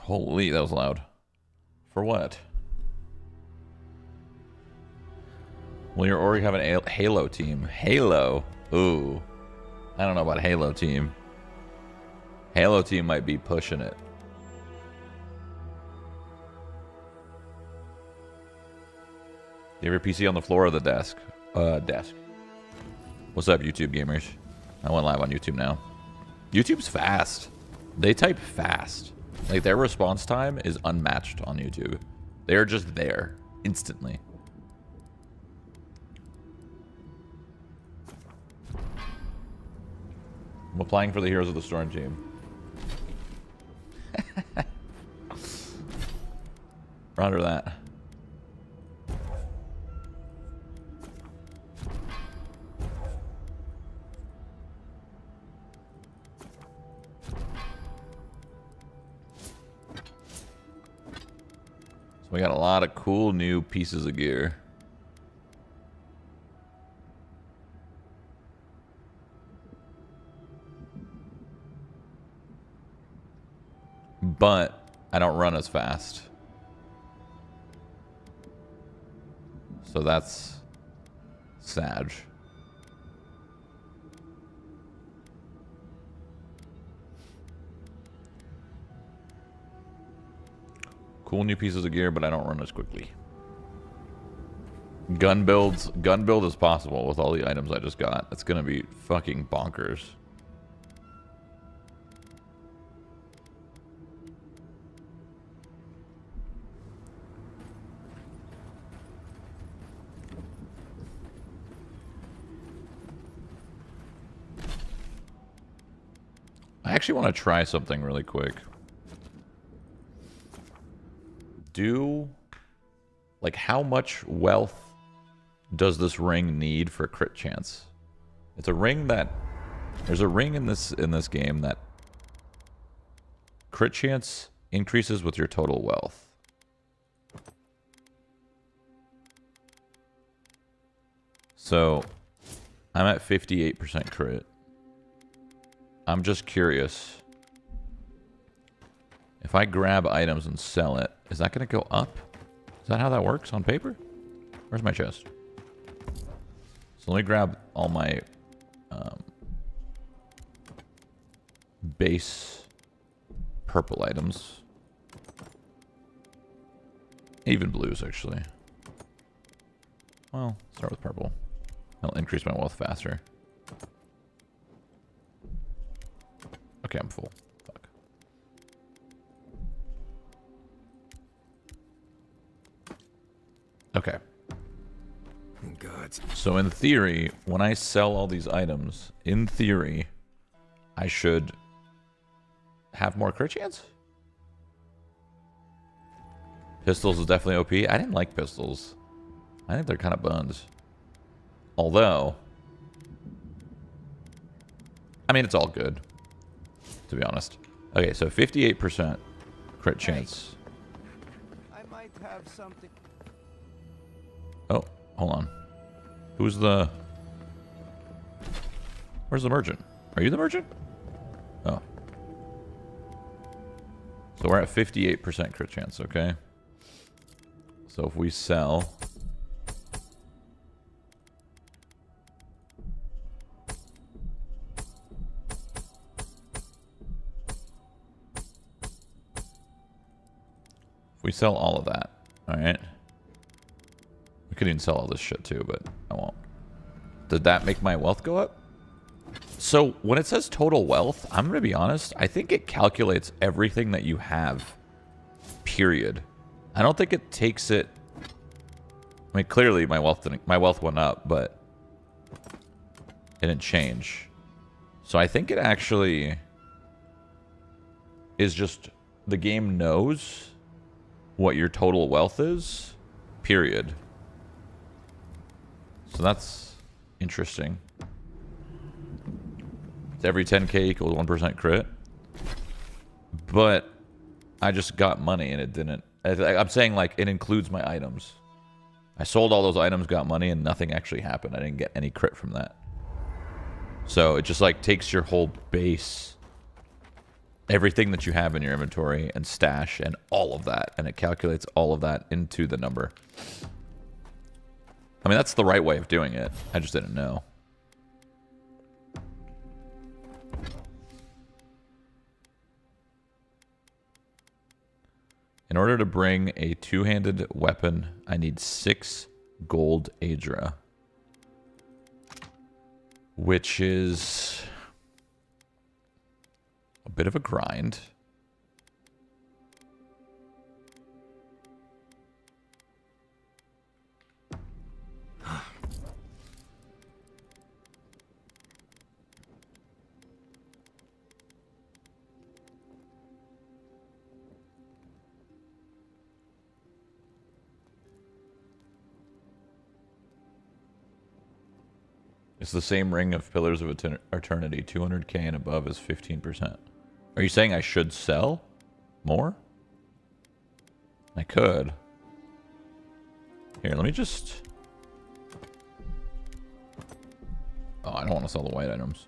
Holy, that was loud. For what? Well, you already have an Halo team. Halo? Ooh. I don't know about Halo team. Halo team might be pushing it. You have your PC on the floor or the desk? Desk. What's up, YouTube gamers? I went live on YouTube now. YouTube's fast. They type fast. Like, their response time is unmatched on YouTube. They're just there instantly. I'm applying for the Heroes of the Storm team. Roger that. So we got a lot of cool new pieces of gear. But I don't run as fast. So that's sad. Cool new pieces of gear, but I don't run as quickly. Gun build is possible with all the items I just got. It's gonna be fucking bonkers. I actually want to try something really quick. Like, how much wealth does this ring need for crit chance? It's a ring that... There's a ring in this game that crit chance increases with your total wealth. So, I'm at 58% crit. I'm just curious. If I grab items and sell it, is that going to go up? Is that how that works on paper? Where's my chest? So let me grab all my base purple items. Even blues, actually. Well, start with purple. That'll increase my wealth faster. Okay, I'm full. Fuck. Okay. God. So in theory, when I sell all these items, in theory, I should have more crit chance? Pistols is definitely OP. I didn't like pistols. I think they're kind of buns. Although, I mean, it's all good, to be honest. Okay, so 58% crit chance. I might have something. Oh, hold on. Who's the... Where's the merchant? Are you the merchant? Oh. So we're at 58% crit chance, okay? So if we sell... If we sell all of that, alright? We could even sell all this shit too, but I won't. Did that make my wealth go up? So when it says total wealth, I'm going to be honest, I think it calculates everything that you have, period. I don't think it takes it... I mean, clearly my wealth went up, but it didn't change. So I think it actually is just... The game knows what your total wealth is, period. So that's interesting. It's every 10k equals 1% crit. But I just got money and it didn't... I'm saying, like, it includes my items. I sold all those items, got money, and nothing actually happened. I didn't get any crit from that. So it just, like, takes your whole base everything that you have in your inventory and stash and all of that, and it calculates all of that into the number. I mean, that's the right way of doing it. I just didn't know. In order to bring a two-handed weapon, I need 6 gold Adra. Which is a bit of a grind. It's the same ring of Pillars of Eternity. 200k and above is 15%. Are you saying I should sell more? I could. Here, let me just... Oh, I don't want to sell the white items.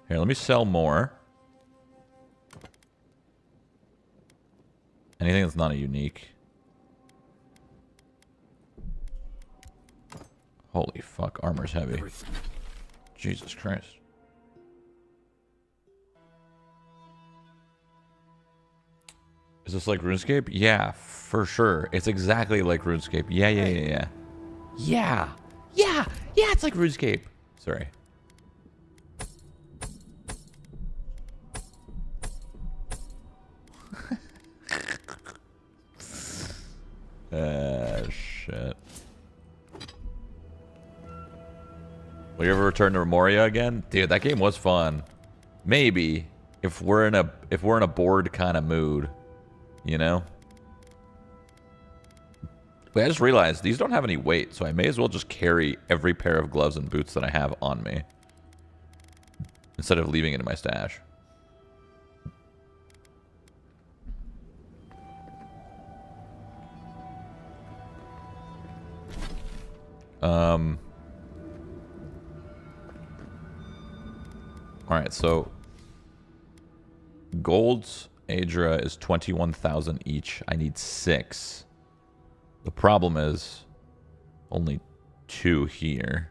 Here, let me sell more. Anything that's not a unique. Holy fuck, armor's heavy. Jesus Christ. Is this like RuneScape? Yeah, for sure. It's exactly like RuneScape. Yeah. Yeah, it's like RuneScape. Sorry. Shit. Will you ever return to Memoria again? Dude, that game was fun. Maybe. If we're in a bored kind of mood. You know? But I just realized these don't have any weight, so I may as well just carry every pair of gloves and boots that I have on me. Instead of leaving it in my stash. Alright, so gold's Adra is 21,000 each. I need 6. The problem is only 2 here.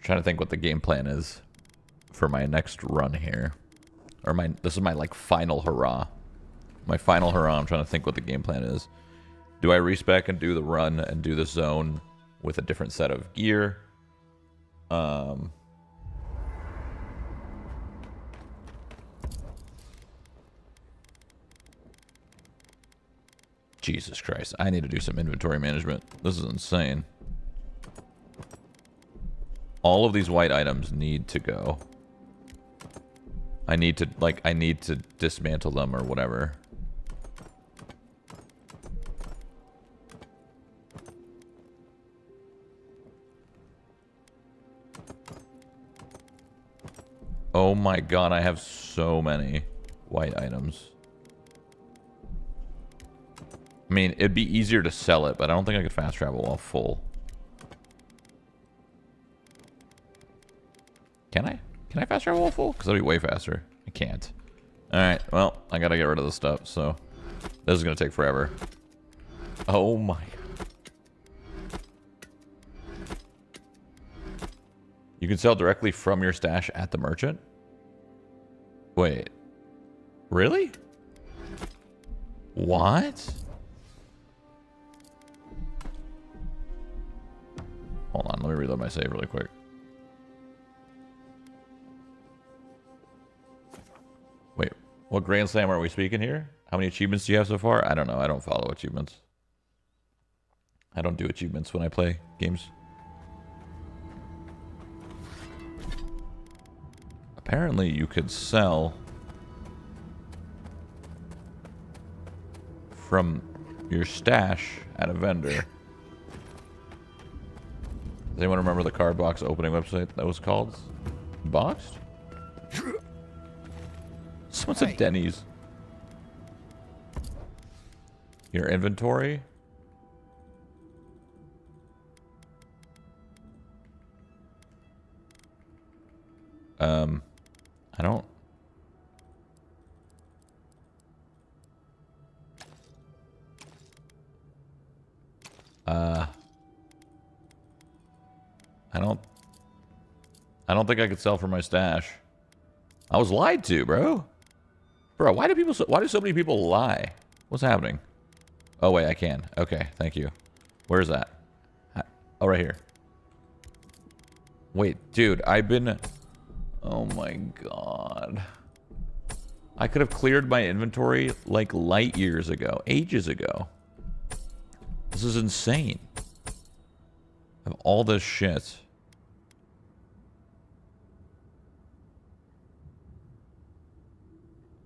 Trying to think what the game plan is for my next run here. Or this is my like final hurrah. My final hurrah. I'm trying to think what the game plan is. Do I respec and do the run and do the zone with a different set of gear? Jesus Christ. I need to do some inventory management. This is insane. All of these white items need to go. I need to dismantle them or whatever. Oh my god, I have so many white items. I mean, it'd be easier to sell it, but I don't think I could fast travel while full. Can I? Can I fast travel while full? Because that'd be way faster. I can't. Alright, well, I gotta get rid of this stuff, so this is gonna take forever. Oh my god. You can sell directly from your stash at the merchant? Wait. Really? What? Hold on, let me reload my save really quick. Wait, what Grand Slam are we speaking here? How many achievements do you have so far? I don't know. I don't follow achievements. I don't do achievements when I play games. Apparently you could sell from your stash at a vendor. Does anyone remember the card box opening website that was called? Boxed? Someone said Denny's. Your inventory? I don't... I don't think I could sell for my stash. I was lied to, bro. Bro, why do so many people lie? What's happening? Oh wait, I can. Okay, thank you. Where's that? Oh, right here. Wait, dude, I've been... Oh my god. I could have cleared my inventory like light years ago. Ages ago. This is insane. I have all this shit. It's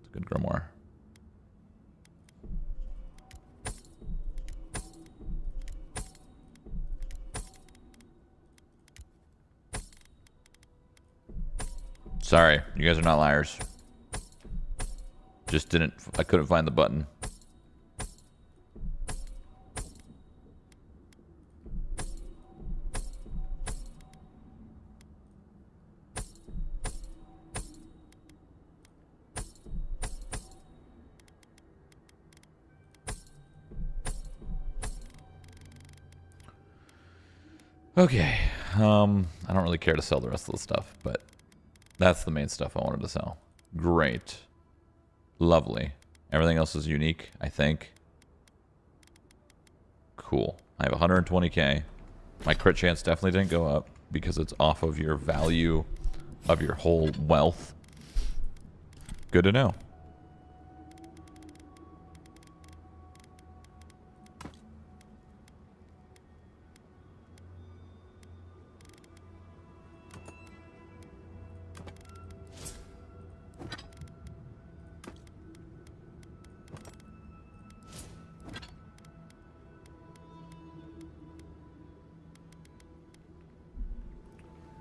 a good grimoire. Sorry, you guys are not liars. Just didn't... I couldn't find the button. Okay, I don't really care to sell the rest of the stuff, but that's the main stuff I wanted to sell. Great. Lovely. Everything else is unique, I think. Cool. I have 120k. My crit chance definitely didn't go up because it's off of your value of your whole wealth. Good to know.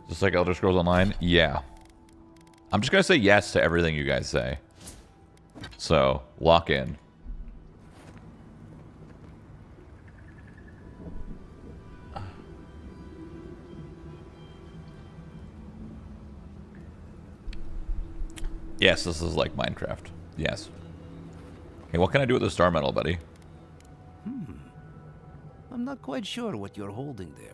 Just like Elder Scrolls Online? Yeah. I'm just going to say yes to everything you guys say. So, lock in. Yes, this is like Minecraft. Yes. Hey, what can I do with the star metal, buddy? I'm not quite sure what you're holding there.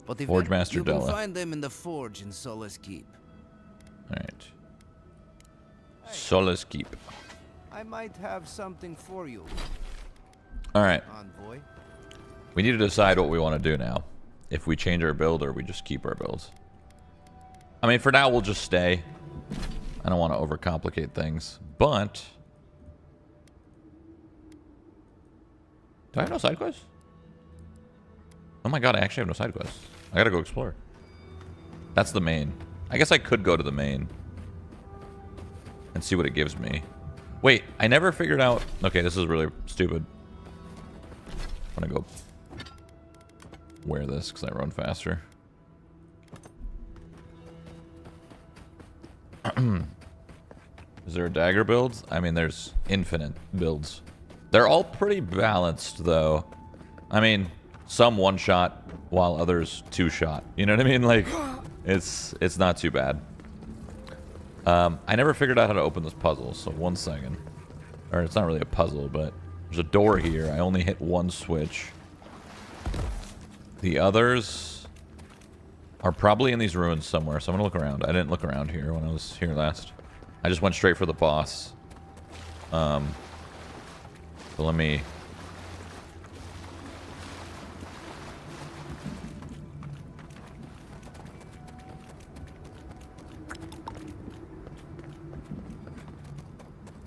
But if Forge Master you Della. can find them in the forge in Solus Keep. Alright. Solus Keep. I might have something for you. Alright. Envoy. We need to decide what we want to do now. If we change our build or we just keep our builds. I mean, for now, we'll just stay. I don't want to overcomplicate things. But... do I have no side quests? Oh my god, I actually have no side quests. I gotta go explore. That's the main. I guess I could go to the main. And see what it gives me. Wait, I never figured out... okay, this is really stupid. I'm gonna go wear this because I run faster. Is there a dagger build? I mean, there's infinite builds. They're all pretty balanced, though. I mean, some one-shot, while others two-shot. You know what I mean? Like, it's not too bad. I never figured out how to open this puzzle, so 1 second. Or it's not really a puzzle, but there's a door here. I only hit one switch. The others are probably in these ruins somewhere, so I'm gonna look around. I didn't look around here when I was here last. I just went straight for the boss. So let me...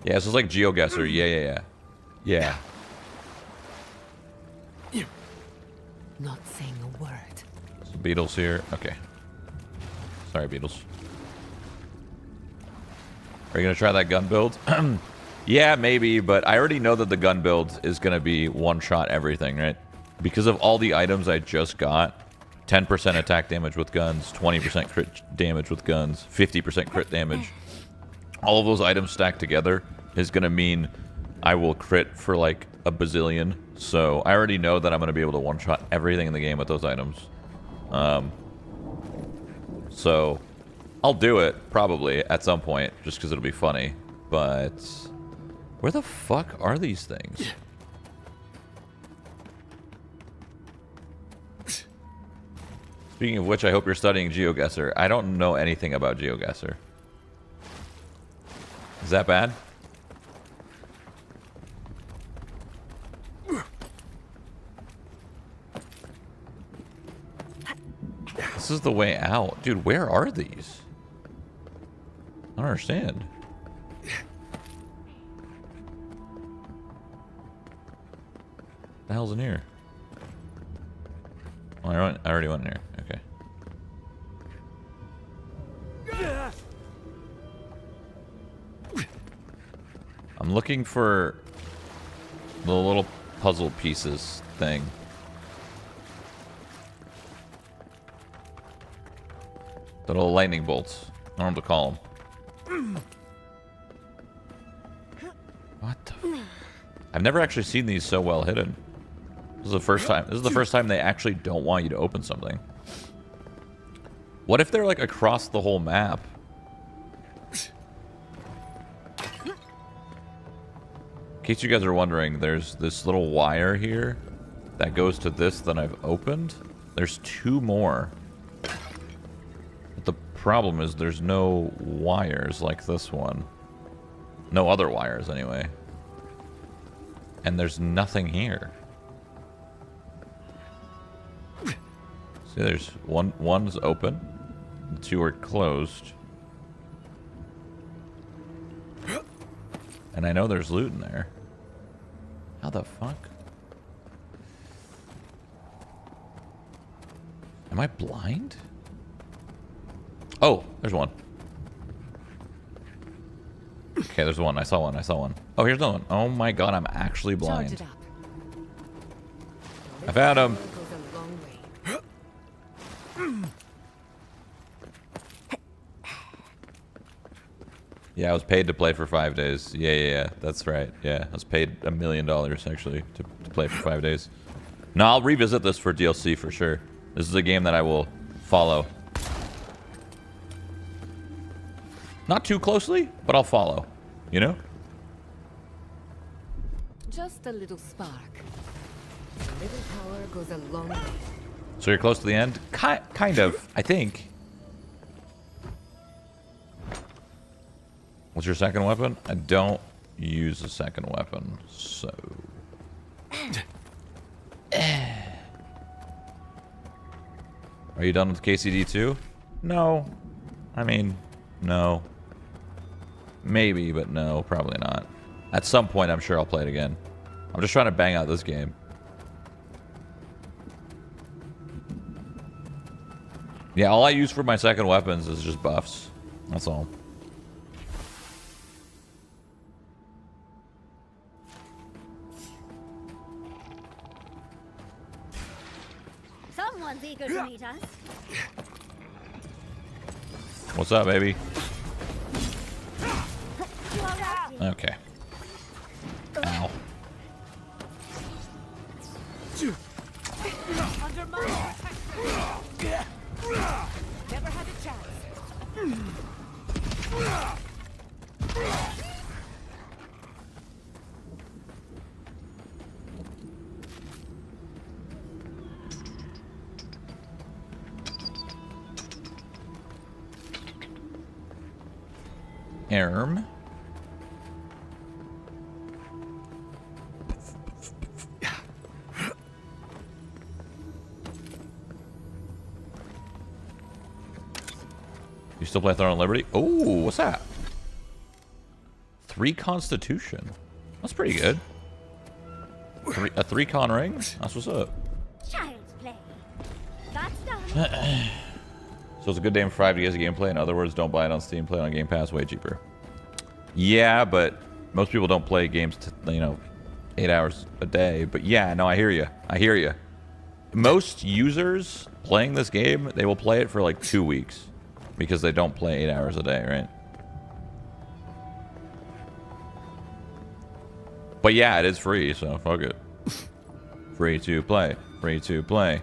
yeah, this is like GeoGuessr. Yeah. Not saying a word. Some beetles here. Okay. Sorry, beetles. Are you gonna try that gun build? Yeah, maybe, but I already know that the gun build is gonna be one-shot everything, right? Because of all the items I just got, 10% attack damage with guns, 20% crit damage with guns, 50% crit damage. All of those items stacked together is going to mean I will crit for like a bazillion. So I already know that I'm going to be able to one-shot everything in the game with those items. So I'll do it probably at some point just because it'll be funny. But where the fuck are these things? Speaking of which, I hope you're studying GeoGuessr. I don't know anything about GeoGuessr. Is that bad? This is the way out. Dude, where are these? I don't understand. The hell's in here? Oh, I already went in here. Okay. I'm looking for the little puzzle pieces thing. The little lightning bolts. I don't know what to call them. What the? I've never actually seen these so well hidden. This is the first time. This is the first time they actually don't want you to open something. What if they're like across the whole map? In case you guys are wondering, there's this little wire here that goes to this that I've opened. There's 2 more. But the problem is there's no wires like this one. No other wires anyway. And there's nothing here. See, there's one's open, the 2 are closed. And I know there's loot in there. How the fuck? Am I blind? Oh, there's one. Okay, there's one. I saw one. I saw one. Oh, here's another one. Oh my god, I'm actually blind. I found him. Yeah, I was paid to play for 5 days. Yeah, that's right. Yeah, I was paid $1 million actually to play for 5 days. No, I'll revisit this for DLC for sure. This is a game that I will follow. Not too closely, but I'll follow. You know? Just a little spark. A little power goes a long way. So you're close to the end? Kind of, I think. What's your second weapon? I don't use a second weapon, so... Are you done with KCD 2? No. I mean, no. Maybe, but no, probably not. At some point, I'm sure I'll play it again. I'm just trying to bang out this game. Yeah, all I use for my second weapons is just buffs. That's all. Someone's eager to meet us. What's up, baby? You all right? Okay. Ow. Under my protection. Never had a chance. Erm. You still play Throne of Liberty? Oh, what's that? 3 Constitution. That's pretty good. A 3-con ring? That's what's up. Child's play. That's done. So it's a good day for 5 days of gameplay. In other words, don't buy it on Steam. Play it on Game Pass. Way cheaper. Yeah, but most people don't play games, you know, 8 hours a day. But yeah, no, I hear you. I hear you. most users playing this game, they will play it for like 2 weeks because they don't play 8 hours a day, right? But yeah, it is free, so fuck it. Free to play. Free to play.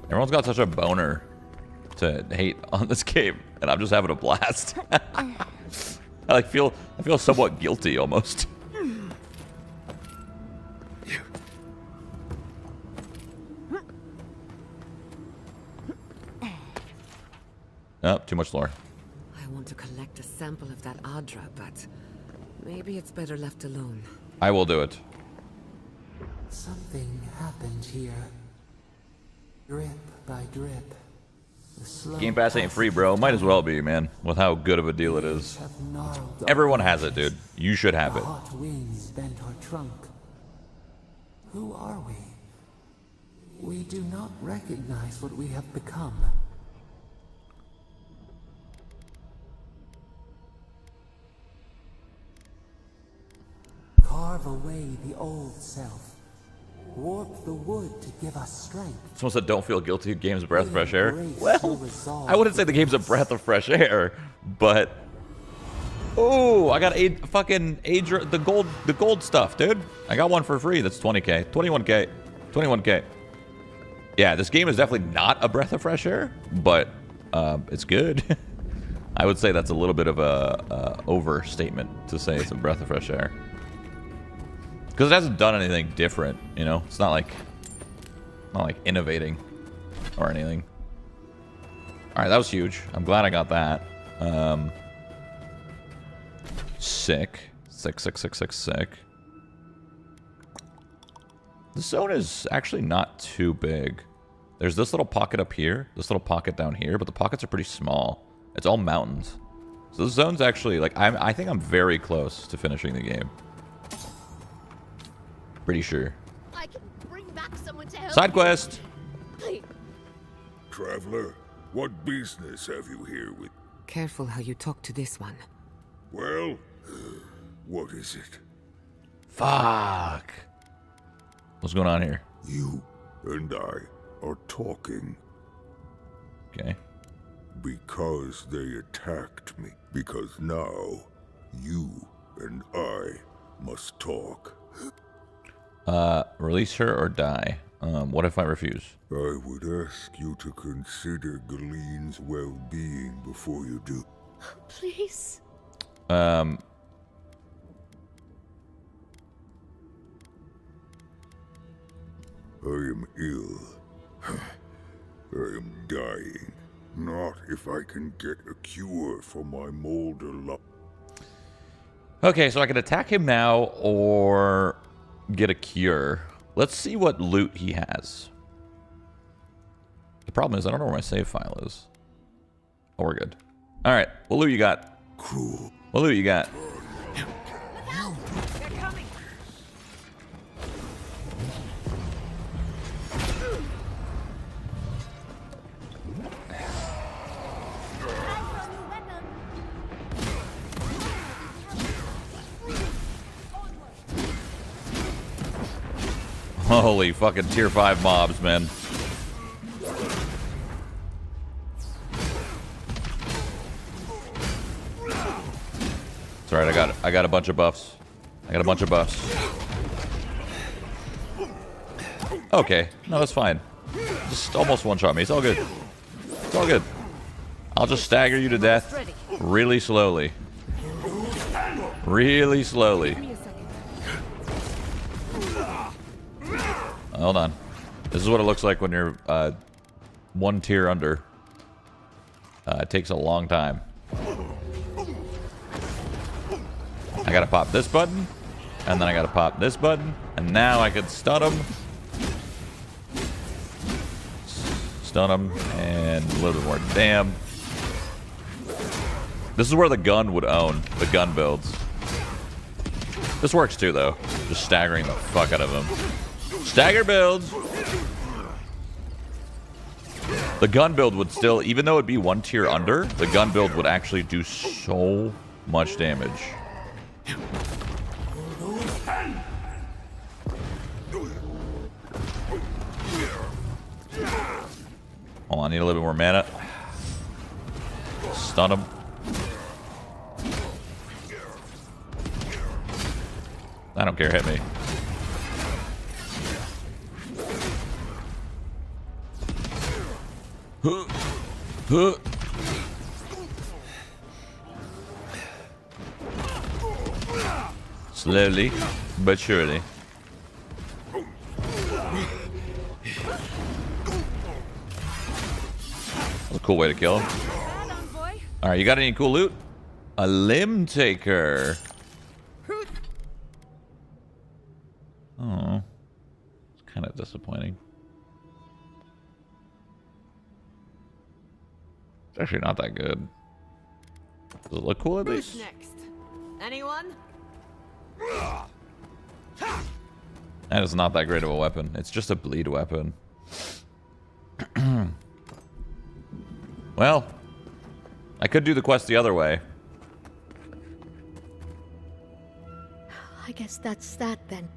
Everyone's got such a boner to hate on this game, and I'm just having a blast. I feel somewhat guilty almost. Oh, too much lore. I want to collect a sample of that Adra, but maybe it's better left alone. I will do it. Something happened here. Drip by drip. The slow Game Pass ain't free, bro. Might as well be, man, with how good of a deal it is. Everyone has it, dude. You should have it. Hot winds bent our trunk. Who are we? We do not recognize what we have become. Carve away the old self. Warp the wood to give us strength. Someone said, don't feel guilty. Game's a breath of fresh air. Well, I wouldn't say the game's a breath of fresh air, but... Oh, I got the gold stuff, dude. I got one for free. That's 20k. 21k. 21k. Yeah, this game is definitely not a breath of fresh air, but it's good. I would say that's a little bit of a overstatement to say it's a breath of fresh air. Because it hasn't done anything different, you know? It's not like innovating or anything. Alright, that was huge. I'm glad I got that. Sick. Sick. The zone is actually not too big. There's this little pocket up here, this little pocket down here, but the pockets are pretty small. It's all mountains. So the zone's actually, like, I think I'm very close to finishing the game. Pretty sure. I can bring back someone to help. Side quest. Please. Traveler, what business have you here with... Careful how you talk to this one. Well, what is it? Fuck. What's going on here? You and I are talking Okay. because they attacked me. Because now, you and I must talk. Release her or die. What if I refuse? I would ask you to consider Galene's well-being before you do. Please. I am ill. I am dying. Not if I can get a cure for my molder love. Okay, so I can attack him now or get a cure. Let's see what loot he has. The problem is I don't know where my save file is. Oh, we're good. All right, what loot you got? Cruel. What loot you got? They're coming. Holy fucking tier 5 mobs, man. It's alright, I got a bunch of buffs. Okay, no, that's fine. Just almost one-shot me. It's all good. It's all good. I'll just stagger you to death really slowly. Really slowly. Hold on. This is what it looks like when you're one tier under. It takes a long time. I gotta pop this button, and then I gotta pop this button, and now I can stun him. Stun him, and a little bit more damn. This is where the gun would own, the gun builds. This works too, though. Just staggering the fuck out of him. Stagger builds. The gun build would still, even though it'd be one tier under, the gun build would actually do so much damage. Hold on, I need a little bit more mana. Stun him. I don't care, hit me. Slowly, but surely. That's a cool way to kill him. Alright, you got any cool loot? A limb taker. Oh. It's kind of disappointing. It's actually not that good. Does it look cool at least? Next. Anyone? That is not that great of a weapon. It's just a bleed weapon. Well, I could do the quest the other way. I guess that's that then.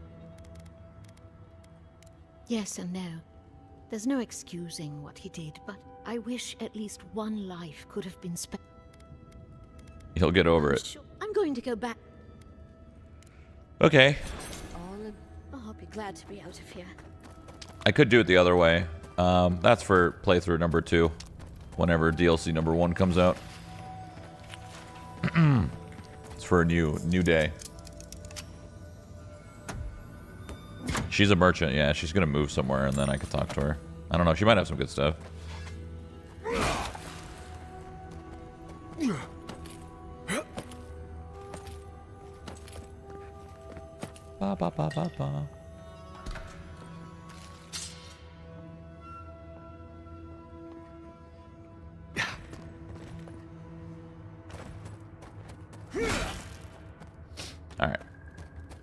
Yes and no. There's no excusing what he did, but I wish at least one life could have been spent. He'll get over it. Sure. I'm going to go back. Okay. Oh, I'll be glad to be out of here. I could do it the other way. That's for playthrough number 2. Whenever DLC number 1 comes out. It's for a new day. She's a merchant, yeah. She's gonna move somewhere and then I could talk to her. I don't know, she might have some good stuff. Ba ba ba ba ba. All right.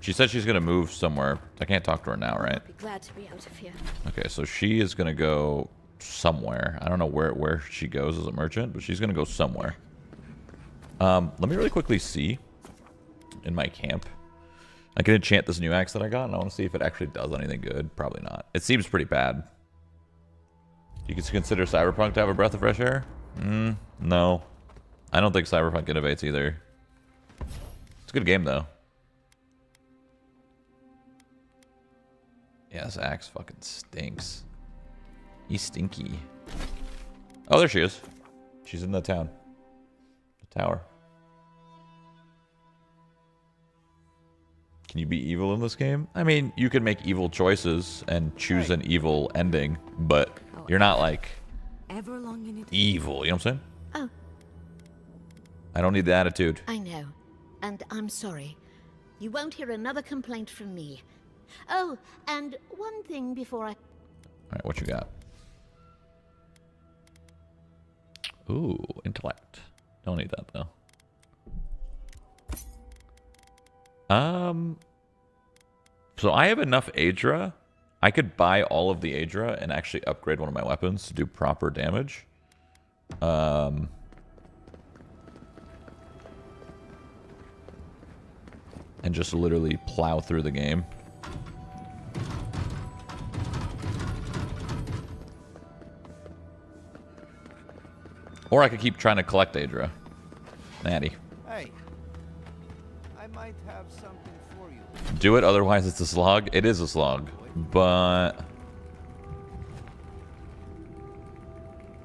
She said she's gonna move somewhere. I can't talk to her now, right? I'll be glad to be out of here. Okay, so she is gonna go somewhere. I don't know where she goes as a merchant, but she's gonna go somewhere. Let me really quickly see in my camp. I can enchant this new axe that I got, and I want to see if it actually does anything good. Probably not. It seems pretty bad. You can consider Cyberpunk to have a breath of fresh air? No. I don't think Cyberpunk innovates either. It's a good game, though. Yeah, this axe fucking stinks. He's stinky. Oh, there she is. She's in the town. The tower. Can you be evil in this game? I mean, you can make evil choices and choose an evil ending, but you're not like Ever long in it? evil, you know what I'm saying? Oh, I don't need the attitude. I know. And I'm sorry. You won't hear another complaint from me. Oh, and one thing before I... Alright, what you got? Ooh, intellect. Don't need that, though. So I have enough Aedra. I could buy all of the Aedra and actually upgrade one of my weapons to do proper damage. And just literally plow through the game. Or I could keep trying to collect Aedra. Natty. Hey, I might have something for you. Do it, otherwise it's a slog. It is a slog, but...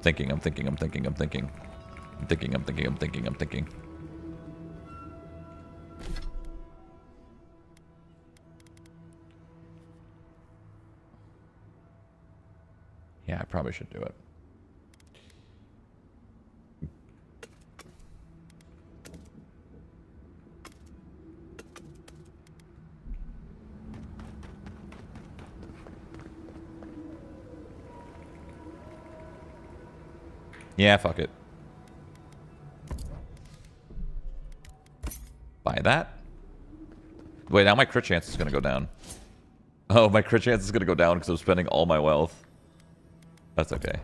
I'm thinking. Yeah, I probably should do it. Yeah, fuck it. Buy that. Wait, now my crit chance is going to go down. Oh, my crit chance is going to go down because I'm spending all my wealth. That's okay.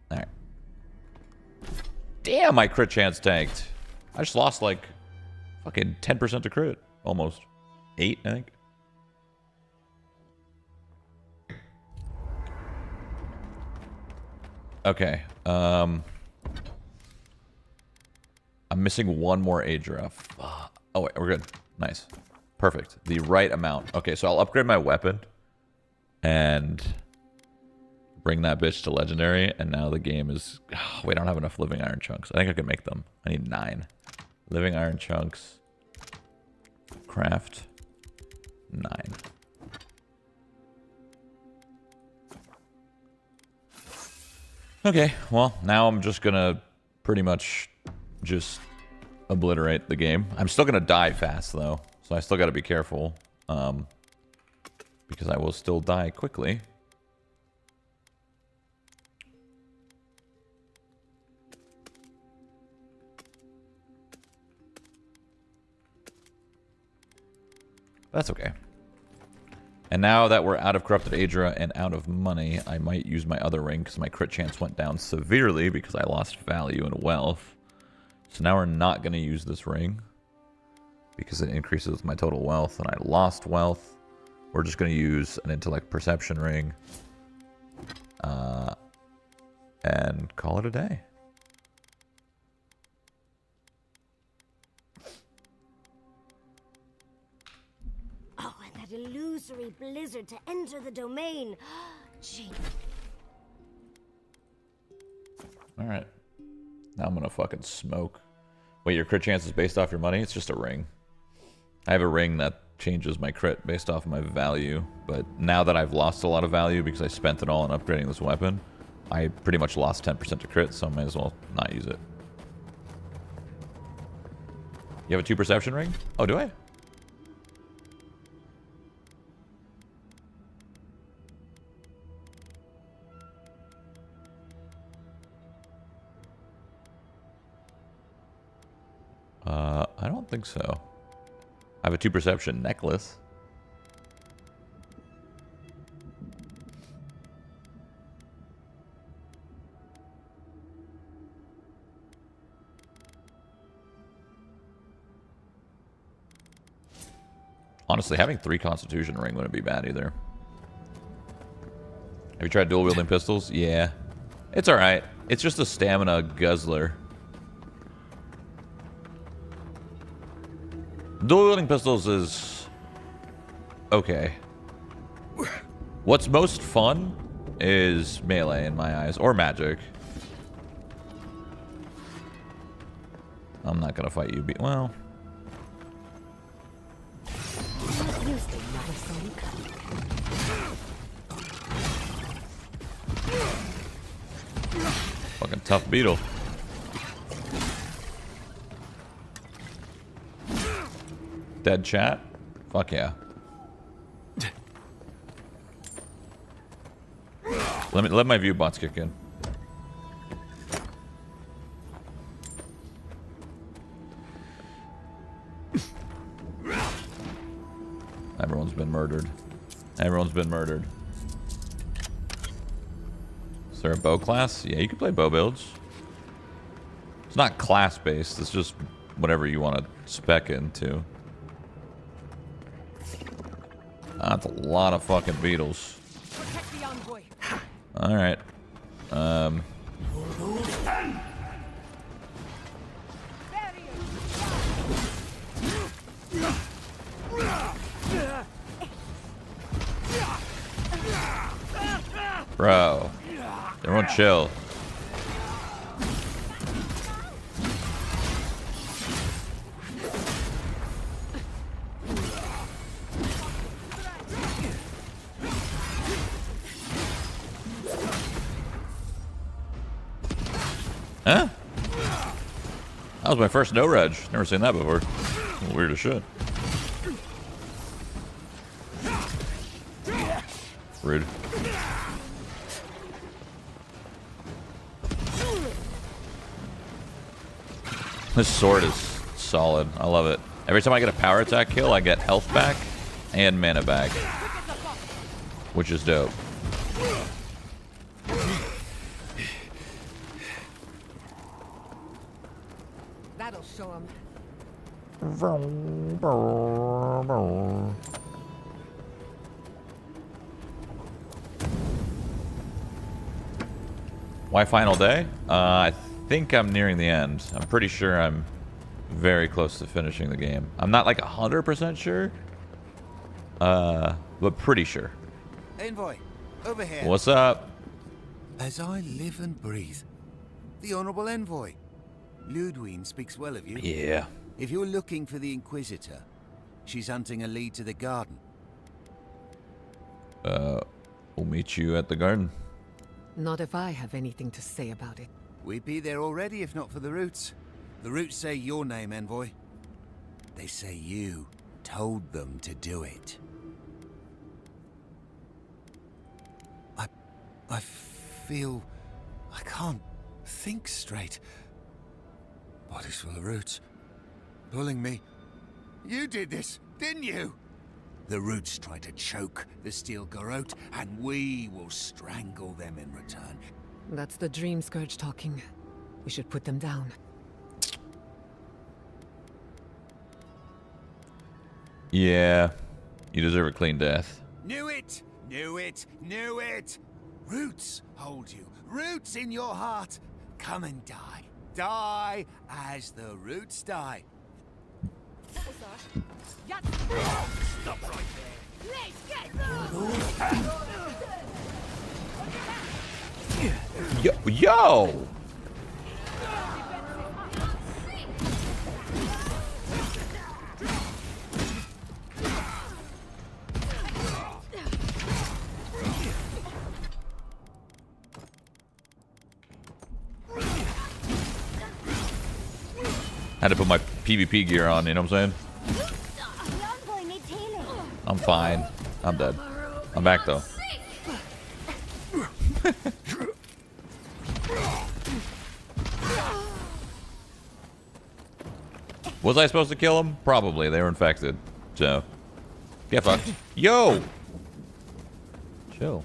Alright. Damn, my crit chance tanked. I just lost like Fucking 10% to crit. Almost. 8, I think. Okay. I'm missing one more age ref. Oh, wait. We're good. Nice. Perfect. The right amount. Okay, so I'll upgrade my weapon. And bring that bitch to legendary. And now the game is... Oh, wait, I don't have enough living iron chunks. I think I can make them. I need 9. Living iron chunks. Craft. 9. Okay, well, now I'm just gonna pretty much just obliterate the game. I'm still gonna die fast, though. So I still gotta be careful. Because I will still die quickly. That's okay. And now that we're out of Corrupted Aedra and out of money, I might use my other ring because my crit chance went down severely because I lost value and wealth. So now we're not going to use this ring because it increases my total wealth and I lost wealth. We're just going to use an intellect perception ring and call it a day. Illusory blizzard to enter the domain. Gee. Alright. Now I'm gonna fucking smoke. Wait, your crit chance is based off your money? It's just a ring. I have a ring that changes my crit based off my value, but now that I've lost a lot of value because I spent it all on upgrading this weapon, I pretty much lost 10% to crit, so I might as well not use it. You have a 2 perception ring? Oh, do I? I don't think so. I have a 2 perception necklace. Honestly, having 3 constitution ring wouldn't be bad either. Have you tried dual wielding pistols? Yeah. It's alright. It's just a stamina guzzler. Dual wielding pistols is okay. What's most fun is melee in my eyes, or magic. I'm not gonna fight you, well. Fucking tough beetle. Dead chat? Fuck yeah. Let my view bots kick in. Everyone's been murdered. Everyone's been murdered. Is there a bow class? Yeah, you can play bow builds. It's not class based, it's just whatever you want to spec into. That's a lot of fucking beetles. Protect the envoy. Alright. Bro. Everyone chill. Huh? That was my first no reg. Never seen that before. Weird as shit. Rude. This sword is solid. I love it. Every time I get a power attack kill, I get health back and mana back, which is dope. That'll show him. Why final day? I think I'm nearing the end. I'm pretty sure I'm very close to finishing the game. I'm not like 100% sure, but pretty sure. Envoy, over here. What's up? As I live and breathe, the Honorable Envoy. Ludwine speaks well of you. Yeah. If you're looking for the Inquisitor, she's hunting a lead to the garden. We'll meet you at the garden. Not if I have anything to say about it. We'd be there already if not for the Roots. The Roots say your name, Envoy. They say you told them to do it. I feel I can't think straight. Bodies full of Roots. Pulling me. You did this, didn't you? The Roots try to choke the steel garrote, and we will strangle them in return. That's the Dream Scourge talking. We should put them down. Yeah. You deserve a clean death. Knew it! Knew it! Knew it! Roots hold you. Roots in your heart. Come and die. Die as the Roots die. Stop right there. Yo! Had to put my PvP gear on, you know what I'm saying? I'm fine. I'm dead. I'm back though. Was I supposed to kill them? Probably. They were infected. So, get fucked. Yo! Chill.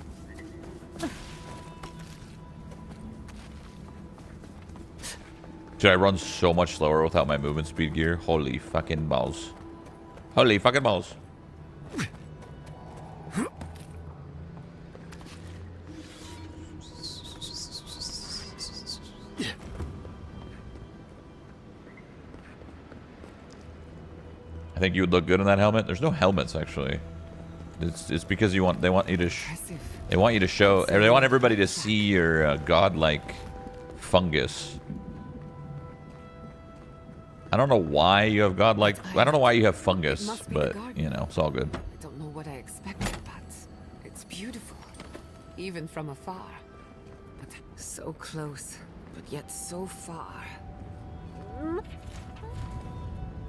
Dude, I run so much slower without my movement speed gear. Holy fucking balls. Holy fucking balls. I think you would look good in that helmet. There's no helmets actually. It's because they want you to they want you to show, or they want everybody to see your godlike fungus. I don't know why you have godlike. I don't know why you have fungus, but you know, it's all good. I don't know what I expected, but it's beautiful, even from afar. But so close, but yet so far.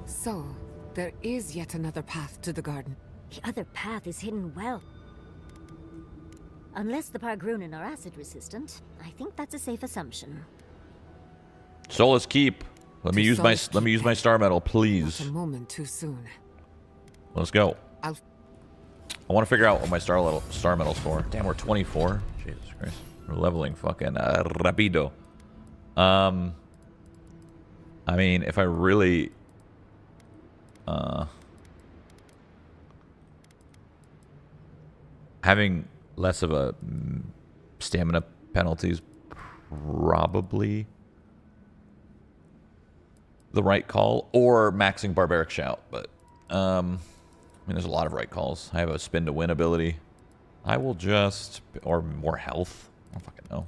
So, there is yet another path to the garden. The other path is hidden well. Unless the Pargrunen are acid resistant, I think that's a safe assumption. Solus keep. Let me use my star medal, please. Not a moment too soon. Let's go. I want to figure out what my star medal's for. Damn, we're 24. Jesus Christ, we're leveling fucking rapido. I mean, if I really having less of a stamina penalty is probably the right call, or maxing barbaric shout, but I mean, there's a lot of right calls. I have a spin to win ability. I will just, or more health. I don't fucking know.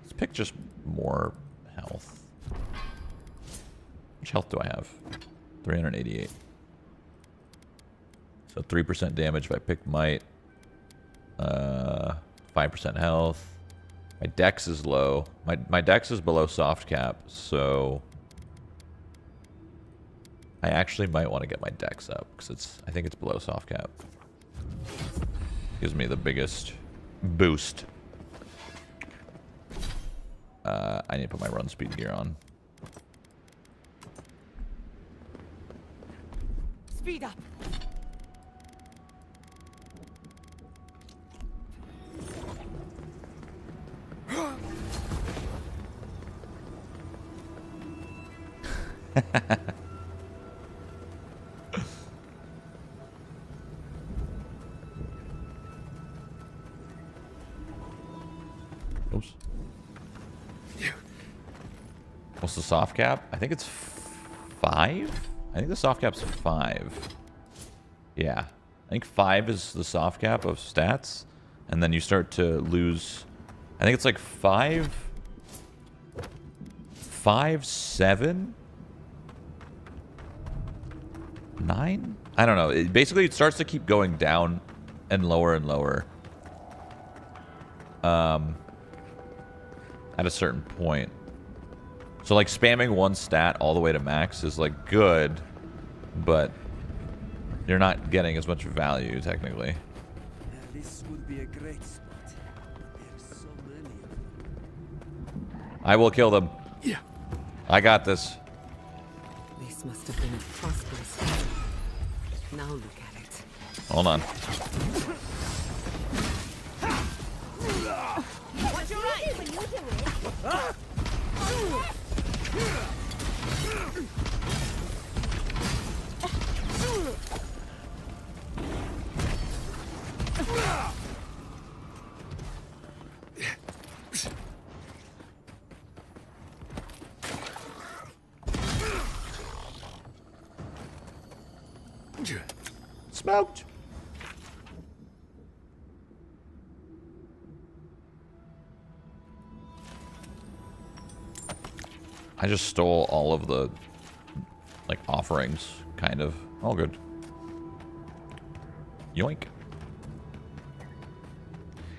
Let's pick just more health. Which health do I have? 388. So 3% damage if I pick might. 5% health. My dex is low. My dex is below soft cap, so I actually might want to get my dex up because I think it's below soft cap. Gives me the biggest boost. I need to put my run speed gear on. speed up. Oops. What's the soft cap? I think it's 5? I think the soft cap's 5. Yeah. I think 5 is the soft cap of stats. And then you start to lose... I think it's like 5... 5, 7... 9? I don't know. Basically, it starts to keep going down and lower and lower. At a certain point. So, like, spamming one stat all the way to max is, like, good, but you're not getting as much value, technically. This would be a great spot. There's so many of them. I will kill them. Yeah. I got this. This must have been a prosperous time. Now look at it. Hold on. What's your right when you do it? Smoked. I just stole all of the, like, offerings, kind of. All good. Yoink.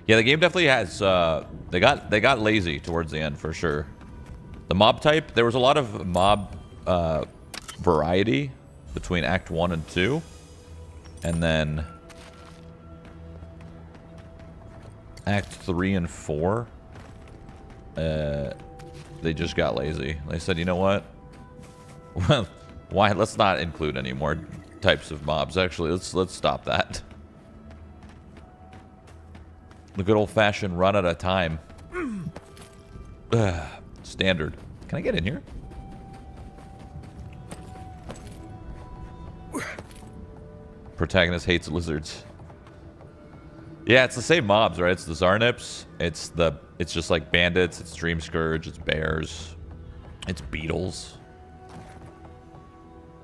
Yeah, the game definitely has, they got lazy towards the end, for sure. The mob type, there was a lot of mob, variety between Act 1 and 2. And then Act 3 and 4, they just got lazy. They said, you know what? Well, why? Let's not include any more types of mobs. Actually, let's stop that. The good old-fashioned run at a time. Standard. Can I get in here? Protagonist hates lizards. Yeah, it's the same mobs, right? It's the Zarnips. It's just like bandits. It's Dream Scourge. It's bears. It's beetles.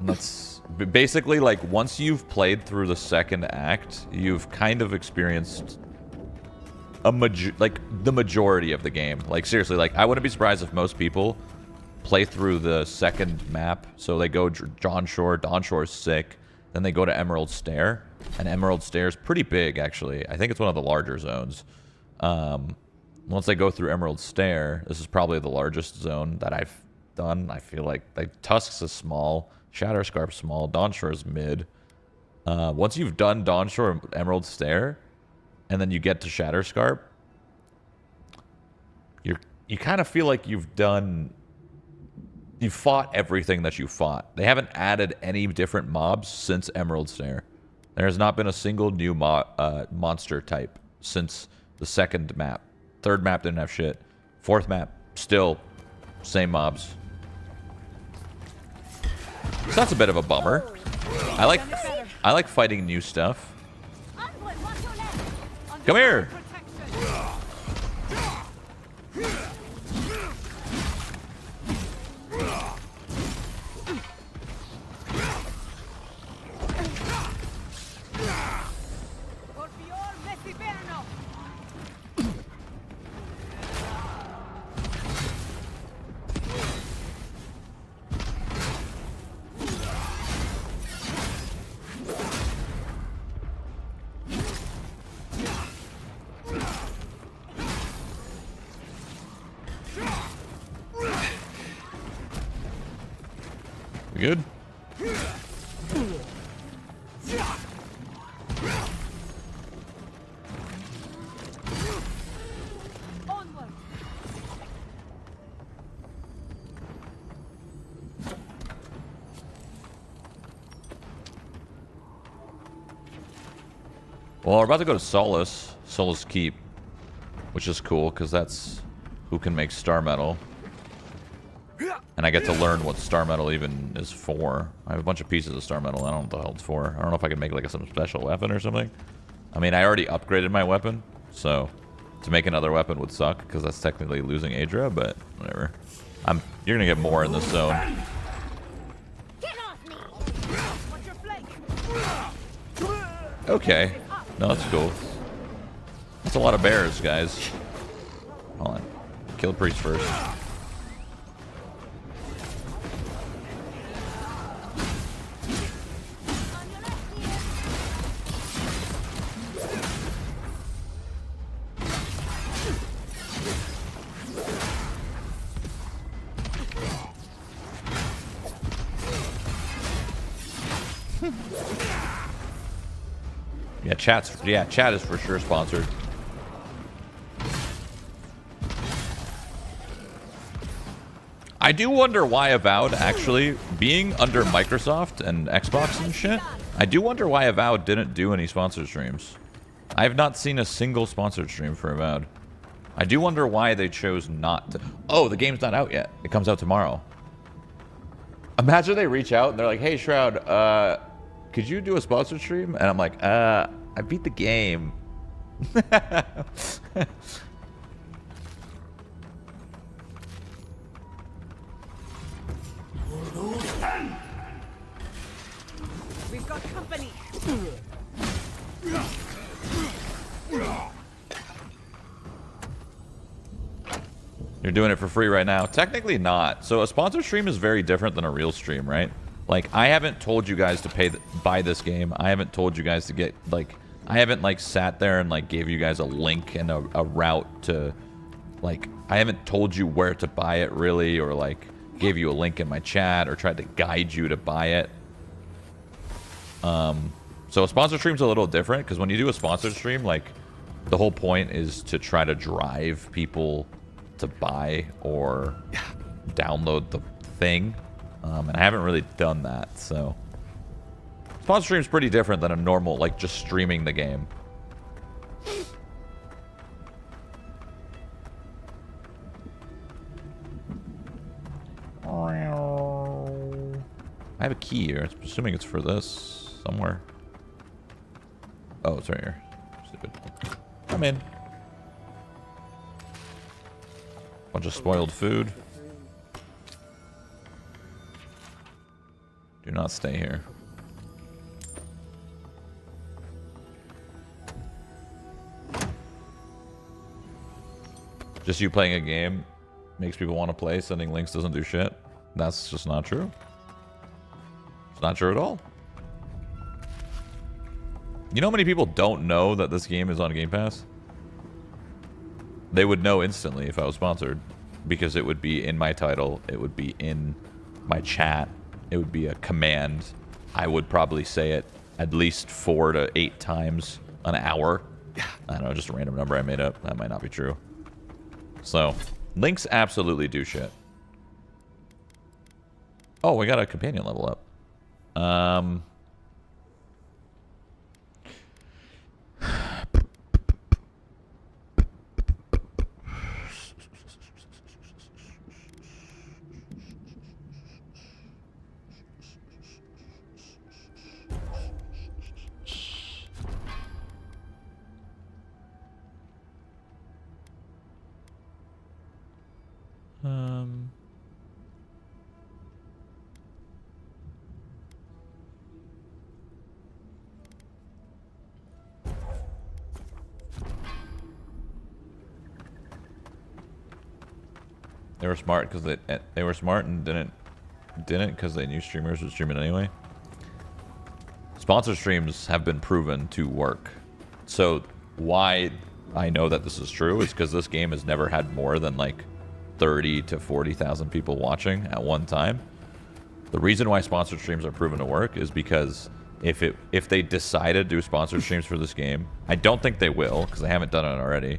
And that's basically, like, once you've played through the second act, you've kind of experienced the majority of the game. Like, seriously, like, I wouldn't be surprised if most people play through the second map. So they go Dawn Shore. Dawn Shore is sick. Then they go to Emerald Stair, and Emerald Stair is pretty big, actually. I think it's one of the larger zones. Once they go through Emerald Stair, this is probably the largest zone that I've done. I feel like Tusk's is small, Shatterscarp's small, Dawn Shore is mid. Once you've done Dawn Shore and Emerald Stair, and then you get to Shatterscarp, you kind of feel like you've fought everything that you fought. They haven't added any different mobs since Emerald Stair. There has not been a single new monster type since the second map. Third map didn't have shit. Fourth map, still same mobs. So that's a bit of a bummer. I like fighting new stuff. Come here. Good. Well, we're about to go to Solus Keep, which is cool because that's who can make star metal. And I get to learn what star metal even is for. I have a bunch of pieces of star metal. I don't know what the hell it's for. I don't know if I can make like some special weapon or something. I mean, I already upgraded my weapon, so to make another weapon would suck because that's technically losing Adria, but whatever. You're gonna get more in this zone. Okay. No, that's cool. That's a lot of bears, guys. Hold on. Kill the priest first. Chat is for sure sponsored. I do wonder why Avowed actually, being under Microsoft and Xbox and shit, I do wonder why Avowed didn't do any sponsored streams. I have not seen a single sponsored stream for Avowed. I do wonder why they chose not to. Oh, the game's not out yet. It comes out tomorrow. Imagine they reach out and they're like, hey, Shroud, could you do a sponsored stream? And I'm like, I beat the game. We've got company. You're doing it for free right now. Technically not. So a sponsored stream is very different than a real stream, right? Like, I haven't told you guys to buy this game. I haven't told you guys to get, like, I haven't, like, sat there and, like, gave you guys a link and a route to, like, I haven't told you where to buy it, really, or, like, gave you a link in my chat or tried to guide you to buy it. So a sponsored stream's a little different, because when you do a sponsored stream, like, the whole point is to try to drive people to buy or download the thing. And I haven't really done that, so sponsored stream's pretty different than a normal, like, just streaming the game. I have a key here. I'm assuming it's for this somewhere. Oh, it's right here. Stupid. I'm in. Bunch of spoiled food. Do not stay here. Just you playing a game makes people want to play. Sending links doesn't do shit. That's just not true. It's not true at all. You know how many people don't know that this game is on Game Pass? They would know instantly if I was sponsored, because it would be in my title, it would be in my chat, it would be a command. I would probably say it at least 4 to 8 times an hour. I don't know, just a random number I made up. That might not be true. So, links absolutely do shit. Oh, we got a companion level up. They were smart because they were smart and didn't because they knew streamers would stream it anyway. Sponsor streams have been proven to work. So why I know that this is true is because this game has never had more than like 30 to 40,000 people watching at one time. The reason why sponsored streams are proven to work is because if they decided to do sponsored streams for this game, I don't think they will because they haven't done it already.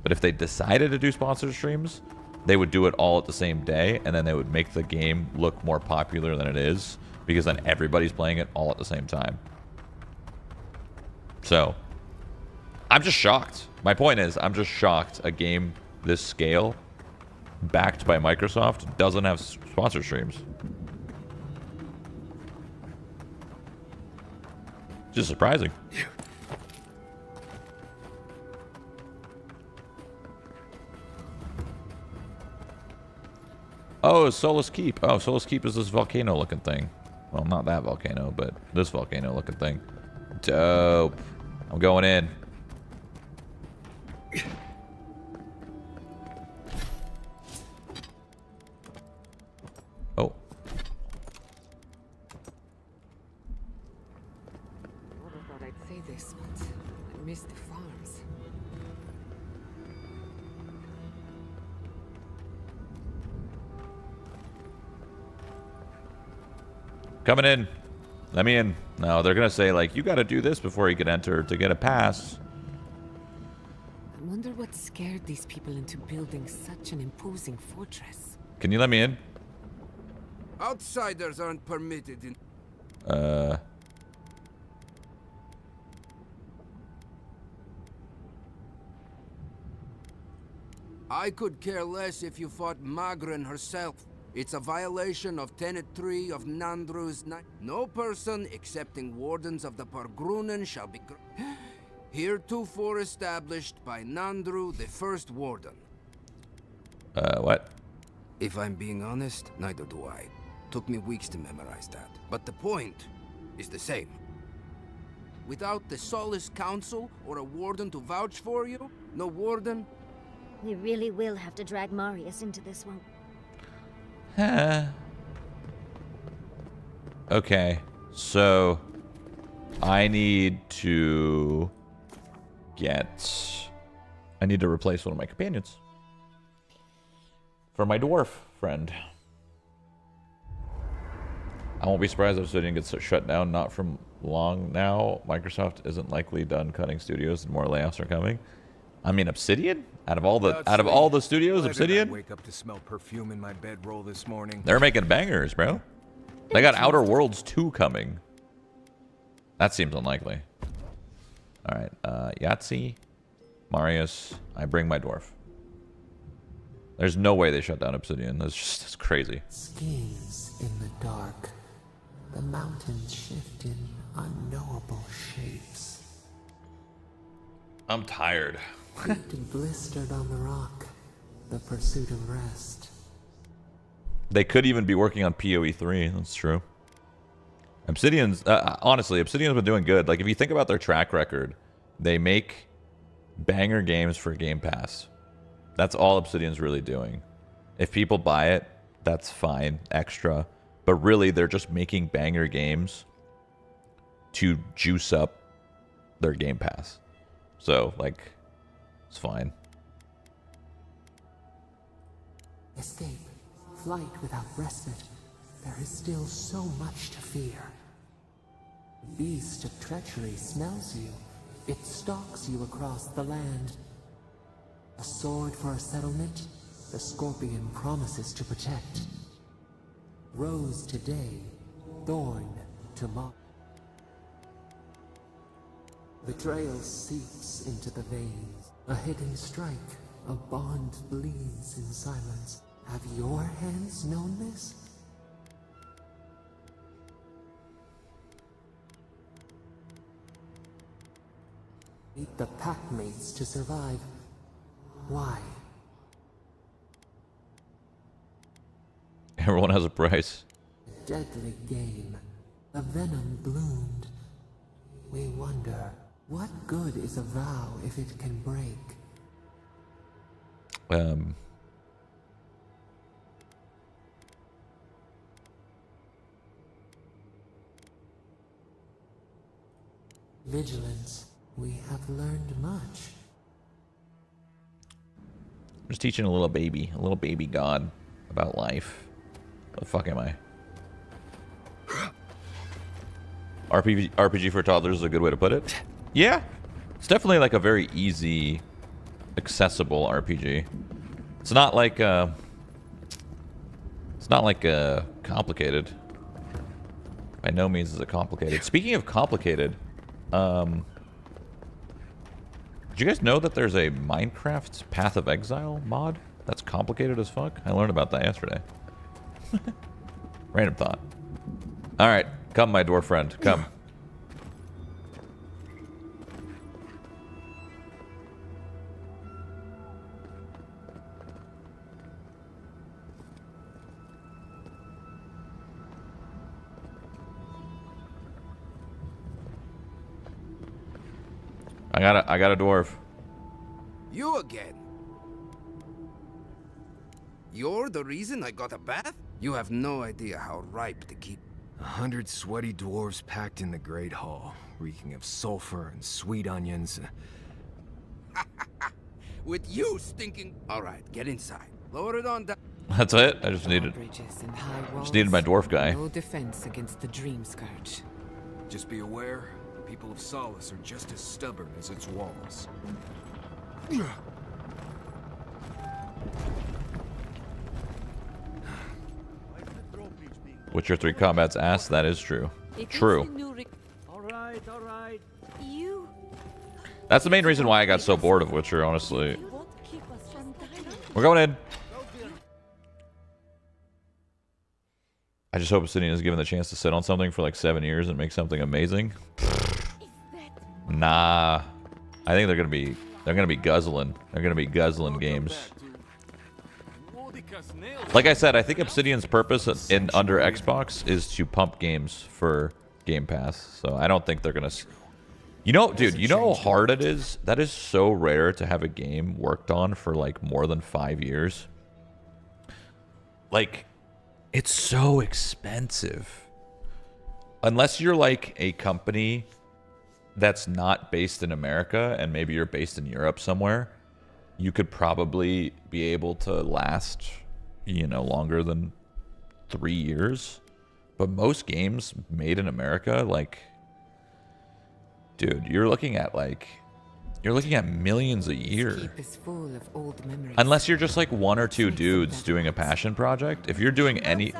But if they decided to do sponsored streams, they would do it all at the same day, and then they would make the game look more popular than it is, because then everybody's playing it all at the same time. So, I'm just shocked. My point is, I'm just shocked a game this scale backed by Microsoft doesn't have sponsor streams. Just surprising. Oh, Solus Keep. Oh, Solus Keep is this volcano-looking thing. Well, not that volcano, but this volcano-looking thing. Dope. I'm going in. Oh. Never thought I'd say this, but I miss the farms. Coming in. Let me in. No, they're going to say, like, you got to do this before you can enter to get a pass. I wonder what scared these people into building such an imposing fortress. Can you let me in? Outsiders aren't permitted in... I could care less if you fought Magren herself. It's a violation of Tenet 3 of Nandru's... No person excepting wardens of the Pargrunen shall be... Heretofore established by Nandru, the first warden. What? If I'm being honest, neither do I. Took me weeks to memorize that. But the point is the same. Without the Solus Council or a warden to vouch for you, no warden... We really will have to drag Marius into this one. Huh. Okay, so I need to replace one of my companions for my dwarf friend. I won't be surprised if Obsidian gets shut down not from long now. Microsoft isn't likely done cutting studios and more layoffs are coming. I mean, Obsidian? Out of all the studios, Obsidian? Wake up to smell perfume in my bedroll this morning. They're making bangers, bro. They got Outer Worlds 2 coming. That seems unlikely. All right, Yahtzee, Marius. I bring my dwarf. There's no way they shut down Obsidian. That's crazy. Schemes in the dark. The mountains shift in unknowable shapes. I'm tired. Feet blistered on the rock. The pursuit of rest. They could even be working on PoE 3. That's true. Obsidian's honestly, Obsidian's been doing good. Like if you think about their track record, they make banger games for Game Pass. That's all Obsidian's really doing. If people buy it, that's fine, extra. But really, they're just making banger games to juice up their Game Pass. So, like, it's fine. Escape. Flight without respite. There is still so much to fear. Beast of treachery smells you. It stalks you across the land. A sword for a settlement, the scorpion promises to protect. Rose today, thorn tomorrow. Betrayal seeps into the veins. A hidden strike, a bond bleeds in silence. Have your hands known this? Need the packmates to survive. Why? Everyone has a price. A deadly game. A venom bloomed. We wonder, what good is a vow if it can break? Vigilance. We have learned much. Just teaching a little baby god about life. What the fuck am I? RPG for toddlers is a good way to put it. Yeah, it's definitely like a very easy, accessible RPG. It's not like complicated. By no means is it complicated. Speaking of complicated, did you guys know that there's a Minecraft Path of Exile mod? That's complicated as fuck. I learned about that yesterday. Random thought. All right, come, my dwarf friend, come. I got a dwarf. You again? You're the reason I got a bath? You have no idea how ripe the keep. 100 sweaty dwarves packed in the Great Hall, reeking of sulfur and sweet onions. With you stinking... Alright, get inside. Lower it on down. That's it? I just needed my dwarf guy. No defense against the dream scourge. Just be aware, the people of Solus are just as stubborn as its walls. Witcher 3 combat's ass, that is true. True. Alright. That's the main reason why I got so bored of Witcher, honestly. We're going in. I just hope Obsidian is given the chance to sit on something for like 7 years and make something amazing. Nah. I think they're gonna be guzzling. They're gonna be guzzling games. Like I said, I think Obsidian's purpose under Xbox is to pump games for Game Pass. So I don't think they're gonna. You know, dude, you know how hard it is? That is so rare to have a game worked on for like more than 5 years. Like, it's so expensive. Unless you're like a company that's not based in America and maybe you're based in Europe somewhere, you could probably be able to last, you know, longer than 3 years. But most games made in America, like, dude, you're looking at millions a year. Unless you're just like 1 or 2 dudes doing a passion project. If you're doing any...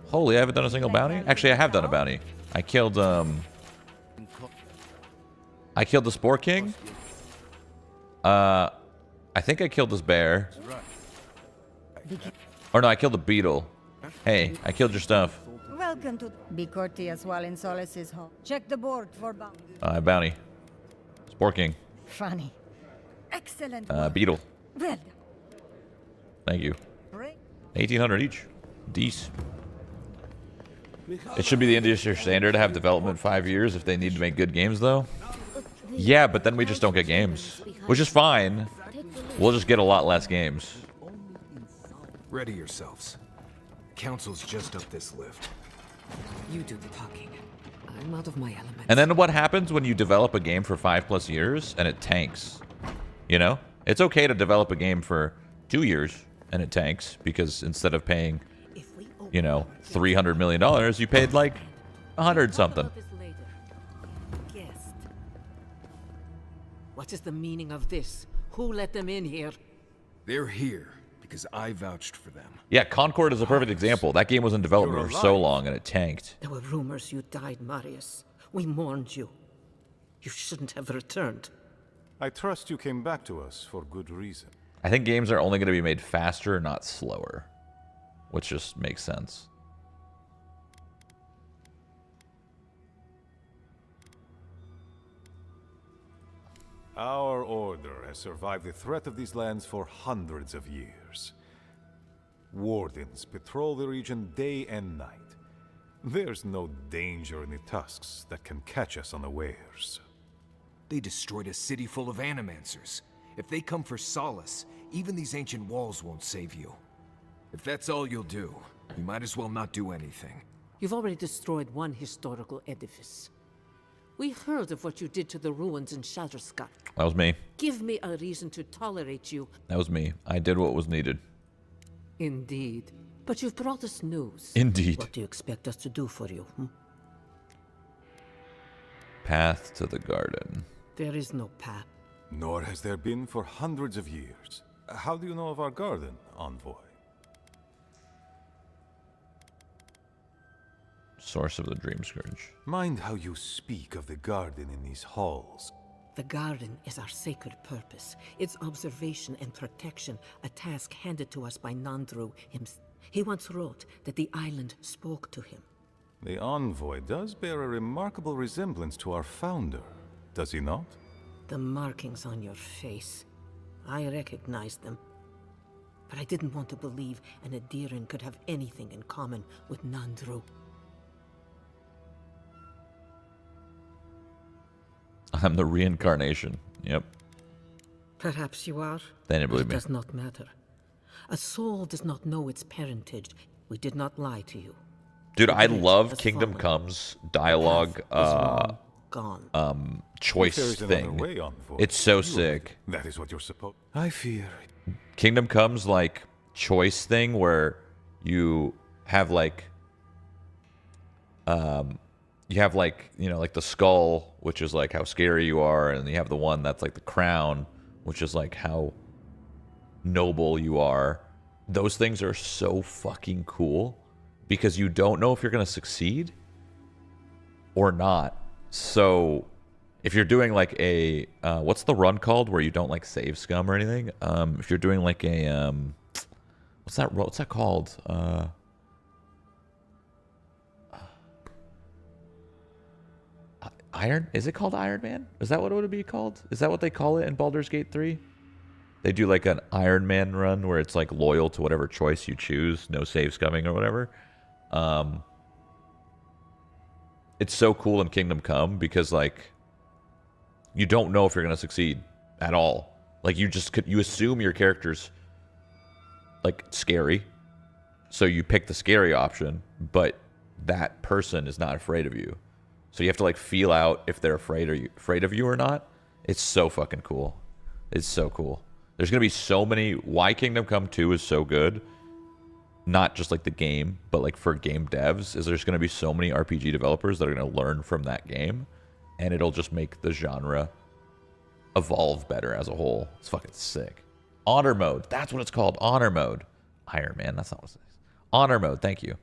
Holy, I haven't done a single bounty? Actually, I have done a bounty. I killed the Spore King. I think I killed this bear. Or no, I killed the beetle. Hey, I killed your stuff. Welcome to be courteous while in Solus's home. Check the board for bounty. Bounty. Spore King. Funny. Excellent. Beetle. Well done. Thank you. 1,800 each. Dece. It should be the industry standard to have development 5 years if they need to make good games, though. Yeah, but then we just don't get games. Which is fine. We'll just get a lot less games. Ready yourselves. Council's just up this lift. You do the talking. I'm out of my element. And then what happens when you develop a game for 5+ years and it tanks? You know? It's okay to develop a game for 2 years and it tanks because instead of paying, you know, $300 million, you paid like 100 something. What is the meaning of this? Who let them in here? They're here because I vouched for them. Yeah, Concord is a perfect example. That game was in development for so long and it tanked. There were rumors you died, Marius. We mourned you. You shouldn't have returned. I trust you came back to us for good reason. I think games are only going to be made faster, not slower. Which just makes sense. Our order has survived the threat of these lands for hundreds of years. Wardens patrol the region day and night. There's no danger in the tusks that can catch us unawares. They destroyed a city full of animancers. If they come for Solus, even these ancient walls won't save you. If that's all you'll do, you might as well not do anything. You've already destroyed one historical edifice. We heard of what you did to the ruins in Shatterscott. That was me. Give me a reason to tolerate you. That was me. I did what was needed. Indeed. But you've brought us news. Indeed. What do you expect us to do for you? Path to the garden. There is no path. Nor has there been for hundreds of years. How do you know of our garden, envoy? Source of the Dream Scourge. Mind how you speak of the garden in these halls. The garden is our sacred purpose. Its observation and protection, a task handed to us by Nandru himself. He once wrote that the island spoke to him. The envoy does bear a remarkable resemblance to our founder, does he not? The markings on your face. I recognized them. But I didn't want to believe an Adiran could have anything in common with Nandru. I'm the reincarnation. Yep. Perhaps you are. They didn't believe It me. does not matter. A soul does not know its parentage. We did not lie to you. Dude, I The love has Kingdom fallen. Comes dialogue The path is long gone. choice If there is another thing. way, envoy, It's so you- sick. That is what you're supposed. I fear. Kingdom Comes like choice thing where you have like like the skull, which is like how scary you are, and you have the one that's like the crown, which is like how noble you are. Those things are so fucking cool because you don't know if you're going to succeed or not. So if you're doing like a what's the run called where you don't like save scum or anything, if you're doing like a what's that called, is it called Iron Man? Is that what it would be called? Is that what they call it in Baldur's Gate 3? They do like an Iron Man run where it's like loyal to whatever choice you choose, no save scumming or whatever. It's so cool in Kingdom Come because like you don't know if you're going to succeed at all. Like you assume your character's like scary. So you pick the scary option, but that person is not afraid of you. So you have to like feel out if they're afraid of you or not. It's so fucking cool. It's so cool. There's going to be so many. Why Kingdom Come 2 is so good, not just like the game, but like for game devs, is there's going to be so many RPG developers that are going to learn from that game, and it'll just make the genre evolve better as a whole. It's fucking sick. Honor mode. That's what it's called. Honor mode. Iron Man. That's not what it says. Honor mode. Thank you.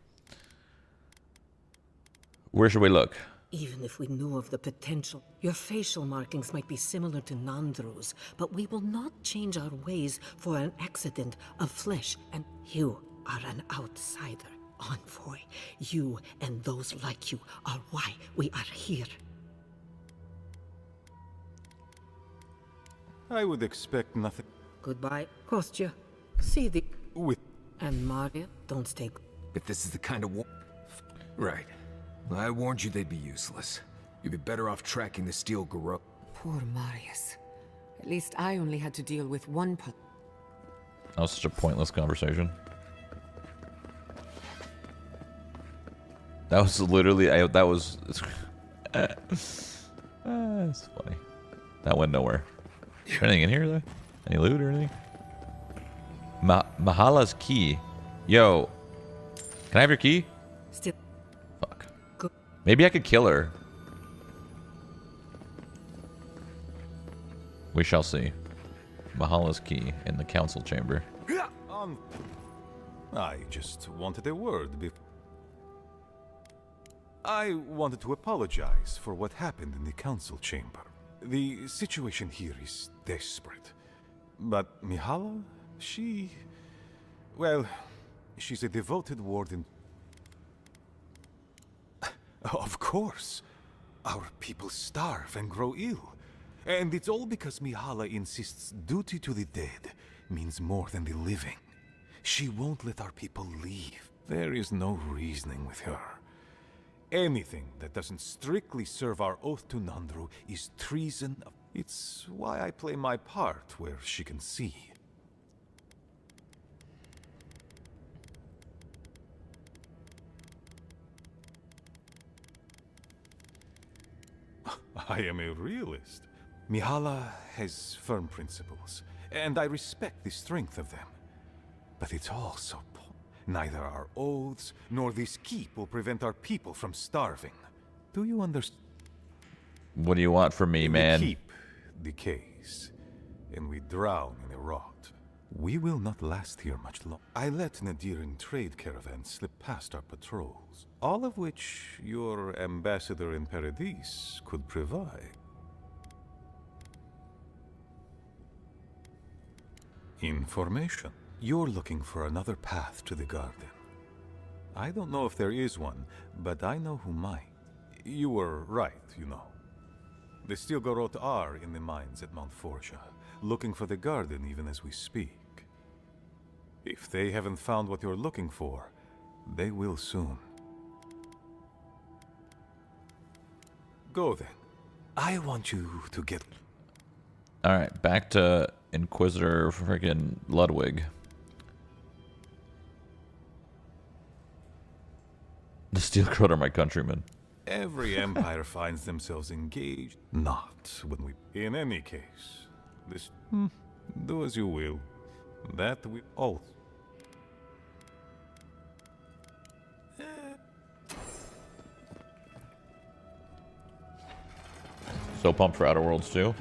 Where should we look? Even if we knew of the potential, your facial markings might be similar to Nandru's, but we will not change our ways for an accident of flesh, and you are an outsider, envoy. You and those like you are why we are here. I would expect nothing. Goodbye, Kostya. See the... With... And Maria, don't stay... If this is the kind of Right. I warned you they'd be useless. You'd be better off tracking the steel garrote. Poor Marius. At least I only had to deal with one That was such a pointless conversation. That was literally... that was... it's funny. That went nowhere. Is there anything in here, though? Any loot or anything? Mahala's key. Yo. Can I have your key? Still... Fuck. Maybe I could kill her. We shall see. Mahala's key in the council chamber. I just wanted a word I wanted to apologize for what happened in the council chamber. The situation here is desperate. But Mihala, well, she's a devoted warden. Of course. Our people starve and grow ill. And it's all because Mihala insists duty to the dead means more than the living. She won't let our people leave. There is no reasoning with her. Anything that doesn't strictly serve our oath to Nandru is treason. It's why I play my part where she can see. I am a realist. Mihala has firm principles, and I respect the strength of them. But it's all so neither our oaths nor this keep will prevent our people from starving. Do you understand? What do you want from me, man? The keep decays, and we drown in a rot. We will not last here much longer. I let Nadiran trade caravans slip past our patrols, all of which your ambassador in Paradis could provide. Information. You're looking for another path to the garden. I don't know if there is one, but I know who might. You were right, you know. The steel garrote are in the mines at Mount Forja, looking for the garden even as we speak. If they haven't found what you're looking for, they will soon. Go then. I want you to get... Alright, back to Inquisitor freaking Ludwig. The steel garrote are my countrymen. Every empire finds themselves engaged. Not when we... In any case, this... do as you will. That we all... So pumped for Outer Worlds 2.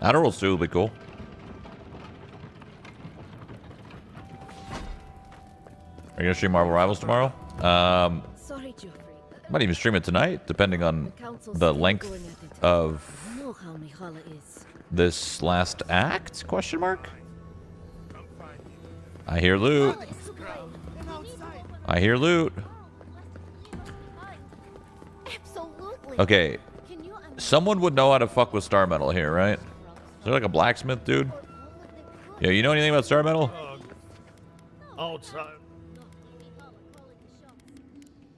Outer Worlds 2 will be cool. Are you gonna stream Marvel Rivals tomorrow? Sorry, Geoffrey. Might even stream it tonight, depending on the length of You know how Mihala is. this last act? Question mark. I hear loot. I hear loot. Absolutely. Okay. Someone would know how to fuck with star metal here, right? Is there like a blacksmith dude? Yeah, you know anything about star metal? Outside.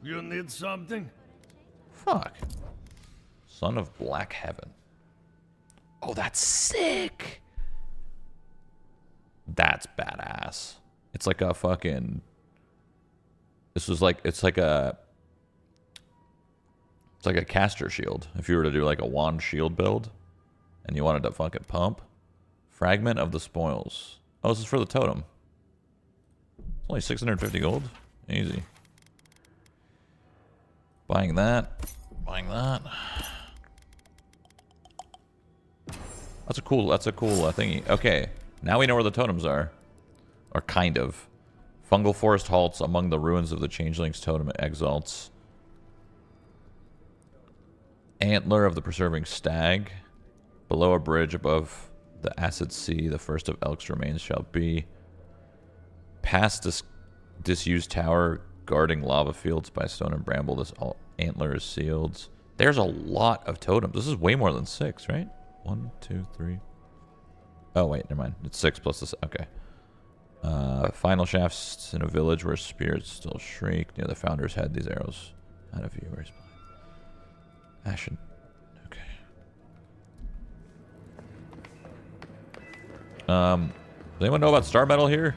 You need something? Fuck. Son of Black Heaven. Oh, that's sick. That's badass. It's like a fucking... This was like... It's like a caster shield. If you were to do like a wand shield build and you wanted to fucking pump. Fragment of the spoils. Oh, this is for the totem. It's only 650 gold. Easy. Buying that. Buying that. That's a cool thingy. Okay. Now we know where the totems are. Or kind of. Fungal forest halts among the ruins of the changeling's totem exalts. Antler of the preserving stag. Below a bridge above the acid sea, the first of Elk's remains shall be. Past this disused tower guarding lava fields by stone and bramble, this antler is sealed. There's a lot of totems. This is way more than 6, right? 1, 2, 3. Oh, wait, never mind. It's 6 plus this. Okay. Final shafts in a village where spirits still shriek. Near the founder's head, these arrows out of view. Where's Ashen. Okay. Does anyone know about star metal here?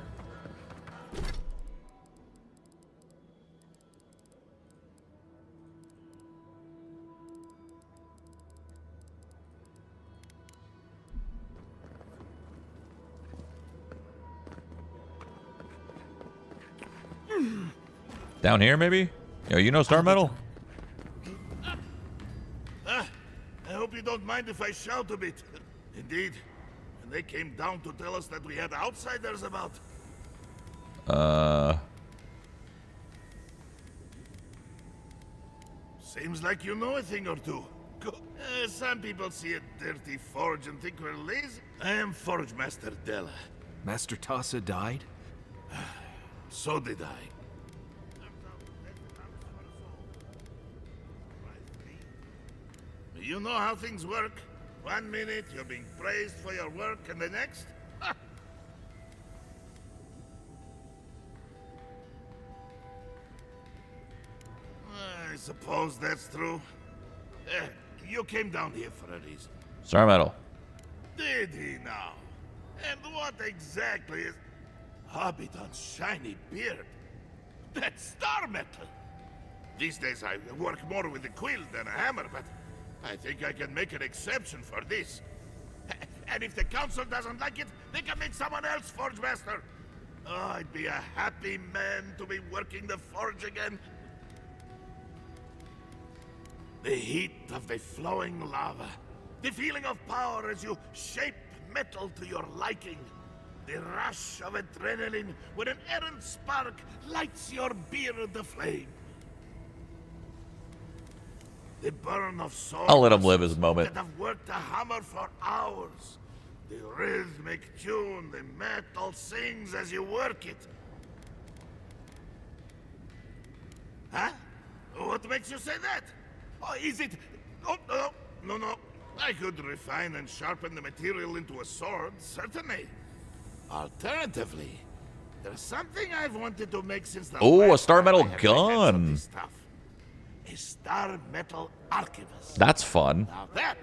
Down here, maybe? Yo, you know star metal? I hope you don't mind if I shout a bit. Indeed, and they came down to tell us that we had outsiders about. Seems like you know a thing or two. Some people see a dirty forge and think we're lazy. I am Forge Master Della. Master Tassa died? So did I. You know how things work. 1 minute you're being praised for your work, and the next... I suppose that's true. You came down here for a reason. Star metal. Did he now? And what exactly is... Hobbiton's shiny beard. That's star metal. These days I work more with a quill than a hammer, but I think I can make an exception for this. And if the council doesn't like it, they can make someone else Forge Master. Oh, I'd be a happy man to be working the forge again. The heat of the flowing lava. The feeling of power as you shape metal to your liking. The rush of adrenaline when an errant spark lights your beard aflame. The burn of souls I'll let him live his moment. that have worked a hammer for hours. The rhythmic tune, the metal sings as you work it. Huh? What makes you say that? Oh, is it... Oh, no. I could refine and sharpen the material into a sword, certainly. Alternatively, there's something I've wanted to make since the Oh, a last star time metal I had my hands on gun. this stuff. A star metal archivist. That's fun. Now that...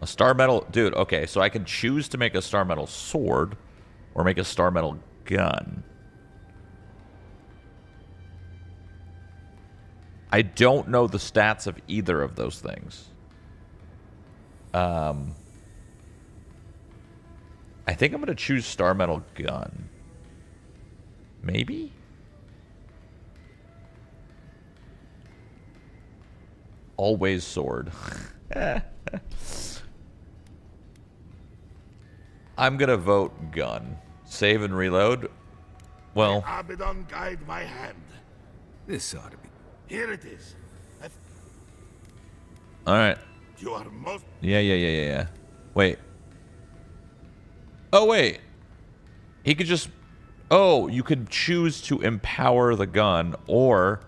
A star metal... Dude, okay, so I can choose to make a star metal sword or make a star metal gun. I don't know the stats of either of those things. I think I'm going to choose star metal gun. Maybe? Always sword. I'm going to vote gun. Save and reload. Well, Abaddon guide my hand. This ought to be... Here it is. all right. You are most... Yeah. Wait. Oh, wait. He could just... Oh, you could choose to empower the gun or...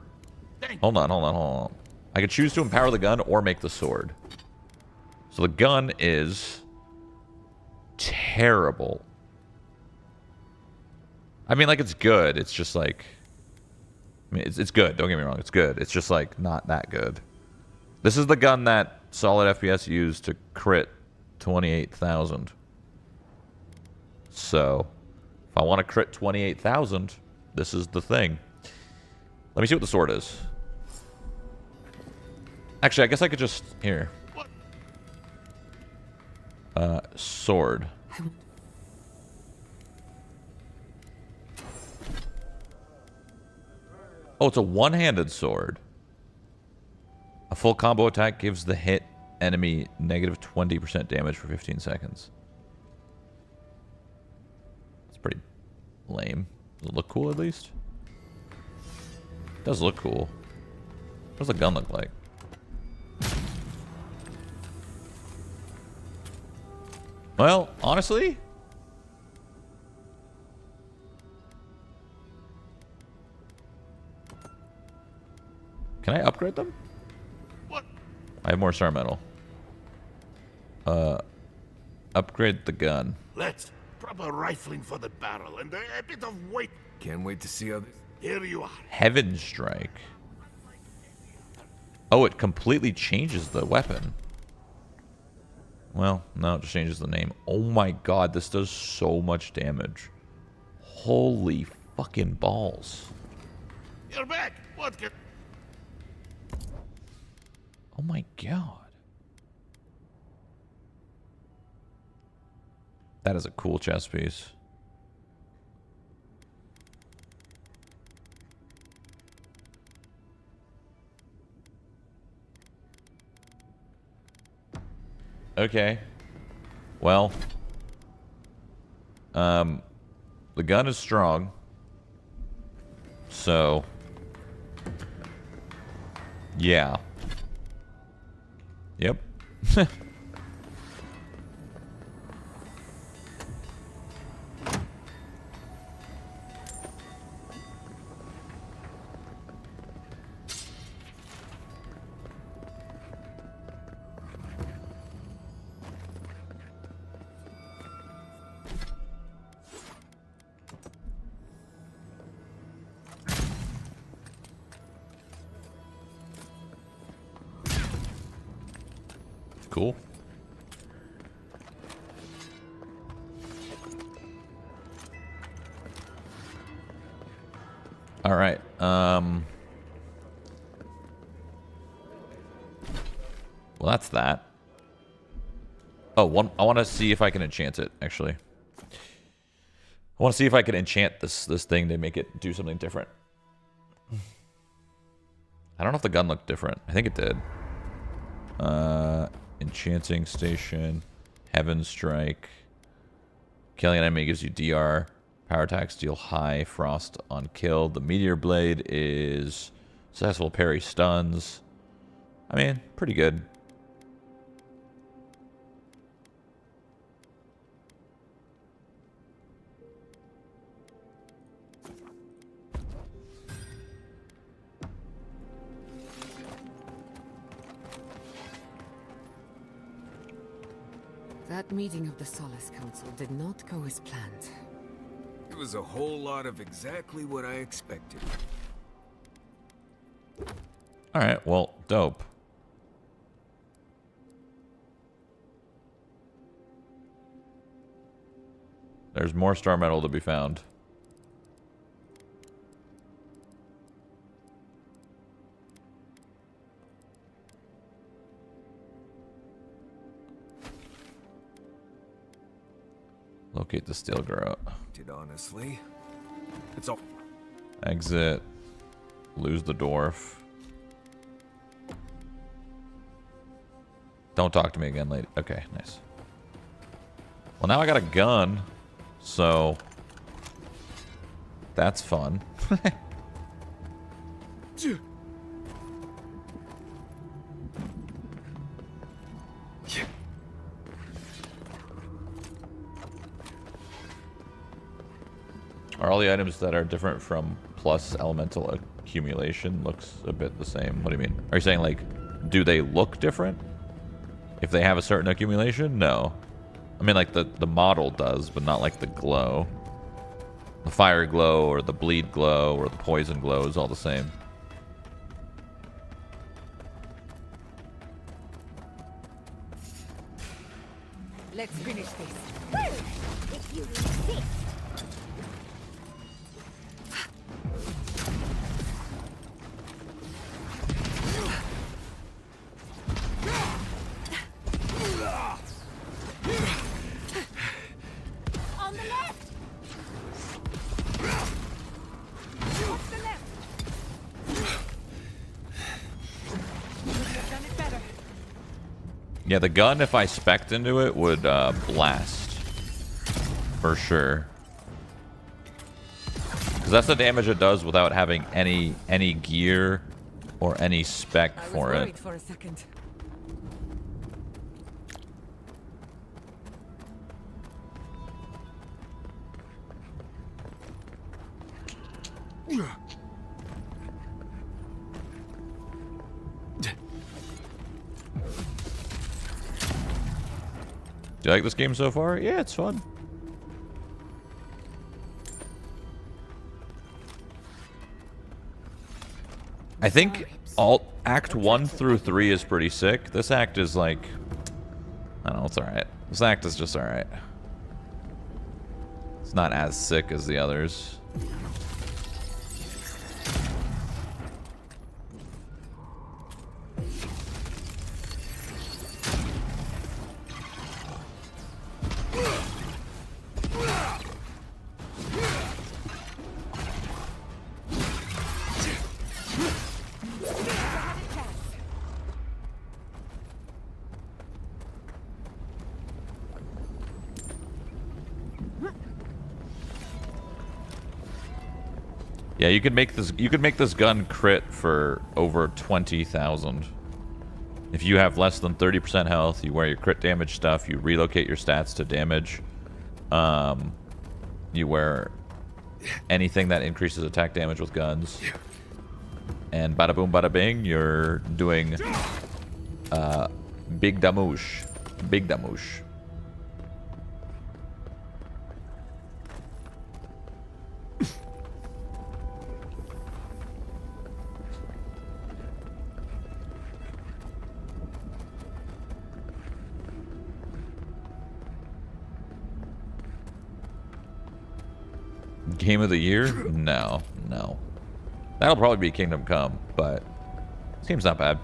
Hold on. I could choose to empower the gun or make the sword. So the gun is... terrible. I mean, like, it's good. It's just like... I mean, it's good. Don't get me wrong. It's good. It's just, like, not that good. This is the gun that Solid FPS used to crit 28,000. So, if I want to crit 28,000, this is the thing. Let me see what the sword is. Actually, I guess I could just... Here. Sword. Oh, it's a one-handed sword. A full combo attack gives the hit enemy negative 20% damage for 15 seconds. That's pretty lame. Does it look cool at least? It does look cool. What does the gun look like? Well, honestly... Can I upgrade them? What? I have more star metal. Upgrade the gun. Let's. Proper rifling for the barrel and a bit of weight. Can't wait to see how this... Here you are. Heaven Strike. Oh, it completely changes the weapon. Well, no, it just changes the name. Oh my god, this does so much damage. Holy fucking balls. You're back. What can... Oh my god. That is a cool chess piece. Okay. Well. The gun is strong. So. Yeah. Yep. Cool. All right. Well, that's that. Oh, I want to see if I can enchant it, actually. I want to see if I can enchant this thing to make it do something different. I don't know if the gun looked different. I think it did. Enchanting station, Heaven Strike. Killing an enemy gives you DR. Power attacks deal high frost on kill. The Meteor Blade is successful parry stuns. I mean, pretty good. That meeting of the Solus Council did not go as planned. It was a whole lot of exactly what I expected. Alright, well, dope. There's more star metal to be found. Locate the steel garrote. Honestly, it's all. Exit. Lose the dwarf. Don't talk to me again, lady. Okay, nice. Well, now I got a gun, so that's fun. Are all the items that are different from plus elemental accumulation looks a bit the same? What do you mean? Are you saying, like, do they look different? If they have a certain accumulation? No. I mean, like, the model does, but not like the glow. The fire glow or the bleed glow or the poison glow is all the same. Let's finish this. If you insist. On the left. What's the left? Could have done it better. Yeah, the gun, if I spec'd into it, would blast. For sure. Because that's the damage it does without having any gear or any spec for it. For a second. Do you like this game so far? Yeah, it's fun. I think Act 1 through 3 is pretty sick. This act is like, I don't know, it's alright. This act is just alright. It's not as sick as the others. Yeah, you could make this gun crit for over 20,000. If you have less than 30% health, you wear your crit damage stuff, you relocate your stats to damage. You wear anything that increases attack damage with guns. And bada boom bada bing, you're doing big damage. Big damage. Game of the year? No, no. That'll probably be Kingdom Come, but this game's not bad.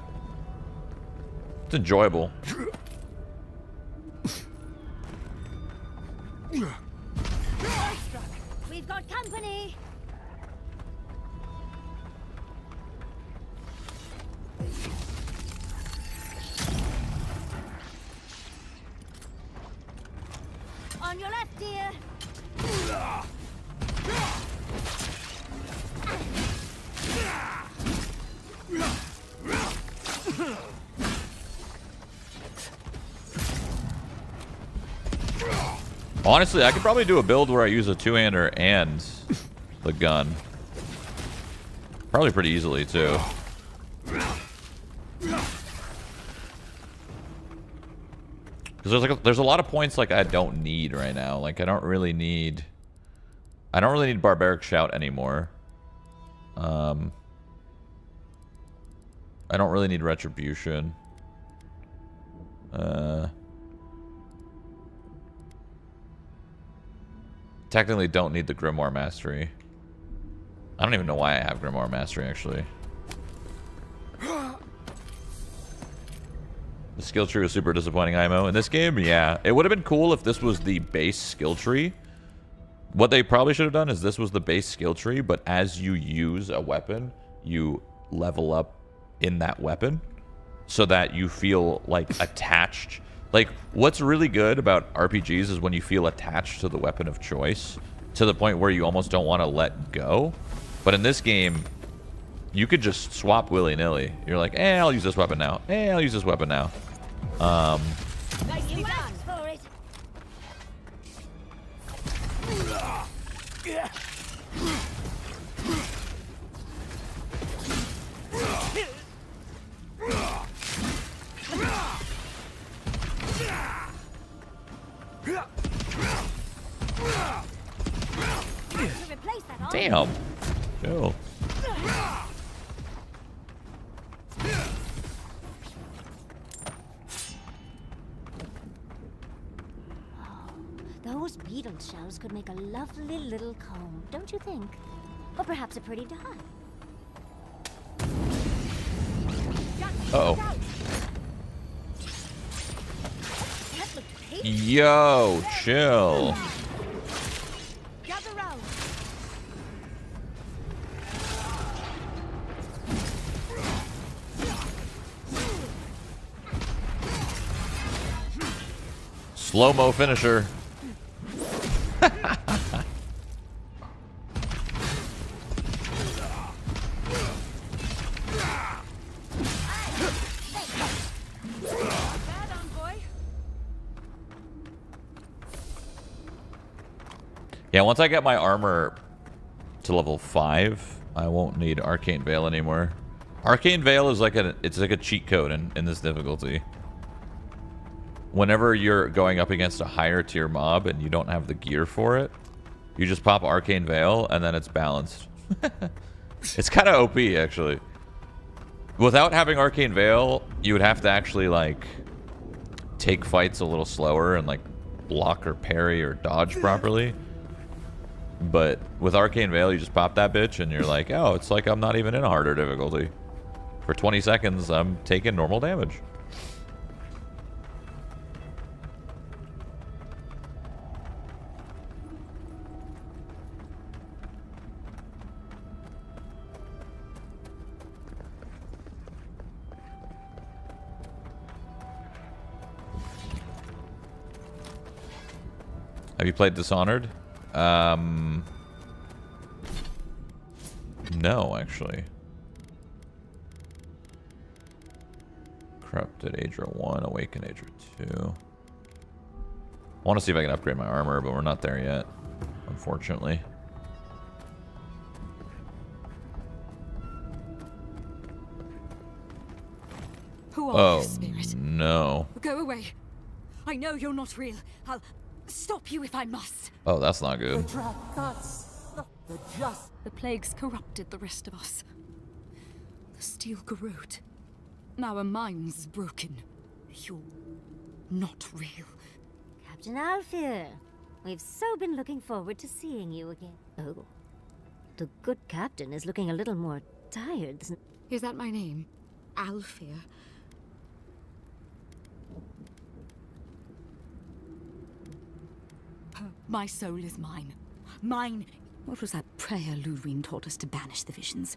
It's enjoyable. We've got company. On your left, dear. Honestly, I could probably do a build where I use a two-hander and the gun. Probably pretty easily, too. Because there's a lot of points like I don't need right now. Like I don't really need barbaric shout anymore. I don't really need retribution. Technically don't need the Grimoire Mastery. I don't even know why I have Grimoire Mastery actually. The skill tree was super disappointing, IMO. In this game, yeah. It would have been cool if this was the base skill tree. What they probably should have done is this was the base skill tree, but as you use a weapon, you level up in that weapon so that you feel, like, attached. Like, what's really good about RPGs is when you feel attached to the weapon of choice to the point where you almost don't want to let go. But in this game, you could just swap willy-nilly. You're like, I'll use this weapon now. I'll use this weapon now. Nicely done. For it. Damn. Chill. Those beetle shells could make a lovely little comb, don't you think? Or perhaps a pretty dye. Uh-oh. Yo, chill. Gather round. Slow-mo finisher. Yeah, once I get my armor to level 5, I won't need Arcane Veil anymore. Arcane Veil is like it's like a cheat code in this difficulty. Whenever you're going up against a higher tier mob and you don't have the gear for it, you just pop Arcane Veil and then it's balanced. It's kind of OP actually. Without having Arcane Veil, you would have to actually like take fights a little slower and like block or parry or dodge properly. But with Arcane Veil, you just pop that bitch and you're like, oh, it's like I'm not even in a harder difficulty. For 20 seconds, I'm taking normal damage. Have you played Dishonored? No, actually. Corrupted Adra 1, Awakened Adra 2. I want to see if I can upgrade my armor, but we're not there yet, unfortunately. Who are you, spirit? No. Go away. I know you're not real. I'll stop you if I must. Oh, that's not good. The plagues corrupted the rest of us. The steel garrote. Now our minds broken. You're not real. Captain Alfir, we've so been looking forward to seeing you again. Oh, the good captain is looking a little more tired. Is that my name? Alfir? My soul is mine. Mine. What was that prayer Lurine taught us to banish the visions?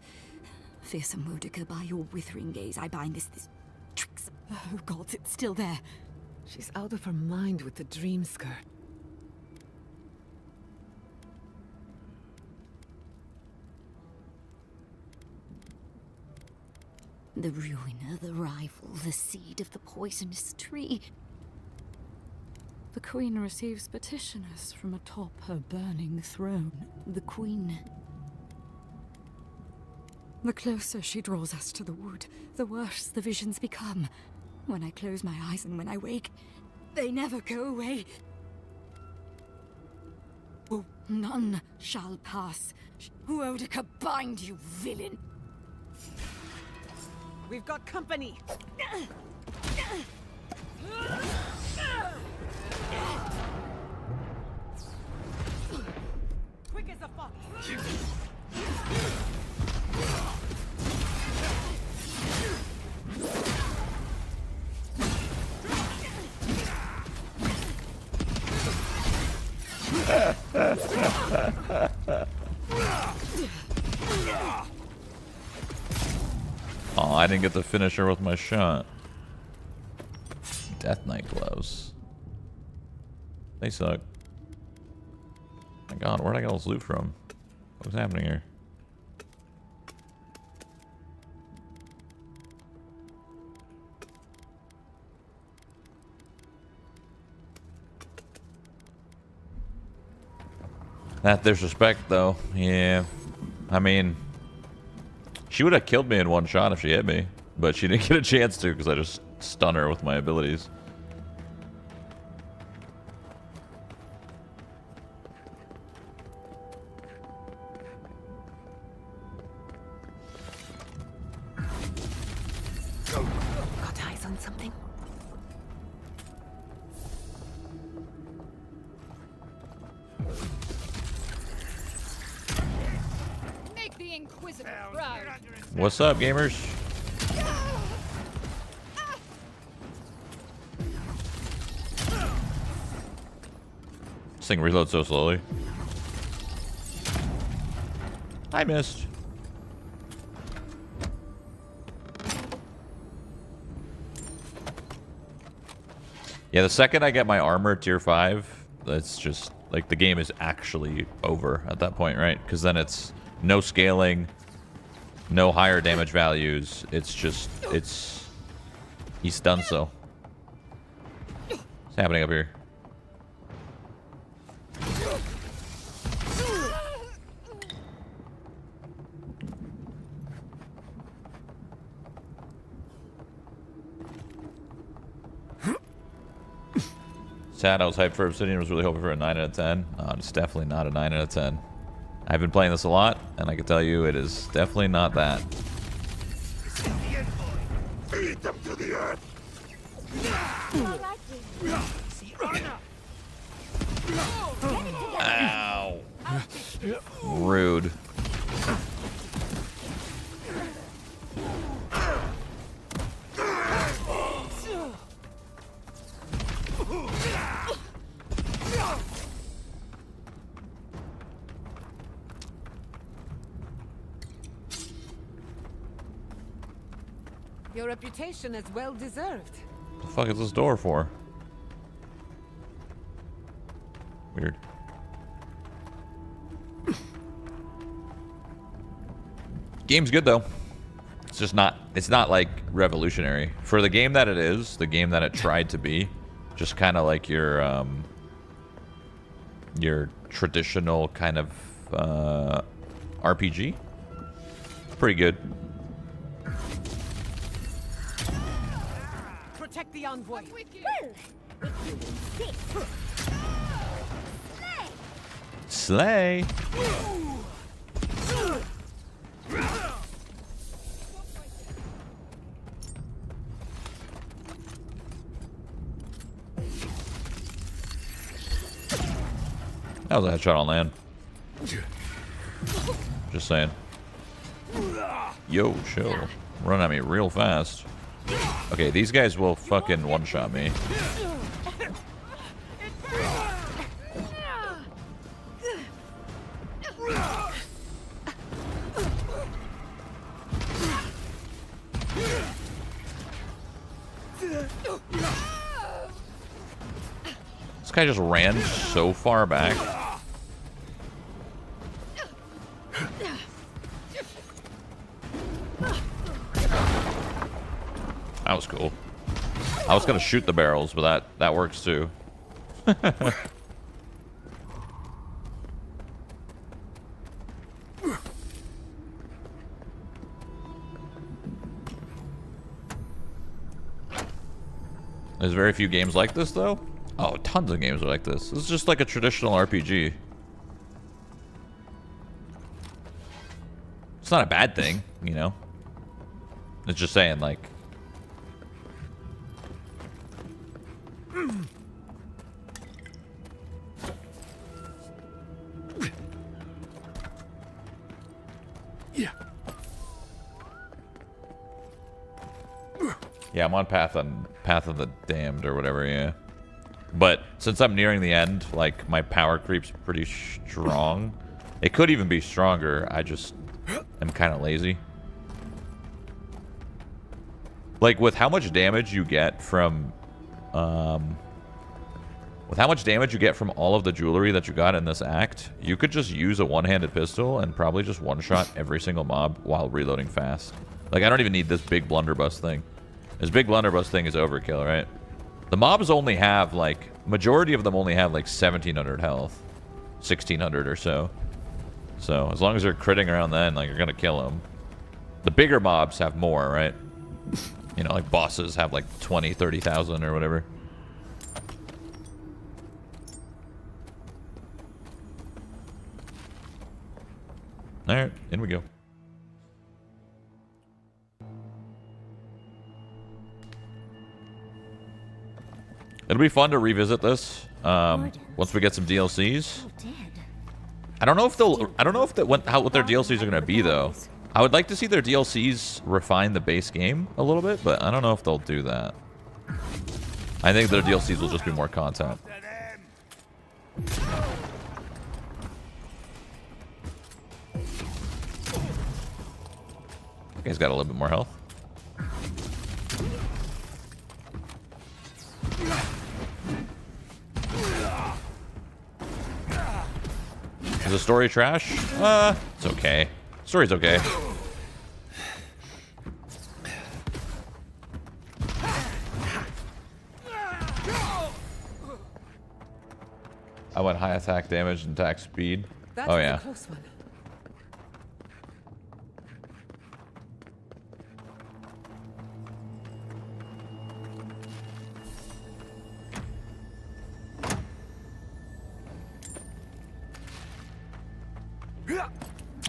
Fearsome Modica, by your withering gaze, I bind this tricks. Oh gods, it's still there. She's out of her mind with the dream skirt. The ruiner, the rival, the seed of the poisonous tree. The Queen receives petitioners from atop her burning throne. The Queen. The closer she draws us to the wood, the worse the visions become. When I close my eyes and when I wake, They never go away. Oh, none shall pass. Boudica, bind, you villain! We've got company! Quick as a fox! Oh, I didn't get to finish her with my shot. Death Knight gloves. They suck. My god, where'd I get all this loot from? What's happening here? That disrespect, though. Yeah. I mean, she would have killed me in one shot if she hit me, but she didn't get a chance to because I just stun her with my abilities. Got eyes on something? Make the Inquisitor proud. What's up, gamers? This thing reloads so slowly. I missed. Yeah, the second I get my armor tier 5, that's just like the game is actually over at that point, right? Because then it's no scaling, no higher damage values. It's just, he's done so. What's happening up here? Sad, I was hyped for Obsidian, was really hoping for a 9 out of 10. It's definitely not a 9 out of 10. I've been playing this a lot, and I can tell you it is definitely not that. Feed them to the earth. Ow. Rude. Your reputation is well deserved. What the fuck is this door for? Weird. Game's good though. It's just not, it's not like revolutionary. For the game that it is, the game that it tried to be, just kind of like your traditional kind of RPG. Pretty good. Protect the envoy. Slay. That was a headshot on land. Just saying. Yo, chill. Run at me real fast. Okay, these guys will fucking one-shot me. This guy just ran so far back. That was cool. I was gonna shoot the barrels, but that works too. There's very few games like this, though. Oh, tons of games are like this. This is just like a traditional RPG. It's not a bad thing, you know. It's just saying, like... Yeah, I'm on Path of the Damned or whatever, yeah. But since I'm nearing the end, like, my power creep's pretty strong. It could even be stronger. I just am kind of lazy. Like, with how much damage you get from... with how much damage you get from all of the jewelry that you got in this act, you could just use a one-handed pistol and probably just one-shot every single mob while reloading fast. Like, I don't even need this big blunderbuss thing. This big blunderbuss thing is overkill, right? The mobs only have, like... Majority of them only have, like, 1,700 health. 1,600 or so. So, as long as they're critting around then, like, you're gonna kill them. The bigger mobs have more, right? You know, like, bosses have, like, 20, 30,000 or whatever. Alright, in we go. It'll be fun to revisit this once we get some DLCs. I don't know if what their DLCs are gonna be though. I would like to see their DLCs refine the base game a little bit, but I don't know if they'll do that. I think their DLCs will just be more content. He's got a little bit more health. Is the story trash? It's okay. Story's okay. I went high attack damage and attack speed. That's oh yeah. a close one.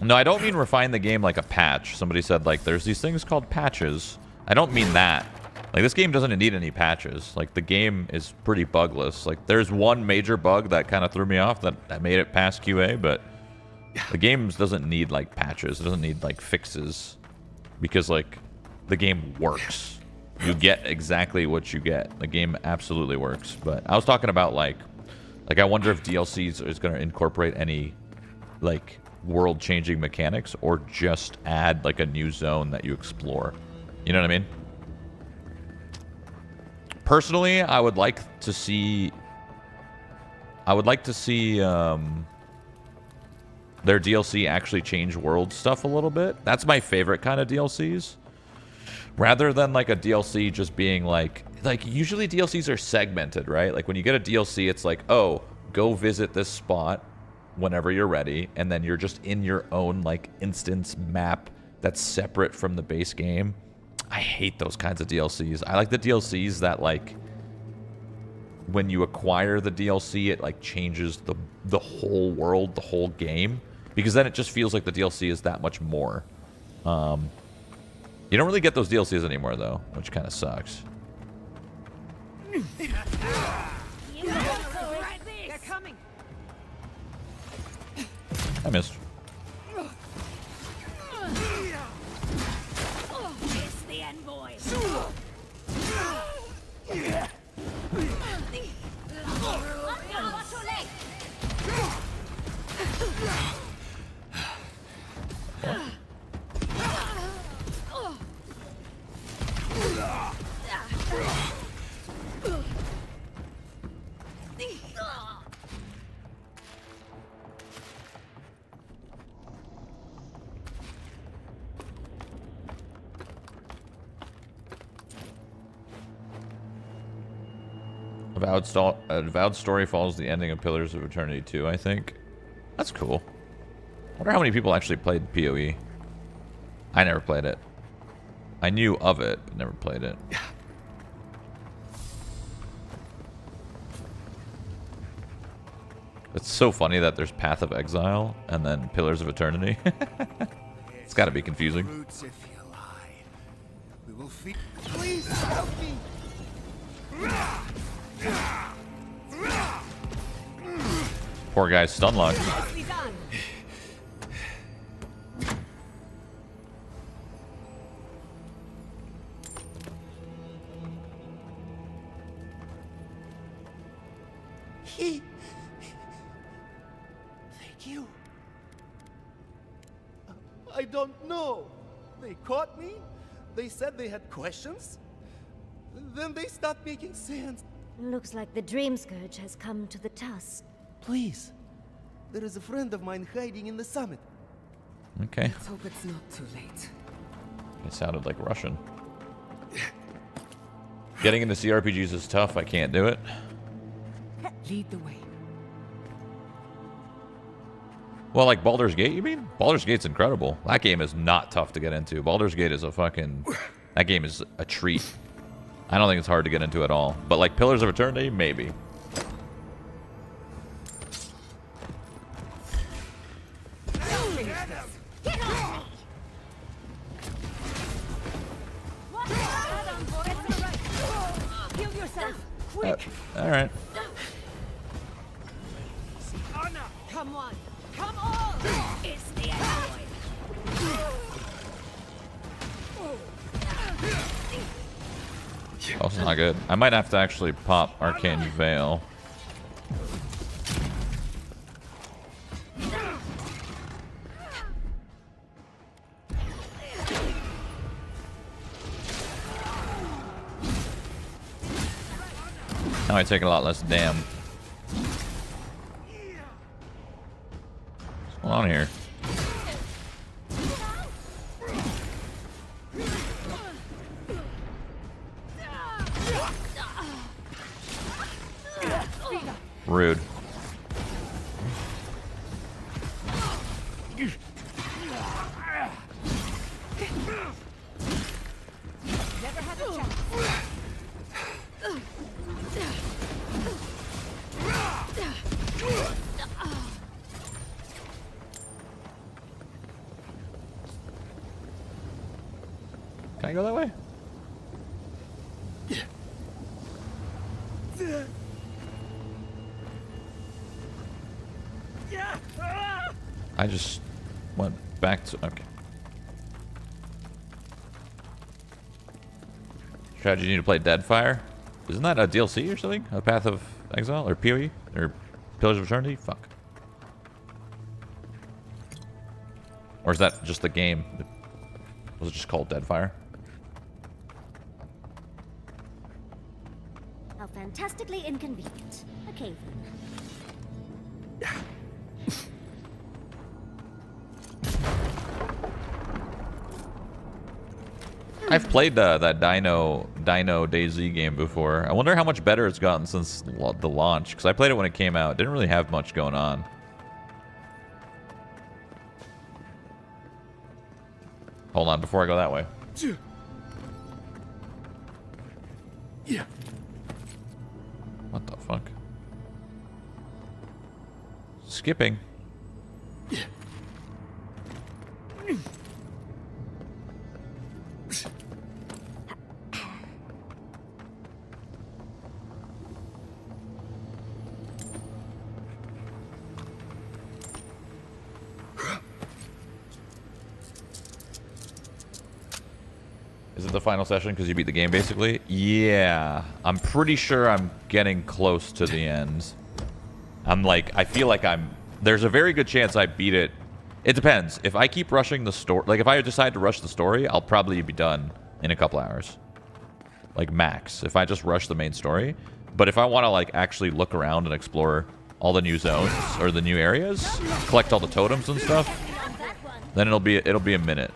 No, I don't mean refine the game like a patch. Somebody said, like, there's these things called patches. I don't mean that. Like, this game doesn't need any patches. Like, the game is pretty bugless. Like, there's one major bug that kind of threw me off that made it past QA, but the game doesn't need, like, patches. It doesn't need, like, fixes. Because, like, the game works. You get exactly what you get. The game absolutely works. But I was talking about, like I wonder if DLCs is going to incorporate any, like, world-changing mechanics or just add like a new zone that you explore. You know what I mean? Personally, I would like to see their DLC actually change world stuff a little bit. That's my favorite kind of DLCs. Rather than like a DLC just being like usually DLCs are segmented, right? Like when you get a DLC, it's like, oh, go visit this spot whenever you're ready, and then you're just in your own like instance map that's separate from the base game. I hate those kinds of DLCs. I like the DLCs that like when you acquire the DLC, it like changes the whole world, the whole game, because then it just feels like the DLC is that much more. You don't really get those DLCs anymore though, which kind of sucks. I missed. It's the envoy. Avowed story follows the ending of Pillars of Eternity 2, I think. That's cool. I wonder how many people actually played PoE. I never played it. I knew of it, but never played it. It's so funny that there's Path of Exile and then Pillars of Eternity. It's got to be confusing. Roots if you lie. We will feed. Please help me. Poor guy's stun locked. Thank you. I don't know. They caught me. They said they had questions. Then they stopped making sense. Looks like the Dream Scourge has come to the tusk. Please. There is a friend of mine hiding in the summit. Okay. Let's hope it's not too late. It sounded like Russian. Getting into CRPGs is tough. I can't do it. Lead the way. Well, like Baldur's Gate, you mean? Baldur's Gate's incredible. That game is not tough to get into. Baldur's Gate is a fucking... That game is a treat. I don't think it's hard to get into at all. But like Pillars of Eternity, maybe. All right. Come on! Come on! It's the envoy! Oh, it's not good. I might have to actually pop Arcane Veil. Now I take a lot less damn. What's going on here? Rude. Never had a chance. Can I go that way? I just went back to... Okay. Shroud, you need to play Deadfire? Isn't that a DLC or something? A Path of Exile? Or PoE? Or Pillars of Eternity? Fuck. Or is that just the game? Was it just called Deadfire? How fantastically inconvenient. Okay, then. I've played that Dino DayZ game before. I wonder how much better it's gotten since the launch. Because I played it when it came out. It didn't really have much going on. Hold on, before I go that way. Yeah. What the fuck? Skipping. Is it the final session because you beat the game, basically? Yeah. I'm pretty sure I'm getting close to the end. I feel like there's a very good chance I beat it. It depends. If I keep rushing the story, like if I decide to rush the story, I'll probably be done in a couple hours. Like max, if I just rush the main story. But if I want to like actually look around and explore all the new zones or the new areas, collect all the totems and stuff, then it'll be a minute.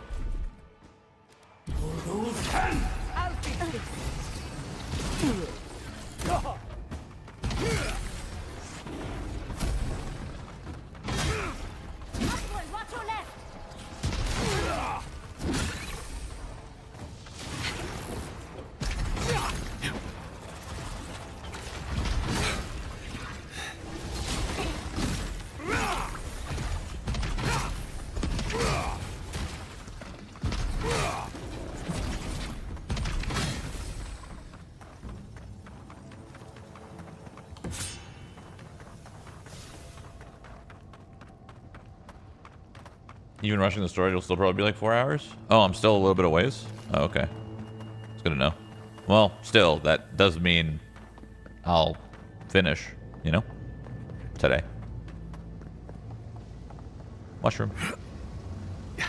Even rushing the story, it'll still probably be like 4 hours. Oh, I'm still a little bit of ways. Oh, okay. It's good to know. Well, still, that does mean I'll finish, you know, today. Mushroom. Is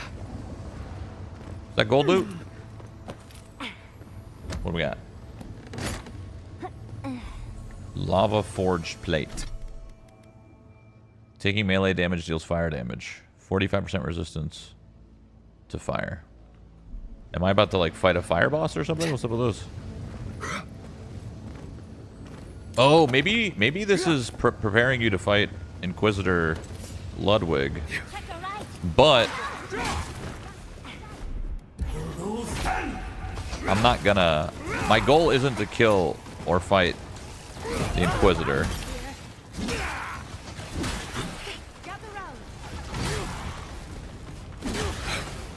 that gold loot? What do we got? Lava forged plate. Taking melee damage deals fire damage. 45% resistance to fire. Am I about to like fight a fire boss or something? What's up with those? Oh, maybe this is preparing you to fight Inquisitor Ludwig. But I'm not gonna... My goal isn't to kill or fight the Inquisitor.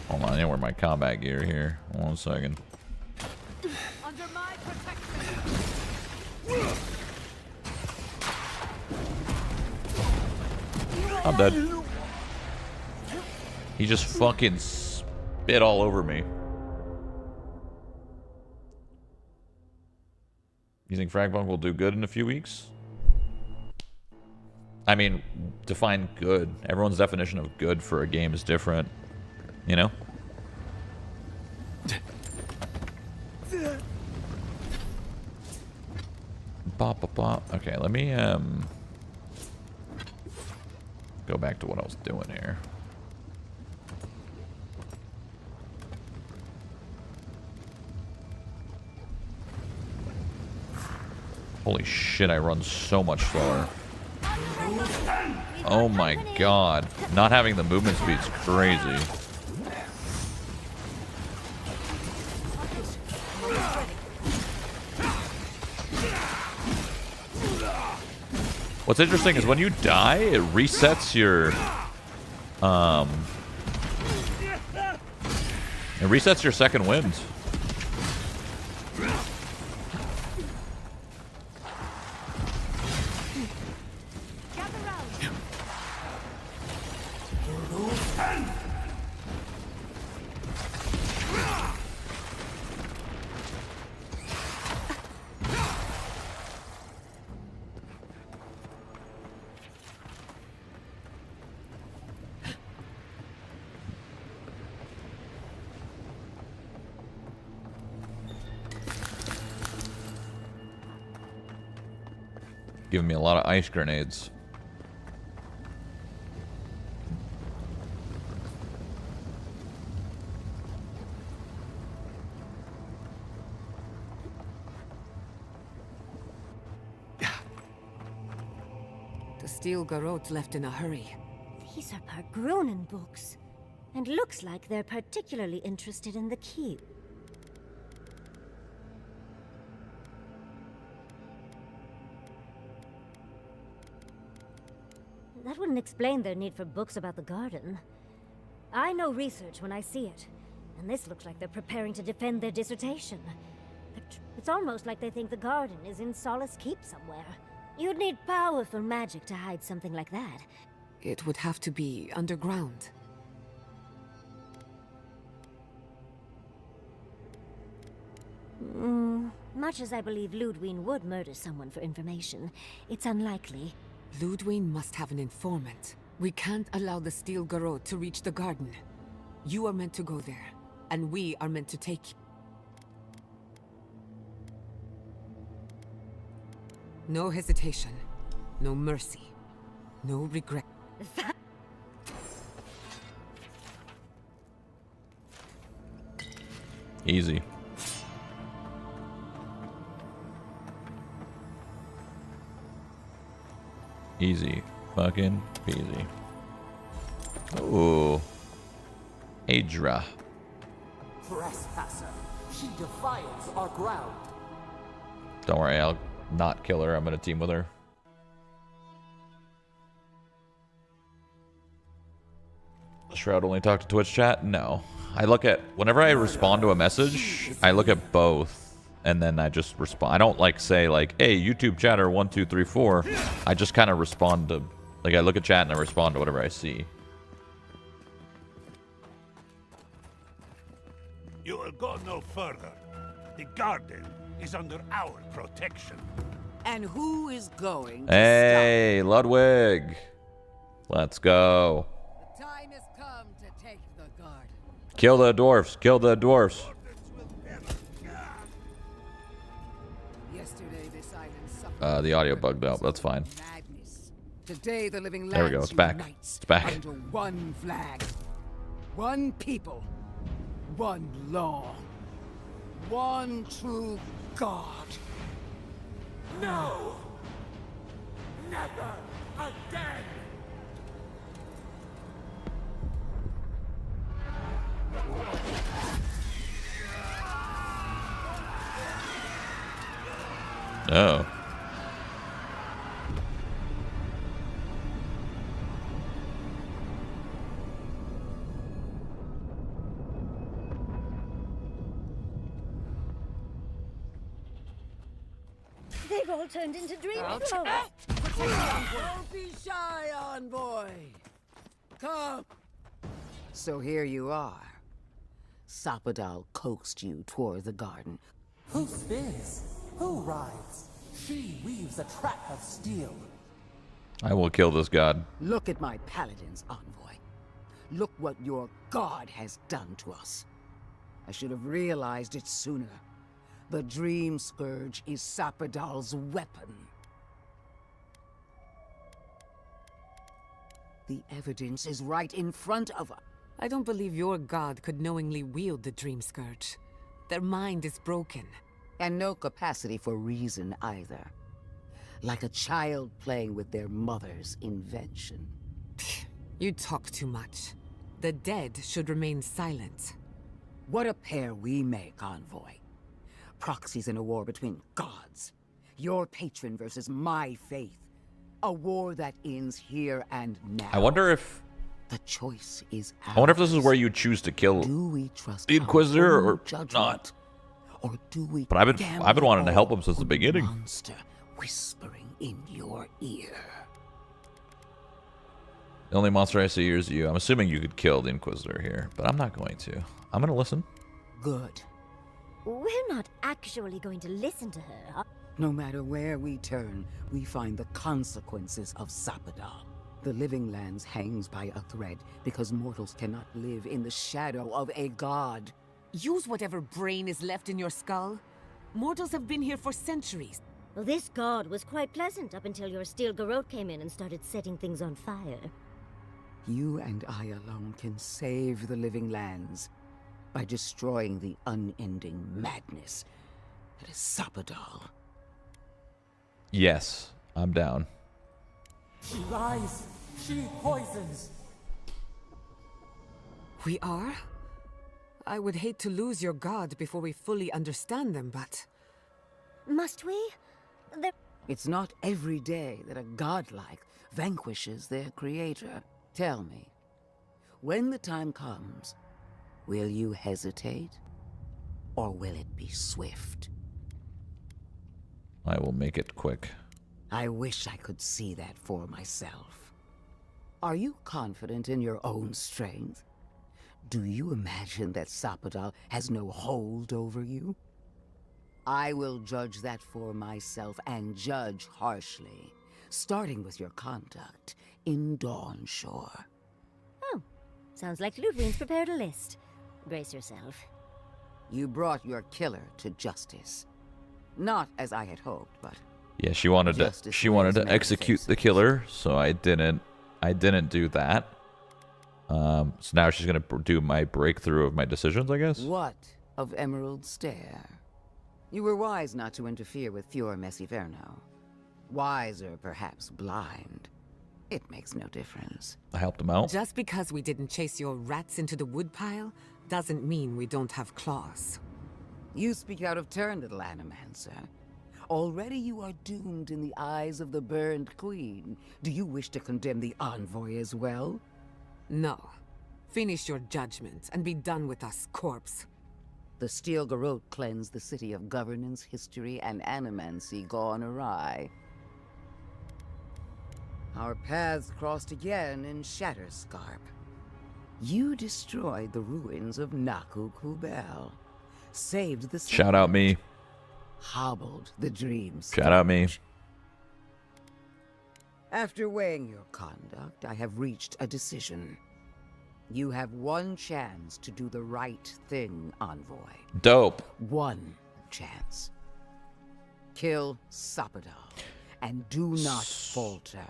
Hold on, I didn't wear my combat gear here. 1 second. Under my protection. I'm dead. He just fucking spit all over me. You think Fragpunk will do good in a few weeks? I mean, define good. Everyone's definition of good for a game is different. You know? Bop, bop, bop. Okay, let me go back to what I was doing here. Holy shit, I run so much slower. Oh my god. Not having the movement speed's crazy. What's interesting is when you die, it resets your second wind. Giving me a lot of ice grenades. The steel garrote left in a hurry. These are Pargrunen books. And looks like they're particularly interested in the key. That wouldn't explain their need for books about the garden. I know research when I see it, and this looks like they're preparing to defend their dissertation. It's almost like they think the garden is in Solus Keep somewhere. You'd need powerful magic to hide something like that. It would have to be underground. Much as I believe Ludwig would murder someone for information, it's unlikely. Ludwig must have an informant. We can't allow the steel garrote to reach the garden. You are meant to go there, and we are meant to take... No hesitation, no mercy, no regret. Easy. Easy. Fucking peasy. Ooh. Adra. Trespasser. She defiles our ground. Don't worry, I'll not kill her. I'm gonna team with her. Shroud only talk to Twitch chat? No. I look at... Whenever I respond to a message, I look at both. And then I just respond. I don't like say like, hey, YouTube chatter 1, 2, 3, 4. I just kind of respond to... Like, I look at chat and I respond to whatever I see. no further. The garden is under our protection. And who is going to Hey, Ludwig. Let's go. stop? The time has come to take the garden. Kill the dwarfs. Kill the dwarfs. Yesterday this island suffered The audio bugged out. That's fine. madness. Today the living There we go. lands It's back. unites It's back. under one flag. One people. One law. One true God. No! Never again! Oh. They've all turned into dream clones. Don't be shy, envoy. Come. So here you are. Sapadal coaxed you toward the garden. Who spins? Who rides? She weaves a trap of steel. I will kill this god. Look at my paladins, envoy. Look what your god has done to us. I should have realized it sooner. The Dream Scourge is Sapadal's weapon. The evidence is right in front of us. I don't believe your god could knowingly wield the Dream Scourge. Their mind is broken. And no capacity for reason either. Like a child playing with their mother's invention. You talk too much. The dead should remain silent. What a pair we make, envoy. Proxies in a war between gods. Your patron versus my faith. A war that ends here and now. I wonder if... The choice is ours. I wonder if this is where you choose to kill the Inquisitor or not. Or do we But I've been wanting to help him since the beginning. Monster whispering in your ear. The only monster I see here is you. I'm assuming you could kill the Inquisitor here, but I'm not going to. I'm going to listen. Good. We're not actually going to listen to her. No matter where we turn, we find the consequences of Sapadal. The living lands hangs by a thread because mortals cannot live in the shadow of a god. Use whatever brain is left in your skull. Mortals have been here for centuries. Well, this god was quite pleasant up until your steel garrote came in and started setting things on fire. You and I alone can save the living lands by destroying the unending madness that is Sapadal. Yes, I'm down. She lies. She poisons. We are? I would hate to lose your god before we fully understand them, but... Must we? It's not every day that a godlike vanquishes their creator. Tell me, when the time comes, will you hesitate? Or will it be swift? I will make it quick. I wish I could see that for myself. Are you confident in your own strength? Do you imagine that Sapadal has no hold over you? I will judge that for myself, and judge harshly, starting with your conduct in Dawnshore. Oh, sounds like Ludwig's prepared a list. Brace yourself. You brought your killer to justice. Not as I had hoped, but... Yeah, she wanted to execute the killer, so I didn't do that. So now she's gonna do my breakthrough of my decisions, I guess. What of Emerald Stair? You were wise not to interfere with Fior Messiverno. Wiser, perhaps blind. It makes no difference. I helped him out. Just because we didn't chase your rats into the woodpile doesn't mean we don't have claws. You speak out of turn, little Animancer. Already you are doomed in the eyes of the burned queen. Do you wish to condemn the envoy as well? No. Finish your judgment and be done with us, corpse. The steel garrote cleansed the city of governance, history, and animancy gone awry. Our paths crossed again in Shatterscarp. You destroyed the ruins of Naku Kubel. saved the Shout out me. hobbled the dreams. Shout out me. After weighing your conduct, I have reached a decision. You have one chance to do the right thing, Envoy. Dope. One chance. Kill Sapadal, and do not falter.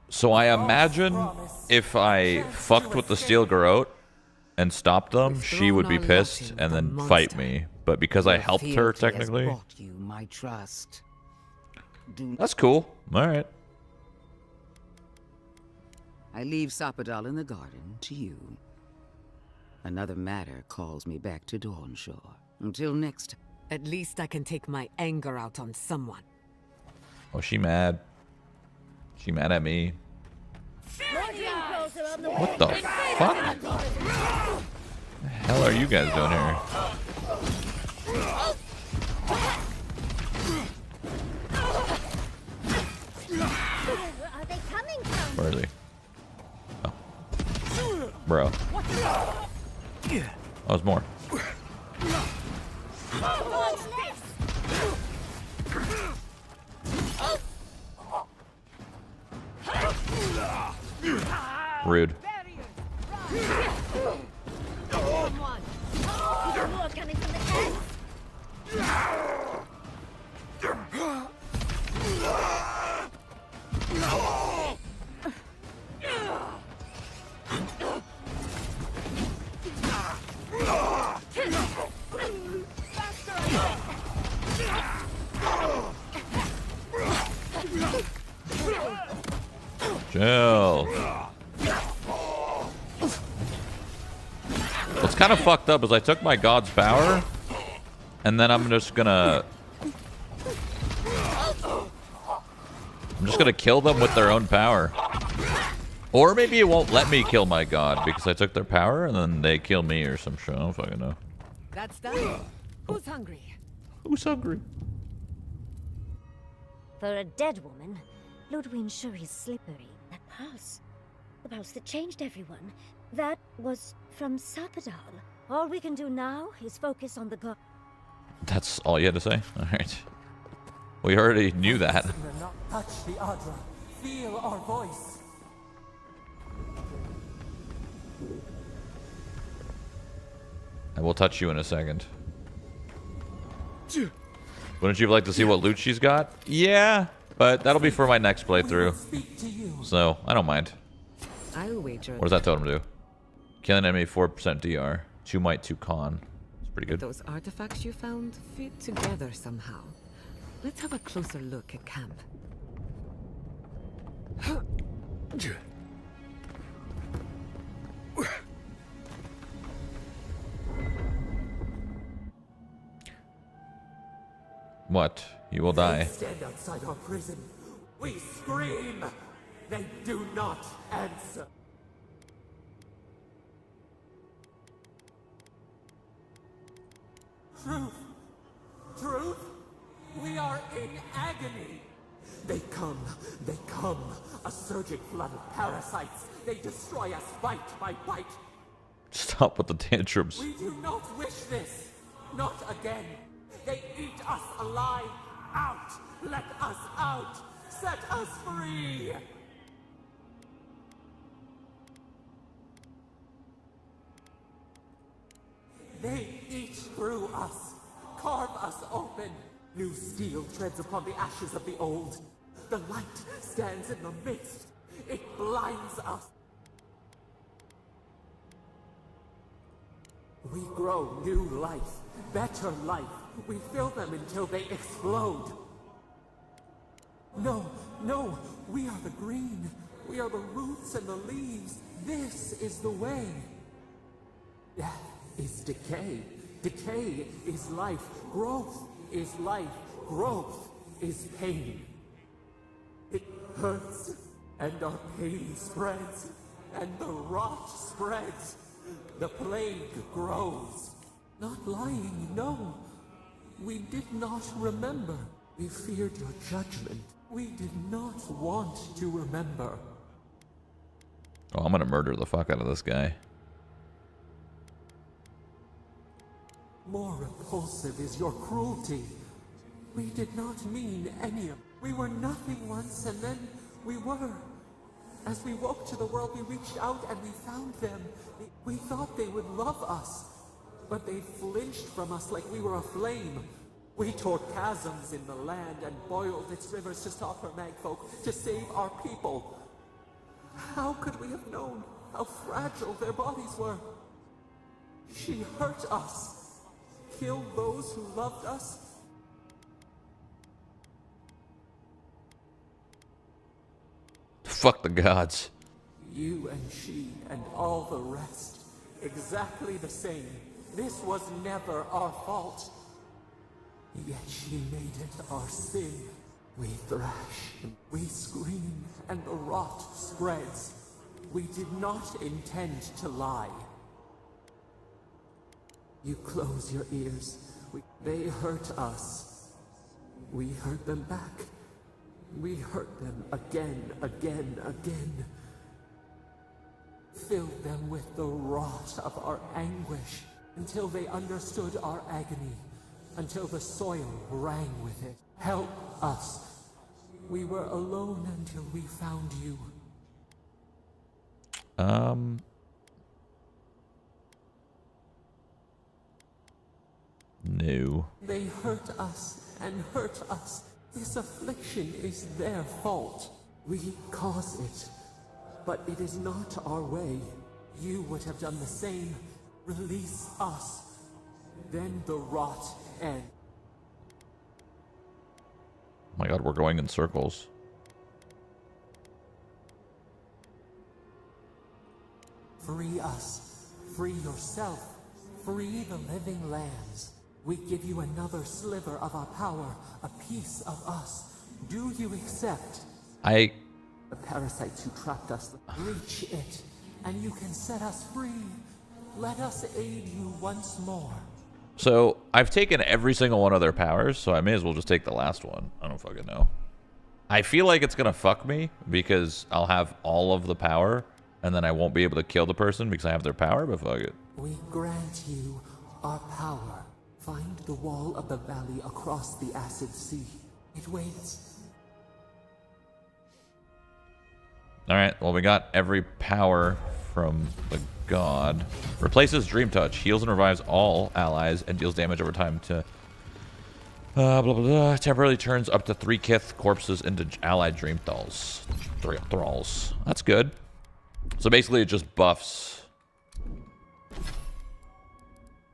So I imagine if I fucked with the steel garrote and stopped them, she would be pissed and then fight me. But because I helped her, technically, bought you my trust. That's cool. All right. I leave Sapadal in the garden to you. Another matter calls me back to Dawnshore. Until next time. At least I can take my anger out on someone. Oh, she mad. She mad at me. What the fuck? The hell are you guys doing here? Are they coming from? Where is he? Oh. Bro. Oh, there's more. Rude. Chill. What's kind of fucked up is I took my god's power, and then I'm just gonna kill them with their own power. Or maybe it won't let me kill my god because I took their power and then they kill me or some shit. I don't fucking know. That's done. Who's hungry? Who's hungry? For a dead woman, Ludwig sure is slippery. That pulse. The pulse that changed everyone. That was from Sapadal. All we can do now is focus on the god. That's all you had to say? Alright. We already knew that. Touch the Adra. Feel our voice. I will touch you in a second. Wouldn't you like to see what loot she's got? Yeah, but that'll be for my next playthrough. So, I don't mind. I'll wager. What does that totem do? Killing enemy 4% DR. 2 might, 2 con. It's pretty good. Those artifacts you found fit together somehow. Let's have a closer look at camp. What? You will die. They stand outside our prison. We scream. They do not answer. Truth. Truth. We are in agony. They come. A surging flood of parasites. They destroy us bite by bite. Stop with the tantrums. We do not wish this. Not again. They eat us alive. Out. Let us out. Set us free. They eat through us. Carve us open. New steel treads upon the ashes of the old. The light stands in the midst. It blinds us. We grow new life, better life. We fill them until they explode. No, we are the green. We are the roots and the leaves. This is the way. Death is decay. Decay is life. Growth is life. Growth is pain. It hurts, and our pain spreads, and the rot spreads. The plague grows. Not lying, no. We did not remember. We feared your judgment. We did not want to remember. Oh, I'm gonna murder the fuck out of this guy. More repulsive is your cruelty. We did not mean any of. We were nothing once, and then we were. As we woke to the world, we reached out and we found them. We thought they would love us, but they flinched from us like we were a flame. We tore chasms in the land and boiled its rivers to stop her magfolk, to save our people. How could we have known how fragile their bodies were? She hurt us, killed those who loved us. Fuck the gods. You and she and all the rest, exactly the same. This was never our fault. Yet she made it our sin. We thrash, we scream, and the rot spreads. We did not intend to lie. You close your ears. They hurt us. We hurt them back. We hurt them again, again, again. Filled them with the rot of our anguish until they understood our agony, until the soil rang with it. Help us. We were alone until we found you. No. They hurt us and hurt us. This affliction is their fault. We cause it, but it is not our way. You would have done the same. Release us. Then the rot ends. Oh my god, we're going in circles. Free us. Free yourself. Free the living lands. We give you another sliver of our power, a piece of us. Do you accept? The parasites who trapped us, reach it, and you can set us free. Let us aid you once more. So, I've taken every single one of their powers, so I may as well just take the last one. I don't fucking know. I feel like it's gonna fuck me, because I'll have all of the power, and then I won't be able to kill the person because I have their power, but fuck it. We grant you our power. Find the wall of the valley across the acid sea. It waits. Alright, well we got every power from the god. Replaces Dream Touch. Heals and revives all allies and deals damage over time to... blah, blah, blah. Temporarily turns up to 3 Kith corpses into allied Dream Thralls. Thralls. That's good. So basically it just buffs...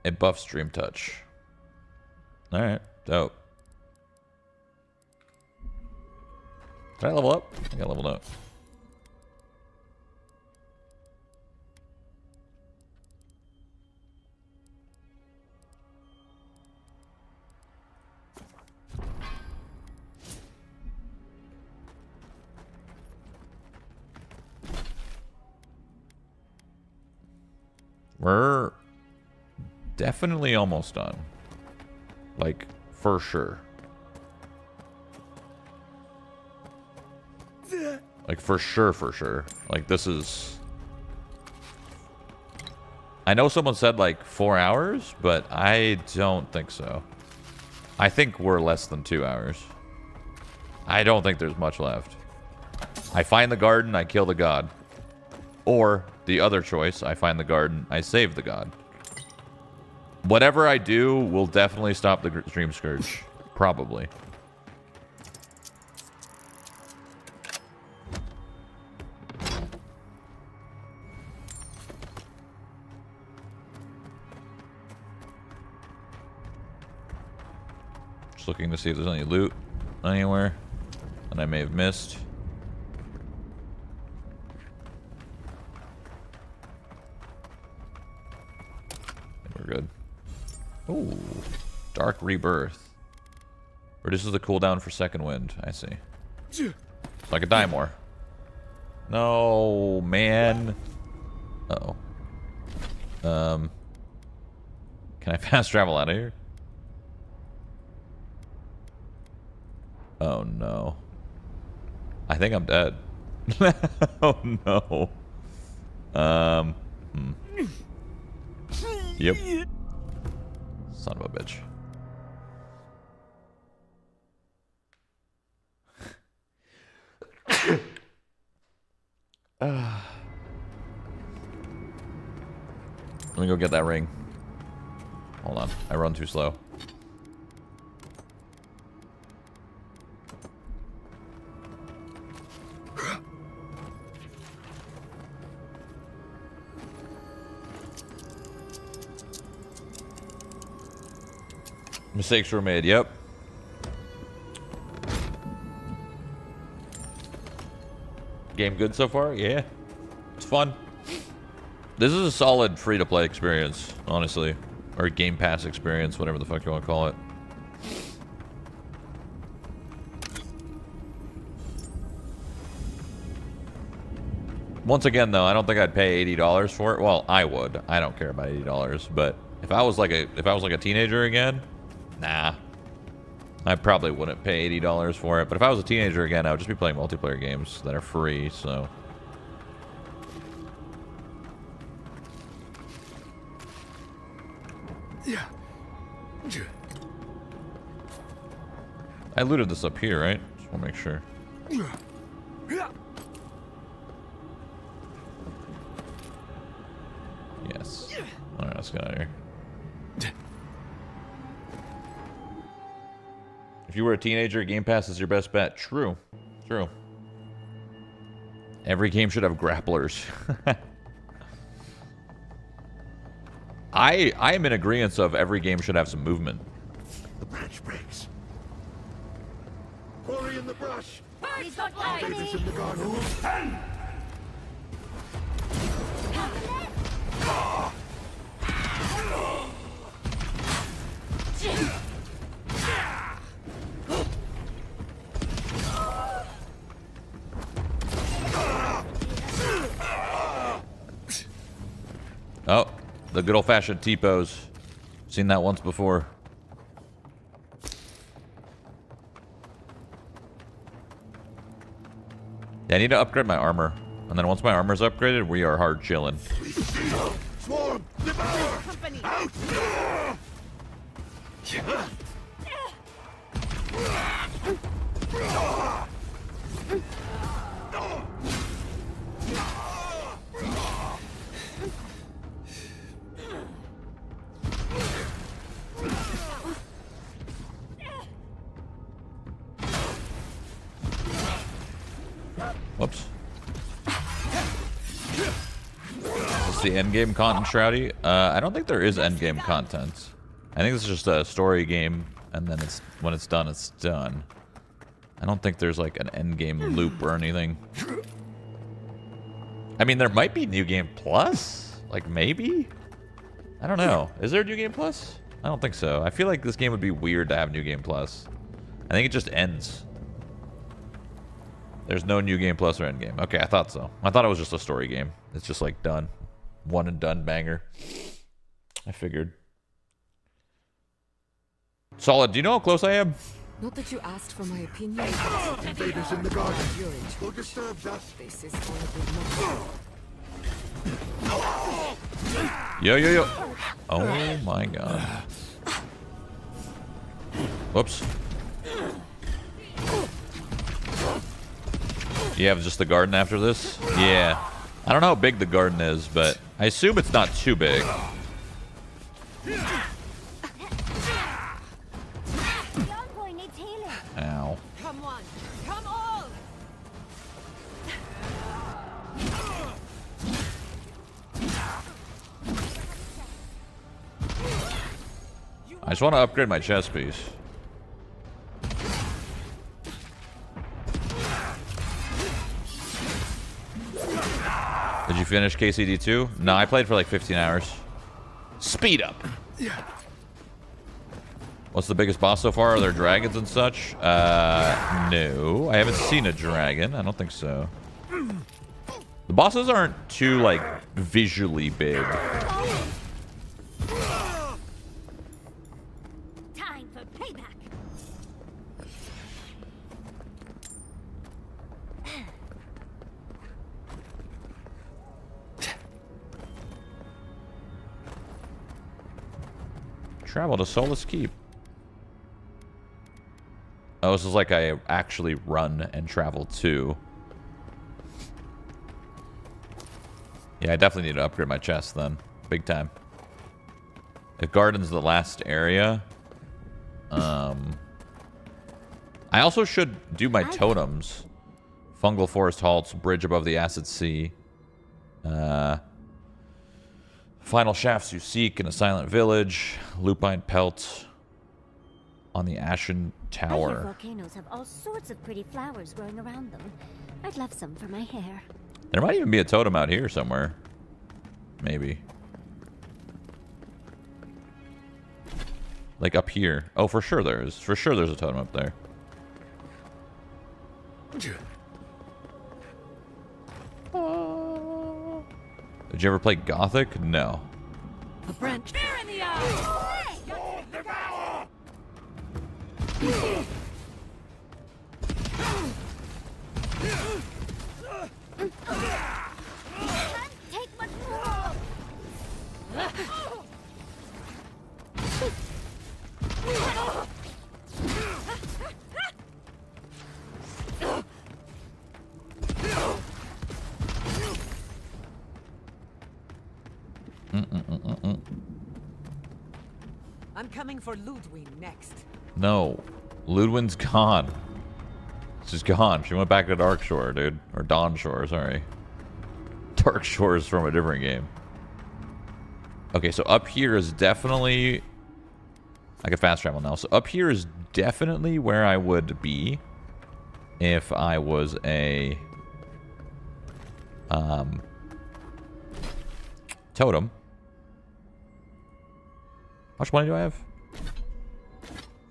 It buffs Dream Touch. Alright, dope. Did I level up? I think I leveled up. We're definitely almost done. Like, for sure. Like, for sure. Like, this is... I know someone said, like, 4 hours, but I don't think so. I think we're less than 2 hours. I don't think there's much left. I find the garden, I kill the god. Or, the other choice, I find the garden, I save the god. Whatever I do will definitely stop the Dream Scourge. Probably. Just looking to see if there's any loot anywhere that I may have missed. We're good. Ooh, Dark Rebirth. Reduces the cooldown for second wind. I see. So I could die more. No, man. Uh-oh. Can I fast travel out of here? Oh, no. I think I'm dead. Oh, no. Yep. Son of a bitch. Let me go get that ring. Hold on. I run too slow. Mistakes were made. Yep. Game good so far? Yeah. It's fun. This is a solid free-to-play experience, honestly. Or Game Pass experience, whatever the fuck you want to call it. Once again, though, I don't think I'd pay $80 for it. Well, I would. I don't care about $80, but if I was like a teenager again, nah. I probably wouldn't pay $80 for it. But if I was a teenager again, I would just be playing multiplayer games that are free, so. Yeah. I looted this up here, right? Just want to make sure. Yes. Alright, let's get out of here. If you were a teenager, Game Pass is your best bet. True. True. Every game should have grapplers. I am in agreement of every game should have some movement. The branch breaks. Quarry in the brush. He's got company. In the garden. Oh, the good old-fashioned T-pose. Seen that once before. Yeah, I need to upgrade my armor. And then once my armor's upgraded, we are hard chilling. Swarm! Devour! Company. Out! Whoops. Is this the endgame content, Shroudy? I don't think there is endgame content. I think this is just a story game, and then it's when it's done, it's done. I don't think there's like an endgame loop or anything. I mean, there might be New Game Plus? Like, maybe? I don't know. Is there a New Game Plus? I don't think so. I feel like this game would be weird to have New Game Plus. I think it just ends. There's no New Game Plus or Endgame. Okay, I thought so. I thought it was just a story game. It's just like done. One and done banger. I figured. Solid, do you know how close I am? Not that you asked for my opinion. Invaders in the garden. Who disturbs us? This is all a bit much. Yo, yo, yo. Oh my god. Whoops. You have just the garden after this? Yeah. I don't know how big the garden is, but I assume it's not too big. Ow. Come on. Come on. I just want to upgrade my chest piece. Did you finish KCD 2? No, I played for like 15 hours. Speed up. Yeah. What's the biggest boss so far? Are there dragons and such? No. I haven't seen a dragon. I don't think so. The bosses aren't too, like, visually big. Time for payback. Travel to Solus Keep. Oh, this is like I actually run and travel to. Yeah, I definitely need to upgrade my chest then. Big time. If Garden's the last area. I also should do my totems. Fungal Forest Halts, Bridge above the Acid Sea. Final Shafts You Seek in a Silent Village. Lupine Pelt on the Ashen I hear Tower. volcanoes have all sorts of pretty flowers growing around them. I'd love some for my hair. There might even be a totem out here somewhere. Maybe. Like up here. Oh, for sure there is. For sure there's a totem up there. Did you ever play Gothic? No. A branch. Spear in the eye! Take much more. I'm coming for Ludwig next. No. Ludwin's gone. She's gone. She went back to Dark Shore, dude. Or Dawn Shore, sorry. Dark Shore is from a different game. Okay, so up here is definitely... I can fast travel now. So up here is definitely where I would be if I was a... totem. How much money do I have?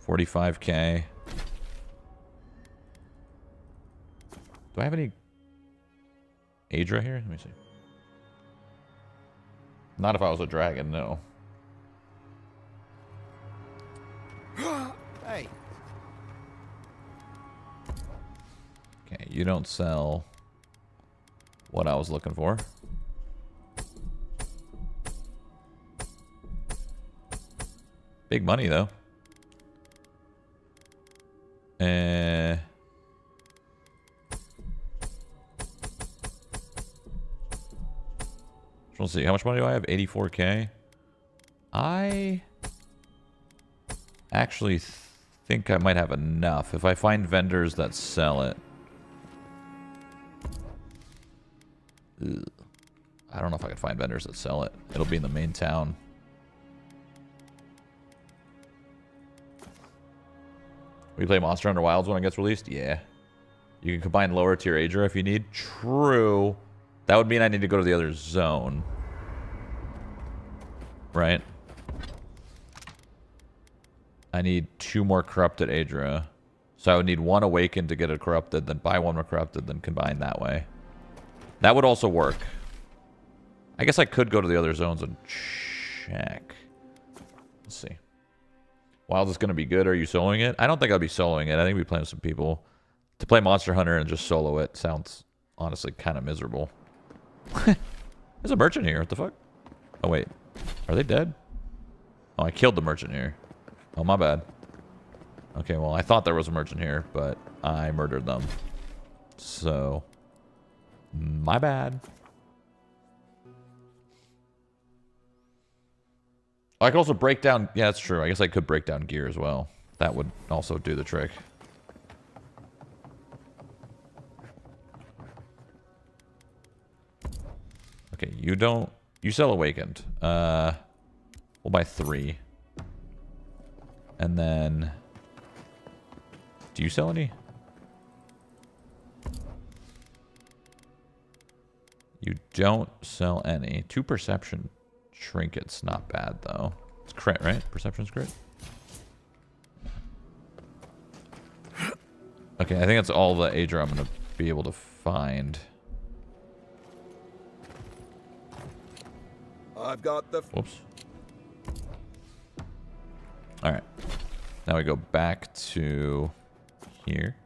45k. Do I have any Adra here? Let me see. Not if I was a dragon, no. Hey. Okay, you don't sell what I was looking for. Big money, though. Let's see. How much money do I have? 84k. I actually think I might have enough if I find vendors that sell it. Ugh. I don't know if I can find vendors that sell it. It'll be in the main town. Will you play Monster Hunter Wilds when it gets released? Yeah. You can combine lower tier Adra if you need. True. That would mean I need to go to the other zone. Right? I need 2 more corrupted Adra. So I would need 1 awakened to get a corrupted, then buy 1 more corrupted, then combine that way. That would also work. I guess I could go to the other zones and check. Let's see. Wild is going to be good. Are you soloing it? I don't think I'll be soloing it. I think we'll be playing with some people. To play Monster Hunter and just solo it sounds honestly kind of miserable. There's a merchant here. What the fuck? Oh, wait. Are they dead? Oh, I killed the merchant here. Oh, my bad. Okay, well, I thought there was a merchant here, but I murdered them. So, my bad. I could also break down... Yeah, that's true. I guess I could break down gear as well. That would also do the trick. Okay, you don't... You sell Awakened. We'll buy 3. And then... Do you sell any? You don't sell any. 2 perception trinkets. Not bad, though. It's crit, right? Perception's crit? Okay, I think that's all the Adra I'm going to be able to find. I've got the... Whoops. Alright. Now we go back to here.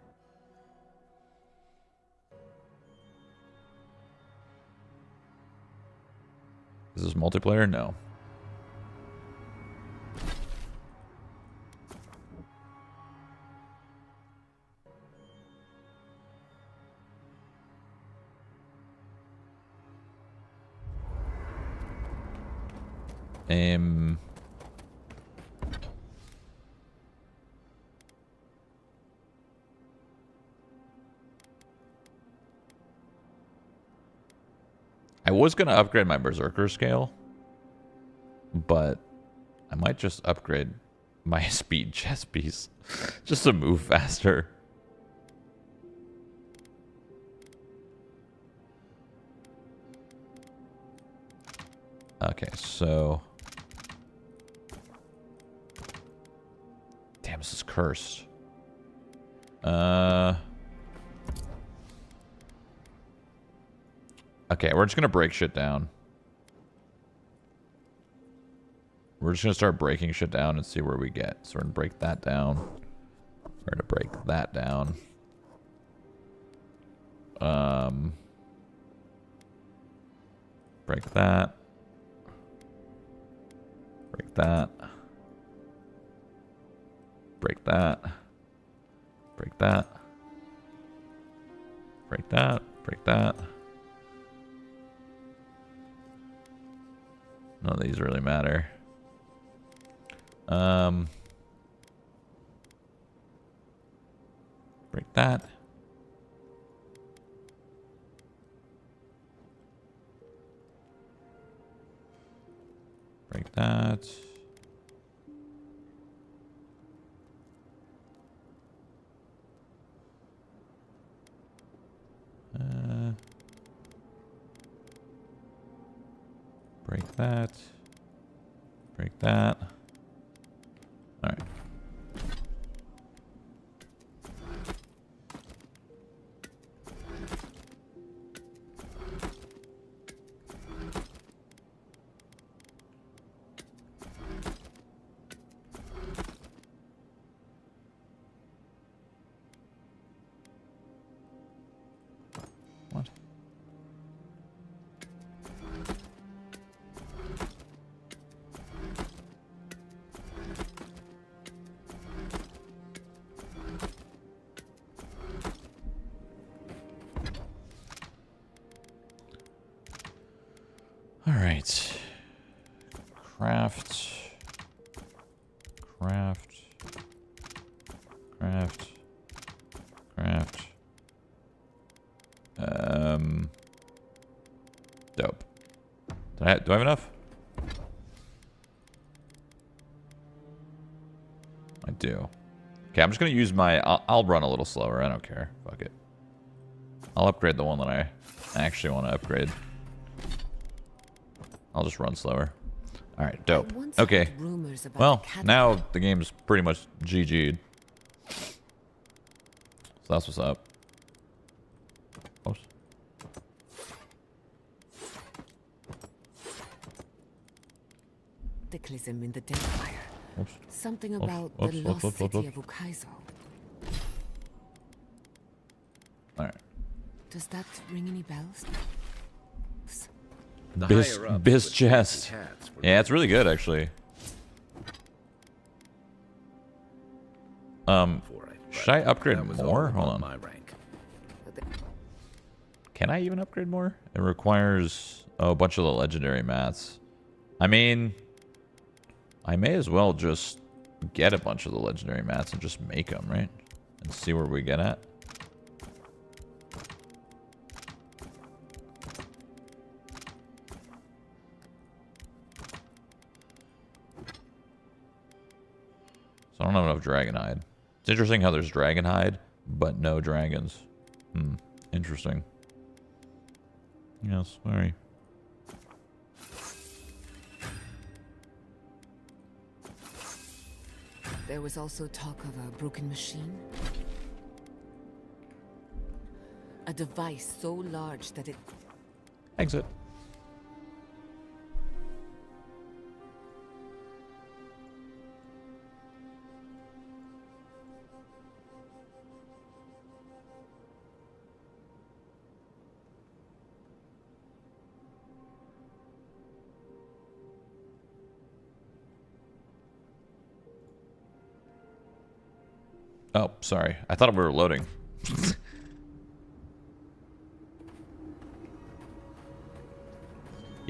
Is this multiplayer? No. I was gonna upgrade my berserker scale, but I might just upgrade my speed chest piece just to move faster. Okay, so damn, this is cursed. Okay, we're just gonna break shit down. We're just gonna start breaking shit down and see where we get. So we're gonna break that down. We're gonna break that down. Break that. Break that. Break that. Break that. Break that. Break that. None of these really matter. Break that. Break that. Break that. Break that. All right. What? All right. Craft. Craft. Craft. Craft. Dope. Do I have enough? I do. Okay, I'm just gonna use my... I'll run a little slower. I don't care. Fuck it. I'll upgrade the one that I actually want to upgrade. I'll just run slower. Alright, dope. Okay. Well, now the game's pretty much GG'd. So that's what's up. Oops. Cataclysm in the Deathfire. Oops. Something Oops. about Oops. the Oops. lost Oops. city Oops. of Ukaizo. Alright. Does that ring any bells? Biz chest. Yeah, it's really good actually. Should I upgrade more? Hold on. Can I even upgrade more? It requires a bunch of the legendary mats. I mean, I may as well just get a bunch of the legendary mats and just make them, right? And see where we get at. So I don't have enough dragonhide. It's interesting how there's dragonhide, but no dragons. Interesting. Yes, sorry. There was also talk of a broken machine. A device so large that it... Exit. Oh, sorry. I thought we were loading.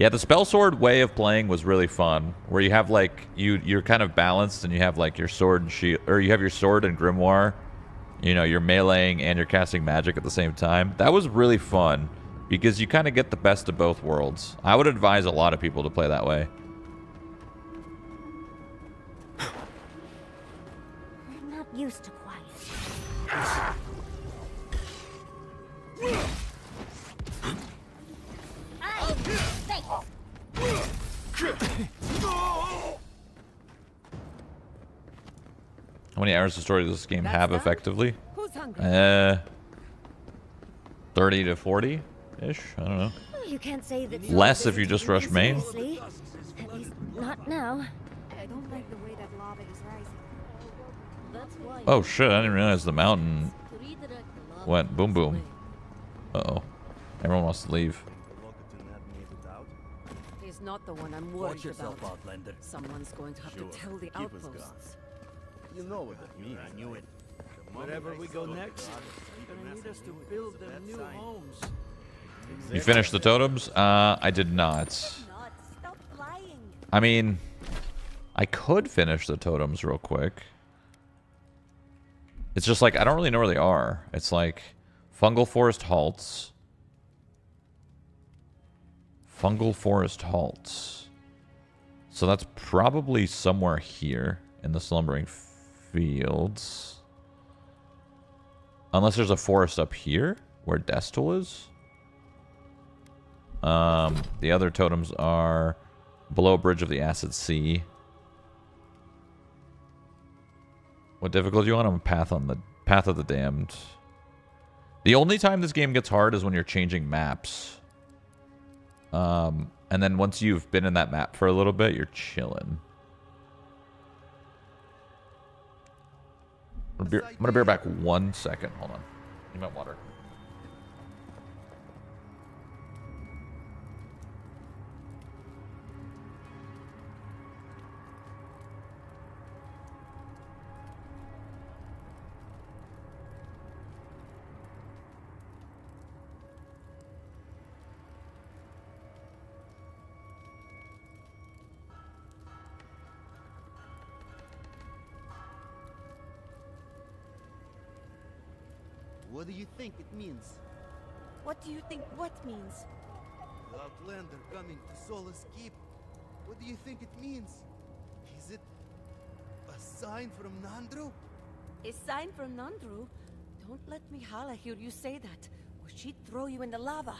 Yeah, the spell sword way of playing was really fun, where you have like you're kind of balanced and you have like your sword and shield, or you have your sword and grimoire. You know, you're meleeing and you're casting magic at the same time. That was really fun because you kind of get the best of both worlds. I would advise a lot of people to play that way. I'm not used to quiet. How many hours of story does this game have effectively? Who's hungry? 30 to 40 ish. I don't know. You can't say that. Less if you just rush main. Seriously. At least not now. I don't like the way that lava is rising. That's why. Oh shit! I didn't realize the mountain went boom boom. Uh oh. Everyone wants to leave. He's not the one I'm worried about. Someone's going to have to tell the outposts. You know what that means. I knew it. Wherever we go next, you're gonna need us to build them new homes. You finished the totems? I did not. I mean, I could finish the totems real quick. It's just like, I don't really know where they are. It's like, fungal forest halts. Fungal forest halts. So that's probably somewhere here in the slumbering fields. Unless there's a forest up here where Destul is. The other totems are below a bridge of the Acid Sea. What difficulty you want? I'm Path of the Damned. The only time this game gets hard is when you're changing maps. And then once you've been in that map for a little bit, you're chilling. I'm gonna be right back 1 second. Hold on. Need my water. What do you think it means? What do you think what means? The Outlander coming to Solus Keep. What do you think it means? Is it a sign from Nandru? A sign from Nandru? Don't let Mihala hear you say that, or she'd throw you in the lava.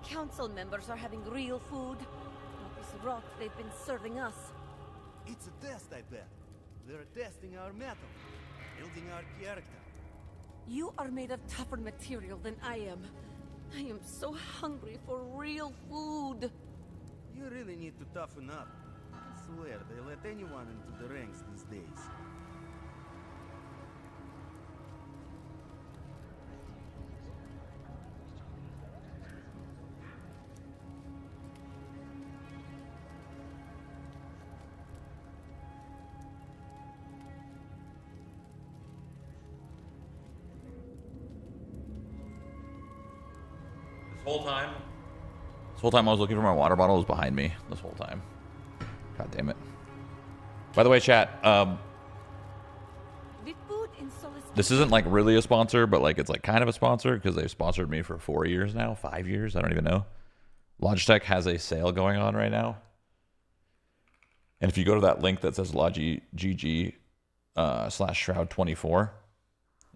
Council members are having real food. Not this rot they've been serving us. It's a test, I bet. They're testing our metal, building our character. You are made of tougher material than I am. I am so hungry for real food. You really need to toughen up. I swear, they let anyone into the ranks these days. This whole time I was looking for my water bottle, it was behind me this whole time. God damn it. By the way, chat, this isn't like really a sponsor, but like it's like kind of a sponsor because they've sponsored me for 4 years now, 5 years, I don't even know. Logitech has a sale going on right now. And if you go to that link that says LogiGG /Shroud24,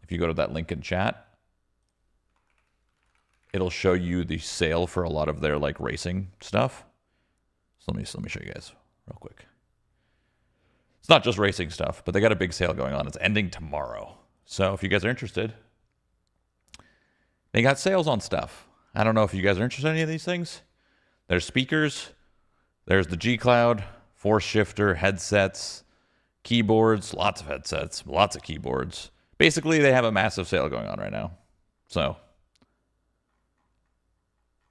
if you go to that link in chat, it'll show you the sale for a lot of their like racing stuff. So let me show you guys real quick. It's not just racing stuff, but they got a big sale going on. It's ending tomorrow. So if you guys are interested, they got sales on stuff. I don't know if you guys are interested in any of these things. There's speakers. There's the G-Cloud, force shifter, headsets, keyboards, lots of headsets, lots of keyboards. Basically, they have a massive sale going on right now. So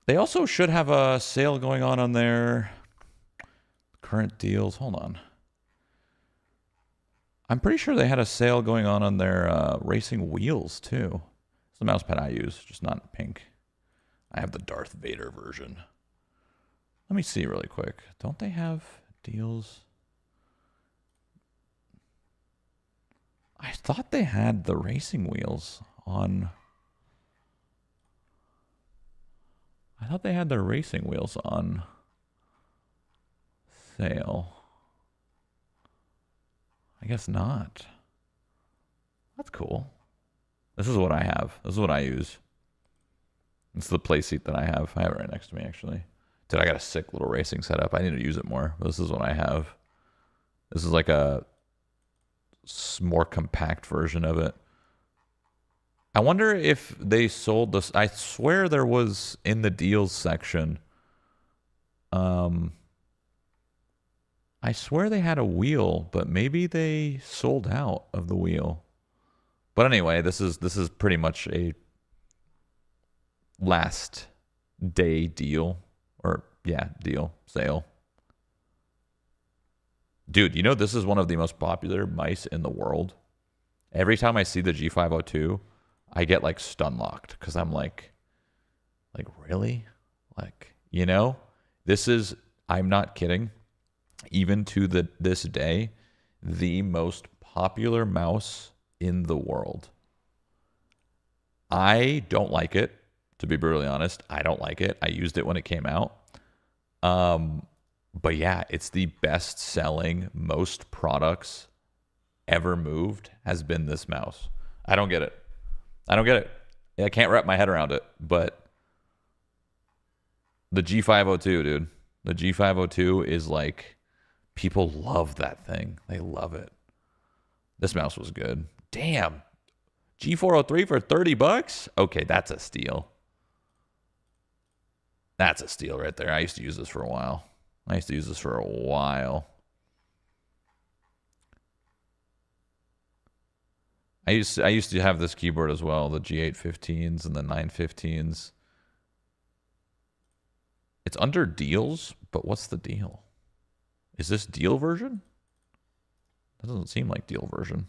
they also should have a sale going on their current deals. Hold on. I'm pretty sure they had a sale going on their racing wheels too. It's the mouse pad I use, just not pink. I have the Darth Vader version. Let me see really quick. Don't they have deals? I thought they had the racing wheels on. I thought they had their racing wheels on sale. I guess not. That's cool. This is what I have. This is what I use. It's the play seat that I have. I have it right next to me, actually. Dude, I got a sick little racing setup. I need to use it more. But this is what I have. This is like a more compact version of it. I wonder if they sold this. I swear there was in the deals section. I swear they had a wheel, but maybe they sold out of the wheel. But anyway, this is pretty much a last day deal. Or, yeah, deal, sale. Dude, you know this is one of the most popular mice in the world? Every time I see the G502, I get, like, stun-locked. Because I'm like, really? Like, you know? This is, I'm not kidding, even to this day, the most popular mouse in the world. I don't like it. To be brutally honest, I don't like it. I used it when it came out. But yeah, it's the best selling, most products ever moved has been this mouse. I don't get it. I don't get it. I can't wrap my head around it, but the G502, dude, the G502 is like, people love that thing. They love it. This mouse was good. Damn. G403 for $30? Okay, that's a steal. That's a steal right there. I used to use this for a while. I used to have this keyboard as well, the G815s and the 915s. It's under deals, but what's the deal? Is this deal version? That doesn't seem like deal version.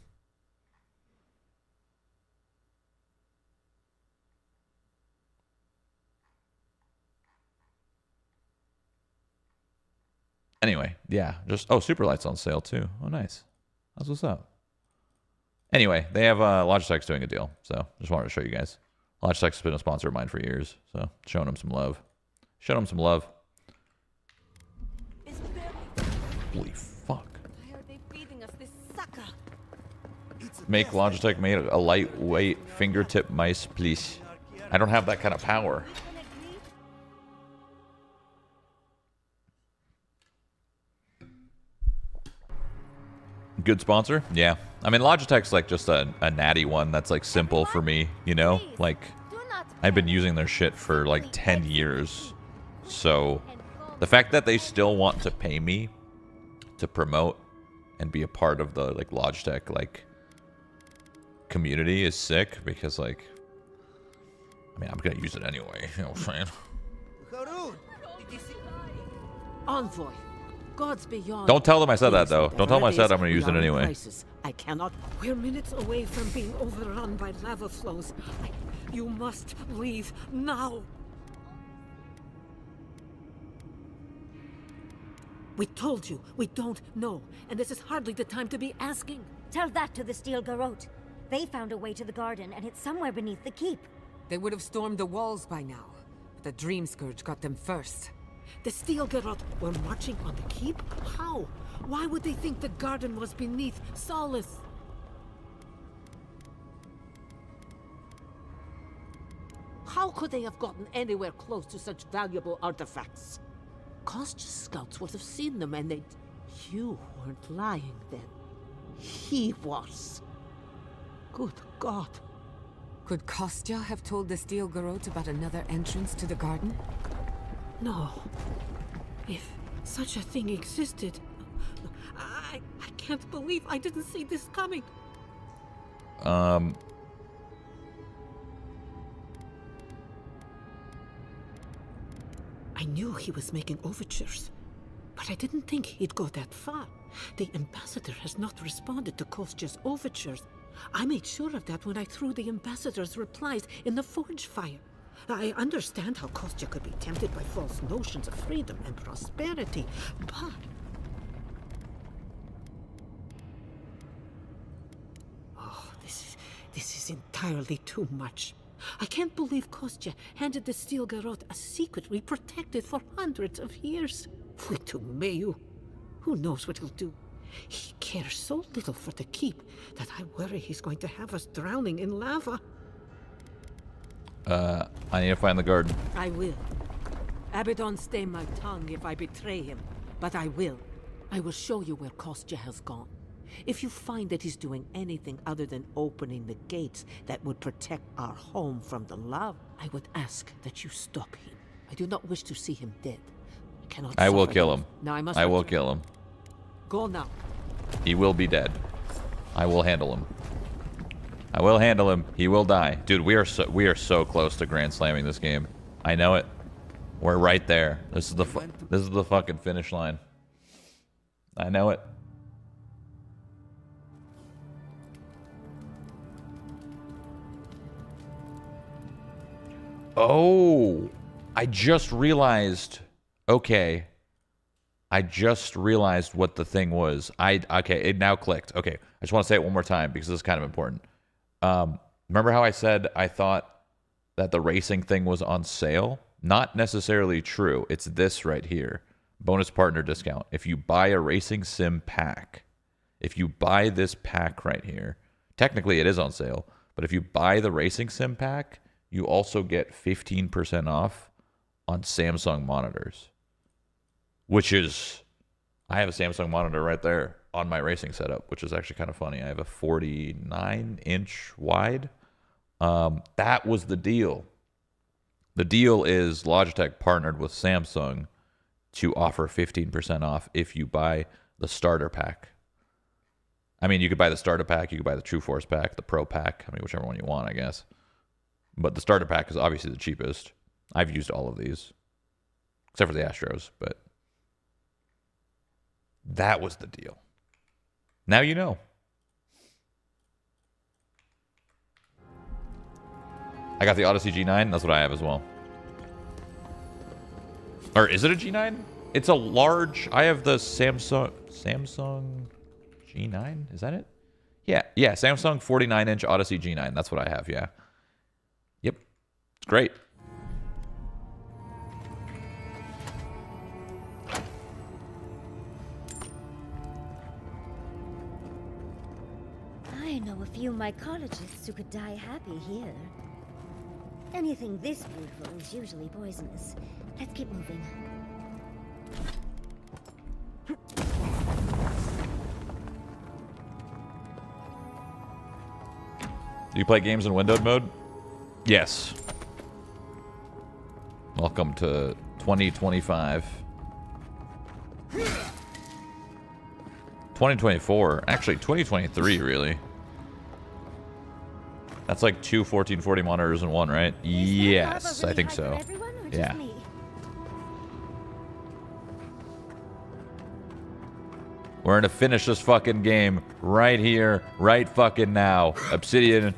Anyway, yeah, just, oh, Superlight's on sale too. Oh, nice. That's what's up. Anyway, they have Logitech's doing a deal, so just wanted to show you guys. Logitech's been a sponsor of mine for years, so showing them some love. Showing them some love. Holy fuck. Why are they feeding us this sucker? Make Logitech made a lightweight fingertip mice, please. I don't have that kind of power. Good sponsor? Yeah. I mean, Logitech's like just a natty one that's like simple for me, you know? Like, I've been using their shit for like 10 years. So, the fact that they still want to pay me to promote and be a part of the like Logitech like community is sick because like, I mean, I'm gonna use it anyway, you know what I'm saying? Envoy. Gods beyond. Don't tell them I said that though. Don't tell them I said I'm gonna use it anyway. Crisis. I cannot. We're minutes away from being overrun by lava flows. You must leave now. We told you, we don't know, and this is hardly the time to be asking. Tell that to the steel garrote. They found a way to the garden, and it's somewhere beneath the keep. They would have stormed the walls by now, but the Dream Scourge got them first. The steel garrote were marching on the keep? How? Why would they think the garden was beneath Solus? How could they have gotten anywhere close to such valuable artifacts? Kostya's scouts would have seen them and they'd... You weren't lying then. He was. Good God. Could Kostya have told the steel garrote about another entrance to the garden? No. If such a thing existed, I can't believe I didn't see this coming. I knew he was making overtures, but I didn't think he'd go that far. The ambassador has not responded to Kostya's overtures. I made sure of that when I threw the ambassador's replies in the forge fire. I understand how Kostya could be tempted by false notions of freedom and prosperity, but... Oh, this is entirely too much. I can't believe Kostya handed the steel garrote a secret we protected for hundreds of years. To Mayu, who knows what he'll do? He cares so little for the keep that I worry he's going to have us drowning in lava. I need to find the garden. I will. Abaddon stay my tongue if I betray him, but I will. I will show you where Kostya has gone. If you find that he's doing anything other than opening the gates that would protect our home from the lava, I would ask that you stop him. I do not wish to see him dead. I will kill him. Now I will kill him. Go now. He will be dead. I will handle him. I will handle him. He will die. Dude, we are so close to grand slamming this game. I know it. We're right there. This is the fucking finish line. I know it. Oh, I just realized. Okay. I just realized what the thing was. Okay, it now clicked. Okay, I just want to say it one more time because this is kind of important. Remember how I said I thought that the racing thing was on sale? Not necessarily true. It's this right here. Bonus partner discount. If you buy a racing sim pack, if you buy this pack right here, technically it is on sale, but if you buy the racing sim pack, you also get 15% off on Samsung monitors. Which is, I have a Samsung monitor right there on my racing setup, which is actually kind of funny. I have a 49-inch wide. That was the deal. The deal is Logitech partnered with Samsung to offer 15% off if you buy the starter pack. I mean, you could buy the starter pack, you could buy the True Force pack, the Pro pack, I mean, whichever one you want, I guess. But the starter pack is obviously the cheapest. I've used all of these, except for the Astros, but that was the deal. Now you know. I got the Odyssey G9. That's what I have as well. Or is it a G9? It's a large. I have the Samsung G9. Is that it? Yeah. Samsung 49-inch Odyssey G9. That's what I have. Yeah. Yep. It's great. I know a few mycologists who could die happy here. Anything this beautiful is usually poisonous. Let's keep moving. Do you play games in windowed mode? Yes. Welcome to 2025. 2024. Actually, 2023, really. That's like two 1440 monitors in one, right? Yes, I think so. Yeah. We're gonna finish this fucking game right here, right fucking now. Obsidian,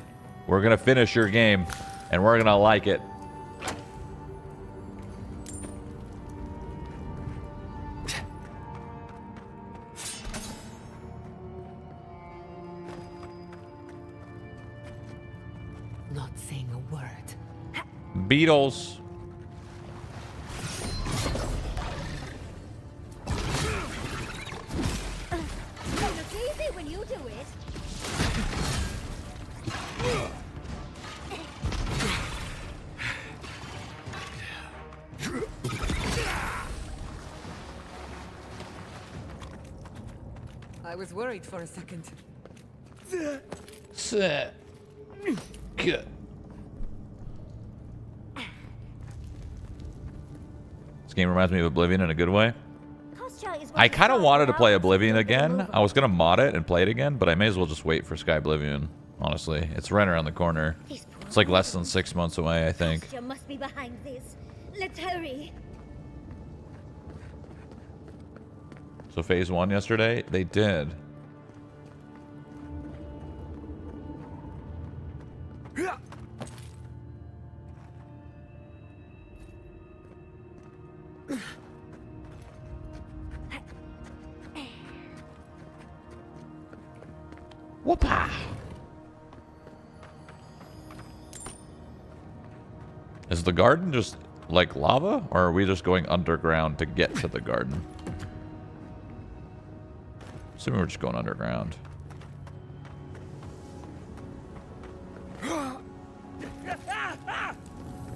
we're gonna finish your game, and we're gonna like it. Not saying a word. Beatles. It's easy when you do it. I was worried for a second. Good. This game reminds me of Oblivion in a good way. I kind of wanted to play Oblivion again. I was going to mod it and play it again, but I may as well just wait for Sky Oblivion, honestly. It's right around the corner. It's like less than 6 months away, I think. You must be behind this. Let's hurry. So phase 1 yesterday, they did. Whoopa! Is the garden just like lava, or are we just going underground to get to the garden? Assuming we're just going underground.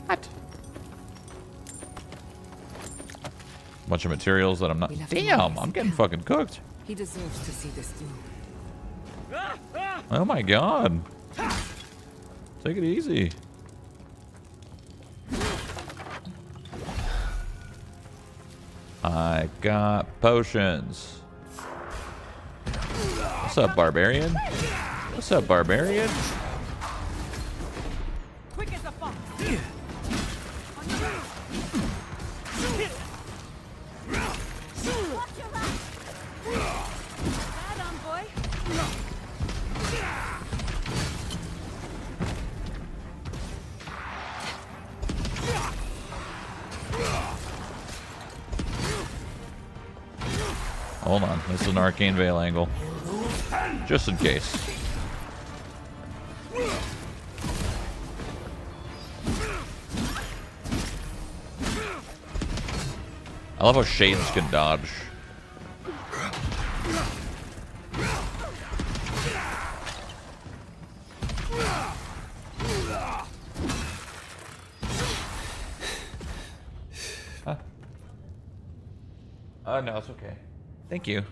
What? Bunch of materials that I'm not. Damn, I'm getting fucking cooked. He deserves to see this through. Oh my god. Take it easy. I got potions. What's up, barbarian? What's up, barbarian? Quick as a fox. Bad envoy. Hold on, this is an arcane veil angle. Just in case. I love how Shades can dodge. Huh? Oh, no, it's okay. Thank you.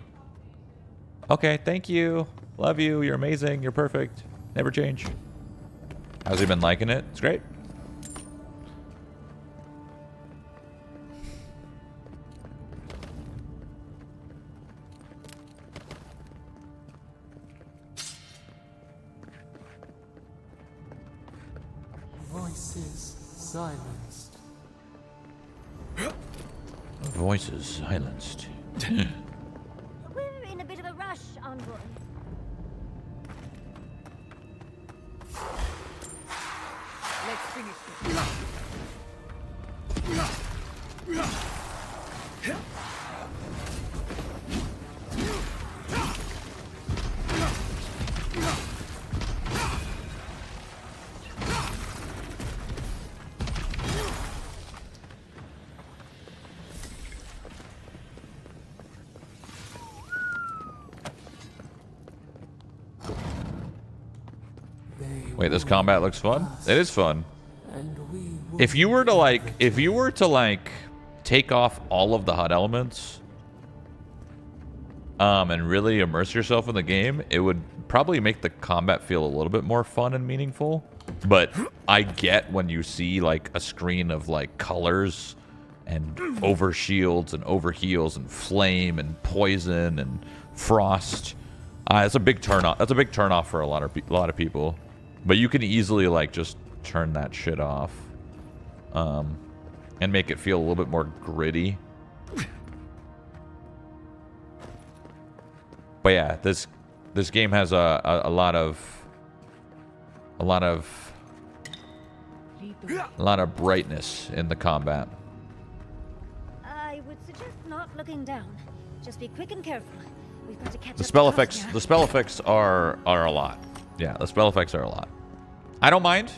Okay, thank you. Love you. You're amazing. You're perfect. Never change. How's he been liking it? It's great. Voices silenced. Voices silenced. We're in a bit of a rush, envoy. Let's finish Wait, this combat looks fun? It is fun. If you were to like take off all of the HUD elements and really immerse yourself in the game, it would probably make the combat feel a little bit more fun and meaningful. But I get when you see like a screen of like colors and over shields and over heals and flame and poison and frost. It's a big turn off. That's a big turn off for a lot of people. But you can easily like just turn that shit off, and make it feel a little bit more gritty. But yeah, this game has a lot of brightness in the combat. I would suggest not looking down. Just be quick and careful. We've got to catch The up spell to effects. Kostya. The spell effects are a lot. Yeah, the spell effects are a lot. I don't mind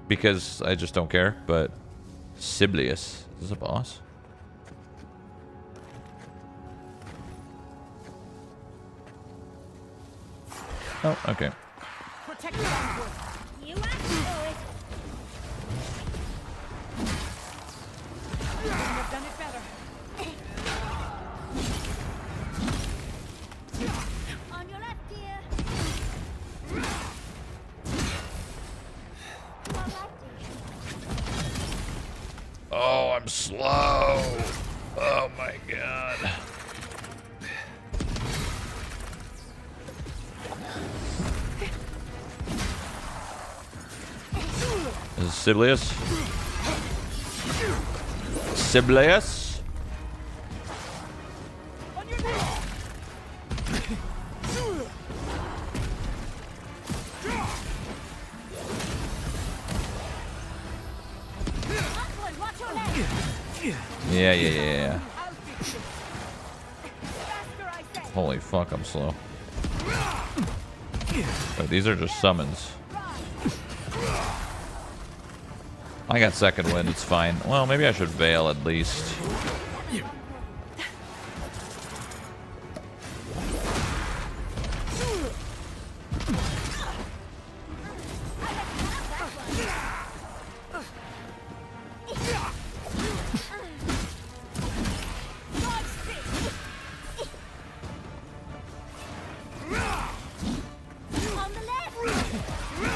because I just don't care. But Siblius, is this a boss? Oh, okay. Protect the envoy. You asked for it. Couldn't have done it better. On your left, dear. Oh, I'm slow. Siblius. Siblius. Yeah. Holy fuck, I'm slow. Wait, these are just summons. I got second wind, it's fine. Well, maybe I should veil at least.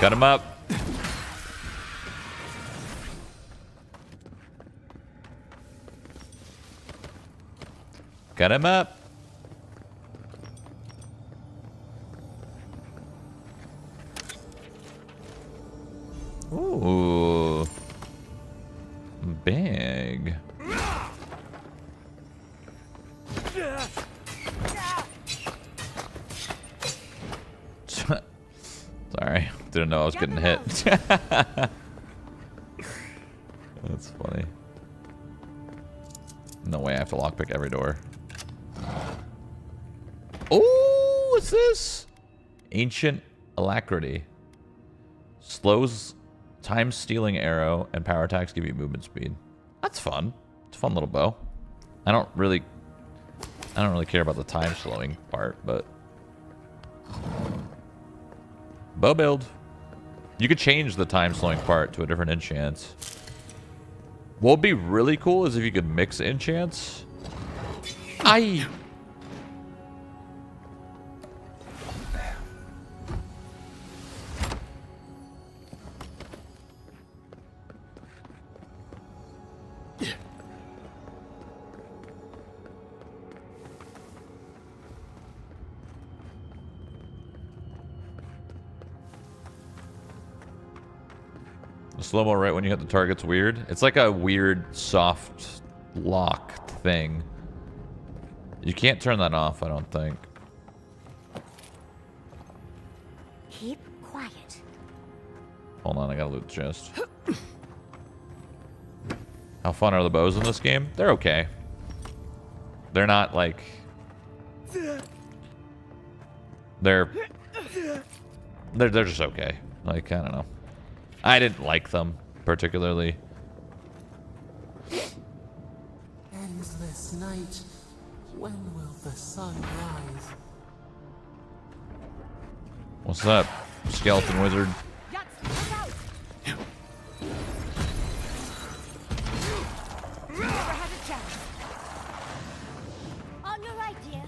Cut him up. Cut him up. Ooh. Big. Sorry. Didn't know I was getting hit. That's funny. No way I have to lockpick every door. Oh, what's this? Ancient Alacrity. Slows time-stealing arrow and power attacks give you movement speed. That's fun. It's a fun little bow. I don't really care about the time-slowing part, but bow build. You could change the time-slowing part to a different enchant. What would be really cool is if you could mix enchants. Aye. The slow-mo right when you hit the target's weird. It's like a weird soft lock thing. You can't turn that off, I don't think. Keep quiet. Hold on, I gotta loot the chest. How fun are the bows in this game? They're okay. They're not like... They're just okay. Like, I don't know. I didn't like them particularly. Endless night. When will the sun rise? What's that? Skeleton wizard. On your right, dear.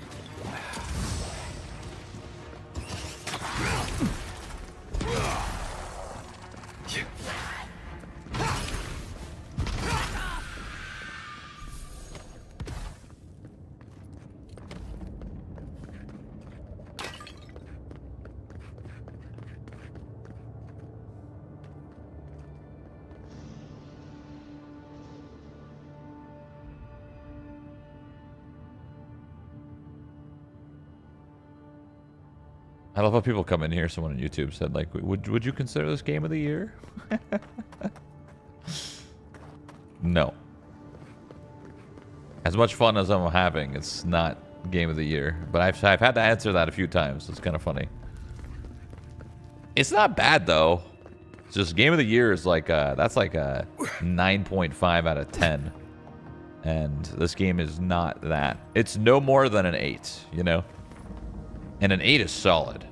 I love how people come in here. Someone on YouTube said, like, would you consider this game of the year? No. As much fun as I'm having, it's not game of the year. But I've had to answer that a few times. It's kind of funny. It's not bad though. It's just game of the year is like that's like a 9.5 out of 10. And this game is not that. It's no more than an 8, you know? And an 8 is solid.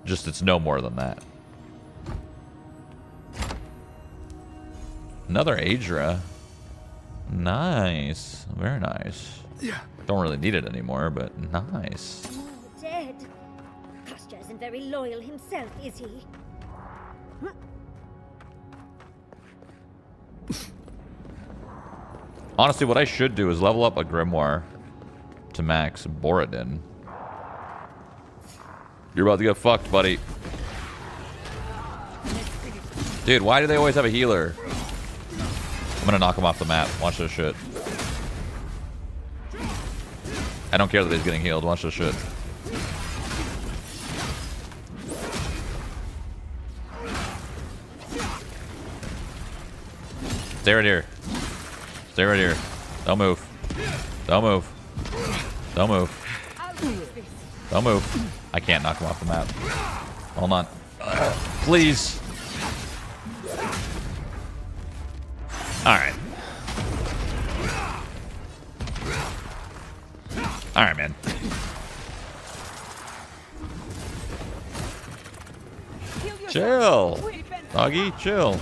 Just it's no more than that. Another Aedra. Nice. Very nice. Yeah. Don't really need it anymore, but nice. Dead. Kostya isn't very loyal himself, is he? Honestly, what I should do is level up a Grimoire to max Borodin. You're about to get fucked, buddy. Dude, why do they always have a healer? I'm gonna knock him off the map. Watch this shit. I don't care that he's getting healed. Watch this shit. Stay right here. Stay right here. Don't move. Don't move. Don't move. Don't move. I can't knock him off the map. Hold on. Please. Alright. Alright, man. Chill. Doggy, chill.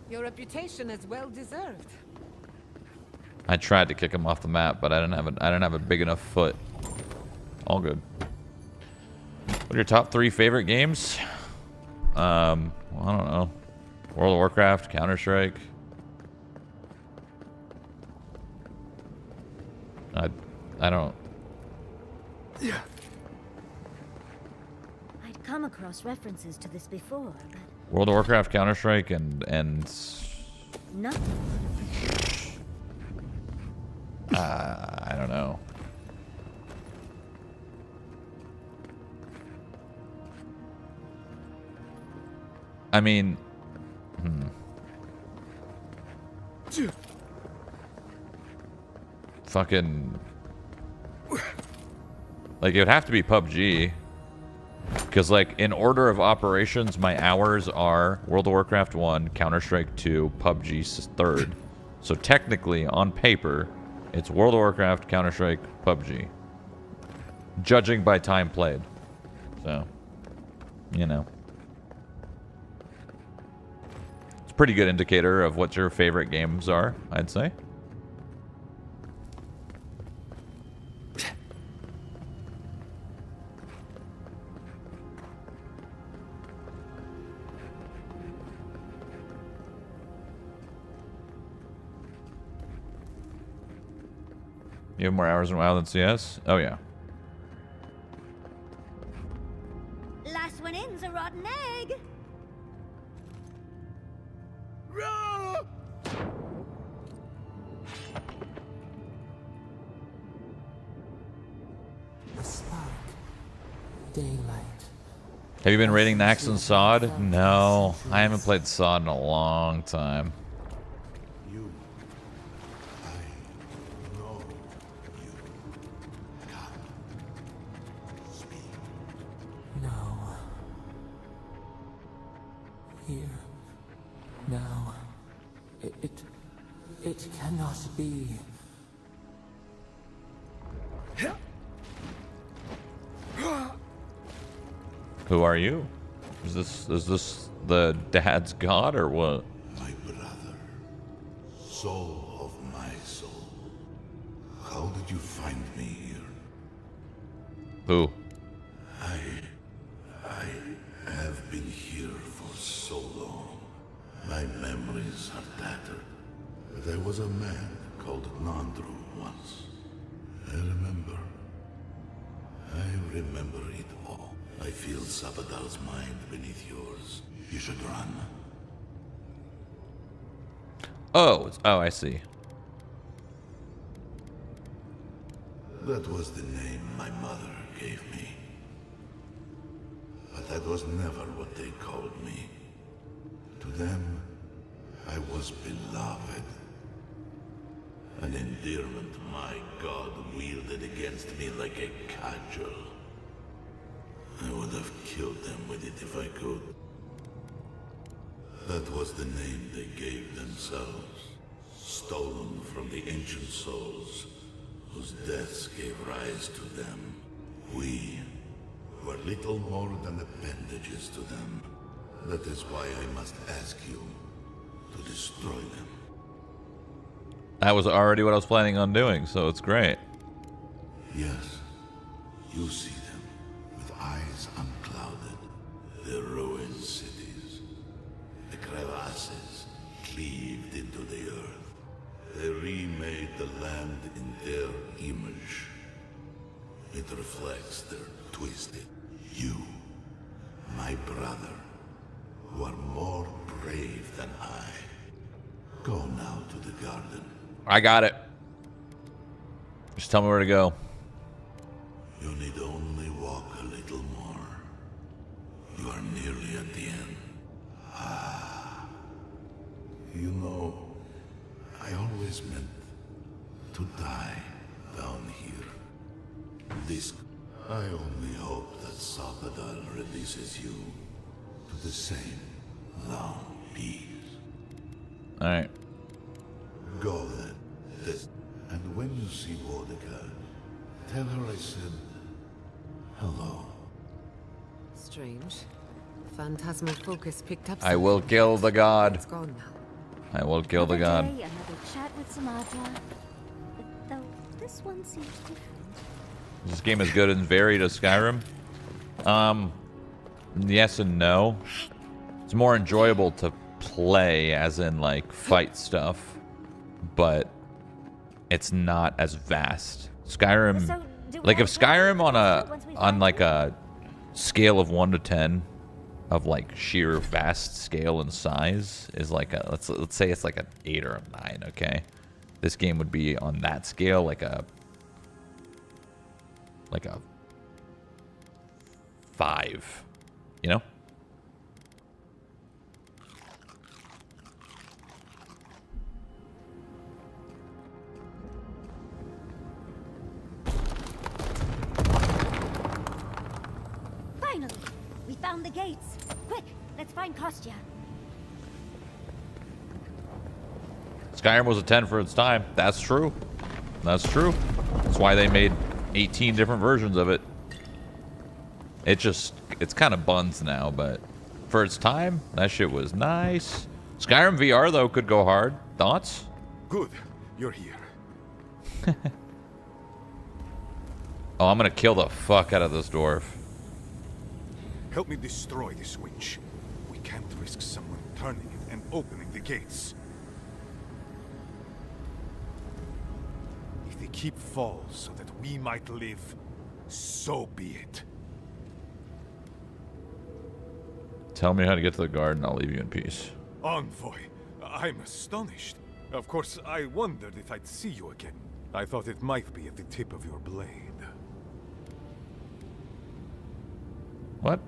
Your reputation is well deserved. I tried to kick him off the map, but I didn't have a big enough foot. All good. What are your top 3 favorite games? Well, I don't know. World of Warcraft, Counter-Strike. I don't. Yeah. I'd come across references to this before, but World of Warcraft, Counter-Strike, and nothing. I don't know. I mean, fucking, like, it would have to be PUBG. Because, like, in order of operations, my hours are World of Warcraft 1, Counter-Strike 2, PUBG 3rd. So technically, on paper, it's World of Warcraft, Counter-Strike, PUBG. Judging by time played. So, you know. It's a pretty good indicator of what your favorite games are, I'd say. You have more hours in WoW than CS? Oh, yeah. Last one in's a rotten egg. The spark. Daylight. Have you been raiding Nax and Sod? No, I haven't played Sod in a long time. Now, it cannot be. Who are you? Is this the dad's god or what? My brother, soul of my soul. How did you find me here? Who? I have been here for so long. My memories are tattered. There was a man called Nandru once. I remember it all. I feel Sabadal's mind beneath yours. You should run. Oh, I see. That was the name my mother gave me. But that was never what they called me. To them, I was beloved. An endearment my god wielded against me like a cudgel. I would have killed them with it if I could. That was the name they gave themselves, stolen from the ancient souls whose deaths gave rise to them. We were little more than appendages to them. That is why I must ask you to destroy them. That was already what I was planning on doing, so it's great. Yes, you see them with eyes unclouded. The ruined cities, the crevasses cleaved into the earth. They remade the land in their image. It reflects their twisted. You, my brother, who are more brave than I. Go now to the garden. I got it. Just tell me where to go. You need only walk a little more. You are nearly at the end. Ah. You know, I always meant to die down here. This... I only hope that Sapadal releases you to the same long peace. Alright. Go then. And when you see Boudica, tell her I said hello. Strange. Phantasmal focus picked up. I will kill the god. It's gone now. I will kill the god. Another chat with Sumatra. Though this one seems different. This game is good and varied as Skyrim. Yes and no. It's more enjoyable to play, as in like fight stuff, but it's not as vast. Skyrim, like if Skyrim on like a scale of 1 to 10 of like sheer vast scale and size is like a let's say it's like an 8 or a 9. Okay, this game would be on that scale like a 5, you know? Finally! We found the gates! Quick, let's find Kostya. Skyrim was a 10 for its time. That's true. That's true. That's why they made 18 different versions of it. It's kind of buns now, but for its time, that shit was nice. Skyrim VR, though, could go hard. Thoughts? Good. You're here. Oh, I'm gonna kill the fuck out of this dwarf. Help me destroy this winch. We can't risk someone turning it and opening the gates. If the keep falls so that we might live, so be it. Tell me how to get to the garden, I'll leave you in peace. Envoy, I'm astonished. Of course, I wondered if I'd see you again. I thought it might be at the tip of your blade. What?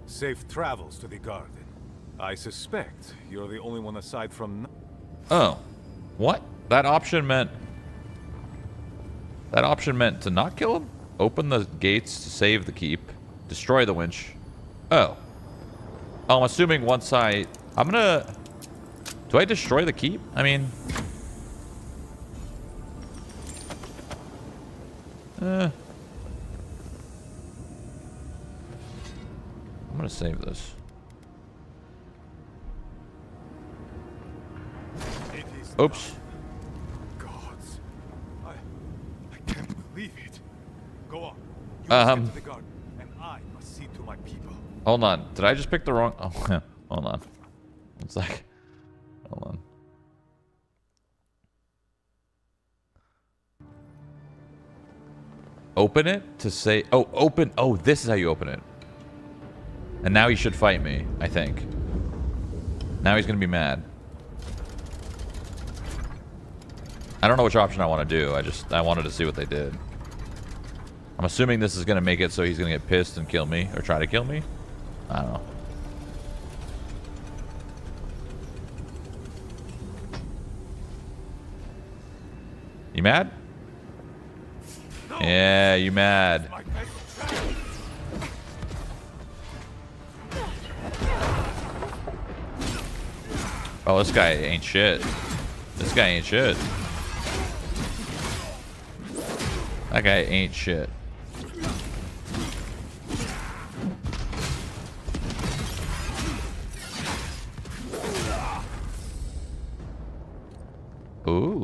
Safe travels to the garden. I suspect you're the only one aside from... Oh. What? That option meant to not kill him? Open the gates to save the keep. Destroy the winch. Oh. Oh, I'm assuming once I'm gonna... Do I destroy the keep? I mean... I'm gonna save this. Oops. Gods. I can't believe it. Go on. You get to the garden, and I must see to my people. Hold on. Did I just pick the wrong... Oh, hold on. One sec. Hold on. Open it to say... Oh, open... Oh, this is how you open it. And now he should fight me, I think. Now he's going to be mad. I don't know which option I want to do. I wanted to see what they did. I'm assuming this is going to make it so he's going to get pissed and kill me. Or try to kill me. I don't know. You mad? No. Yeah, you mad. Oh, this guy ain't shit. This guy ain't shit. That guy ain't shit. Ooh.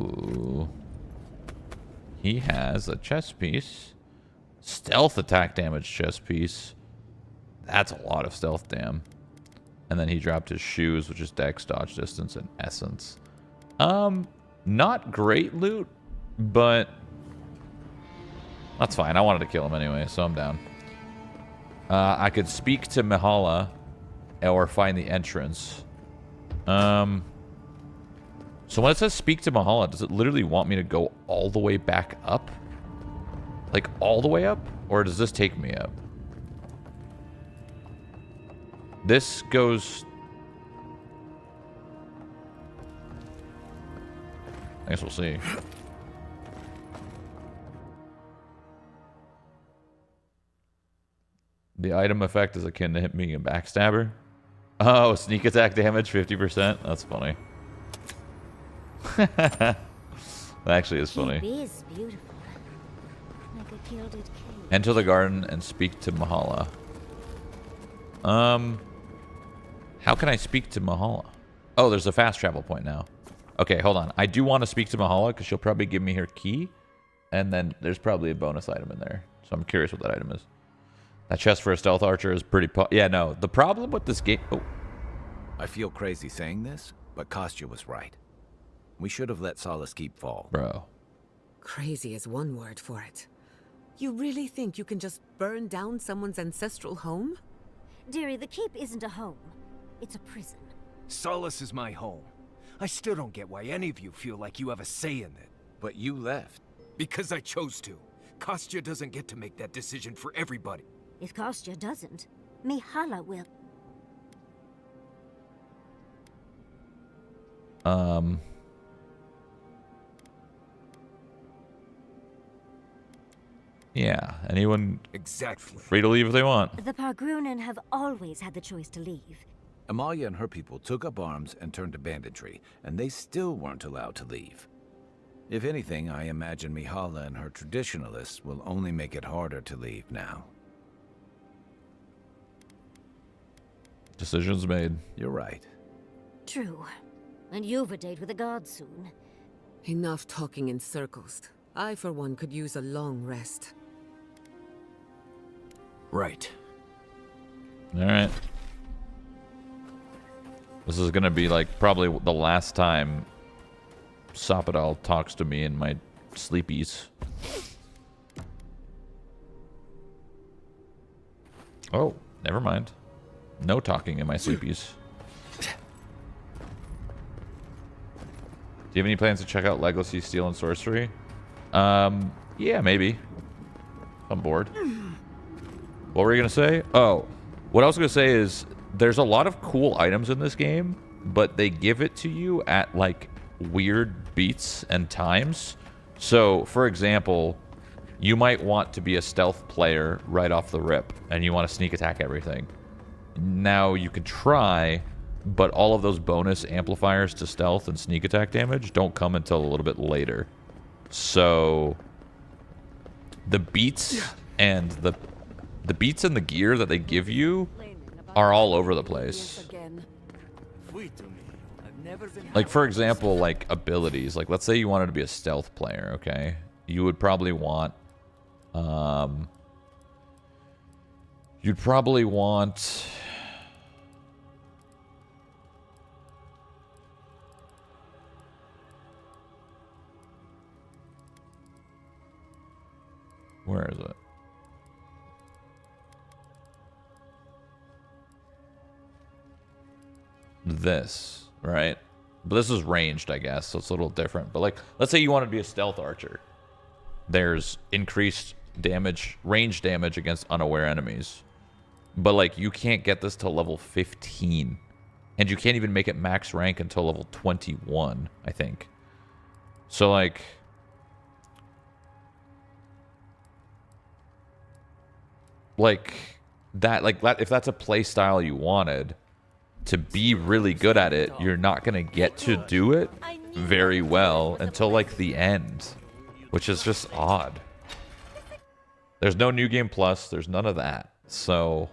he has a chest piece. Stealth attack damage chest piece. That's a lot of stealth dam. And then he dropped his shoes, which is dex, dodge distance, and essence. Not great loot, but that's fine. I wanted to kill him anyway, so I'm down. I could speak to Mihala or find the entrance. So when it says speak to Mihala, does it literally want me to go all the way back up? Like all the way up? Or does this take me up? This goes... I guess we'll see. The item effect is akin to him being a backstabber. Oh, sneak attack damage, 50%? That's funny. That actually is funny. He is beautiful. Like a gilded cage. Enter the garden and speak to Mihala. How can I speak to Mihala? Oh, there's a fast travel point now. Okay, hold on. I do want to speak to Mihala because she'll probably give me her key. And then there's probably a bonus item in there. So I'm curious what that item is. That chest for a stealth archer is pretty... Yeah, no. The problem with this game... Oh. I feel crazy saying this, but Kostya was right. We should have let Solus keep fall. Bro. Crazy is one word for it. You really think you can just burn down someone's ancestral home? Dearie, the keep isn't a home. It's a prison. Solus is my home. I still don't get why any of you feel like you have a say in it. But you left. Because I chose to. Kostya doesn't get to make that decision for everybody. If Kostya doesn't, Mihala will. Yeah, anyone exactly free to leave if they want. The Pargrunen have always had the choice to leave. Amalia and her people took up arms and turned to banditry, and they still weren't allowed to leave. If anything, I imagine Mihala and her traditionalists will only make it harder to leave now. Decisions made. You're right. True. And you've a date with the gods soon. Enough talking in circles. I, for one, could use a long rest. Right. Alright. This is gonna be like probably the last time Sapadal talks to me in my sleepies. Oh, never mind. No talking in my sleepies. Do you have any plans to check out Legacy, Steel, and Sorcery? Yeah, maybe. I'm bored. What were you gonna say? Oh, what I was gonna say is there's a lot of cool items in this game, but they give it to you at like weird beats and times. So, for example, you might want to be a stealth player right off the rip, and you want to sneak attack everything. Now you can try, but all of those bonus amplifiers to stealth and sneak attack damage don't come until a little bit later. So the beats and the beats and the gear that they give you are all over the place. Like, for example, like abilities. Like, let's say you wanted to be a stealth player, okay? You would probably want where is it? This, right? But this is ranged, I guess, so it's a little different. But like, let's say you want to be a stealth archer. There's increased damage, range damage against unaware enemies. But like, you can't get this till level 15. And you can't even make it max rank until level 21, I think. So like, if that's a play style you wanted to be really good at it, you're not gonna get to do it very well until like the end, which is just odd. There's no new game plus, there's none of that. So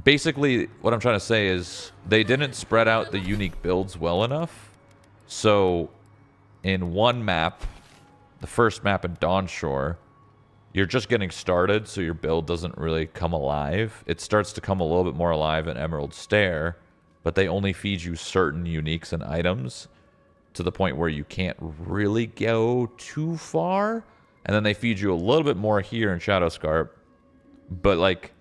basically what I'm trying to say is they didn't spread out the unique builds well enough. So in one map the first map in Dawnshore, you're just getting started, so your build doesn't really come alive. It starts to come a little bit more alive in Emerald Stair, but they only feed you certain uniques and items to the point where you can't really go too far. And then they feed you a little bit more here in Shadowscarp. But like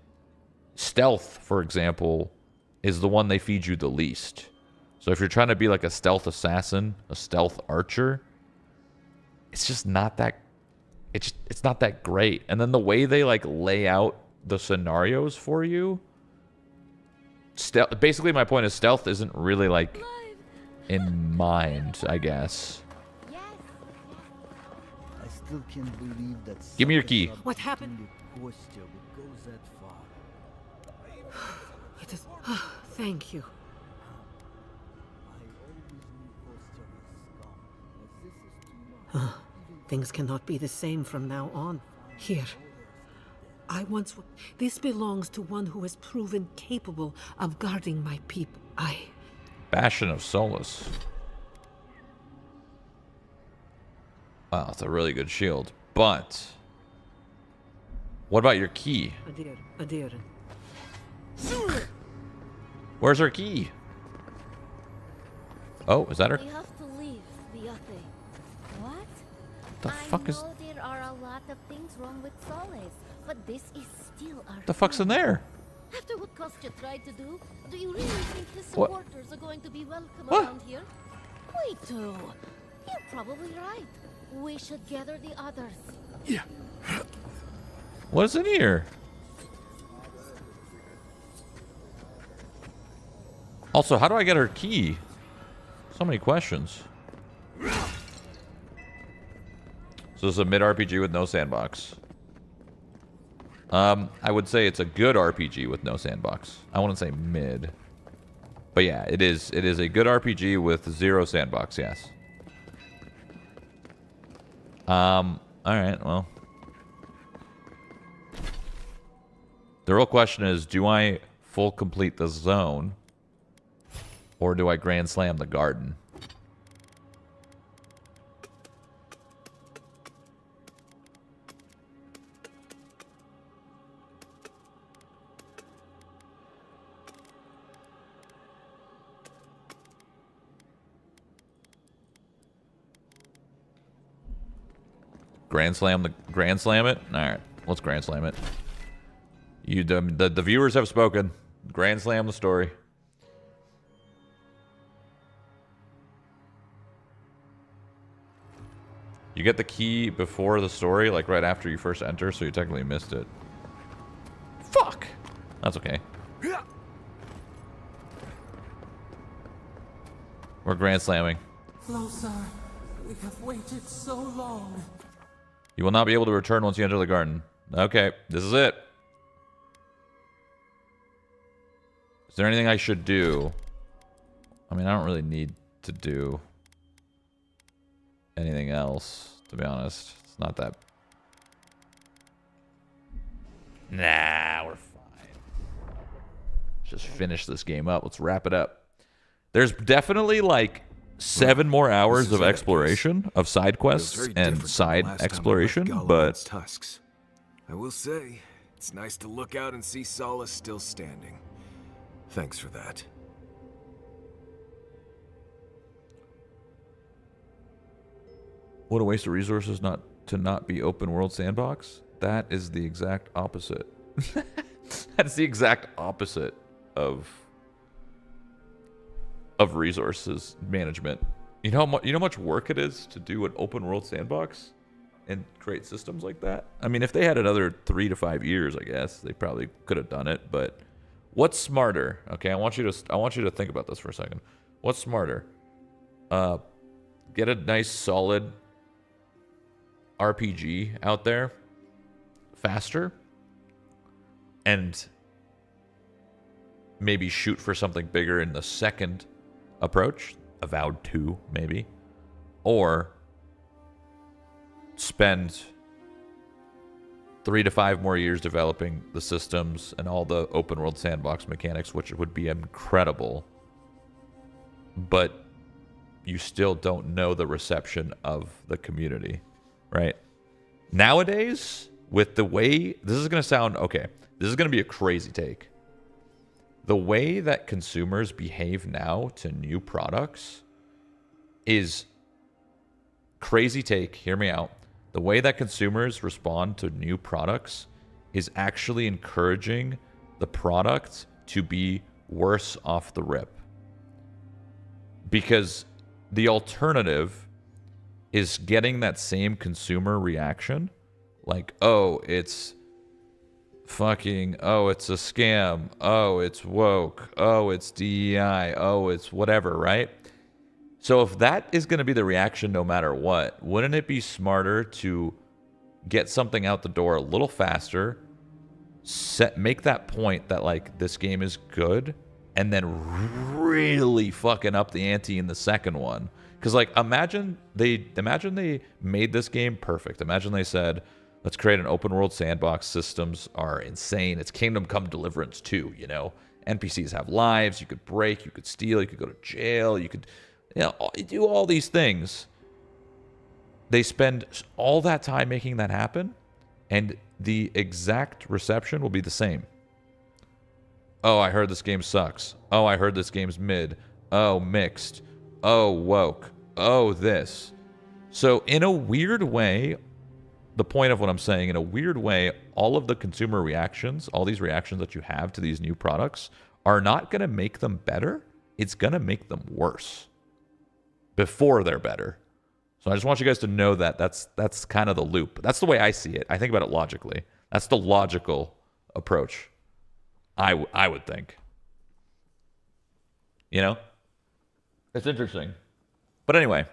stealth, for example, is the one they feed you the least. So if you're trying to be like a stealth assassin, a stealth archer, it's just not that it's not that great. And then the way they like lay out the scenarios for you, basically my point is stealth isn't really like in mind, I guess. I still can't believe that. Give me your key. What happened? It is. Thank you. Things cannot be the same from now on. Here. I once... This belongs to one who has proven capable of guarding my people. Bastion of Solus. Wow, it's a really good shield. But... what about your key? Adir. Where's her key? Oh, is that her? We have to leave the Yate. What? The fuck is... I know there are a lot of things wrong with Solus, but this is still our the fuck's in there? After what Kostya tried to do, do you really think his What? supporters are going to be welcome What? around here? We too. You're probably right. We should gather the others. Yeah. What's in here? Also, how do I get her key? So many questions. So this is a mid RPG with no sandbox. I would say it's a good RPG with no sandbox. I wouldn't say mid. But yeah, it is a good RPG with zero sandbox, yes. Alright, well. The real question is, do I full complete the zone? Or do I grand slam the garden? Grand slam it? Alright, let's grand slam it. The viewers have spoken. Grand slam the story. You get the key before the story, like right after you first enter, so you technically missed it. Fuck! That's okay. We're grand slamming. Closer. We have waited so long. You will not be able to return once you enter the garden. Okay, this is it. Is there anything I should do? I mean, I don't really need to do anything else, to be honest. It's not that... Nah, we're fine. Just finish this game up. Let's wrap it up. There's definitely like 7 more hours of exploration, of side quests and side exploration, but... tusks. I will say, it's nice to look out and see Solus still standing. Thanks for that. What a waste of resources to not be open world sandbox. That is the exact opposite. That's the exact opposite of resources management. You know how much work it is to do an open world sandbox and create systems like that? I mean, if they had another 3 to 5 years, I guess they probably could have done it, but what's smarter? Okay, I want you to think about this for a second. What's smarter? Get a nice solid RPG out there faster and maybe shoot for something bigger in the second approach, Avowed 2 maybe, or spend 3 to 5 more years developing the systems and all the open world sandbox mechanics, which would be incredible, but you still don't know the reception of the community, right? Nowadays, with the way... This is going to sound... Okay, this is going to be a crazy take. The way that consumers behave now to new products is... Crazy take, hear me out. The way that consumers respond to new products is actually encouraging the product to be worse off the rip. Because the alternative is getting that same consumer reaction. Like, oh, it's fucking, oh, it's a scam. Oh, it's woke. Oh, it's DEI. Oh, it's whatever, right? So if that is going to be the reaction no matter what, wouldn't it be smarter to get something out the door a little faster, make that point that, like, this game is good, and then really fucking up the ante in the second one? Because, like, imagine they made this game perfect. Imagine they said, let's create an open world sandbox. Systems are insane. It's Kingdom Come Deliverance 2, you know? NPCs have lives. You could break. You could steal. You could go to jail. You could, you know, do all these things. They spend all that time making that happen, and the exact reception will be the same. Oh, I heard this game sucks. Oh, I heard this game's mid. Oh, mixed. Oh, woke. Oh, this. So in a weird way, the point of what I'm saying, in a weird way, all of the consumer reactions, all these reactions that you have to these new products are not going to make them better. It's going to make them worse before they're better. So I just want you guys to know that that's kind of the loop. That's the way I see it. I think about it logically. That's the logical approach. I would think. You know? It's interesting. But anyway,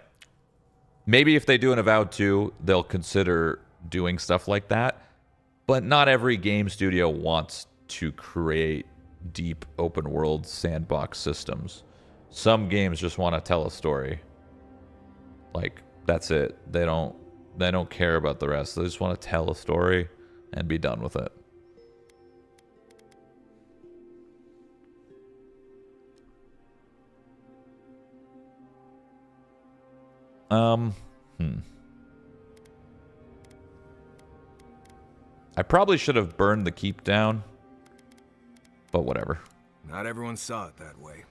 maybe if they do an Avowed 2, they'll consider doing stuff like that. But not every game studio wants to create deep open world sandbox systems. Some games just want to tell a story. Like, that's it. They don't care about the rest. They just want to tell a story and be done with it. I probably should have burned the keep down, but whatever. Not everyone saw it that way.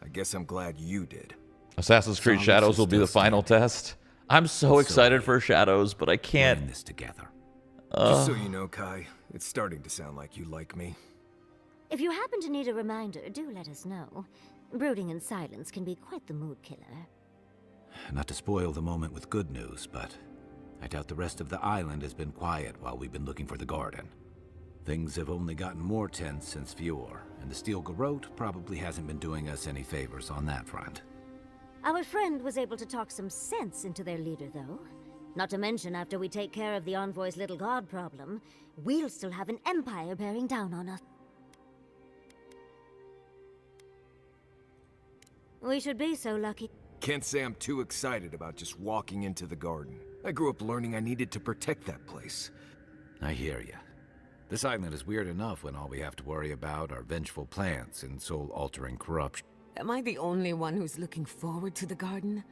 I guess I'm glad you did. Assassin's Creed Shadows will be the final test. I'm so excited for Shadows, but I can't. We're in this together. Just so you know, Kai, it's starting to sound like you like me. If you happen to need a reminder, do let us know. Brooding in silence can be quite the mood killer. Not to spoil the moment with good news, but I doubt the rest of the island has been quiet while we've been looking for the garden. Things have only gotten more tense since Fior, and the steel garrote probably hasn't been doing us any favors on that front. Our friend was able to talk some sense into their leader, though. Not to mention, after we take care of the envoy's little god problem, we'll still have an empire bearing down on us. We should be so lucky. Can't say I'm too excited about just walking into the garden. I grew up learning I needed to protect that place. I hear ya. This island is weird enough when all we have to worry about are vengeful plants and soul-altering corruption. Am I the only one who's looking forward to the garden?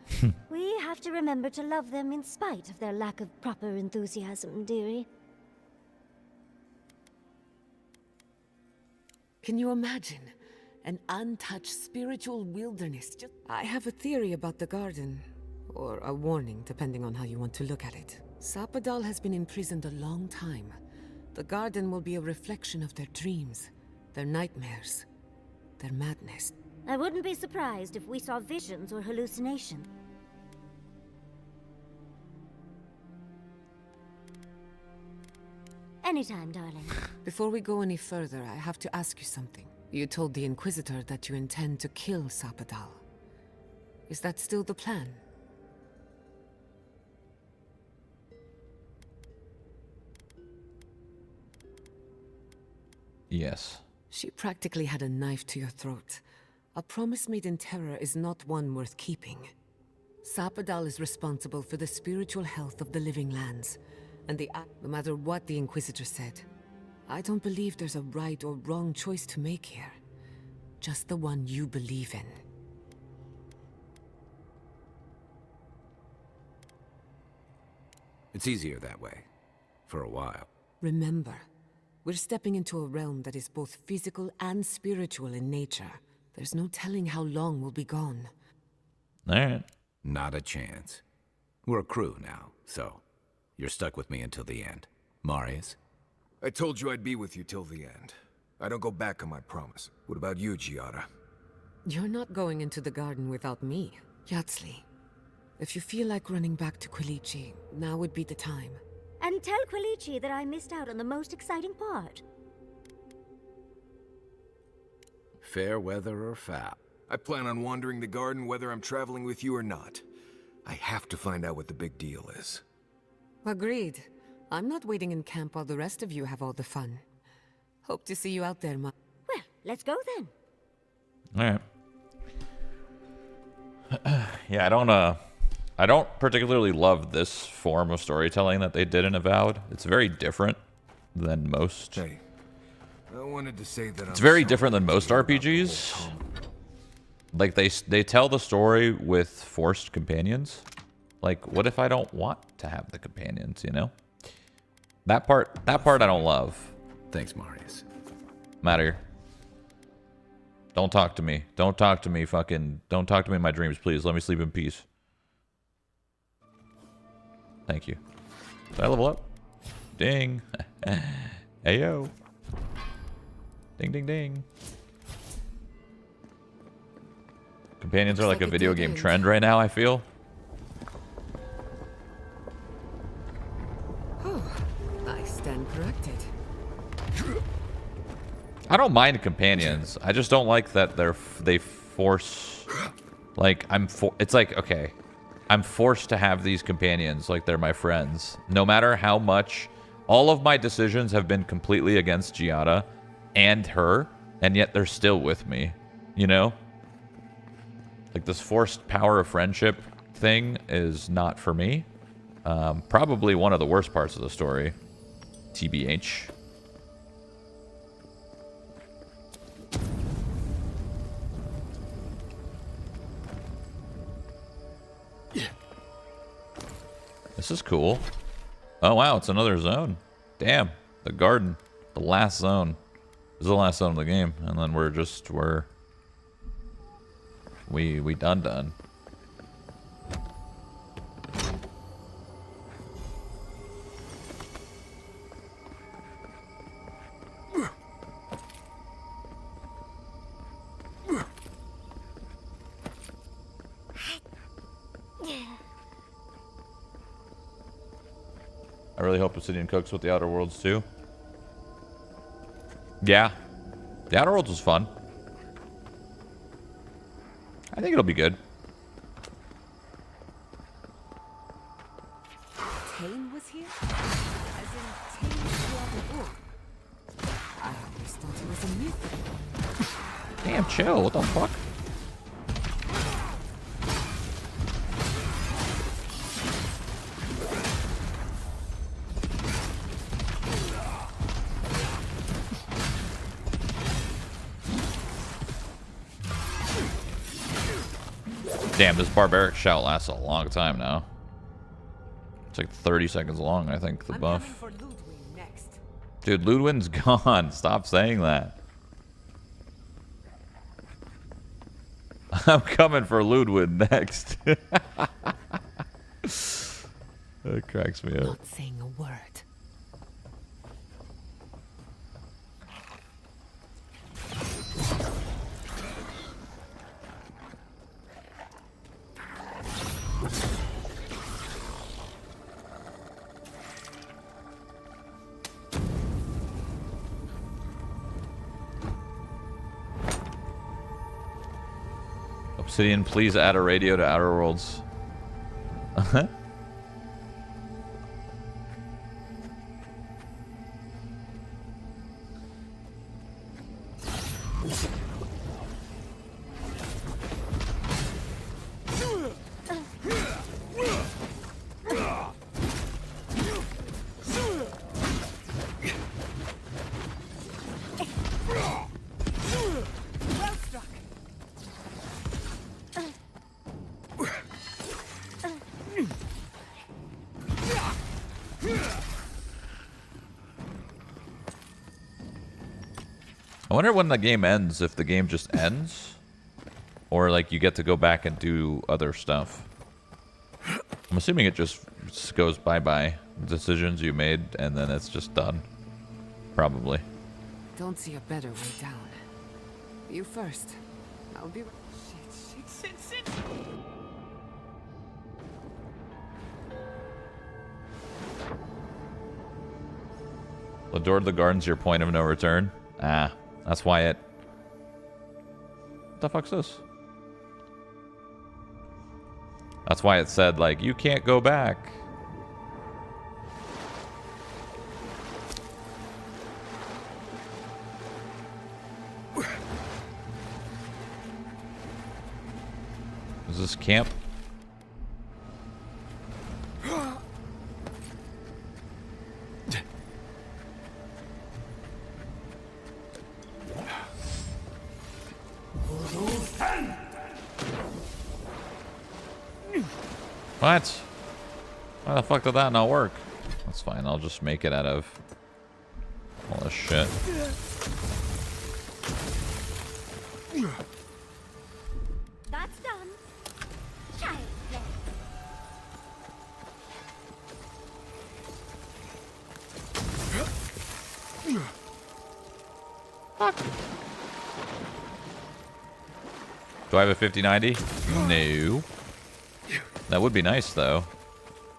We have to remember to love them in spite of their lack of proper enthusiasm, dearie. Can you imagine? An untouched spiritual wilderness. I have a theory about the garden. Or a warning, depending on how you want to look at it. Sapadal has been imprisoned a long time. The garden will be a reflection of their dreams, their nightmares, their madness. I wouldn't be surprised if we saw visions or hallucinations. Anytime, darling. Before we go any further, I have to ask you something. You told the Inquisitor that you intend to kill Sapadal. Is that still the plan? Yes. She practically had a knife to your throat. A promise made in terror is not one worth keeping. Sapadal is responsible for the spiritual health of the living lands, and no matter what the Inquisitor said, I don't believe there's a right or wrong choice to make here. Just the one you believe in. It's easier that way. For a while. Remember, we're stepping into a realm that is both physical and spiritual in nature. There's no telling how long we'll be gone. Alright. Not a chance. We're a crew now, so you're stuck with me until the end. Marius? I told you I'd be with you till the end. I don't go back on my promise. What about you, Giada? You're not going into the garden without me, Yatsley. If you feel like running back to Quilichi, now would be the time. And tell Quilichi that I missed out on the most exciting part. Fair weather or foul? I plan on wandering the garden whether I'm traveling with you or not. I have to find out what the big deal is. Agreed. I'm not waiting in camp while the rest of you have all the fun. Hope to see you out there, Well, let's go then. Alright. Yeah, I don't particularly love this form of storytelling that they did in Avowed. It's very different than most. Hey, I wanted to say that it's very different than most RPGs. Like they tell the story with forced companions. Like, what if I don't want to have the companions, you know? That part I don't love. Thanks, Marius. Matter. Don't talk to me. Don't talk to me, don't talk to me in my dreams, please. Let me sleep in peace. Thank you. Did I level up? Ding. Ayo. Ding, ding, ding. Companions are like a video game trend right now, I feel. I stand corrected. I don't mind companions. I just don't like that they force, like, it's like, okay, I'm forced to have these companions like they're my friends. No matter how much, all of my decisions have been completely against Giada and her, and yet they're still with me, you know? Like, this forced power of friendship thing is not for me. Probably one of the worst parts of the story. TBH. This is cool. Oh, wow, it's another zone. Damn, the garden. The last zone. This is the last zone of the game. And then we done. I really hope Obsidian cooks with the Outer Worlds too. Yeah. The Outer Worlds was fun. I think it'll be good. Tane was here? As in Tane Shroud. I always thought he was a myth. Damn, chill. What the fuck? Damn, this barbaric shout lasts a long time now. It's like 30 seconds long, I think, the buff. Dude, Ludwin's gone. Stop saying that. I'm coming for Ludwin next. That cracks me up. Not saying a word. Obsidian, please add a radio to Outer Worlds. I wonder when the game ends, if the game just ends, or like you get to go back and do other stuff. I'm assuming it just goes bye-bye. Decisions you made, and then it's just done. Probably. Don't see a better way down. You first. I'll be right. Sit. The door to the garden's your point of no return. Ah, that's why it... What the fuck's this? That's why it said, like, you can't go back. Is this camp? What? Why the fuck did that not work? That's fine, I'll just make it out of all this shit. That's done. Child play. Fuck. Do I have a 5090? No. That would be nice, though.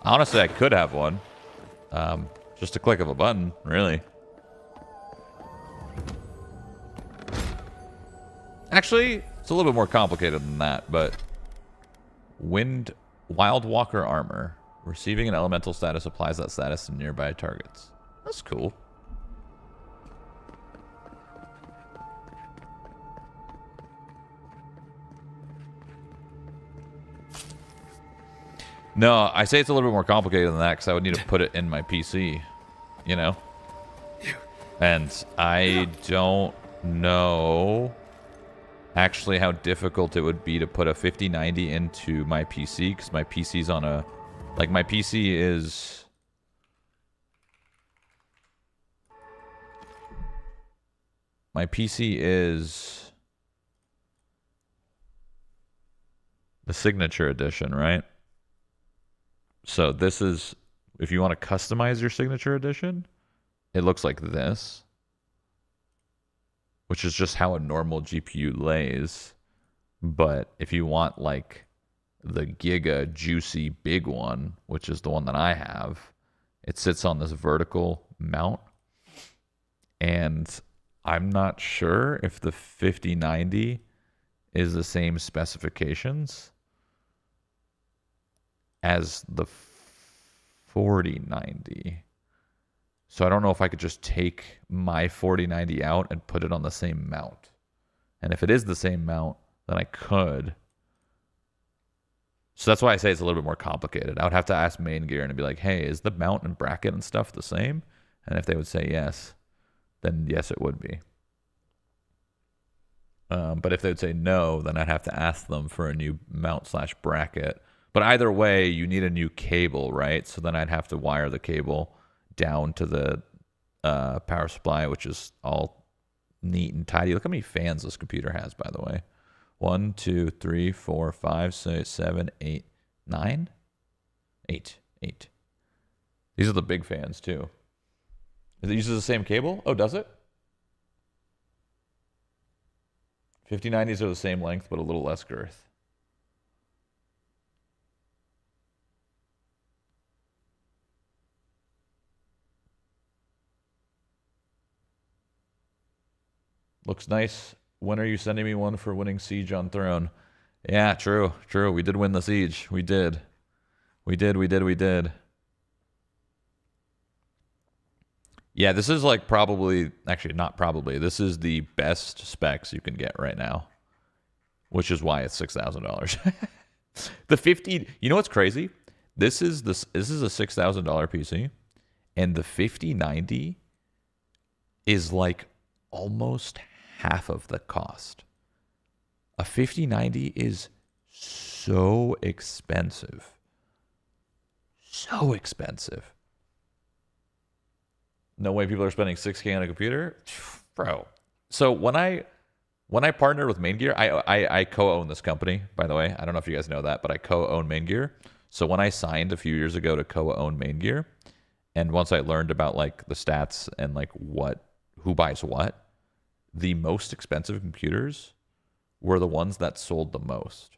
Honestly, I could have one. Just a click of a button, really. Actually, it's a little bit more complicated than that, but... Wild Walker Armor. Receiving an elemental status applies that status to nearby targets. That's cool. No, I say it's a little bit more complicated than that because I would need to put it in my PC, you know? And I don't know actually how difficult it would be to put a 5090 into my PC because my PC's on a... Like, my PC is... My PC is... the Signature Edition, right? So this is, if you want to customize your Signature Edition, it looks like this, which is just how a normal GPU lays. But if you want like the giga juicy big one, which is the one that I have, it sits on this vertical mount. And I'm not sure if the 5090 is the same specifications as the 4090. So I don't know if I could just take my 4090 out and put it on the same mount. And if it is the same mount, then I could. So that's why I say it's a little bit more complicated. I would have to ask Main Gear and be like, hey, is the mount and bracket and stuff the same? And if they would say yes, then yes, it would be. But if they would say no, then I'd have to ask them for a new mount / bracket. But either way, you need a new cable, right? So then I'd have to wire the cable down to the power supply, which is all neat and tidy. Look how many fans this computer has, by the way. 1, 2, 3, 4, 5, 6, 7, 8, 9? 8. These are the big fans, too. It uses the same cable? Oh, does it? 5090s are the same length, but a little less girth. Looks nice. When are you sending me one for winning Siege on Throne? Yeah, true. We did win the Siege. We did. Yeah, this is like probably... Actually, not probably. This is the best specs you can get right now. Which is why it's $6,000. The 50... You know what's crazy? This is a $6,000 PC. And the 5090 is like almost half of the cost. A 5090 is so expensive. So expensive. No way people are spending $6K on a computer? Bro, So when I partnered with Main Gear, I co-own this company, by the way. I don't know if you guys know that, but I co-own Main Gear. So when I signed a few years ago to co-own Main Gear, and once I learned about like the stats and like who buys what, the most expensive computers were the ones that sold the most.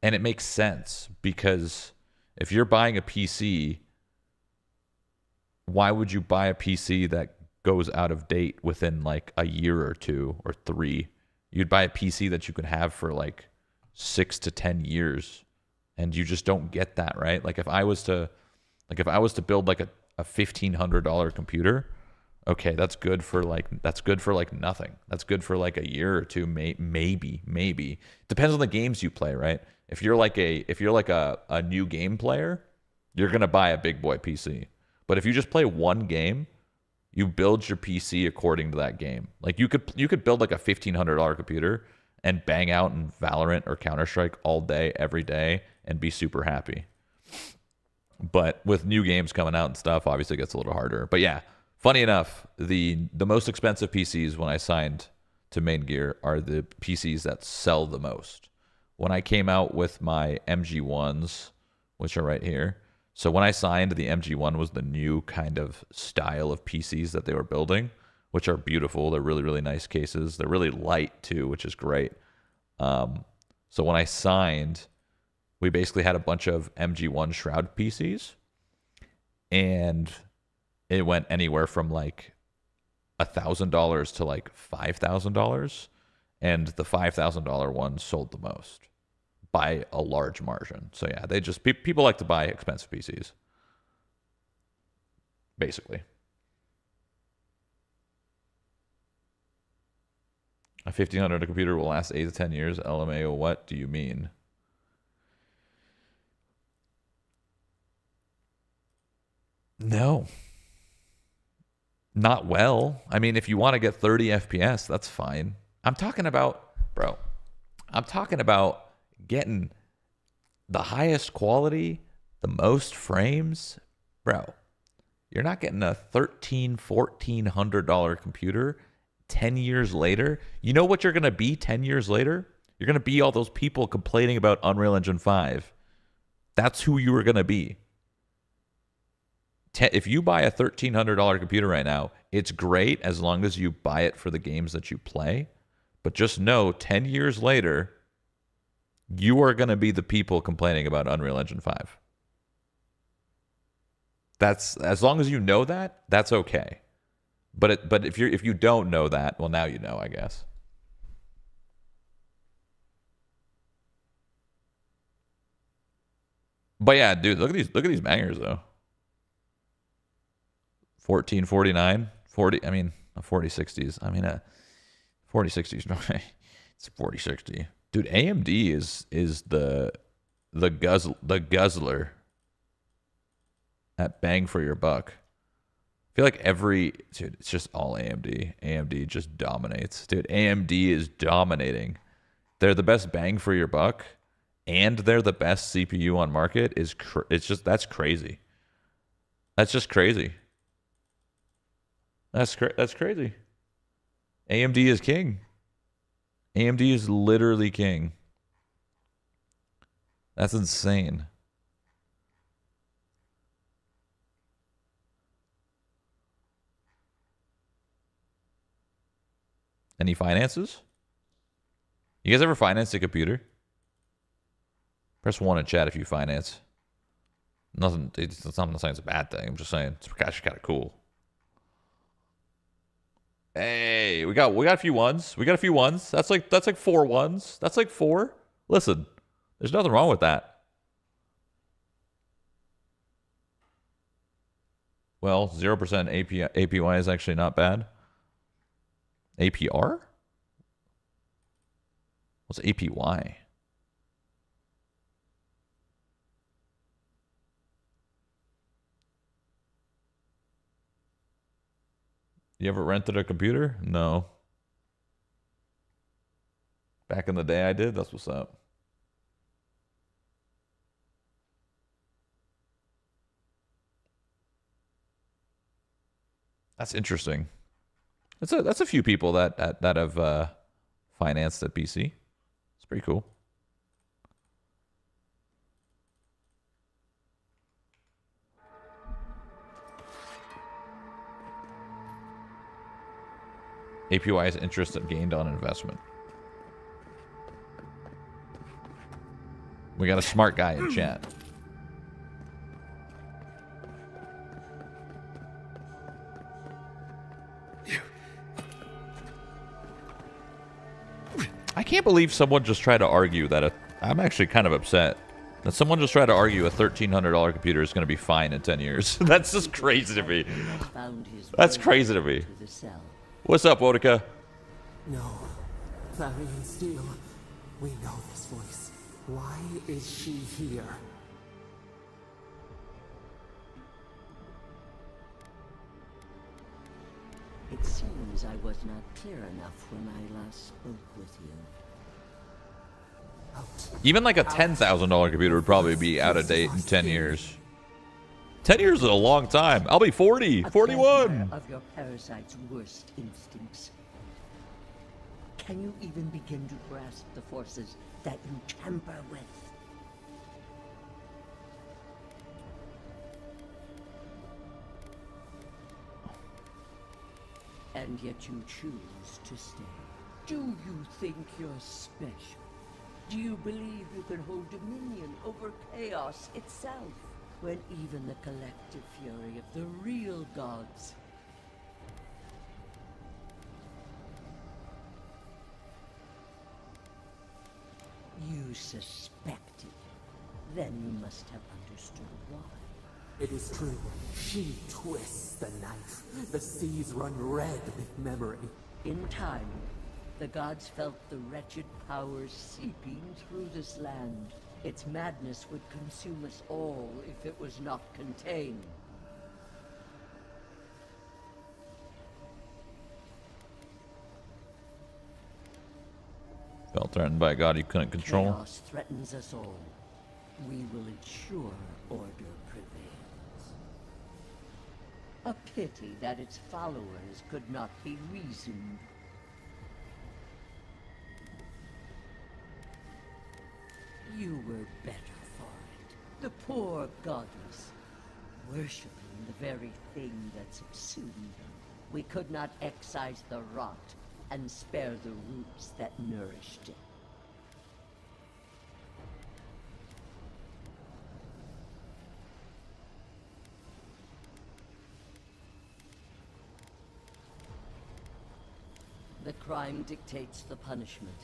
And it makes sense because if you're buying a PC, why would you buy a PC that goes out of date within like a year or 2 or 3? You'd buy a PC that you could have for like 6 to 10 years, and you just don't get that, right? Like if I was to build like a $1,500 computer, okay, that's good for like nothing. That's good for like a year or 2, maybe. Depends on the games you play, right? If you're like a new game player, you're gonna buy a big boy PC. But if you just play one game, you build your PC according to that game. Like you could build like a $1,500 computer and bang out in Valorant or Counter-Strike all day, every day, and be super happy. But with new games coming out and stuff, obviously it gets a little harder. But yeah, funny enough, the most expensive PCs when I signed to Main Gear are the PCs that sell the most. When I came out with my MG1s, which are right here, so when I signed, the MG1 was the new kind of style of PCs that they were building, which are beautiful. They're really, really nice cases. They're really light too, which is great. So when I signed, we basically had a bunch of MG1 Shroud PCs, and it went anywhere from like $1,000 to like $5,000, and the $5,000 one sold the most by a large margin. So yeah, people like to buy expensive PCs, basically. A $1,500 computer will last 8 to 10 years. LMAO, what do you mean? No. Not well. I mean, if you want to get 30 FPS, that's fine. I'm talking about getting the highest quality, the most frames. Bro, you're not getting a $1,400 computer 10 years later. You know what you're going to be 10 years later? You're going to be all those people complaining about Unreal Engine 5. That's who you are going to be. If you buy a $1,300 computer right now, it's great as long as you buy it for the games that you play. But just know 10 years later, you are going to be the people complaining about Unreal Engine 5. That's, as long as you know that, that's okay. But if you don't know that, well, now you know, I guess. But yeah, dude, look at these bangers though. 1449, 40. I mean, a 4060s. I mean, a 4060s. It's 4060. Dude, AMD is the guzzler at bang for your buck. I feel like dude, it's just all AMD. AMD just dominates. Dude, AMD is dominating. They're the best bang for your buck, and they're the best CPU on market. That's crazy. That's just crazy. That's crazy. AMD is king. AMD is literally king. That's insane. Any finances? You guys ever finance a computer? Press 1 in chat if you finance. Nothing. It's not saying it's a bad thing. I'm just saying it's actually kind of cool. Hey, we got a few ones. We got a few ones. That's like 4 ones. That's like 4. Listen, there's nothing wrong with that. Well, 0% APY is actually not bad. APR? What's APY? You ever rented a computer? No. Back in the day I did. That's what's up. That's interesting. That's a few people that have financed at BC. It's pretty cool. APY's interest gained on investment. We got a smart guy in chat. I can't believe someone just tried to argue that I'm actually kind of upset that someone just tried to argue a $1,300 computer is going to be fine in 10 years. That's just crazy to me. That's crazy to me. What's up, Wodika? No. Clarion Steel. We know this voice. Why is she here? It seems I was not clear enough when I last spoke with you. Even like a $10,000 computer would probably be out of date in 10 years. 10 years is a long time. I'll be 40, 41. Of your parasite's worst instincts. Can you even begin to grasp the forces that you tamper with? And yet you choose to stay. Do you think you're special? Do you believe you can hold dominion over chaos itself, when even the collective fury of the real gods you suspected? Then you must have understood why. It is true. She twists the knife. The seas run red with memory. In time, the gods felt the wretched powers seeping through this land. Its madness would consume us all if it was not contained. Felt threatened by a god you couldn't control. Chaos threatens us all. We will ensure order prevails. A pity that its followers could not be reasoned. You were better for it. The poor goddess, worshipping the very thing that subsumed them. We could not excise the rot and spare the roots that nourished it. The crime dictates the punishment.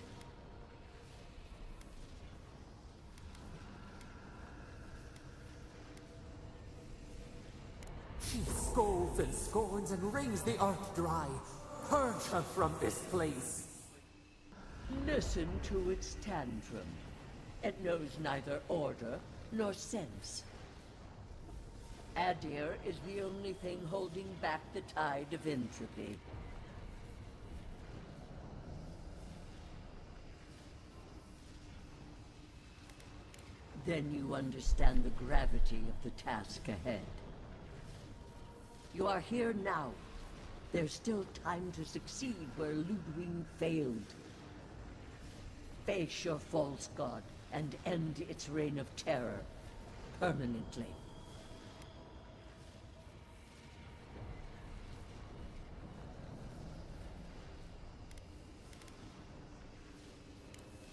She scolds and scorns and wrings the earth dry. Purge her from this place. Listen to its tantrum. It knows neither order nor sense. Adir is the only thing holding back the tide of entropy. Then you understand the gravity of the task ahead. You are here now. There's still time to succeed where Ludwig failed. Face your false god and end its reign of terror permanently.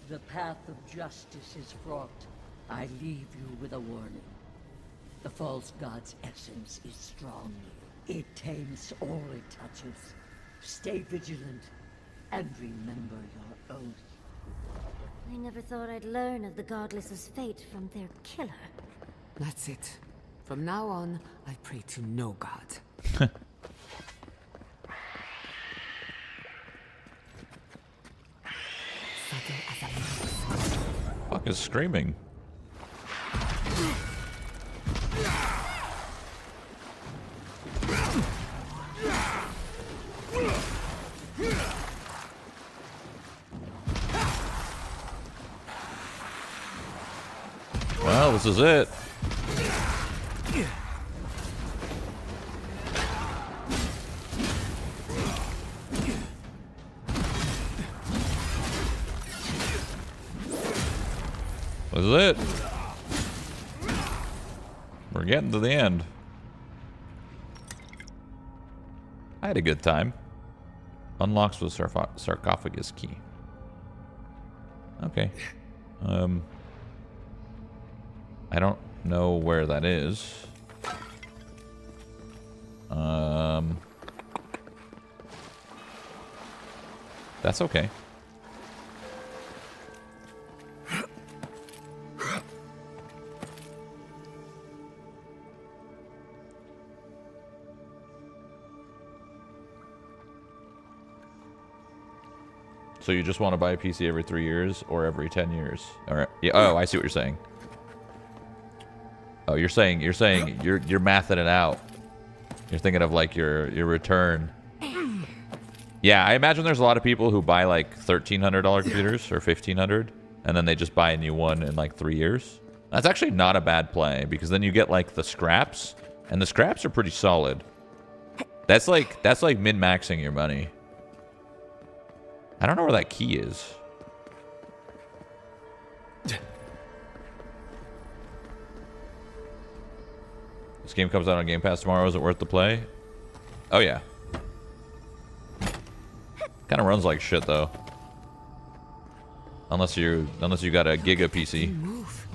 The path of justice is fraught. I leave you with a warning. The false god's essence is strong. It taints all it touches. Stay vigilant, and remember your oath. I never thought I'd learn of the Godless's fate from their killer. That's it. From now on, I pray to no god. Fuck is screaming. Well, this is it. This is it. We're getting to the end. I had a good time. Unlocks with sarcophagus key. Okay. I don't know where that is. That's okay. So you just want to buy a PC every 3 years or every 10 years? All right. Yeah. Oh, I see what you're saying. Oh, you're saying you're mathing it out. You're thinking of like your return. Yeah, I imagine there's a lot of people who buy like $1,300 computers or $1,500, and then they just buy a new one in like 3 years. That's actually not a bad play because then you get like the scraps, and the scraps are pretty solid. That's like min-maxing your money. I don't know where that key is. This game comes out on Game Pass tomorrow. Is it worth the play? Oh yeah. Kind of runs like shit though. Unless you got a Giga PC. Move.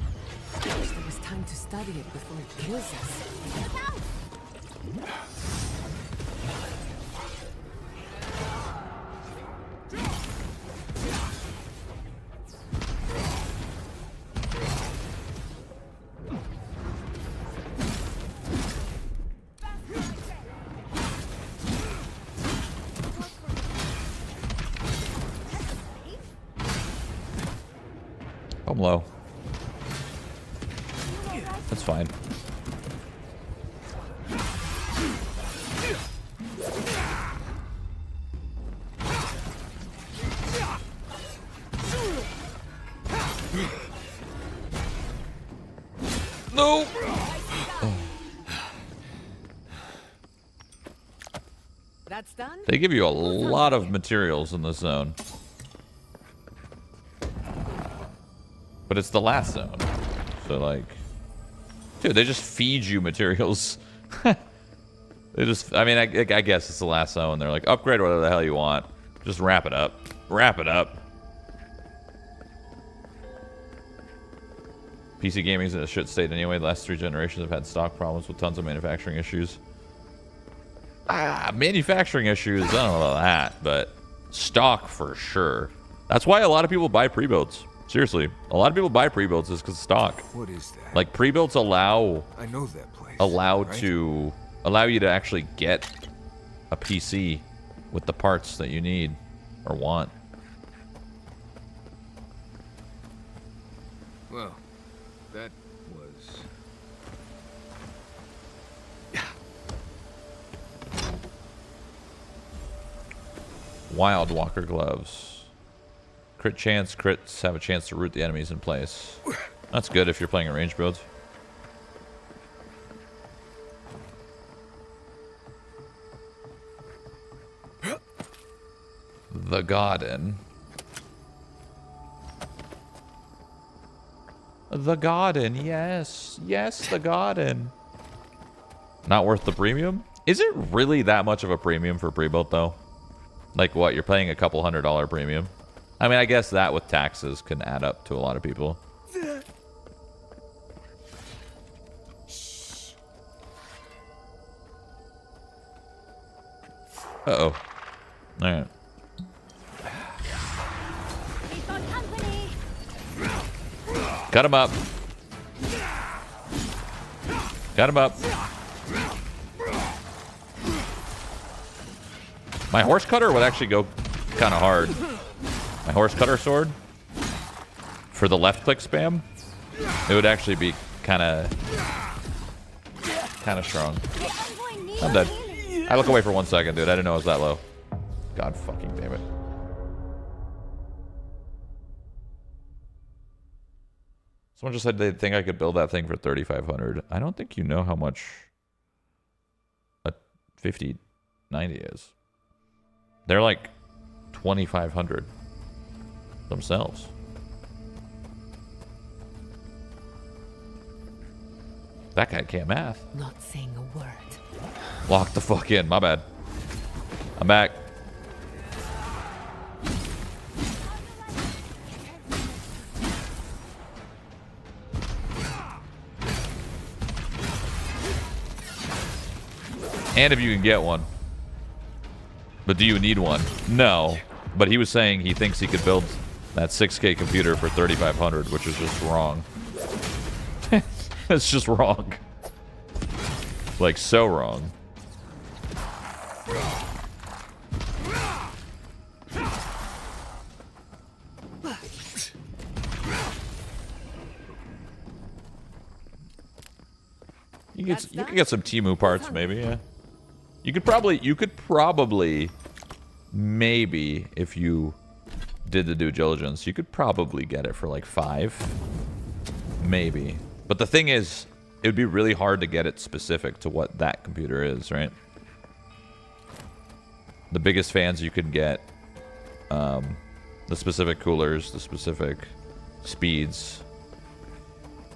There was time to study it before it kills us. I'm low. That's fine. No. That's done. They give you a lot of materials in this zone. But it's the last zone. So like, dude, they just feed you materials. They just, I mean, I guess it's the last zone. They're like, upgrade whatever the hell you want. Just wrap it up. Wrap it up. PC gaming's in a shit state anyway. The last 3 generations have had stock problems with tons of manufacturing issues. Manufacturing issues, I don't know about that, but stock for sure. That's why a lot of people buy pre-builds. Seriously, a lot of people buy pre-builds is because of stock. What is that? Like pre-builds allow I know that place. allow right? you to actually get a PC with the parts that you need or want. Well, that was... Wild Walker gloves. Crit chance, crits have a chance to root the enemies in place. That's good if you're playing a range build. The garden. The garden, yes. Yes, the garden. Not worth the premium? Is it really that much of a premium for pre-built though? Like what, you're paying a couple $100 premium? I mean, I guess that with taxes can add up to a lot of people. Uh-oh. Alright. Cut him up. Cut him up. My horse cutter would actually go kind of hard. My horse cutter sword for the left click spam, it would actually be kind of strong. I'm dead. I look away for 1 second, dude. I didn't know it was that low. God fucking damn it. Someone just said they think I could build that thing for 3,500. I don't think you know how much a 5090 is. They're like 2,500 themselves. That guy can't math. Not saying a word. Lock the fuck in. My bad. I'm back. And if you can get one. But do you need one? No. But he was saying he thinks he could build that 6K computer for 3,500, which is just wrong. It's just wrong. Like, so wrong. You could get some Temu parts, maybe, yeah. You could probably, maybe, if you did the due diligence, you could probably get it for like 5. Maybe. But the thing is, it would be really hard to get it specific to what that computer is, right? The biggest fans you could get, the specific coolers, the specific speeds.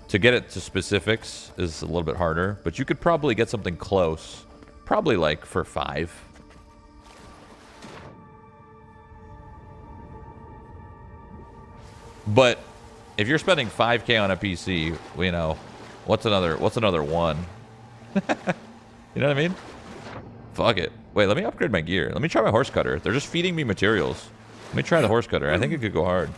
To get it to specifics is a little bit harder, but you could probably get something close. Probably like for 5. But if you're spending 5K on a PC, you know, what's another 1? You know what I mean? Fuck it. Wait, let me upgrade my gear. Let me try my horse cutter. They're just feeding me materials. Let me try the horse cutter. I think it could go hard.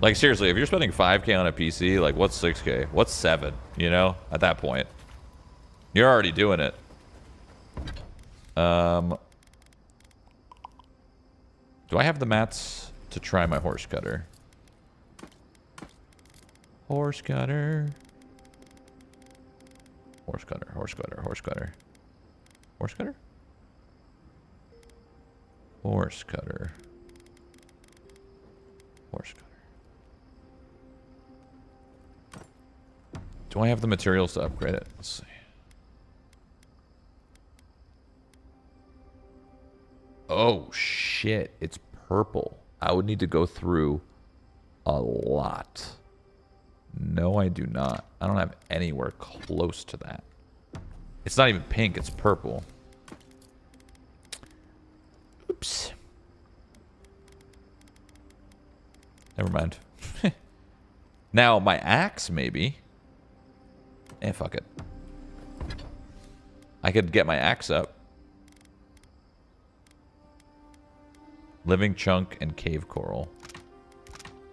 Like, seriously, if you're spending 5K on a PC, like, what's 6K? What's 7? You know? At that point. You're already doing it. Do I have the mats to try my horse cutter? Horse cutter. Horse cutter, horse cutter, horse cutter. Horse cutter? Horse cutter. Horse cutter. Do I have the materials to upgrade it? Let's see. Oh, shit. It's purple. I would need to go through a lot. No, I do not. I don't have anywhere close to that. It's not even pink. It's purple. Oops. Never mind. Now, my axe, maybe. Eh, fuck it. I could get my axe up. Living chunk and cave coral.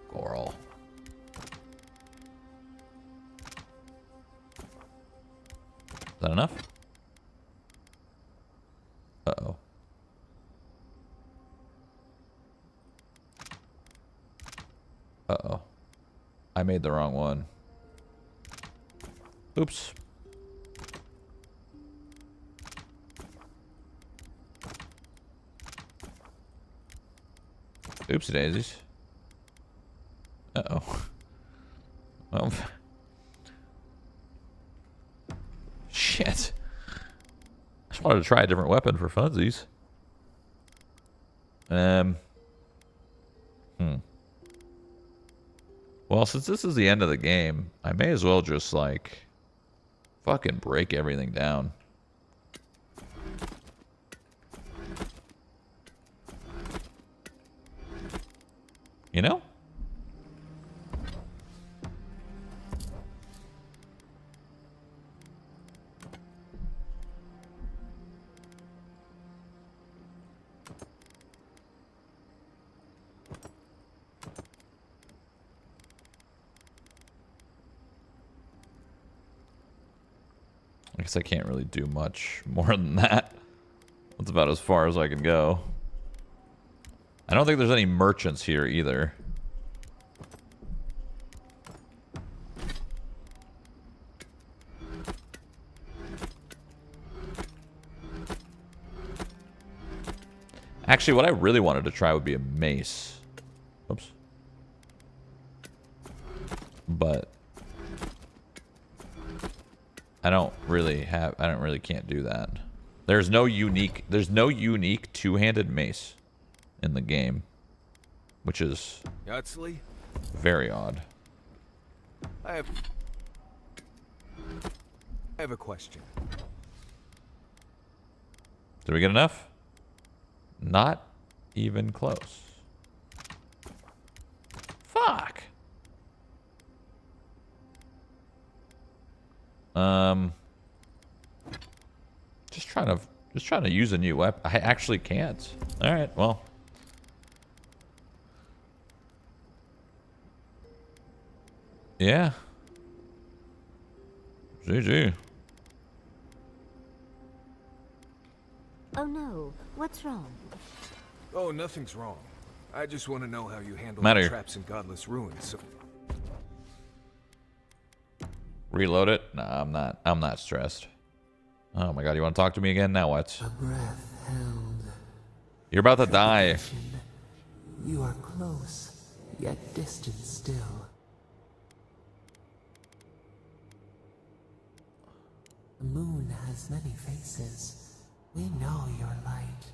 Coral. Is that enough? Uh-oh. Uh-oh. I made the wrong one. Oops. Oopsie daisies. Uh-oh. Well. Shit. I just wanted to try a different weapon for funsies. Well, since this is the end of the game, I may as well just, like, fucking break everything down. You know? I guess I can't really do much more than that. That's about as far as I can go. I don't think there's any merchants here either. Actually, what I really wanted to try would be a mace. Oops. But I don't really can't do that. There's no unique two-handed mace in the game, which is very odd. I have a question. Did we get enough? Not even close. Fuck. Just trying to use a new weapon. I actually can't. All right, well. Yeah. GG. Oh no, what's wrong? Oh, nothing's wrong. I just want to know how you handle Matter. the traps in Godless Ruins. So Reload it? Nah, I'm not stressed. Oh my god, you want to talk to me again? Now what? A breath held. You're about to die. You are close, yet distant still. The moon has many faces. We know your light.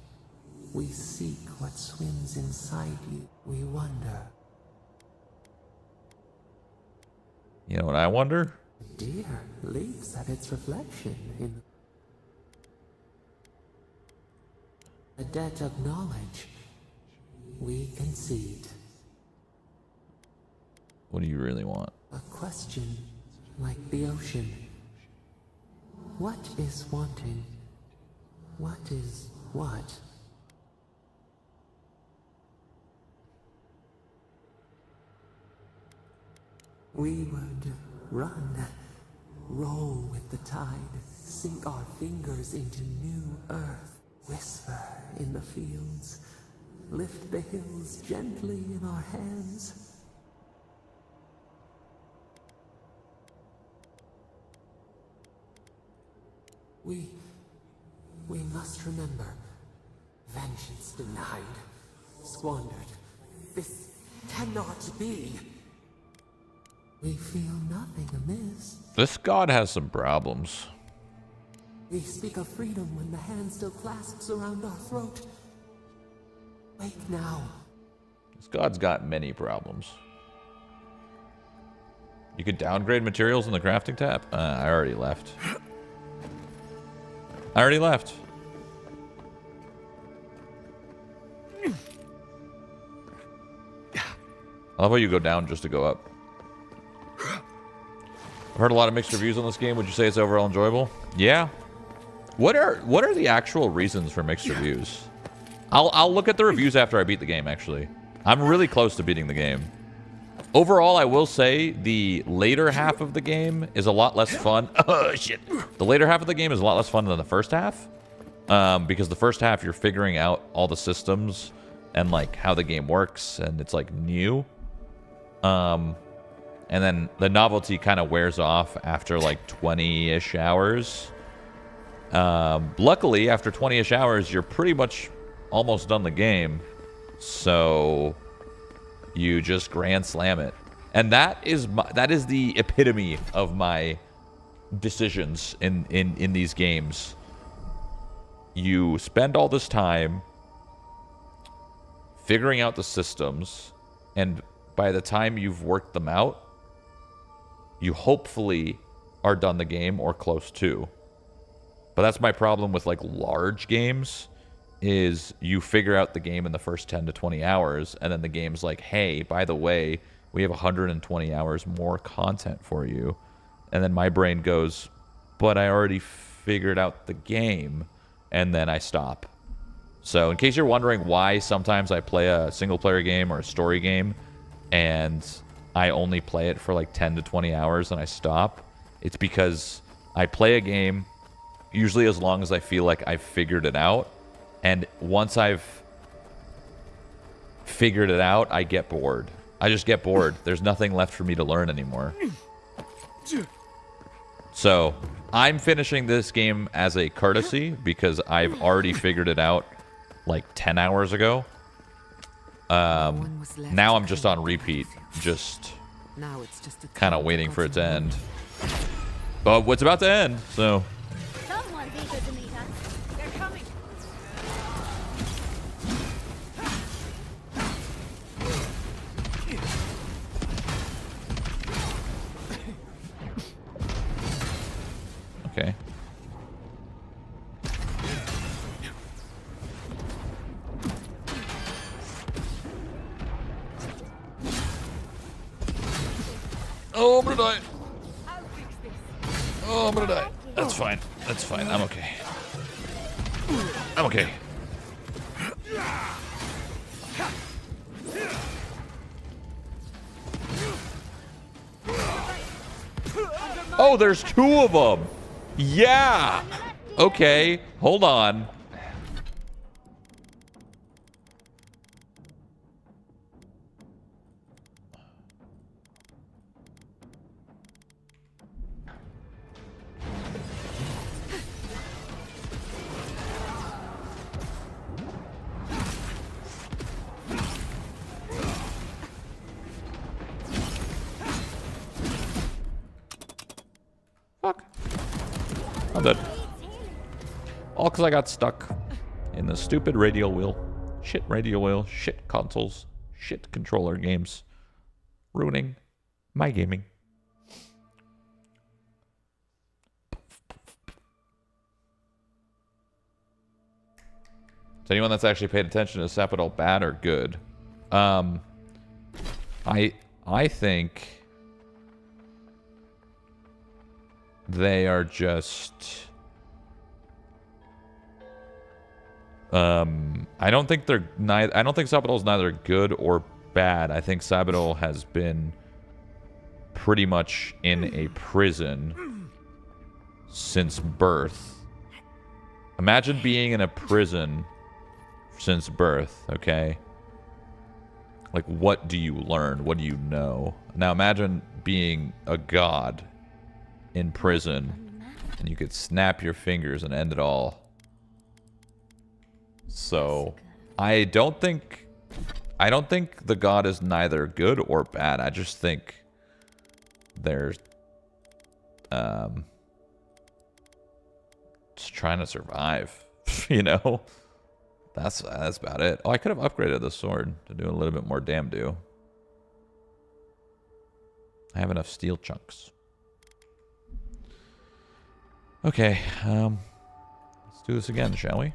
We seek what swims inside you. We wonder. You know what I wonder? Deer leaps at its reflection in a debt of knowledge. We concede. What do you really want? A question like the ocean. What is wanting? What is what? We would run, roll with the tide, sink our fingers into new earth, whisper in the fields, lift the hills gently in our hands. We must remember, vengeance denied, squandered. This cannot be. We feel nothing amiss. This god has some problems. We speak of freedom when the hand still clasps around our throat. Wake now. This god's got many problems. You could downgrade materials in the crafting tab? I already left. I already left. I love how you go down just to go up. I've heard a lot of mixed reviews on this game. Would you say it's overall enjoyable? Yeah. What are the actual reasons for mixed reviews? I'll look at the reviews after I beat the game, actually. I'm really close to beating the game. Overall, I will say the later half of the game is a lot less fun. Oh, shit. The later half of the game is a lot less fun than the first half. Because the first half, you're figuring out all the systems and, like, how the game works. And it's, like, new. And then the novelty kind of wears off after, like, 20-ish hours. Luckily, after 20-ish hours, you're pretty much almost done the game. So you just grand slam it. And that is the epitome of my decisions in these games. You spend all this time figuring out the systems, and by the time you've worked them out, you hopefully are done the game or close to. But that's my problem with, like, large games, is you figure out the game in the first 10 to 20 hours, and then the game's like, hey, by the way, we have 120 hours more content for you. And then my brain goes, but I already figured out the game, and then I stop. So in case you're wondering why sometimes I play a single-player game or a story game, and I only play it for like 10 to 20 hours and I stop, it's because I play a game usually as long as I feel like I've figured it out. And once I've figured it out, I get bored. I just get bored. There's nothing left for me to learn anymore. So I'm finishing this game as a courtesy because I've already figured it out like 10 hours ago. Now I'm just on repeat, just kind of waiting for it to end. But what's about to end, so... Someone's eager to meet us. They're coming. Oh, I'm gonna die. Oh, I'm gonna die. That's fine. That's fine. I'm okay. I'm okay. Oh, there's two of them. Yeah. Okay. Hold on. I'm dead. All because I got stuck in the stupid radial wheel. Shit radial wheel. Shit consoles. Shit controller games. Ruining my gaming. Is anyone that's actually paid attention to Sapodal bad or good? I think they are just I don't think they're neither. I don't think Sapodal's neither good or bad. I think Sapodal has been pretty much in a prison since birth. Imagine being in a prison since birth, okay? Like, what do you learn? What do you know? Now imagine being a god in prison and you could snap your fingers and end it all. So I don't think the god is neither good or bad. I just think they're just trying to survive, you know? That's about it. Oh, I could have upgraded the sword to do a little bit more damn do. I have enough steel chunks. Okay, let's do this again, shall we?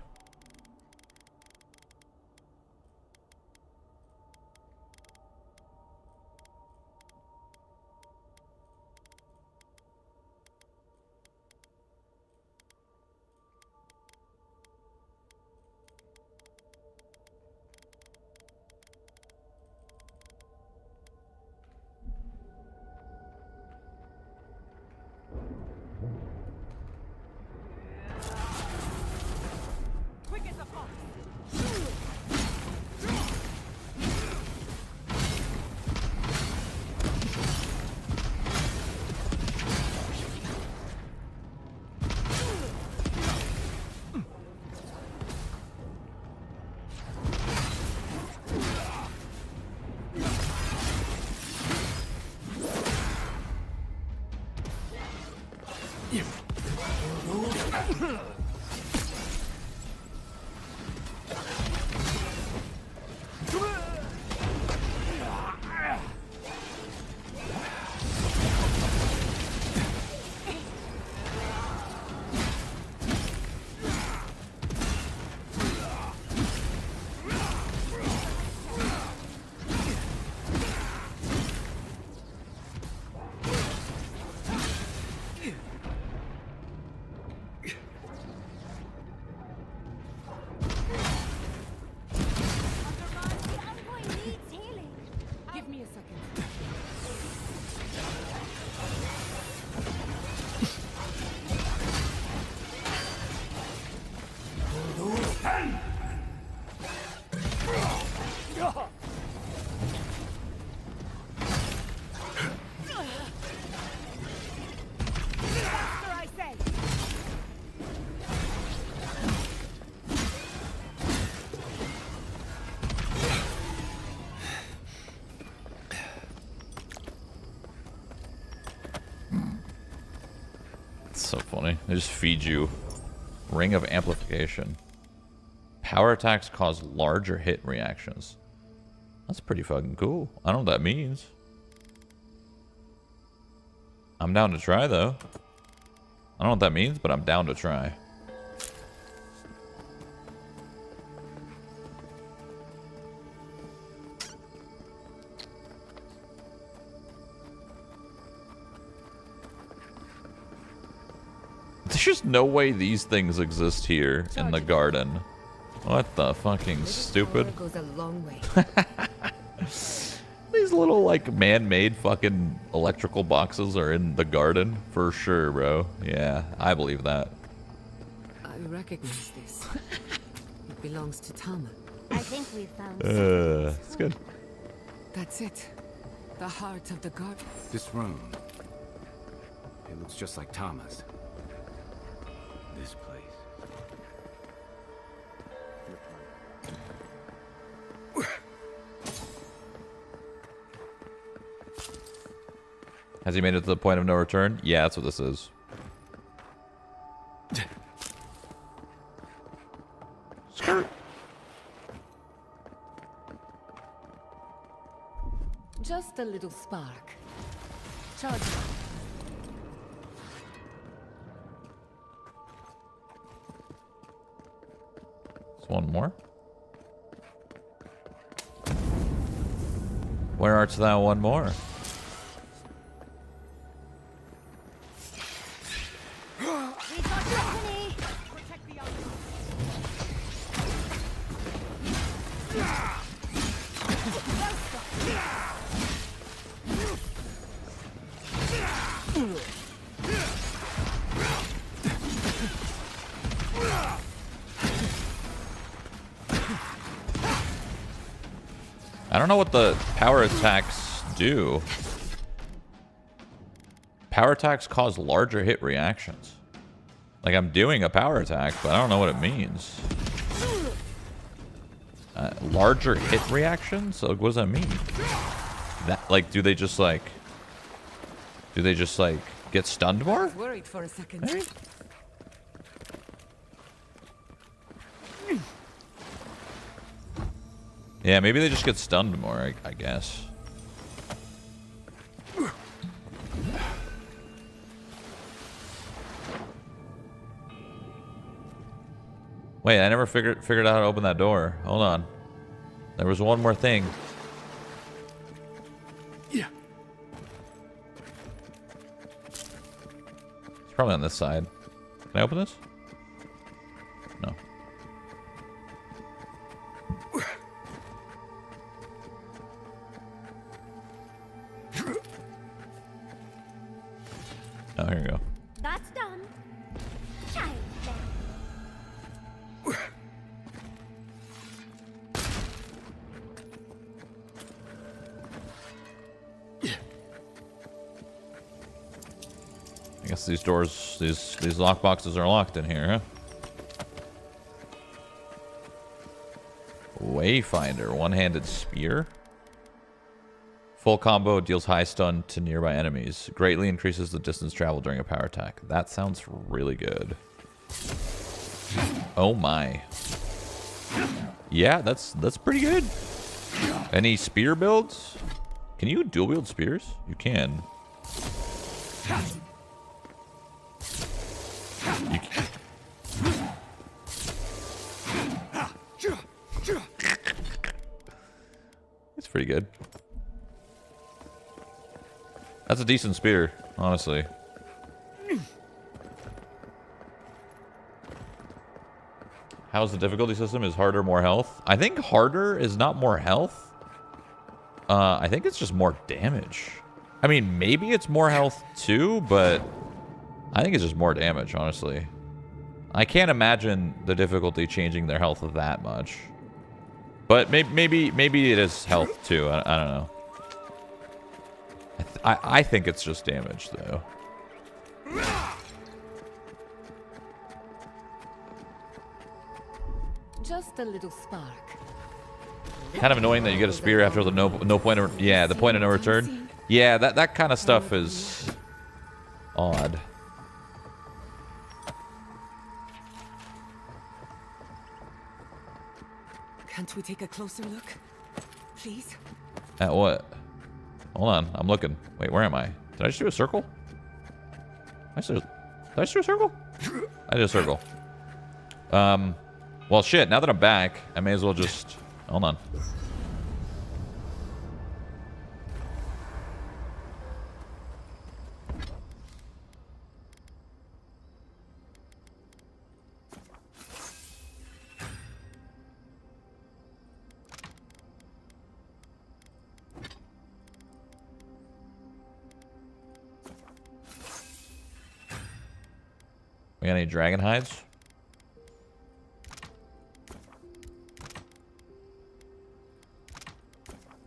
So funny. They just feed you Ring of Amplification. Power attacks cause larger hit reactions. That's pretty fucking cool. I don't know what that means. I'm down to try, though. I don't know what that means, but I'm down to try. There's just no way these things exist here in the garden. What the fucking stupid? Goes a long way. These little like man-made fucking electrical boxes are in the garden for sure, bro. Yeah, I believe that. I recognize this. It belongs to Tama. I think we found It's good. That's it. The heart of the garden. This room. It looks just like Tama's. This place. Has he made it to the point of no return? Yeah, that's what this is. Skirt. Just a little spark. Charge. There's one more. Where art thou one more? I don't know what the power attacks do. Power attacks cause larger hit reactions. Like, I'm doing a power attack, but I don't know what it means. Larger hit reactions? So what does that mean? That, like, do they just get stunned more? Worried for a second. Maybe? Yeah, maybe they just get stunned more, I guess. Wait, I never figured out how to open that door. Hold on. There was one more thing. Yeah. It's probably on this side. Can I open this? No. Oh, here you go. That's done. Child I guess these doors, these lock boxes are locked in here, huh? Wayfinder, one-handed spear. Full combo deals high stun to nearby enemies. Greatly increases the distance traveled during a power attack. That sounds really good. Oh my. Yeah, that's pretty good. Any spear builds? Can you dual wield spears? You can. It's pretty good. That's a decent spear, honestly. How's the difficulty system? Is harder more health? I think harder is not more health. I think it's just more damage. I mean, maybe it's more health too, but I think it's just more damage, honestly. I can't imagine the difficulty changing their health that much. But maybe it is health too. I don't know. I think it's just damage, though. Just a little spark. Kind of annoying that you get a spear after the no point of, yeah, the point of no return. Yeah, that kind of stuff is odd. Can't we take a closer look, please? At what? Hold on, I'm looking. Wait, where am I? Did I just do a circle? Did I just do a circle? I did a circle. Well, shit, now that I'm back, I may as well just... Hold on. We got any dragon hides?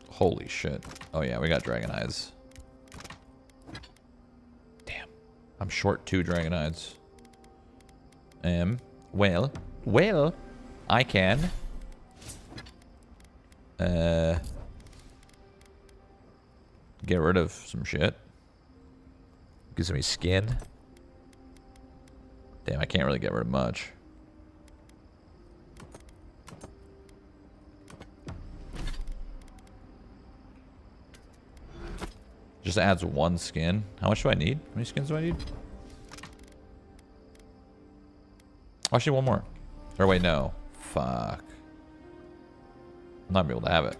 Holy shit. Oh yeah, we got dragon hides. Damn. I'm short 2 dragon hides. Well, I can. Get rid of some shit. Gives me skin. Damn, I can't really get rid of much. Just adds 1 skin. How much do I need? How many skins do I need? Actually, 1 more. Or wait, no. Fuck. I'm not gonna be able to have it.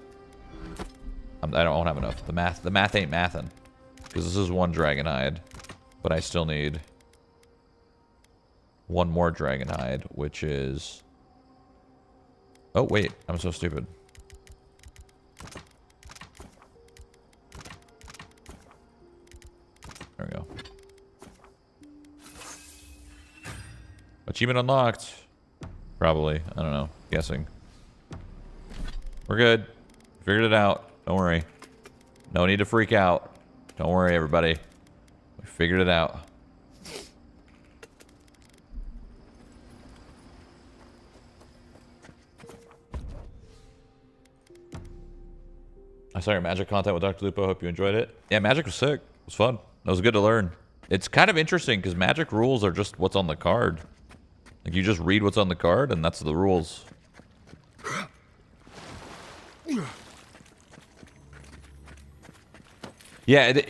I don't have enough. The math ain't mathin'. Because this is 1 dragon hide. But I still need 1 more dragon hide, which is... Oh, wait. I'm so stupid. There we go. Achievement unlocked. Probably. I don't know. Guessing. We're good. Figured it out. Don't worry. No need to freak out. Don't worry, everybody. We figured it out. I saw your magic content with Dr. Lupo. Hope you enjoyed it. Yeah, magic was sick. It was fun. It was good to learn. It's kind of interesting because magic rules are just what's on the card. Like, you just read what's on the card, and that's the rules. Yeah,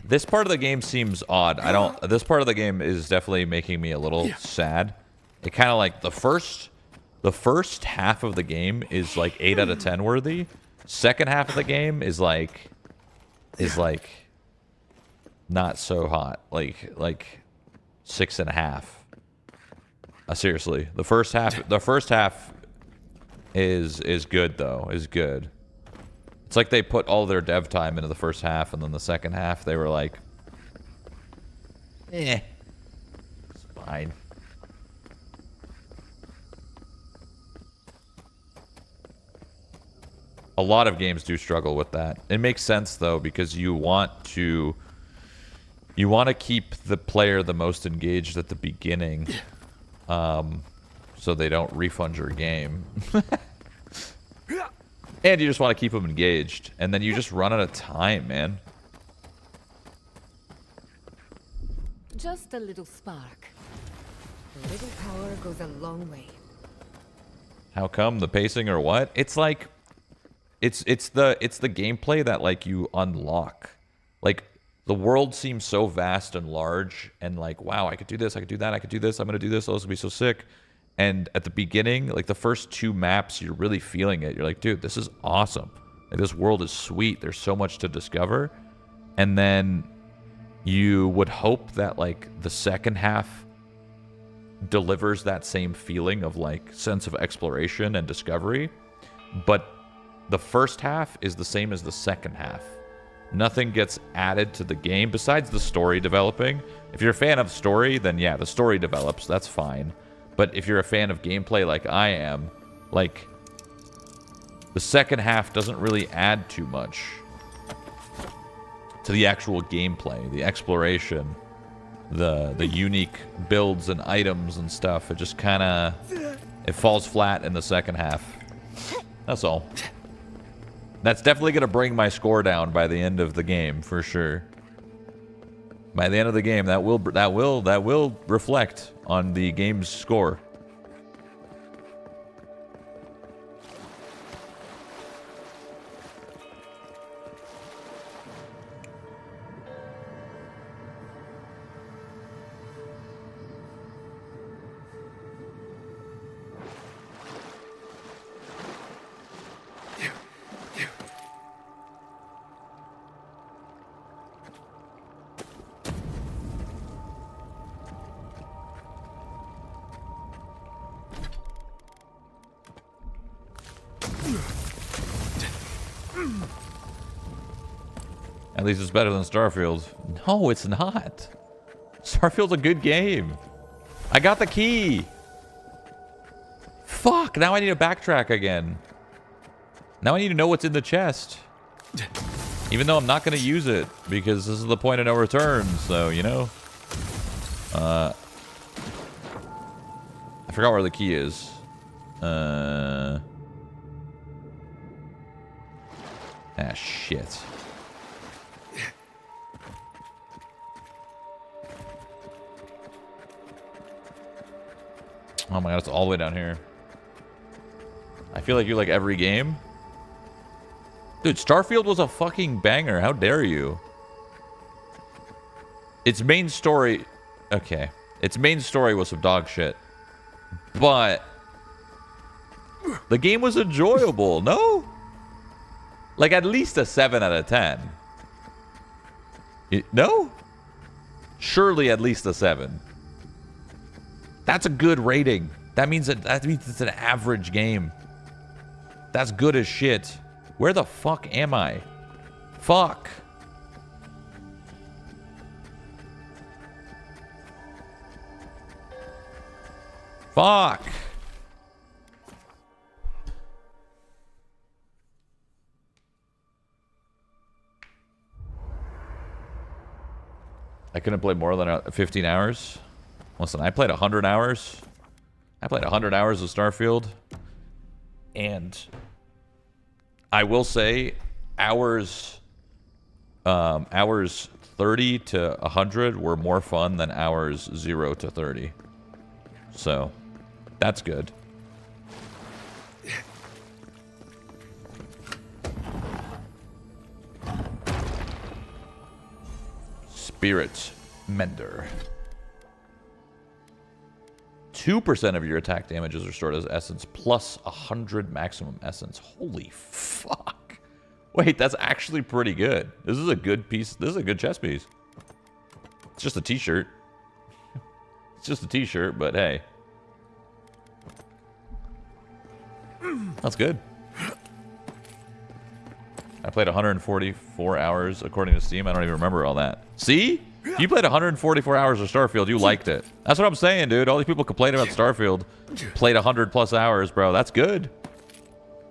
this part of the game seems odd. This part of the game is definitely making me a little sad. It kind of like the first half of the game is like 8 out of 10 worthy. Second half of the game is like not so hot. Like 6.5. Seriously, the first half is good though. Is good. It's like they put all their dev time into the first half, and then the second half they were like, it's fine. A lot of games do struggle with that. It makes sense though, because you want to keep the player the most engaged at the beginning, so they don't refund your game. And you just want to keep them engaged, and then you just run out of time, man. Just a little spark. A little power goes a long way. How come? The pacing or what? It's like it's the gameplay that like you unlock. Like, the world seems so vast and large, and like, wow, I could do this, I could do that, I could do this, I'm gonna do this, oh, this will be so sick. And at the beginning, like the first 2 maps, you're really feeling it. You're like, dude, this is awesome. Like, this world is sweet. There's so much to discover. And then you would hope that like the second half delivers that same feeling of like sense of exploration and discovery. But the first half is the same as the second half. Nothing gets added to the game besides the story developing. If you're a fan of story, then yeah, the story develops. That's fine. But if you're a fan of gameplay like I am, like, the second half doesn't really add too much to the actual gameplay, the exploration, the unique builds and items and stuff. It just kind of, it falls flat in the second half. That's all. That's definitely going to bring my score down by the end of the game, for sure. By the end of the game, that will reflect on the game's score. At least it's better than Starfield. No, it's not. Starfield's a good game. I got the key. Fuck, now I need to backtrack again. Now I need to know what's in the chest. Even though I'm not going to use it, because this is the point of no return, so, you know. I forgot where the key is. Ah, shit. Oh my god, it's all the way down here. I feel like you like every game. Dude, Starfield was a fucking banger. How dare you? Its main story... Okay. Its main story was some dog shit. But... the game was enjoyable, no? Like, at least a 7 out of 10. No? Surely at least a 7. That's a good rating. That means it's an average game. That's good as shit. Where the fuck am I? Fuck. Fuck. I couldn't play more than 15 hours. Listen, I played 100 hours. I played 100 hours of Starfield. And I will say hours 30 to 100 were more fun than hours 0 to 30. So, that's good. Spirit Mender. 2% of your attack damage is restored as essence, plus 100 maximum essence. Holy fuck. Wait, that's actually pretty good. This is a good piece. This is a good chess piece. It's just a t-shirt. It's just a t-shirt, but hey. That's good. I played 144 hours according to Steam. I don't even remember all that. See? If you played 144 hours of Starfield, you liked it. That's what I'm saying, dude. All these people complaining about Starfield played 100 plus hours, bro. That's good.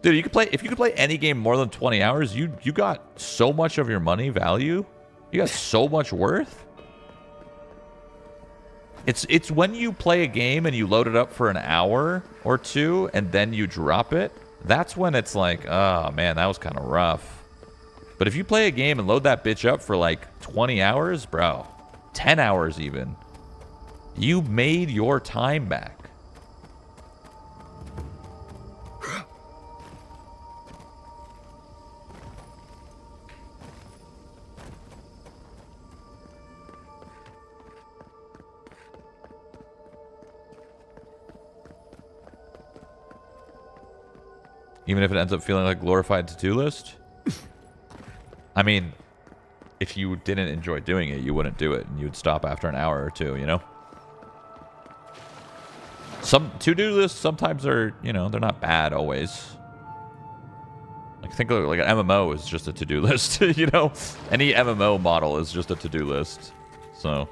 Dude, you could play, if you could play any game more than 20 hours, you got so much of your money value. You got so much worth. It's when you play a game and you load it up for an hour or two and then you drop it. That's when it's like, oh man, that was kind of rough. But if you play a game and load that bitch up for like 20 hours, bro, 10 hours even, you made your time back. Even if it ends up feeling like a glorified to-do list? I mean, if you didn't enjoy doing it, you wouldn't do it, and you'd stop after an hour or two, you know? Some to-do lists sometimes are, you know, they're not bad always. Like, think of like an MMO is just a to-do list, you know? Any MMO model is just a to-do list. So,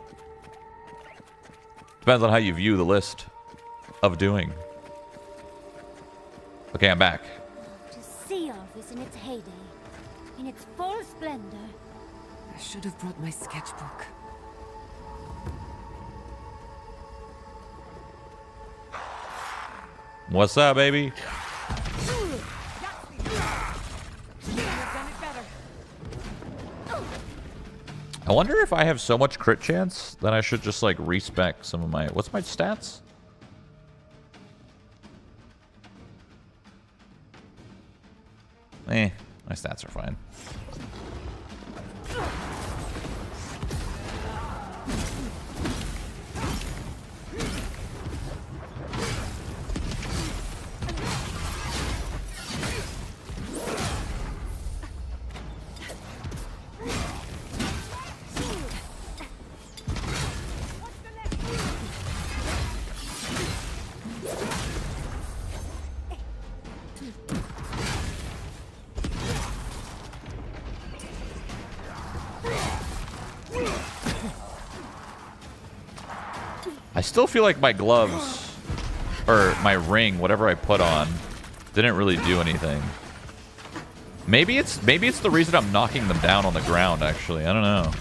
depends on how you view the list of doing. Okay, I'm back. To see all this in its heyday, in its full splendor. I should have brought my sketchbook. What's up, baby? I wonder if I have so much crit chance that I should just like respec some of my... What's my stats? My stats are fine. I still feel like my gloves, or my ring, whatever I put on, didn't really do anything. Maybe it's the reason I'm knocking them down on the ground, actually. I don't know.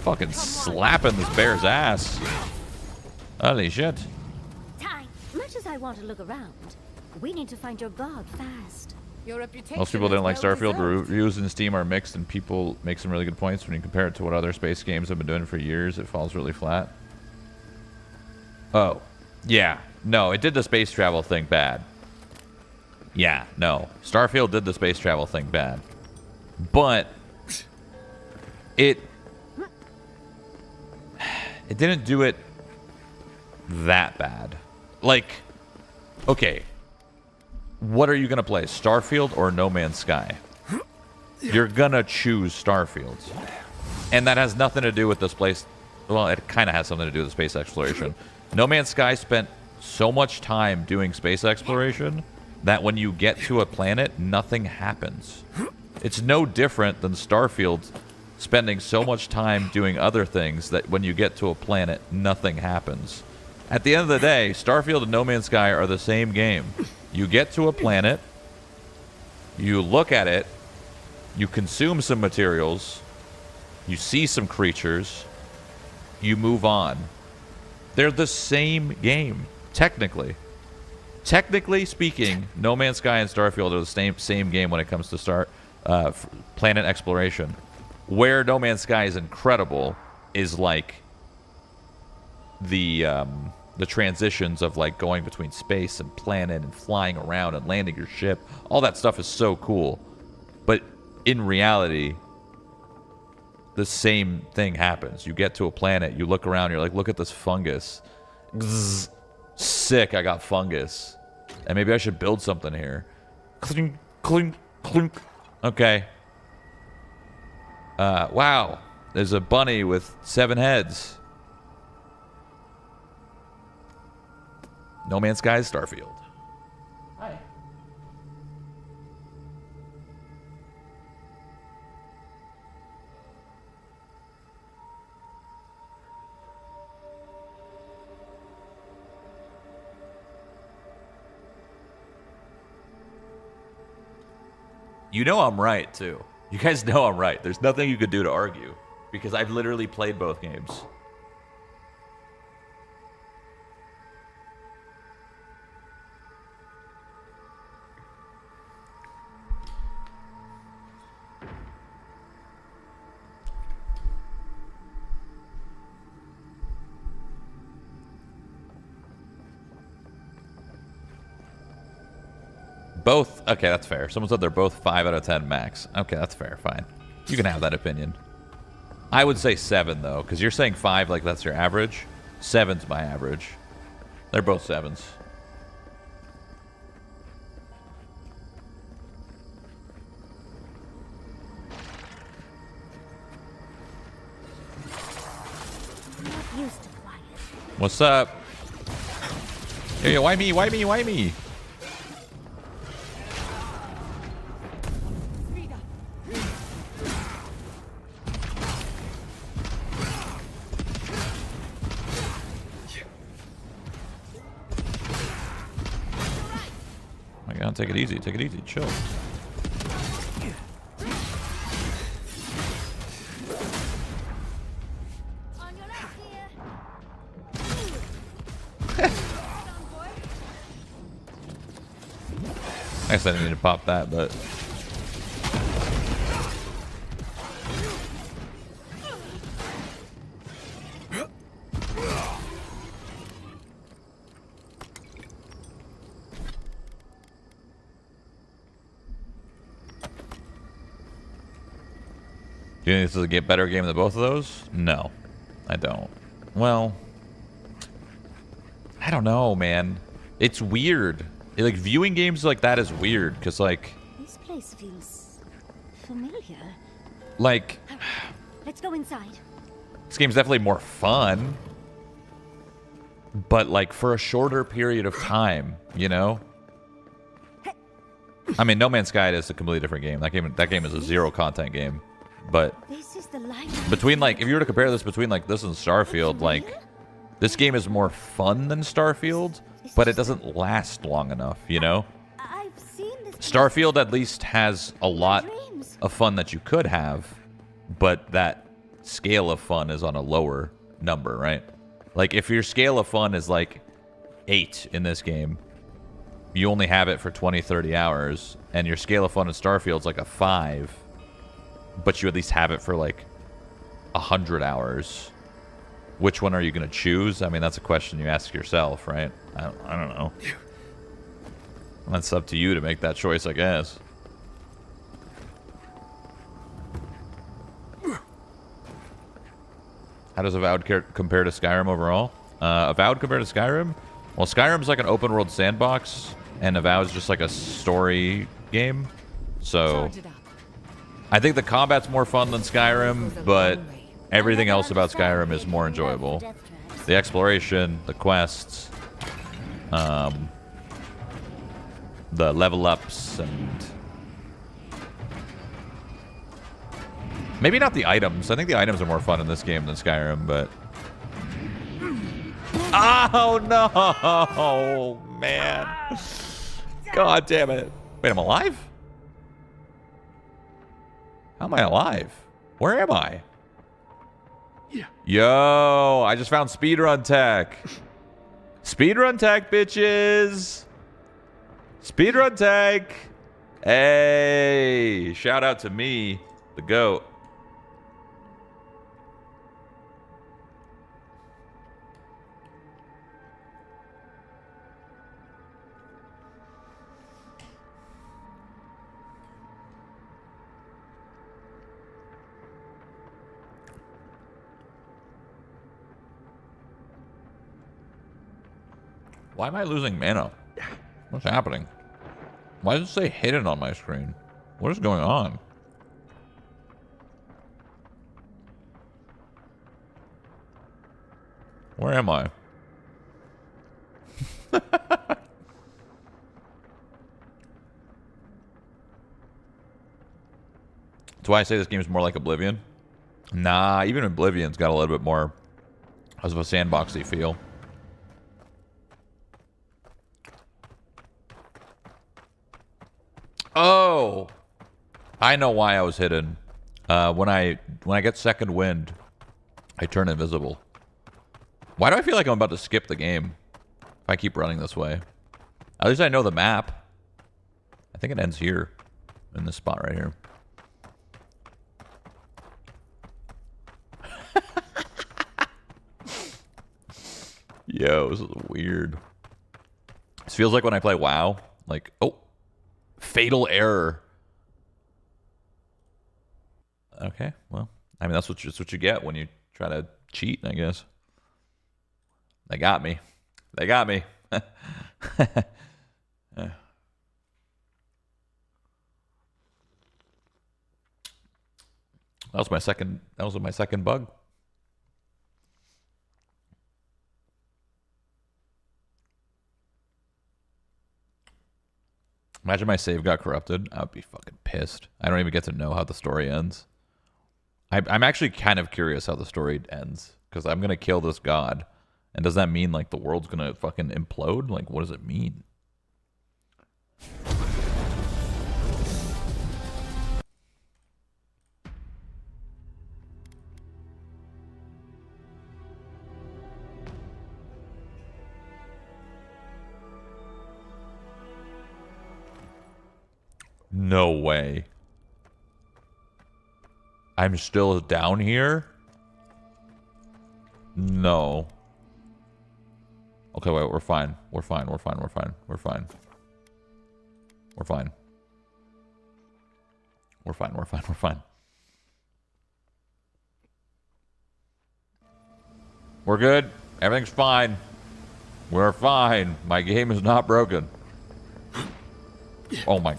Fucking slapping this bear's ass. Holy shit. Time. Much as I want to look around, we need to find your god fast. Your reputation Most people didn't like is well Starfield. deserved. Reviews in Steam are mixed, and people make some really good points. When you compare it to what other space games have been doing for years, it falls really flat. Oh. Yeah. No, it did the space travel thing bad. Yeah, no. Starfield did the space travel thing bad. But it didn't do it that bad. Like, okay, what are you going to play, Starfield or No Man's Sky? You're going to choose Starfield. And that has nothing to do with the space. Well, it kind of has something to do with the space exploration. No Man's Sky spent so much time doing space exploration that when you get to a planet, nothing happens. It's no different than Starfield spending so much time doing other things that when you get to a planet, nothing happens. At the end of the day, Starfield and No Man's Sky are the same game. You get to a planet, you look at it, you consume some materials, you see some creatures, you move on. They're the same game, technically. Technically speaking, No Man's Sky and Starfield are the same game when it comes to planet exploration. Where No Man's Sky is incredible is like the transitions of like going between space and planet and flying around and landing your ship. All that stuff is so cool. But in reality, the same thing happens. You get to a planet, you look around, you're like, look at this fungus. Zzz, sick, I got fungus. And maybe I should build something here. Clink, clink, clink. Okay. Wow. There's a bunny with 7 heads. No Man's Sky, Starfield. Hi. You know I'm right, too. You guys know I'm right. There's nothing you could do to argue, because I've literally played both games. Both? Okay, that's fair. Someone said they're both 5 out of 10 max. Okay, that's fair. Fine. You can have that opinion. I would say 7, though, because you're saying 5 like that's your average. 7's my average. They're both 7s. What's up? Hey, why me? Why me? Why me? Take it easy. Take it easy. Chill. I guess I didn't need to pop that, but... Do you think this is a better game than both of those? No, I don't. Well, I don't know, man. It's weird. Like, viewing games like that is weird, because, like... This place feels familiar. Like... Let's go inside. This game's definitely more fun. But, like, for a shorter period of time, you know? I mean, No Man's Sky is a completely different game. That game is a zero content game. But This is the light. between, like, if you were to compare this between, like, this and Starfield, like, this game is more fun than Starfield, but it doesn't last long enough, you know? I've seen this. Starfield at least has a lot of fun that you could have, but that scale of fun is on a lower number, right? Like, if your scale of fun is, like, 8 in this game, you only have it for 20, 30 hours, and your scale of fun in Starfield's like a 5, but you at least have it for, like, 100 hours. Which one are you going to choose? I mean, that's a question you ask yourself, right? I don't know. That's up to you to make that choice, I guess. How does Avowed compare to Skyrim overall? Avowed compared to Skyrim? Well, Skyrim's like an open world sandbox, and Avowed's just like a story game. So, I think the combat's more fun than Skyrim, but everything else about Skyrim is more enjoyable. The exploration, the quests, the level ups, and maybe not the items. I think the items are more fun in this game than Skyrim, but... Oh, no! Man. God damn it. Wait, I'm alive? How am I alive? Where am I? Yo, I just found speedrun tech. Speedrun tech, bitches. Speedrun tech. Hey, shout out to me, the GOAT. Why am I losing mana? What's happening? Why does it say hidden on my screen? What is going on? Where am I? That's why I say this game is more like Oblivion. Nah, even Oblivion's got a little bit more of a sandboxy feel. Oh, I know why I was hidden. When I get second wind, I turn invisible. Why do I feel like I'm about to skip the game if I keep running this way? At least I know the map. I think it ends here, in this spot right here. Yo, this is weird. This feels like when I play WoW. Like, oh. Fatal error. Okay, well, I mean that's what you get when you try to cheat, I guess. They got me. They got me. That was my second. That was my second bug. Imagine my save got corrupted. I would be fucking pissed. I don't even get to know how the story ends. I'm actually kind of curious how the story ends. Because I'm going to kill this god. And does that mean, like, the world's going to fucking implode? Like, what does it mean? No way. I'm still down here? No. Okay, wait, we're fine. We're fine, we're fine, we're fine, we're fine. We're fine. We're fine, we're fine, we're fine. We're good. Everything's fine. We're fine. My game is not broken. Oh my.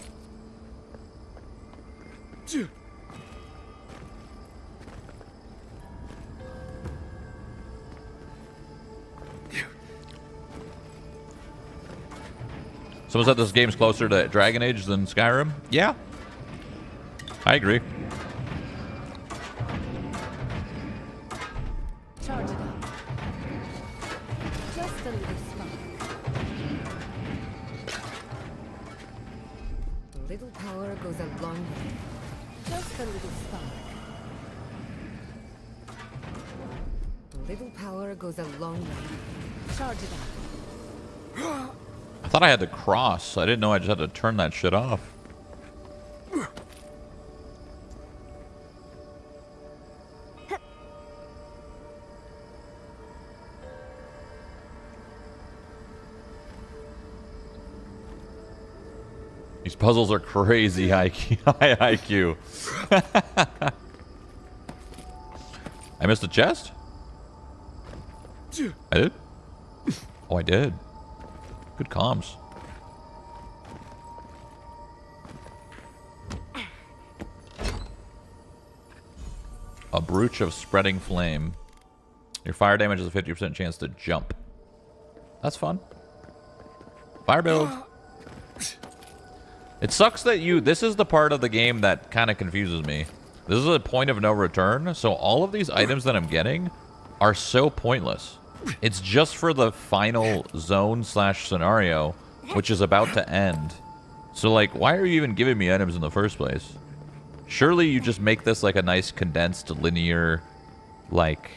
Someone said this game's closer to Dragon Age than Skyrim. Yeah. I agree. Charge it up. Just a little spark. A little power goes a long way. Just a little spark. A little power goes a long way. Charge it up. I thought I had to cross. I didn't know I just had to turn that shit off. These puzzles are crazy high IQ. I missed a chest? I did? Oh, I did. Good comms. A brooch of spreading flame. Your fire damage has a 50% chance to jump. That's fun. Fire build. It sucks that this is the part of the game that kind of confuses me. This is a point of no return, so all of these items that I'm getting are so pointless. It's just for the final zone / scenario, which is about to end. So, like, why are you even giving me items in the first place? Surely you just make this like a nice condensed linear, like,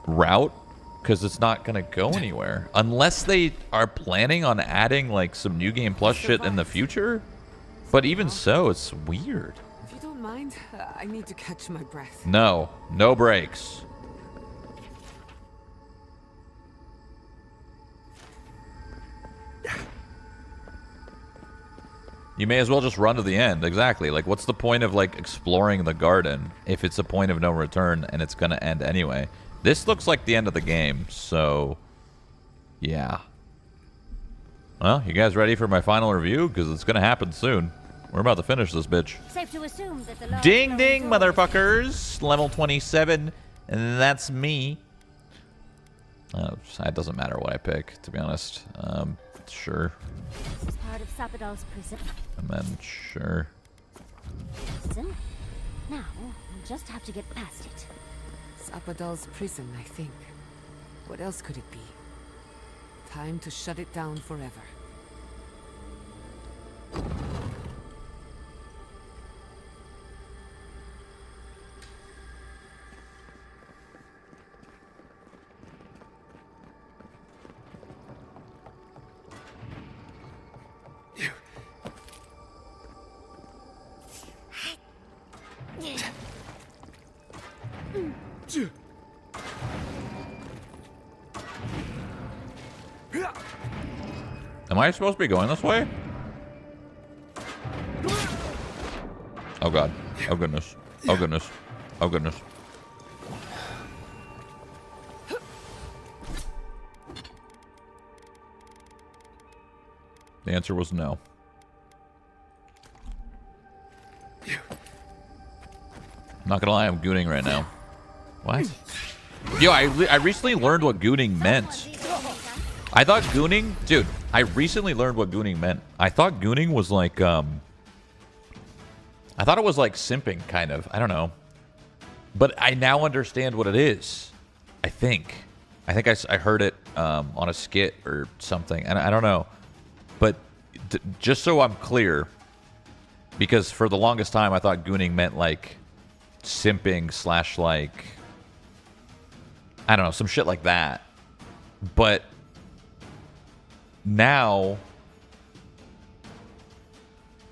route, because it's not going to go anywhere. Unless they are planning on adding, like, some New Game Plus shit in the future. But even so, it's weird. If you don't mind, I need to catch my breath. No. No breaks. You may as well just run to the end. Exactly. Like, what's the point of, like, exploring the garden if it's a point of no return and it's going to end anyway? This looks like the end of the game, so yeah. Well, you guys ready for my final review? Because it's going to happen soon. We're about to finish this bitch. Safe to assume that the Ding ding, motherfuckers! Level 27, and that's me. It doesn't matter what I pick, to be honest. Sure. It's part of Sapadal's prison. And then sure. Prison? Now, we'll just have to get past it. Sapadal's prison, I think. What else could it be? Time to shut it down forever. Am I supposed to be going this way? Oh god. Oh goodness. Oh goodness. Oh goodness. The answer was no. Not gonna lie, I'm gooning right now. What? Yo, I recently learned what gooning meant. I thought gooning... Dude, I recently learned what gooning meant. I thought gooning was like, I thought it was like simping, kind of. I don't know. But I now understand what it is. I think I heard it on a skit or something. And I don't know. But just so I'm clear, because for the longest time I thought gooning meant like simping / like, I don't know, some shit like that. But now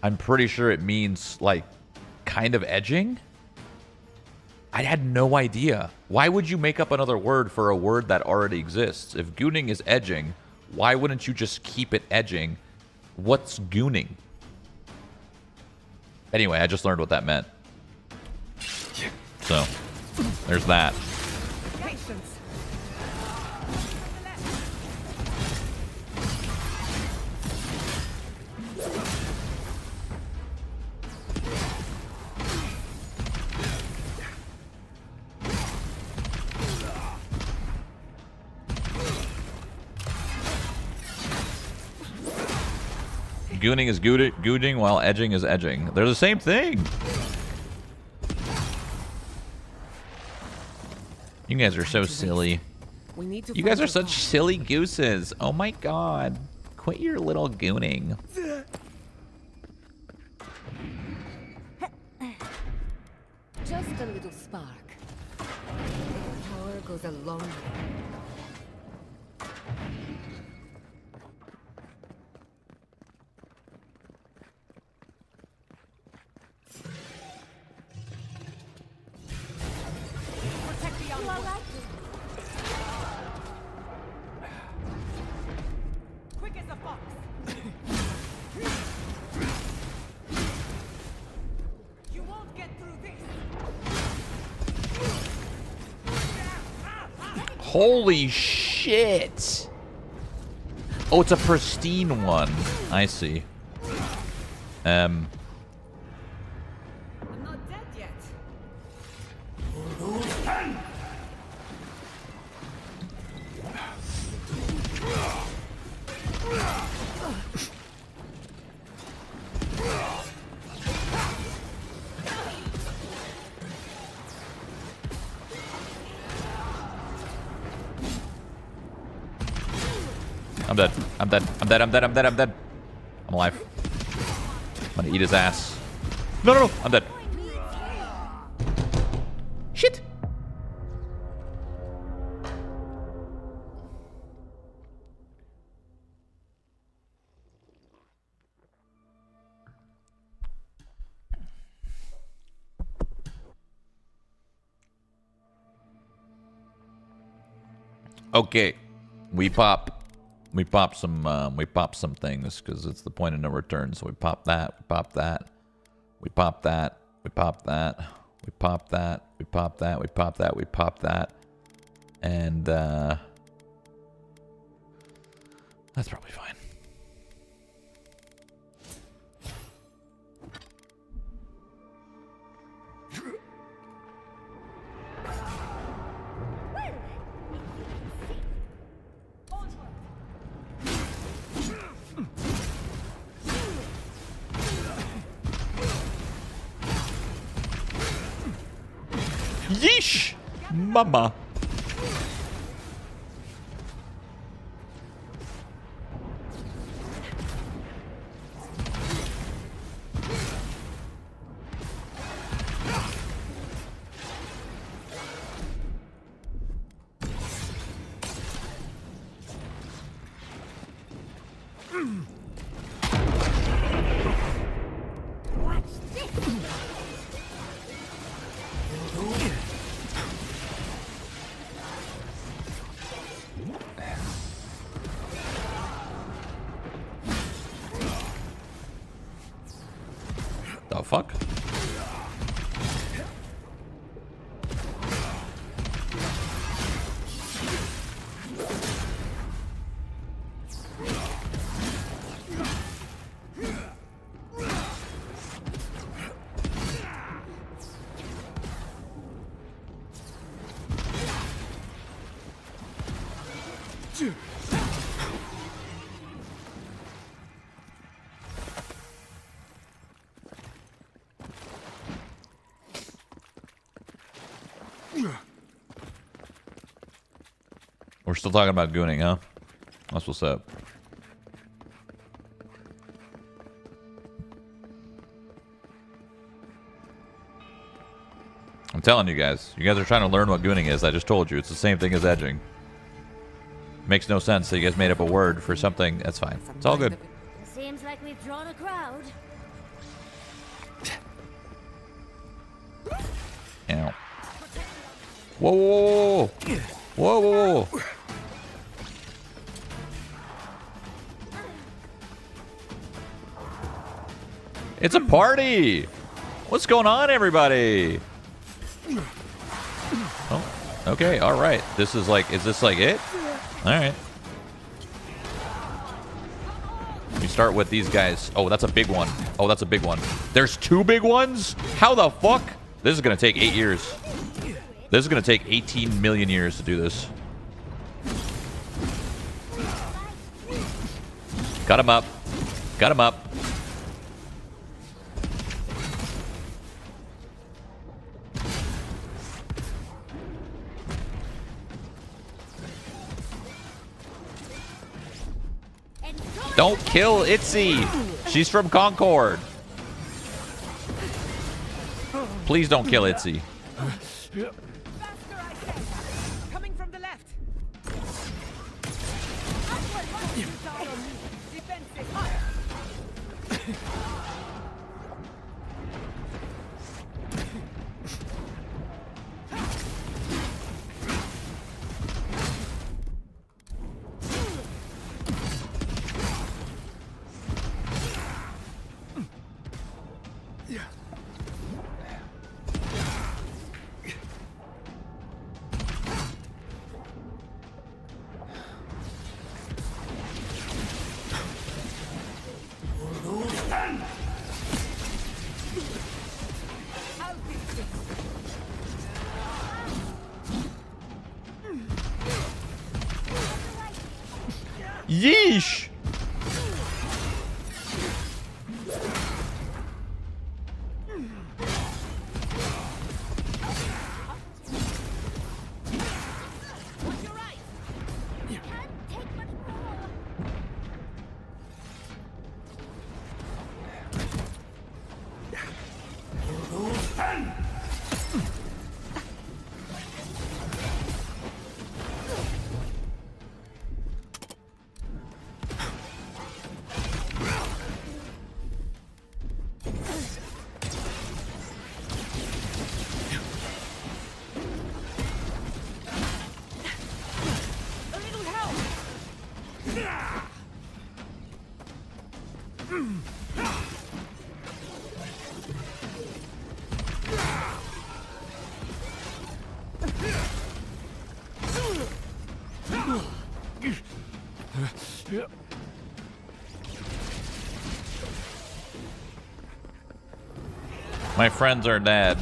I'm pretty sure it means like kind of edging. I had no idea. Why would you make up another word for a word that already exists? If gooning is edging, why wouldn't you just keep it edging? What's gooning? Anyway, I just learned what that meant. So, there's that. Patience. gooning is gooning, while edging is edging. They're the same thing. You guys are so silly. You guys are such silly gooses. Oh my god. Quit your little gooning. Just a little spark. Power goes a long way. Holy shit! Oh, it's a pristine one. I see. I'm not dead yet. I'm dead. I'm dead. I'm dead. I'm dead. I'm dead. I'm dead. I'm alive. I'm gonna eat his ass. No, no, no. I'm dead. Shit. Okay. We pop some things because it's the point of no return. So we pop that, we pop that, we pop that, we pop that, we pop that, we pop that, we pop that, we pop that, and that's probably fine. Yeesh! Mama. The fuck? We're still talking about gooning, huh? That's what's up. I'm telling you guys are trying to learn what gooning is. I just told you, it's the same thing as edging. Makes no sense that you guys made up a word for something. That's fine. It's all good. Seems like we've drawn a crowd. Ow. Whoa, whoa, whoa, whoa, whoa, whoa. It's a party. What's going on, everybody? Oh, okay, all right. This is like, is this like it? All right. We start with these guys. Oh, that's a big one. Oh, that's a big one. There's two big ones? How the fuck? This is going to take 8 years. This is going to take 18 million years to do this. Cut him up. Cut him up. Don't kill Itzy. She's from Concord. Please don't kill Itzy. Coming from the left. Yeesh. My friends are dead.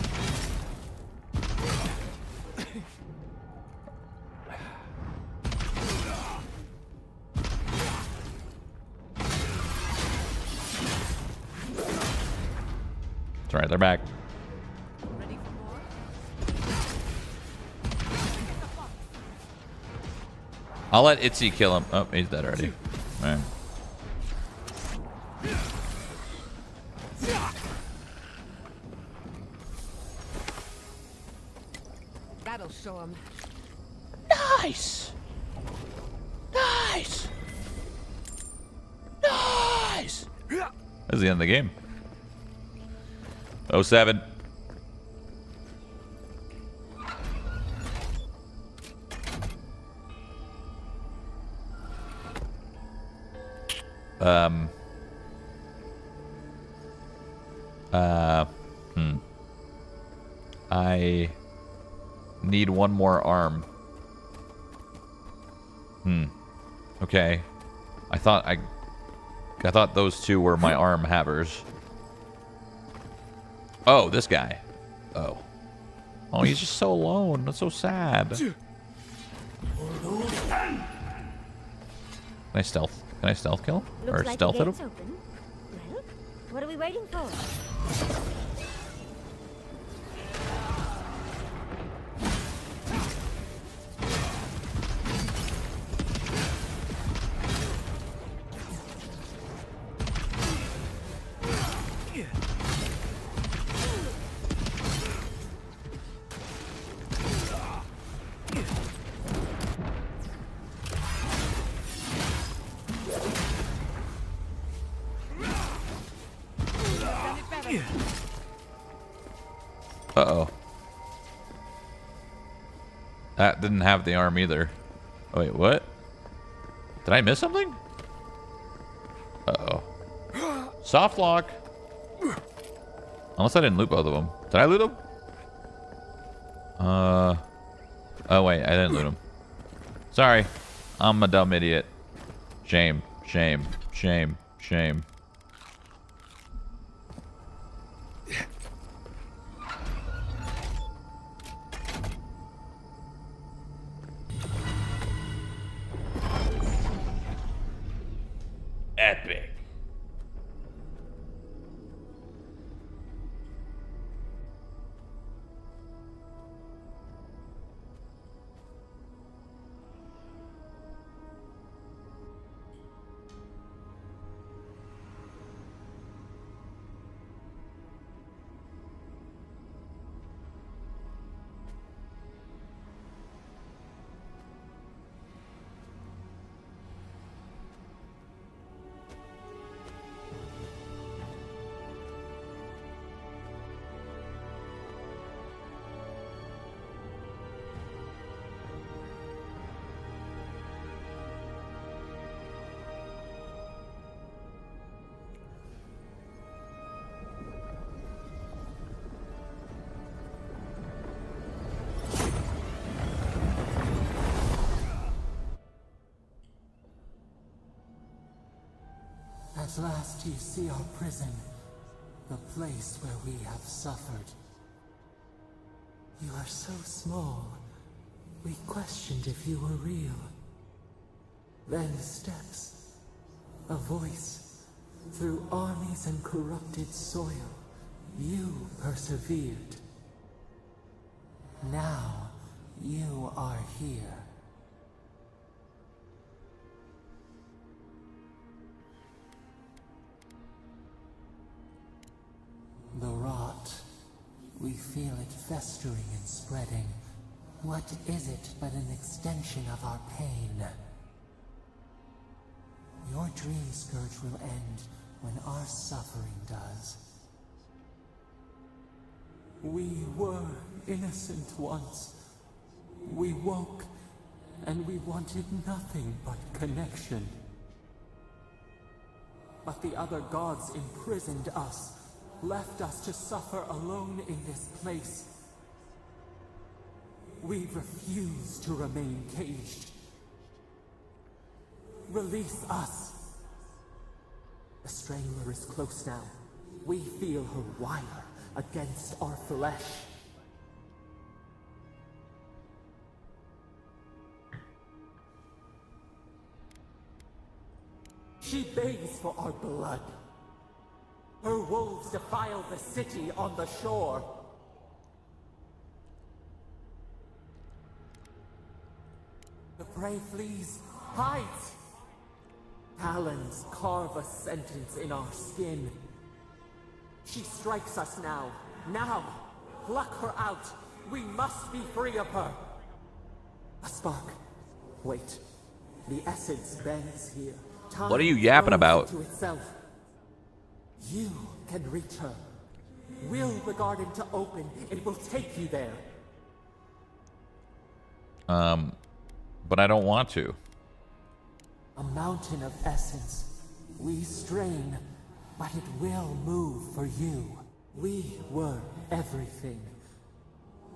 That's right, they're back. I'll let Itzy kill him. Oh, he's dead already. All right. That'll show him. Nice. Nice. Nice. That's the end of the game. 07. I need one more arm. Okay. I thought those two were my arm havers. Oh, this guy. Oh. Oh, he's just so alone. That's so sad. Can I stealth? Can I stealth kill him? Looks Or like stealth the at him? gate's open. Well, what are we waiting for? Uh-oh. That didn't have the arm either. Oh, wait, what? Did I miss something? Uh-oh. Soft lock. Unless I didn't loot both of them. Did I loot them? Oh, wait, I didn't loot them. Sorry. I'm a dumb idiot. Shame. Shame. Shame. Shame. Epic. At last you see our prison, the place where we have suffered. You are so small, we questioned if you were real. Then steps, a voice, through armies and corrupted soil, you persevered. Now, you are here. The rot. We feel it festering and spreading. What is it but an extension of our pain? Your dream scourge will end when our suffering does. We were innocent once. We woke, and we wanted nothing but connection. But the other gods imprisoned us, left us to suffer alone in this place. We refuse to remain caged. Release us. The Strangler is close now. We feel her wire against our flesh. She begs for our blood. Her wolves defile the city on the shore. The prey flees, hides. Talons carve a sentence in our skin. She strikes us now. Now! Pluck her out! We must be free of her! A spark. Wait. The essence bends here. Time What are you yapping about? to itself. You can reach her. Will the garden to open, it will take you there. But I don't want to. A mountain of essence. We strain, but it will move for you. We were everything.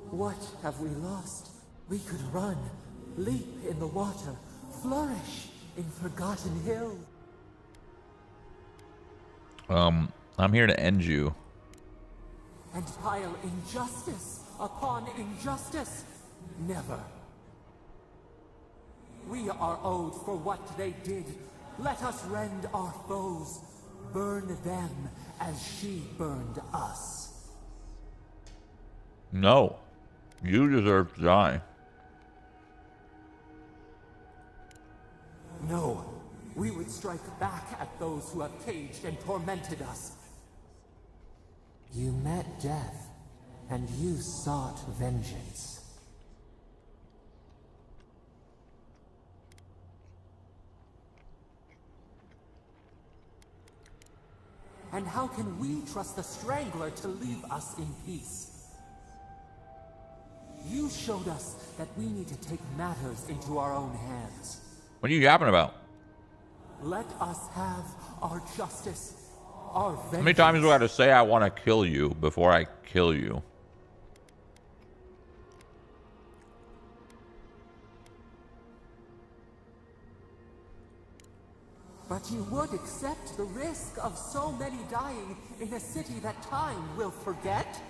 What have we lost? We could run, leap in the water, flourish in Forgotten Hill. I'm here to end you. And pile injustice upon injustice. Never. We are owed for what they did. Let us rend our foes. Burn them as she burned us. No. You deserve to die. No. We would strike back at those who have caged and tormented us. You met death, and you sought vengeance. And how can we trust the Strangler to leave us in peace? You showed us that we need to take matters into our own hands. What are you yapping about? Let us have our justice, our vengeance. How many times do I have to say I want to kill you before I kill you? But you would accept the risk of so many dying in a city that time will forget?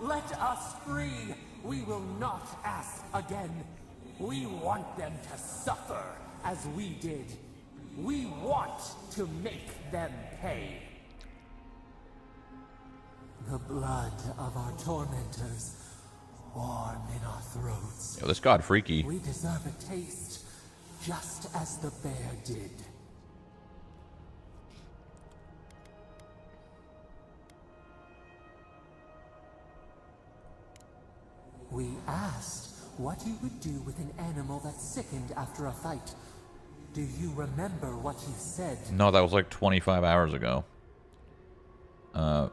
Let us free. We will not ask again. We want them to suffer as we did. We want to make them pay. The blood of our tormentors warm in our throats. Yo, this god freaky. We deserve a taste, just as the bear did. We asked what you would do with an animal that sickened after a fight. Do you remember what you said? No, that was like 25 hours ago. I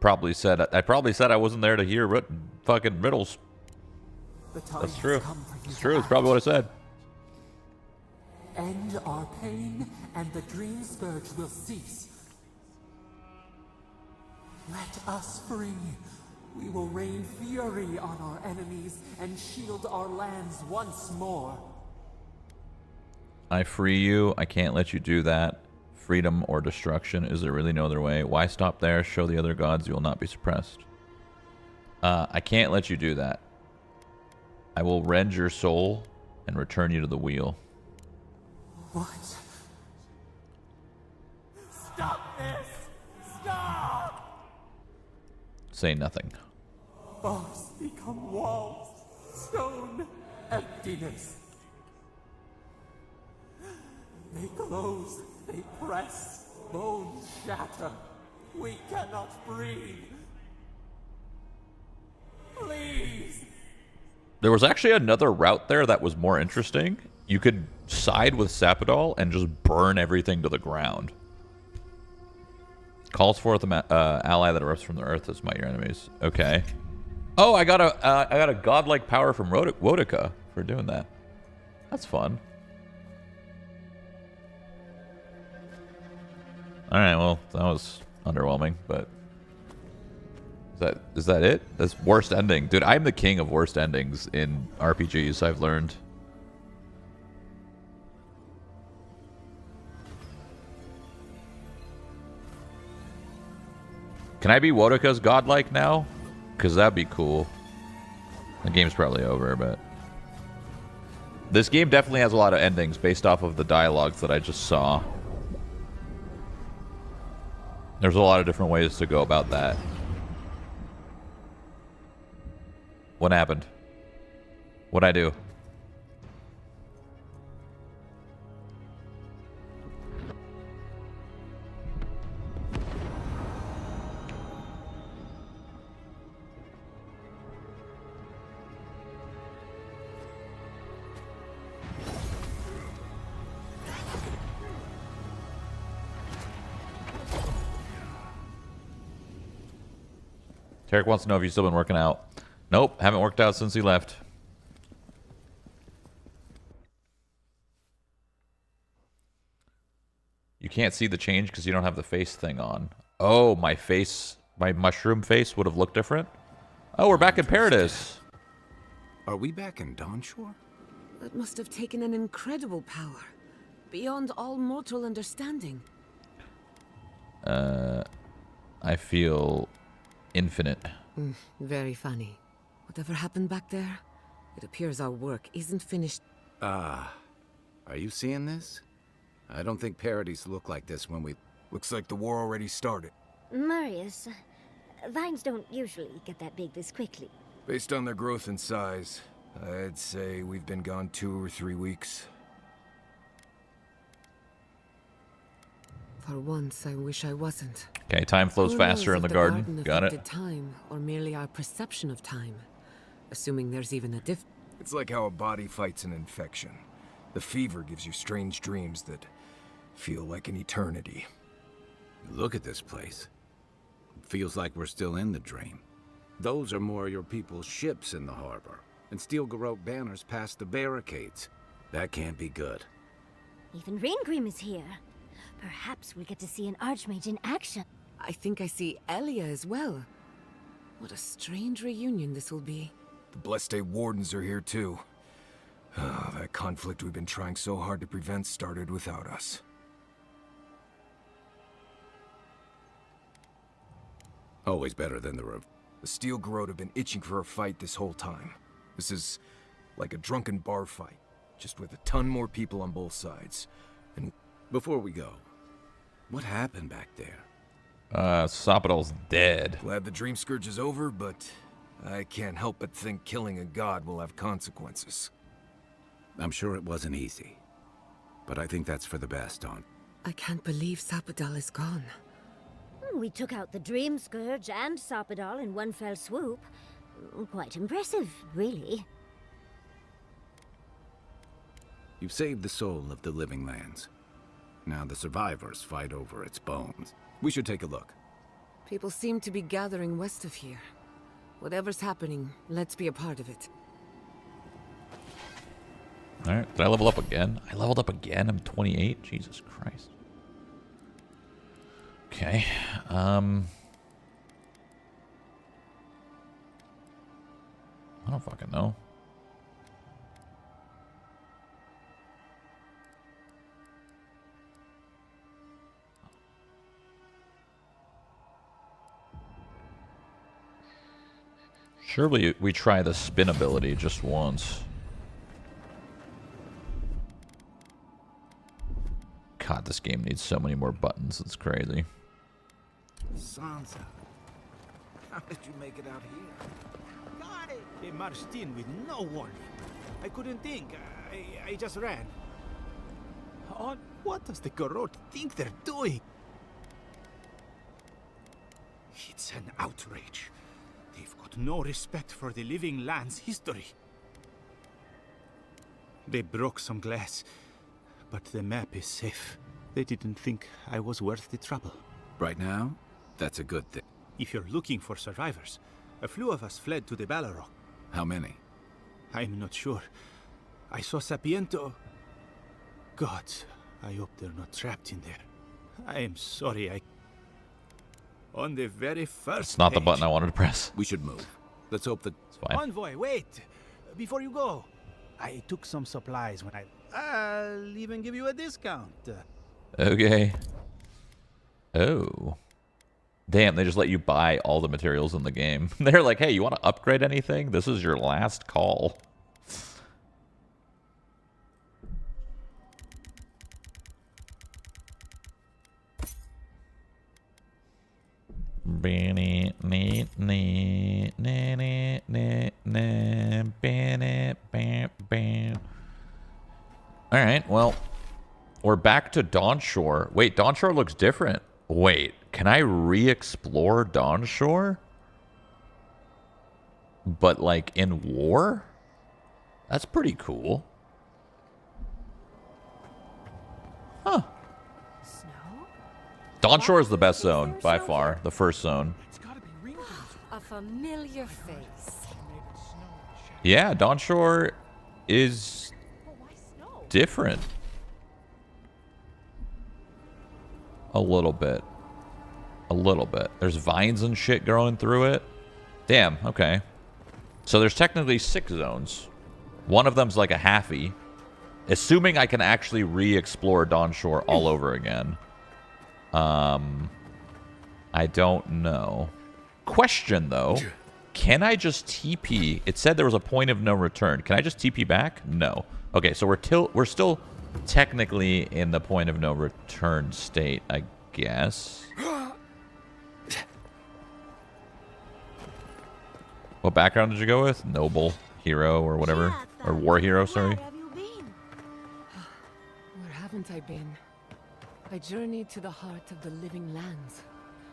probably said I wasn't there to hear fucking riddles. That's true. It's true. It's probably what I said. End our pain, and the dream scourge will cease. Let us free. We will rain fury on our enemies and shield our lands once more. I free you. I can't let you do that. Freedom or destruction. Is there really no other way? Why stop there? Show the other gods you will not be suppressed. I can't let you do that. I will rend your soul and return you to the wheel. What? Stop this! Stop! Say nothing. Bars become walls. Stone emptiness. They close, they press, bones shatter. We cannot breathe. Please! There was actually another route there that was more interesting. You could side with Sapadal and just burn everything to the ground. Calls forth an ally that erupts from the earth to smite your enemies. Okay. Oh, I got a godlike power from Wodica for doing that. That's fun. All right, well, that was underwhelming, but is that it? That's worst ending. Dude, I'm the king of worst endings in RPGs, I've learned. Can I be Wodica's godlike now? Because that'd be cool. The game's probably over, but this game definitely has a lot of endings based off of the dialogues that I just saw. There's a lot of different ways to go about that. What happened? What'd I do? Tarek wants to know if you've still been working out. Nope, haven't worked out since he left. You can't see the change because you don't have the face thing on. Oh, my face, my mushroom face would have looked different. Oh, we're back in Paradise. Are we back in Dawnshore? That must have taken an incredible power. Beyond all mortal understanding. I feel infinite. Very funny. Whatever happened back there? It appears our work isn't finished. Are you seeing this? I don't think parodies look like this when we... Looks like the war already started. Marius, vines don't usually get that big this quickly. Based on their growth and size, I'd say we've been gone 2 or 3 weeks. For once, I wish I wasn't. Okay, time flows Who faster knows in the if garden. Got it. affected time, or merely our perception of time. Assuming there's even a diff... It's like how a body fights an infection. The fever gives you strange dreams that feel like an eternity. Look at this place. It feels like we're still in the dream. Those are more your people's ships in the harbor, and steel garrote banners past the barricades. That can't be good. Even Ringrim is here. Perhaps we'll get to see an archmage in action. I think I see Elia as well. What a strange reunion this will be. The Blessed Wardens are here too. That conflict we've been trying so hard to prevent started without us. Always better than the rev. The steel garrote have been itching for a fight this whole time. This is like a drunken bar fight, just with a ton more people on both sides. And before we go, what happened back there? Sapadal's dead. Glad the Dream Scourge is over, but I can't help but think killing a god will have consequences. I'm sure it wasn't easy, but I think that's for the best, Dawn. I can't believe Sapadal is gone. We took out the Dream Scourge and Sapadal in one fell swoop. Quite impressive, really. You've saved the soul of the living lands. Now the survivors fight over its bones. We should take a look. People seem to be gathering west of here. Whatever's happening, let's be a part of it. Alright, did I level up again? I leveled up again? I'm 28? Jesus Christ. Okay, I don't fucking know. Surely we try the spin ability just once. God, this game needs so many more buttons. It's crazy. Sansa, how did you make it out here? Got it! They marched in with no warning. I couldn't think. I just ran. Oh, what does the garrote think they're doing? It's an outrage. They've got no respect for the living land's history. They broke some glass, but the map is safe. They didn't think I was worth the trouble. Right now, that's a good thing. If you're looking for survivors, a few of us fled to the Balrog. How many? I'm not sure. I saw Sapiento. Gods, I hope they're not trapped in there. I am sorry, on the very first It's not the page. button I wanted to press. We should move. Let's hope that... It's fine. Envoy, wait! Before you go, I took some supplies when I'll even give you a discount. Okay. Oh. Damn, they just let you buy all the materials in the game. They're like, hey, you want to upgrade anything? This is your last call. Alright, well, we're back to Dawnshore. Wait, Dawnshore looks different. Wait, can I re-explore Dawnshore? But, like, in war? That's pretty cool. Huh. Dawnshore is the best zone, by far. The first zone. A familiar face. Yeah, Dawnshore is different. A little bit. A little bit. There's vines and shit growing through it. Damn, okay. So there's technically 6 zones. One of them's like a halfie. Assuming I can actually re-explore Dawnshore all over again. I don't know. Question, though. Can I just TP? It said there was a point of no return. Can I just TP back? No. Okay, so we're still technically in the point of no return state, I guess. What background did you go with? Noble, hero, or whatever? Or war hero, sorry. Where haven't I been? I journeyed to the heart of the living lands,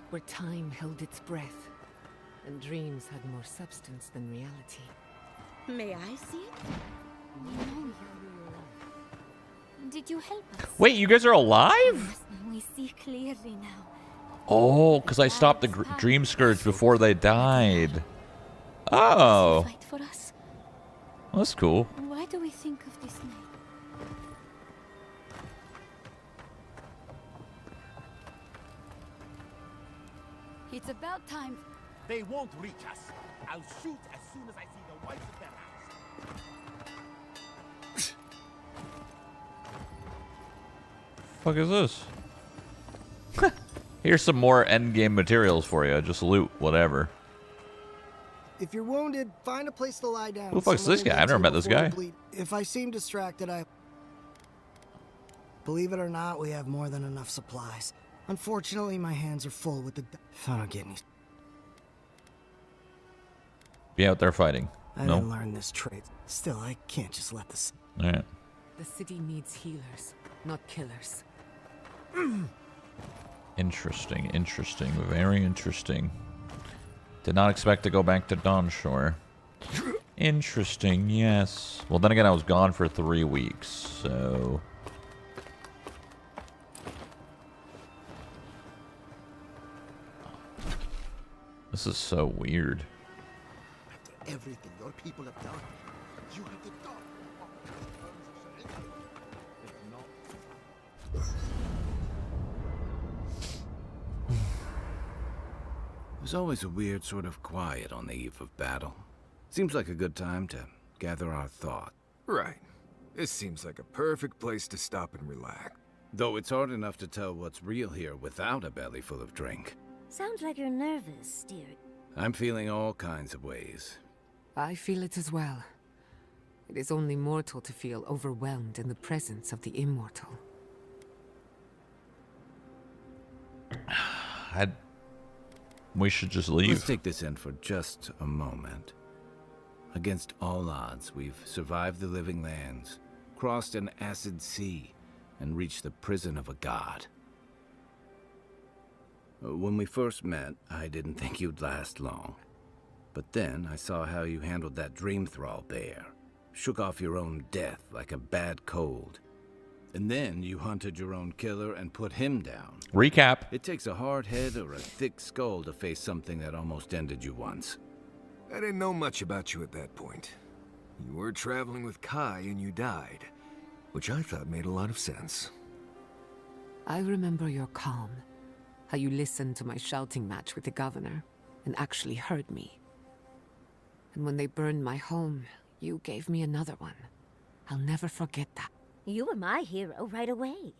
where time held its breath, and dreams had more substance than reality. May I see it? No. Did you help us? Wait, you guys are alive? We see clearly now. Oh, because I stopped the Dream Scourge before they died. Oh. Fight for us. Well, that's cool. Why do we think of this name? It's about time. They won't reach us. I'll shoot as soon as I see the whites of their eyes. Fuck is this? Here's some more endgame materials for you. Just loot, whatever. If you're wounded, find a place to lie down. Who the fuck's this guy? I've never met this guy. If I seem distracted, Believe it or not, we have more than enough supplies. Unfortunately, my hands are full with the... If I don't get any... Be out there fighting. I didn't learn this trade. Still, I can't just let this... Alright. The city needs healers, not killers. Interesting, interesting, very interesting. Did not expect to go back to Dawnshore. Interesting, yes. Well, then again, I was gone for 3 weeks, so... This is so weird. After everything your people have done, you have the dark. There's always a weird sort of quiet on the eve of battle. Seems like a good time to gather our thought. Right. This seems like a perfect place to stop and relax. Though it's hard enough to tell what's real here without a belly full of drink. Sounds like you're nervous, dear. I'm feeling all kinds of ways. I feel it as well. It is only mortal to feel overwhelmed in the presence of the immortal. We should just leave. Let's take this in for just a moment. Against all odds, we've survived the living lands, crossed an acid sea, and reached the prison of a god. When we first met, I didn't think you'd last long. But then I saw how you handled that dream thrall bear. Shook off your own death like a bad cold. And then you hunted your own killer and put him down. Recap. It takes a hard head or a thick skull to face something that almost ended you once. I didn't know much about you at that point. You were traveling with Kai and you died, which I thought made a lot of sense. I remember your calm, how you listened to my shouting match with the governor and actually heard me. And when they burned my home, you gave me another one. I'll never forget that. You were my hero right away.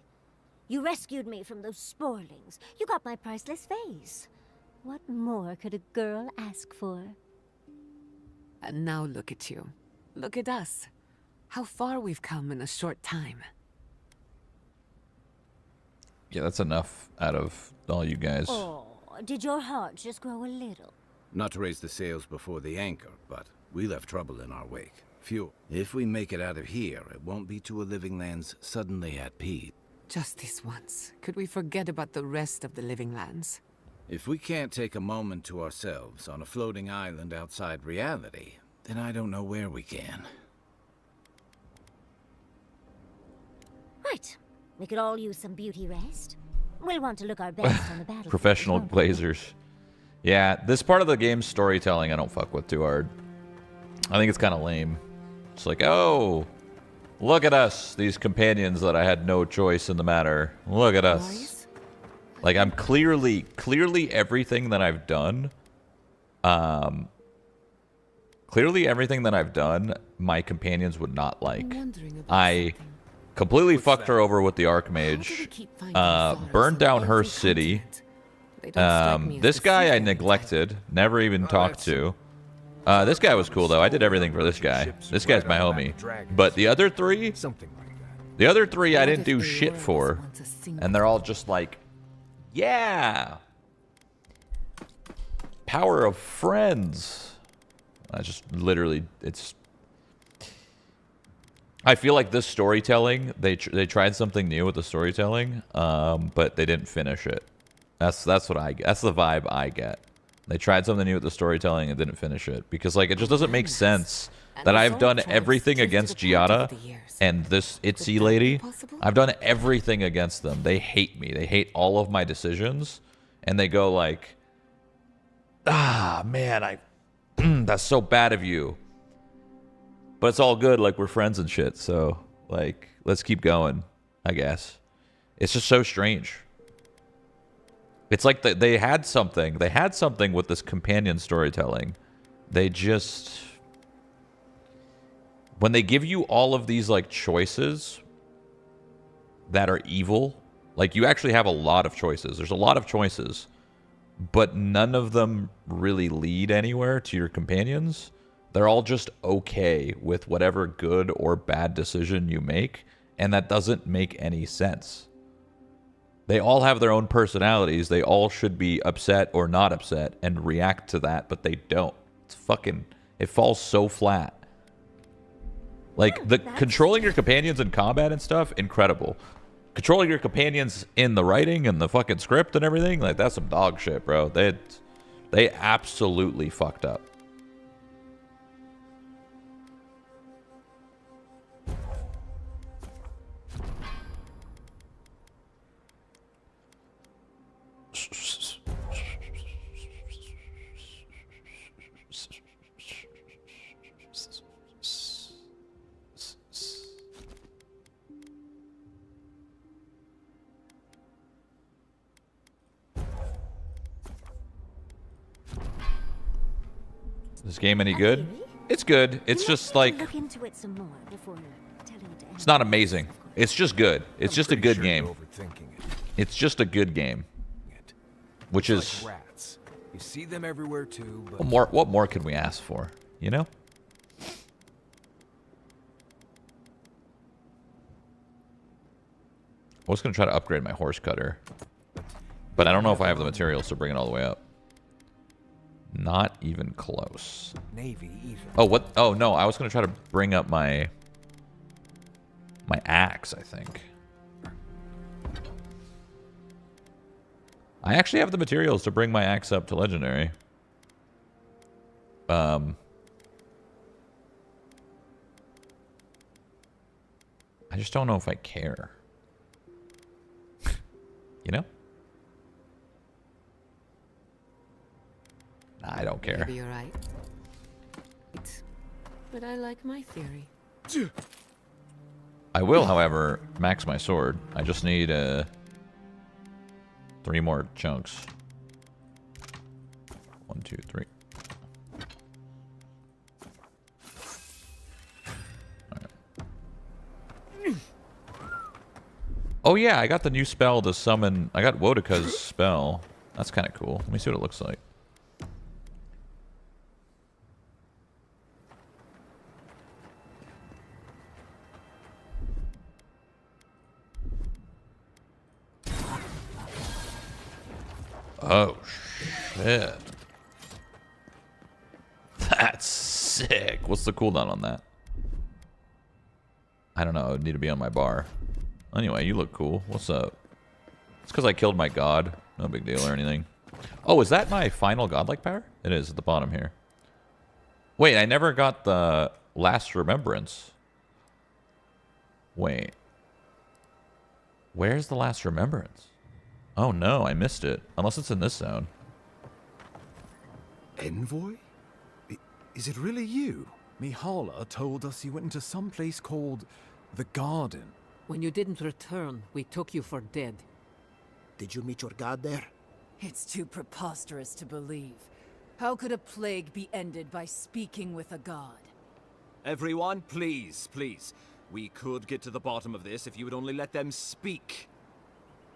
You rescued me from those sporlings. You got my priceless face. What more could a girl ask for? And now look at you. Look at us. How far we've come in a short time. Yeah, that's enough out of all you guys. Oh, did your heart just grow a little? Not to raise the sails before the anchor, but we left trouble in our wake. Fuel. If we make it out of here, it won't be to a living lands suddenly at peace. Just this once. Could we forget about the rest of the living lands? If we can't take a moment to ourselves on a floating island outside reality, then I don't know where we can. Right. We could all use some beauty rest. We'll want to look our best on the battlefield. Professional glazers. Yeah, this part of the game's storytelling I don't fuck with too hard. I think it's kind of lame. It's like, oh, look at us, these companions that I had no choice in the matter. Look at us. Like, I'm clearly everything that I've done, my companions would not like. I completely fucked her over with the Archmage, burned down her city. This guy I neglected, never even talked to. This guy was cool though. I did everything for this guy. This guy's my homie. But the other three, I didn't do shit for, and they're all just like, yeah, power of friends. I just literally, it's. I feel like this storytelling, they tried something new with the storytelling, but they didn't finish it. That's what I get. That's the vibe I get. They tried something new with the storytelling and didn't finish it because like it just doesn't make sense that I've done everything against Giada and this Itzy lady. I've done everything against them. They hate me. They hate all of my decisions, and they go like, "Ah, man, that's so bad of you." But it's all good. Like we're friends and shit. So like, let's keep going. I guess it's just so strange. It's like they had something. They had something with this companion storytelling. They just... When they give you all of these, like, choices that are evil, like, you actually have a lot of choices. There's a lot of choices, but none of them really lead anywhere to your companions. They're all just okay with whatever good or bad decision you make, and that doesn't make any sense. They all have their own personalities. They all should be upset or not upset and react to that, but they don't. It's fucking... It falls so flat. Like, controlling your companions in combat and stuff, incredible. Controlling your companions in the writing and the fucking script and everything, like, that's some dog shit, bro. They absolutely fucked up. Is this game any good? It's good. It's just like... Look into it some more before telling it to It's not amazing. It's just good. It's just a good game. It's just a good game. Which is... Rats. You see them everywhere too, but... What more can we ask for? You know? I was going to try to upgrade my horse cutter. But I don't know if I have the materials to bring it all the way up. Not even close. Navy even. Oh, what? Oh, no. I was going to try to bring up my axe, I think. I actually have the materials to bring my axe up to legendary. I just don't know if I care. You know? Nah, I don't care. Maybe you're right. But I like my theory. I will, however, max my sword. I just need 3 more chunks. 1, 2, 3. Oh yeah, I got the new spell to summon. I got Wodika's spell. That's kind of cool. Let me see what it looks like. Oh shit. That's sick. What's the cooldown on that? I don't know. It would need to be on my bar. Anyway, you look cool. What's up? It's because I killed my god. No big deal or anything. Oh, is that my final godlike power? It is at the bottom here. Wait, I never got the last remembrance. Wait. Where's the last remembrance? Oh no, I missed it. Unless it's in this zone. Envoy? Is it really you? Mihala told us you went into some place called the Garden. When you didn't return, we took you for dead. Did you meet your god there? It's too preposterous to believe. How could a plague be ended by speaking with a god? Everyone, please, please. We could get to the bottom of this if you would only let them speak.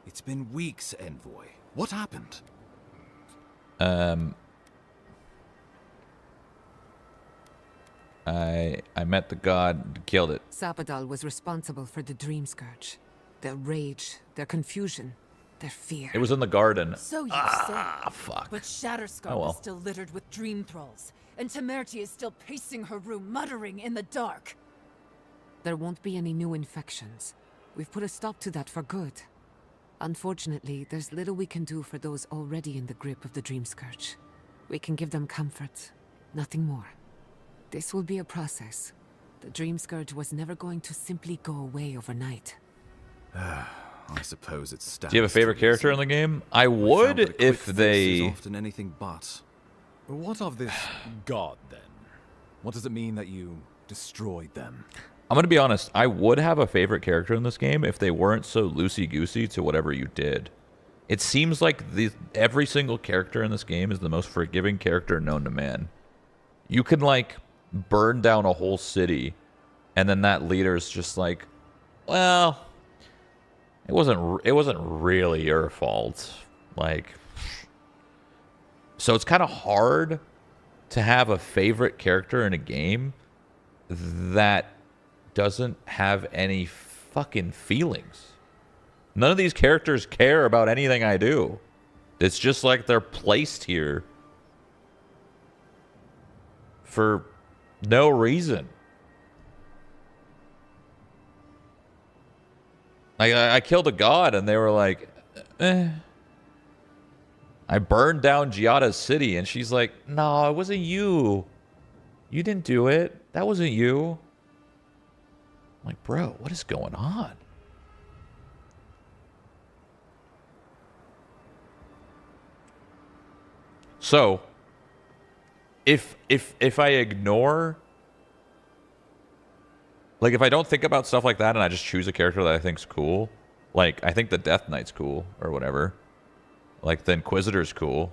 It's been weeks, Envoy. What happened? I met the god, killed it. Sapadal was responsible for the Dream Scourge. Their rage, their confusion, their fear. It was in the garden. So you say. Fuck. But Shatterscarp Oh well. is still littered with dream thralls, and Temerity is still pacing her room, muttering in the dark. There won't be any new infections. We've put a stop to that for good. Unfortunately, there's little we can do for those already in the grip of the Dream Scourge. We can give them comfort, nothing more. This will be a process. The Dream Scourge was never going to simply go away overnight. I suppose it's. Do you have a favorite character in the game? I would if they. Is often anything but. What of this god then? What does it mean that you destroyed them? I'm gonna be honest. I would have a favorite character in this game if they weren't so loosey-goosey to whatever you did. It seems like every single character in this game is the most forgiving character known to man. You can like burn down a whole city, and then that leader's just like, well, it wasn't really your fault. Like, so it's kind of hard to have a favorite character in a game that doesn't have any fucking feelings. None of these characters care about anything I do. It's just like they're placed here for no reason. Like, I killed a god and they were like, eh. I burned down Giada's city and she's like, no, it wasn't you. You didn't do it. That wasn't you. I'm like, bro, what is going on? So, if I ignore, like, if I don't think about stuff like that and I just choose a character that I think's cool, like, I think the Death Knight's cool or whatever, like the Inquisitor's cool,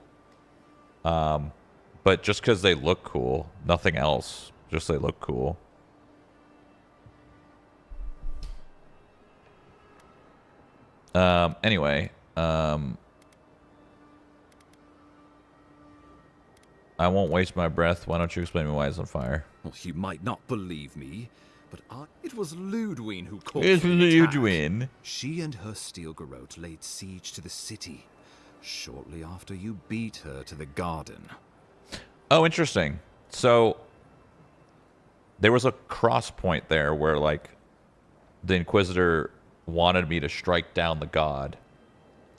but just because they look cool, nothing else, just they look cool. Anyway, I won't waste my breath. Why don't you explain me why it's on fire? Well, you might not believe me, But it was Ludwig who called It's for the attack. Ludwig. She and her steel garrote laid siege to the city shortly after you beat her to the garden. Oh, interesting. So there was a cross point there where, like, the Inquisitor wanted me to strike down the god.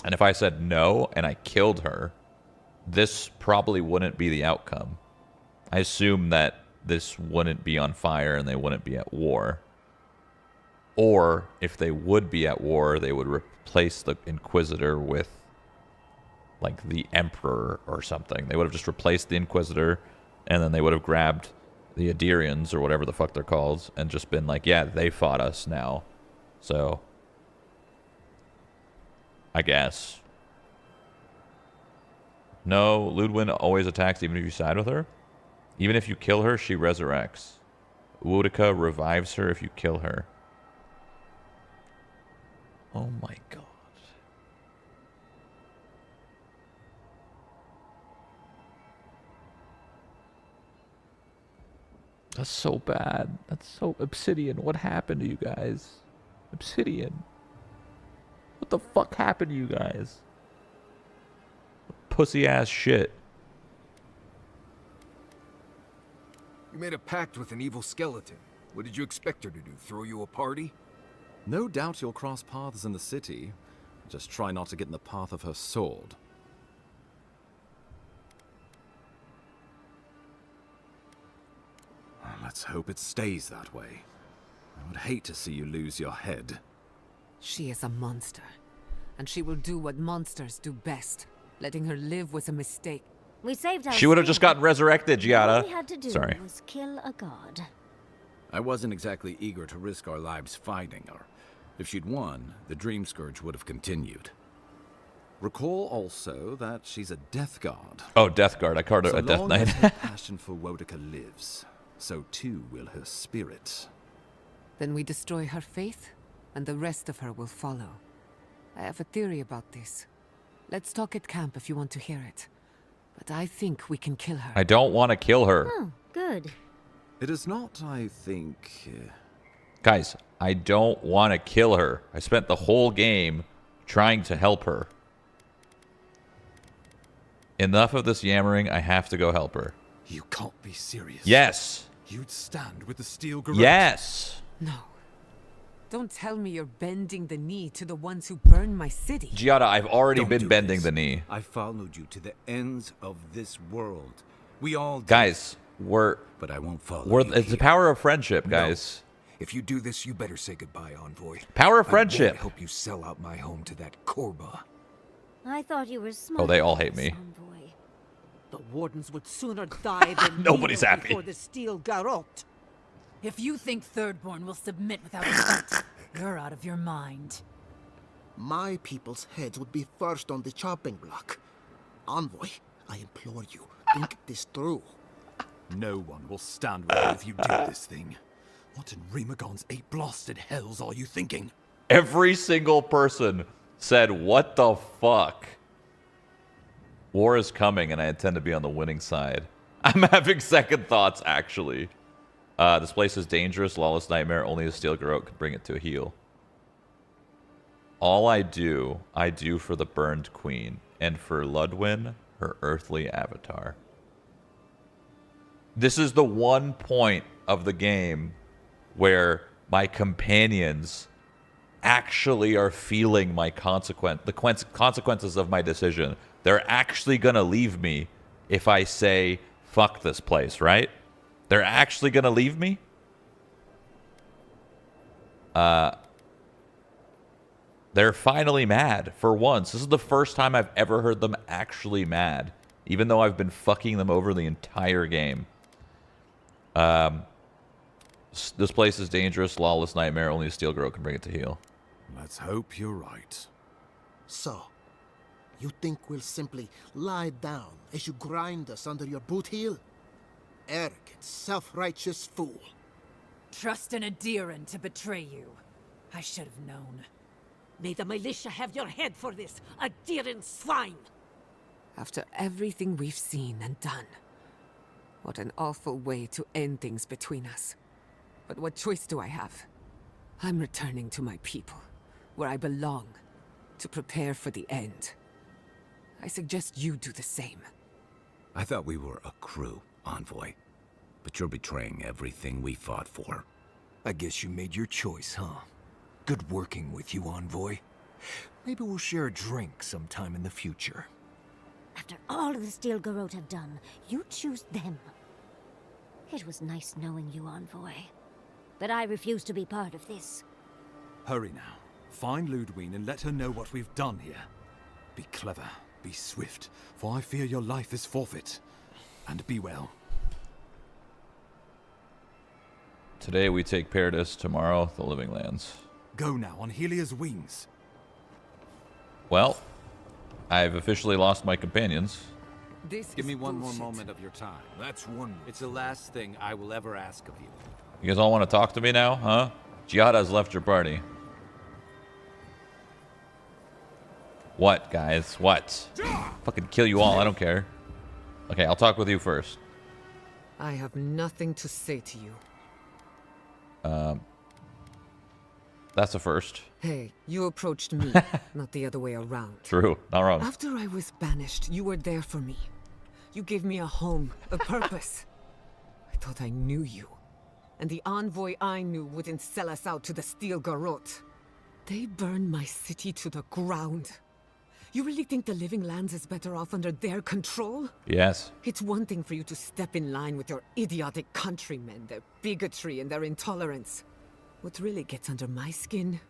And if I said no and I killed her, this probably wouldn't be the outcome. I assume that this wouldn't be on fire and they wouldn't be at war. Or if they would be at war, they would replace the Inquisitor with, like, the Emperor or something. They would have just replaced the Inquisitor, and then they would have grabbed the Adirians or whatever the fuck they're called and just been like, yeah, they fought us now. So, I guess. No, Ludwig always attacks even if you side with her. Even if you kill her, she resurrects. Boudica revives her if you kill her. Oh my god. That's so bad. That's so Obsidian. What happened to you guys? Obsidian. What the fuck happened to you guys? Pussy ass shit. You made a pact with an evil skeleton. What did you expect her to do? Throw you a party? No doubt you'll cross paths in the city. Just try not to get in the path of her sword. Let's hope it stays that way. I would hate to see you lose your head. She is a monster, and she will do what monsters do best. Letting her live was a mistake. We saved our She would have just gotten resurrected, Giada. All we had to do Sorry. was kill a god. I wasn't exactly eager to risk our lives fighting her. If she'd won, the Dream Scourge would have continued. Recall also that she's a death guard. Oh, Death Guard. I called her a Death So long Knight. as her passion for Boudica lives, so too will her spirit. Then we destroy her faith, and the rest of her will follow. I have a theory about this. Let's talk at camp if you want to hear it. But I think we can kill her. I don't want to kill her. Oh, good. It is not, I think... Guys, I don't want to kill her. I spent the whole game trying to help her. Enough of this yammering. I have to go help her. You can't be serious. Yes. You'd stand with the steel garrote. Yes. No. Don't tell me you're bending the knee to the ones who burned my city. Giada, I've already Don't been do bending this. the knee. I followed you to the ends of this world. We all did. Guys, But I won't follow you it's the power of friendship, guys. No. If you do this, you better say goodbye, Envoy. Power of friendship. I hope you sell out my home to that Korba. I thought you were smart. Oh, they all hate me. The Wardens would sooner die than Nobody's kneel happy. before the steel garrote. If you think Thirdborn will submit without a fight, you're out of your mind. My people's heads would be first on the chopping block. Envoy, I implore you, think this through. No one will stand with you if you do this thing. What in Remagon's eight blasted hells are you thinking? Every single person said, what the fuck? War is coming, and I intend to be on the winning side. I'm having second thoughts, actually. This place is dangerous, lawless nightmare. Only a steel garrote could bring it to a heel. All I do for the burned queen, and for Ludwig, her earthly avatar. This is the one point of the game where my companions actually are feeling my consequences of my decision. They're actually going to leave me if I say, fuck this place, right? They're actually going to leave me? They're finally mad for once. This is the first time I've ever heard them actually mad, even though I've been fucking them over the entire game. This place is dangerous, lawless nightmare. Only a steel garrote can bring it to heel. Let's hope you're right. So, you think we'll simply lie down as you grind us under your boot heel? Arrogant, self-righteous fool. Trust an Adiran to betray you. I should have known. May the militia have your head for this, Adiran swine! After everything we've seen and done. What an awful way to end things between us. But what choice do I have? I'm returning to my people, where I belong, to prepare for the end. I suggest you do the same. I thought we were a crew, Envoy. But you're betraying everything we fought for. I guess you made your choice, huh? Good working with you, Envoy. Maybe we'll share a drink sometime in the future. After all the Steel Garrote have done, you choose them. It was nice knowing you, Envoy. But I refuse to be part of this. Hurry now. Find Ludwig and let her know what we've done here. Be clever, be swift, for I fear your life is forfeit. And be well. Today we take Paradis, tomorrow the Living Lands. Go now on Helia's wings. Well, I've officially lost my companions. Give me one more moment of your time. That's one. It's the last thing I will ever ask of you. You guys all want to talk to me now, huh? Giada's left your party. What, guys? What? Fucking kill you all, I don't care. Okay, I'll talk with you first. I have nothing to say to you. That's a first. Hey, you approached me, not the other way around. True, not wrong. After I was banished, you were there for me. You gave me a home, a purpose. I thought I knew you. And the envoy I knew wouldn't sell us out to the Steel Garrote. They burned my city to the ground. You really think the Living Lands is better off under their control? Yes. It's one thing for you to step in line with your idiotic countrymen, their bigotry and their intolerance. What really gets under my skin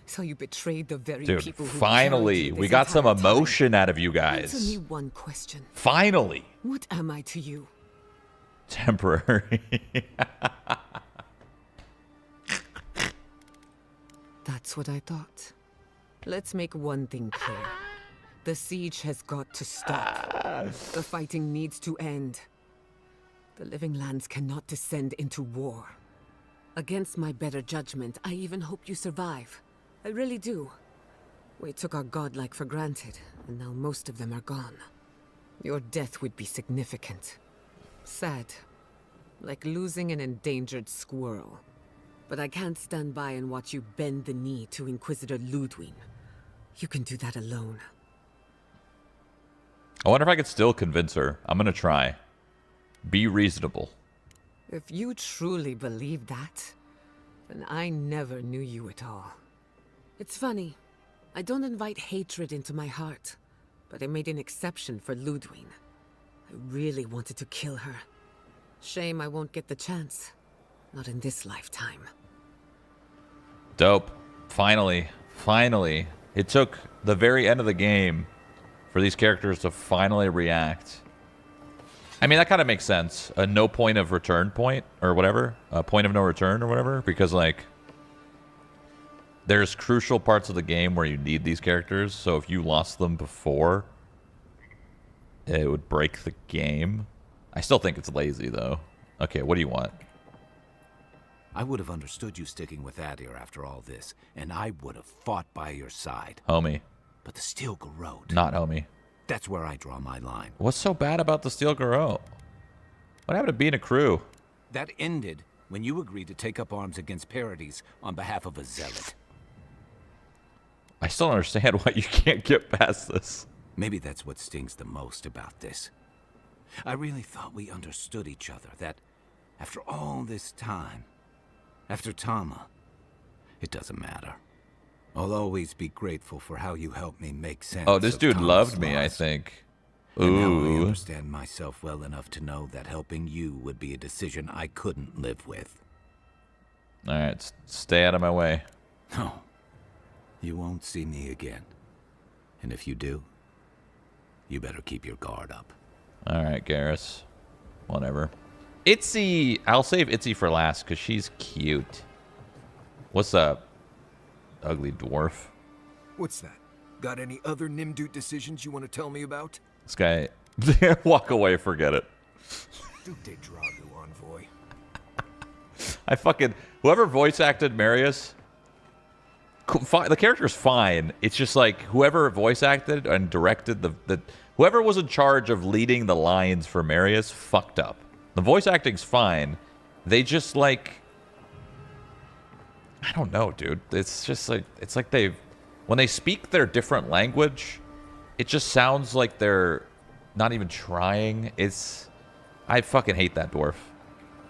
is how you betrayed the very Dude, people who finally, carried you we this got some entire time. emotion out of you guys. Answer me one question. Finally. What am I to you? Temporary. That's what I thought. Let's make one thing clear. The siege has got to stop. The fighting needs to end. The Living Lands cannot descend into war. Against my better judgment, I even hope you survive. I really do. We took our Godlike for granted, and now most of them are gone. Your death would be significant. Sad. Like losing an endangered squirrel. But I can't stand by and watch you bend the knee to Inquisitor Ludwig. You can do that alone. I wonder if I could still convince her. I'm gonna try. Be reasonable. If you truly believe that, then I never knew you at all. It's funny. I don't invite hatred into my heart, but I made an exception for Ludwig. I really wanted to kill her. Shame I won't get the chance. Not in this lifetime. Dope. Finally. Finally. It took the very end of the game for these characters to finally react. I mean, that kind of makes sense. A no point of return point, or whatever. A point of no return, or whatever. Because, like, there's crucial parts of the game where you need these characters. So if you lost them before, it would break the game. I still think it's lazy, though. Okay, what do you want? I would have understood you sticking with Adir after all this, and I would have fought by your side. Homie. But the Steel Garrote... Not homie. That's where I draw my line. What's so bad about the Steel Garrote? What happened to being a crew? That ended when you agreed to take up arms against Paradis on behalf of a zealot. I still don't understand why you can't get past this. Maybe that's what stings the most about this. I really thought we understood each other, that after all this time, after Tama, it doesn't matter. I'll always be grateful for how you helped me make sense. Oh, this dude Tama's loved me, I loss. think. And now I Ooh. understand myself well enough to know that helping you would be a decision I couldn't live with. Alright, stay out of my way. No. You won't see me again. And if you do, you better keep your guard up. Alright, Garrus. Whatever. Itzy! I'll save Itzy for last, because she's cute. What's up, ugly dwarf? What's that? Got any other Nimdut decisions you want to tell me about? This guy... Walk away, forget it. Do de Dragu, Envoy. I fucking... Whoever voice acted Marius... The character's fine. It's just like, whoever voice acted and directed the... Whoever was in charge of leading the lines for Marius fucked up. The voice acting's fine. They just, like... I don't know, dude. It's just like, it's like when they speak their different language, it just sounds like they're not even trying. I fucking hate that dwarf.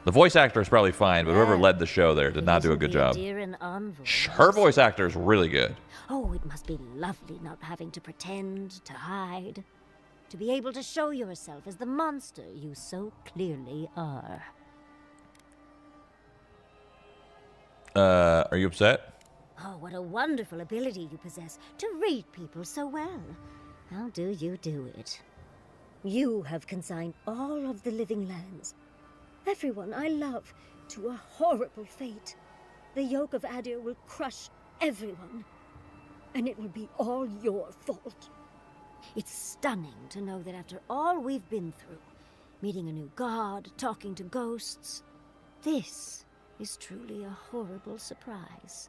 The voice actor is probably fine, but whoever led the show there did not do a good job. Her voice actor is really good. Oh, it must be lovely not having to pretend, to hide. To be able to show yourself as the monster you so clearly are. Are you upset? Oh, what a wonderful ability you possess to read people so well. How do you do it? You have consigned all of the living lands, everyone I love, to a horrible fate. The yoke of Adir will crush everyone, and it will be all your fault. It's stunning to know that after all we've been through, meeting a new god, talking to ghosts, this is truly a horrible surprise.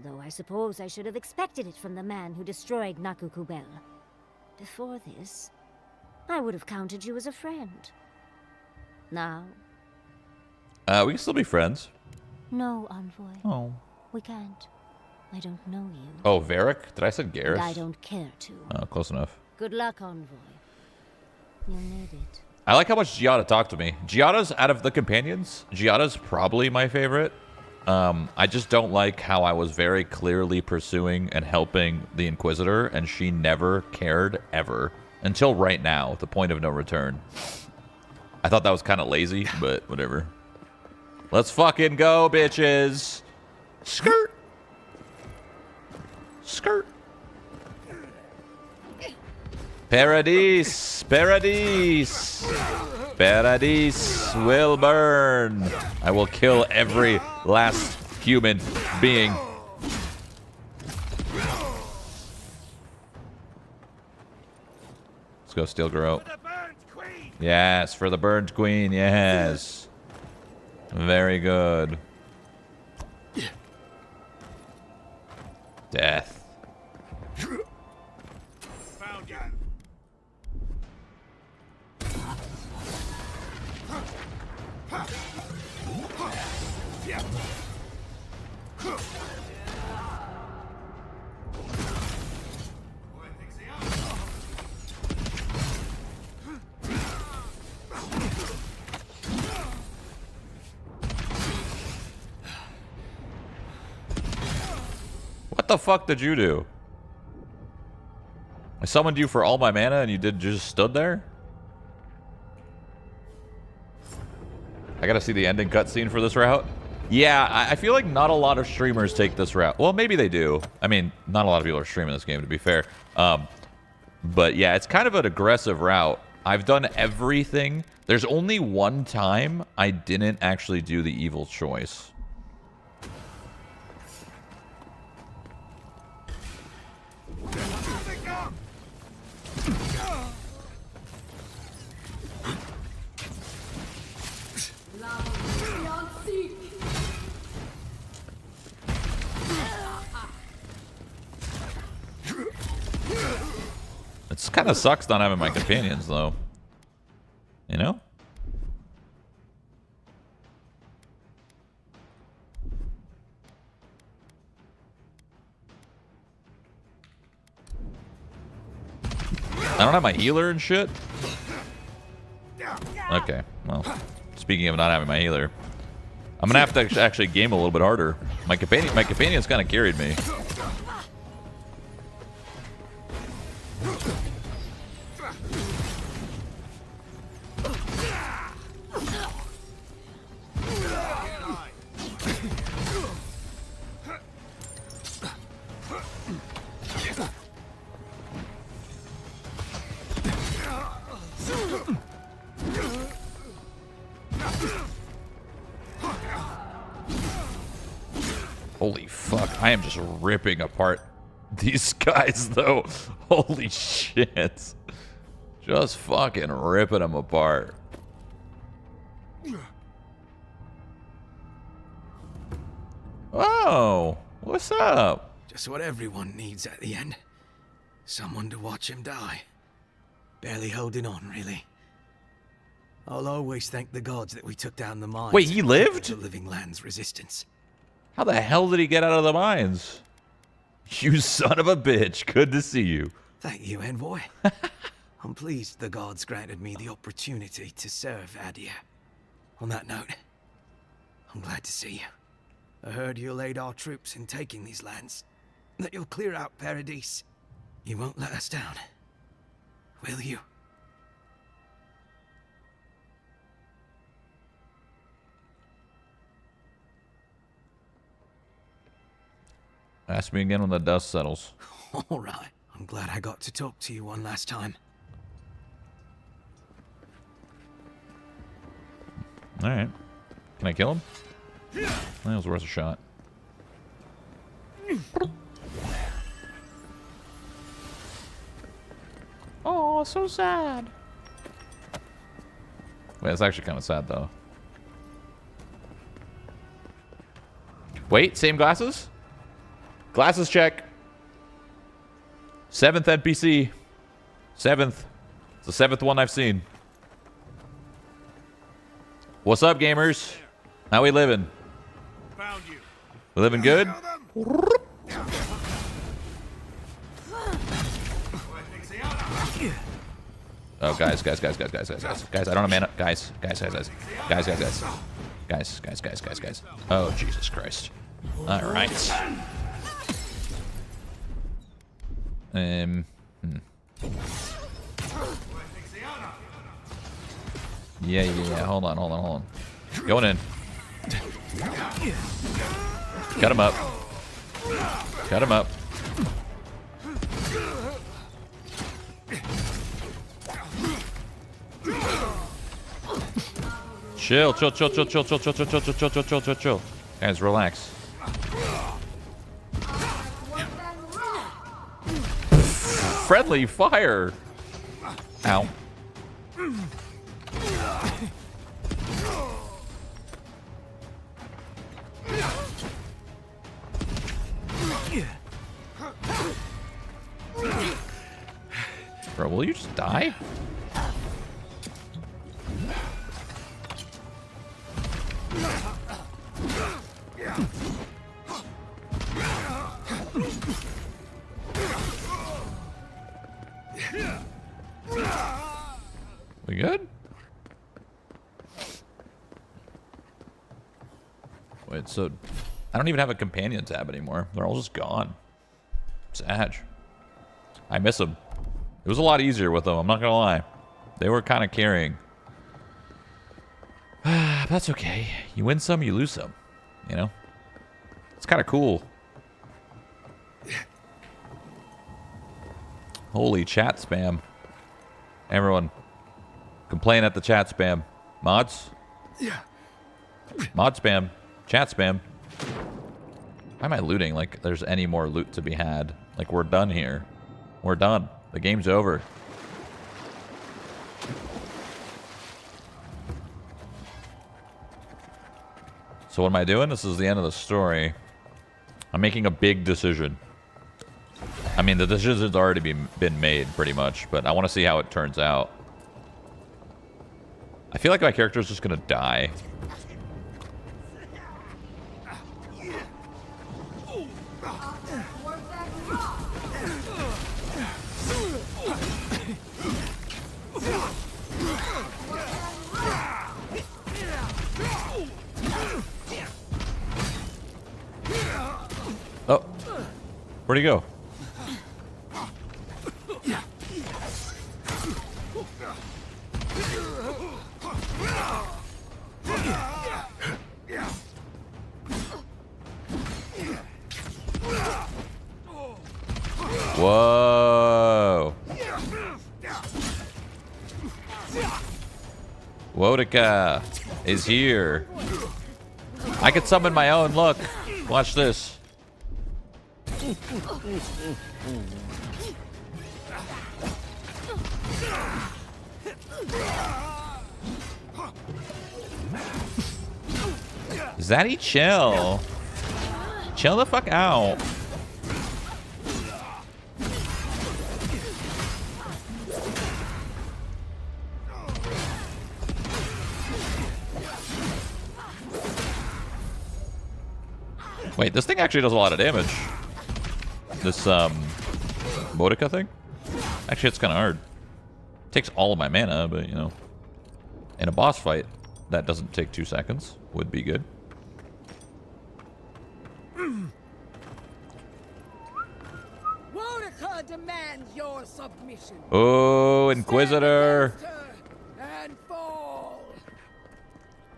Though I suppose I should have expected it from the man who destroyed Nakukubel. Before this, I would have counted you as a friend. Now? We can still be friends. No, Envoy. Oh. We can't. I don't know you. Oh, Varric? Did I say Garrus? And I don't care to. Oh, close enough. Good luck, Envoy. You'll need it. I like how much Giada talked to me. Giada's, out of the companions, Giada's probably my favorite. I just don't like how I was very clearly pursuing and helping the Inquisitor, and she never cared, ever. Until right now, the point of no return. I thought that was kind of lazy, but whatever. Let's fucking go, bitches! Skirt! Skirt! Paradise! Paradise! Paradise will burn! I will kill every last human being. Let's go steal garrote. Yes, for the burned queen, yes. Very good. Death. Found you. What the fuck did you do? I summoned you for all my mana and you just stood there? I gotta see the ending cutscene for this route. Yeah, I feel like not a lot of streamers take this route. Well, maybe they do. I mean, not a lot of people are streaming this game, to be fair. But yeah, it's kind of an aggressive route. I've done everything. There's only one time I didn't actually do the evil choice. It kind of sucks not having my companions, though. You know? I don't have my healer and shit. Okay, well, speaking of not having my healer, I'm gonna have to actually game a little bit harder. My companion's kind of carried me. Holy fuck, I am just ripping apart these guys, though. Holy shit. Just fucking ripping them apart. Oh, what's up? Just what everyone needs at the end. Someone to watch him die. Barely holding on, really. I'll always thank the gods that we took down the mines. Wait, he lived? The living land's resistance. How the hell did he get out of the mines? You son of a bitch. Good to see you. Thank you, envoy. I'm pleased the gods granted me the opportunity to serve Adia. On that note, I'm glad to see you. I heard you'll aid our troops in taking these lands, that you'll clear out Paradise. You won't let us down, will you? Ask me again when the dust settles. All right. I'm glad I got to talk to you one last time. All right. Can I kill him? That was worth a shot. Oh, so sad. Wait, it's actually kind of sad, though. Wait, same glasses? Glasses check. 7th NPC. 7th. It's the 7th one I've seen. What's up, gamers? How we living? Found you. We living good? Oh, guys, I don't have mana. Guys. Oh, Jesus Christ. All right. Yeah. Hold on. Going in. Cut him up. Chill. Guys, relax. Friendly fire. Ow. Bro, will you just die? We good? Wait, so I don't even have a companion tab anymore. They're all just gone. Sad. I miss them. It was a lot easier with them, I'm not gonna lie. They were kind of carrying. That's okay. You win some, you lose some. You know? It's kind of cool. Holy chat spam. Everyone, complain at the chat spam. Mods? Yeah. Mod spam. Chat spam. Why am I looting like there's any more loot to be had? Like, we're done here. We're done. The game's over. So what am I doing? This is the end of the story. I'm making a big decision. I mean, the decision's already been made, pretty much, but I want to see how it turns out. I feel like my character's just gonna die. Oh. Where'd he go? Whoa. Wodica is here. I could summon my own. Look. Watch this. Zaddy, chill. Chill the fuck out. Wait, this thing actually does a lot of damage. This, Boudica thing? Actually, it's kind of hard. Takes all of my mana, but, you know. In a boss fight, that doesn't take 2 seconds. Would be good. Boudica demands your submission. Oh, Inquisitor! And fall.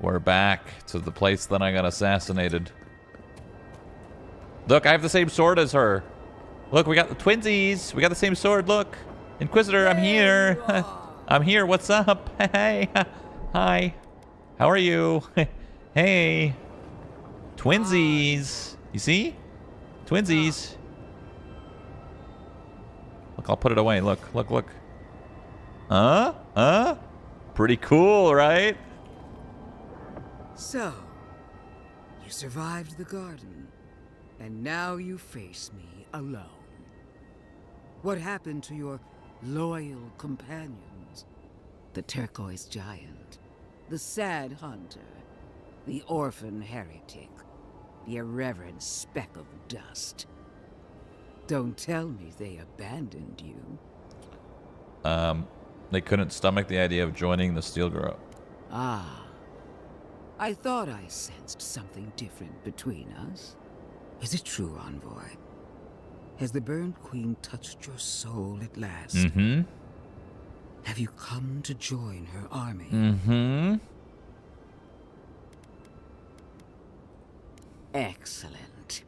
We're back to the place that I got assassinated. Look, I have the same sword as her. Look, we got the twinsies. We got the same sword. Look, Inquisitor, I'm here. I'm here. What's up? Hey, hi. How are you? Hey, twinsies. You see? Twinsies. Look, I'll put it away. Look, look, look. Pretty cool, right? So, you survived the garden, and now you face me alone. What happened to your loyal companions? The turquoise giant, the sad hunter, the orphan heretic, the irreverent speck of dust. Don't tell me they abandoned you. They couldn't stomach the idea of joining the Steel Garrote. Ah. I thought I sensed something different between us. Is it true, Envoy? Has the Burned Queen touched your soul at last? Mm-hmm. Have you come to join her army? Mm-hmm. Excellent.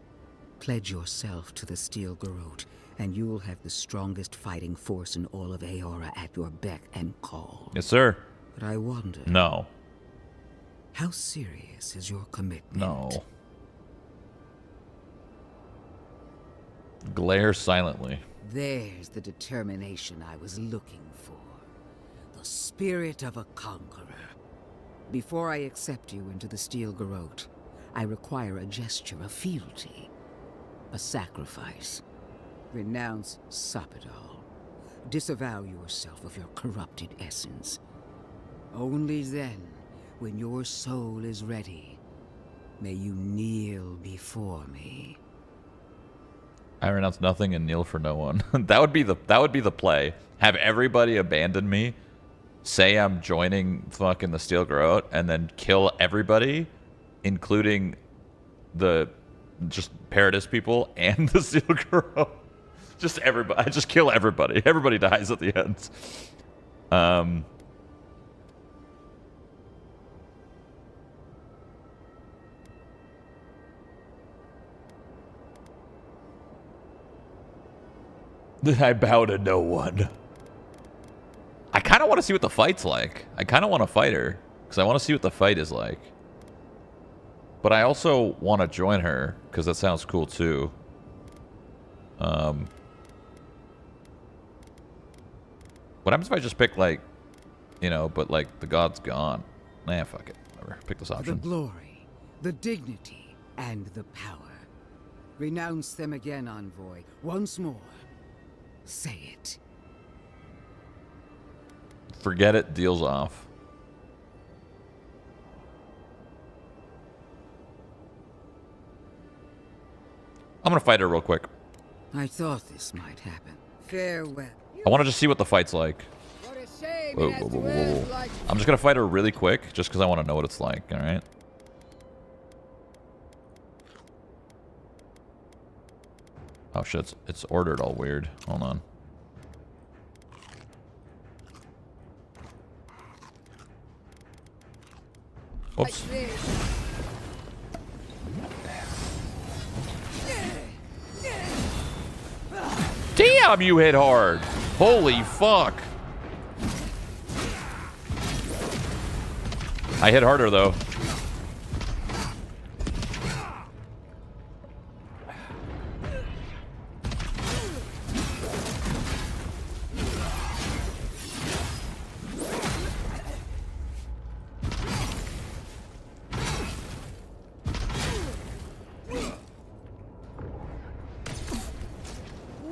Pledge yourself to the Steel Garrote, and you'll have the strongest fighting force in all of Aora at your beck and call. Yes, sir. But I wonder... No. How serious is your commitment? No. Glare silently. There's the determination I was looking for. The spirit of a conqueror. Before I accept you into the Steel Garrote, I require a gesture of fealty. A sacrifice. Renounce Sapadal. Disavow yourself of your corrupted essence. Only then, when your soul is ready, may you kneel before me. I renounce nothing and kneel for no one. that would be the play. Have everybody abandon me, say I'm joining fucking the Steel Garrote, and then kill everybody, including the just Paradis people and the Steel Garrote. Just everybody. I just kill everybody. Everybody dies at the end. I bow to no one. I kind of want to see what the fight's like. I kind of want to fight her, because I want to see what the fight is like. But I also want to join her, because that sounds cool too. What happens if I just pick, like, you know, but, like, the god's gone? Nah, fuck it. Whatever. Pick this option. The glory, the dignity, and the power. Renounce them again, Envoy. Once more. Say it. Forget it. Deals off. I'm gonna fight her real quick. I thought this might happen. Farewell. I want to just see what the fight's like. Whoa, whoa, whoa, whoa, whoa. I'm just gonna fight her really quick, just because I want to know what it's like. All right. Oh shit! It's ordered all weird. Hold on. Whoops. Damn, you hit hard. Holy fuck. I hit harder though.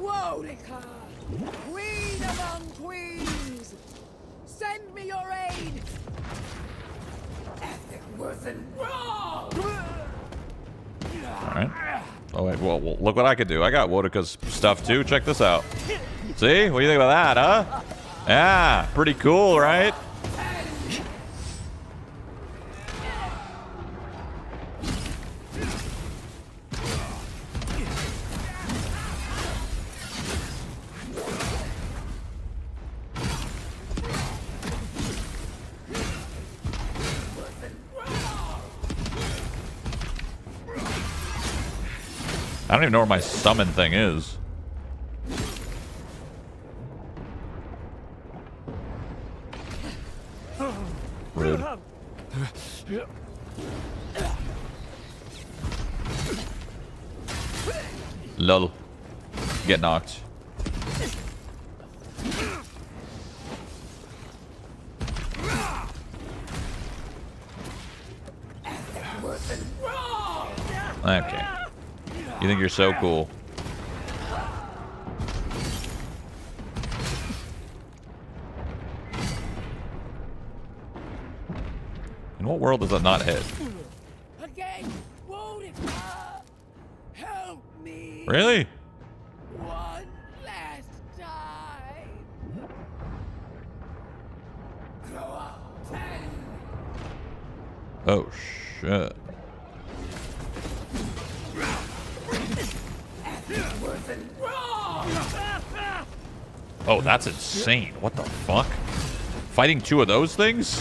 Boudica, queen among queens, send me your aid. Ethic worth and wrong. All right. Oh, wait, well, look what I could do. I got Wodika's stuff, too. Check this out. See? What do you think about that, huh? Yeah, pretty cool, right? I don't even know where my summon thing is. Rude. Lol. Get knocked. Okay. You think you're so cool. In what world does that not hit? Again, help me. Really? One last time. Oh shit. Oh, that's insane. What the fuck? Fighting two of those things?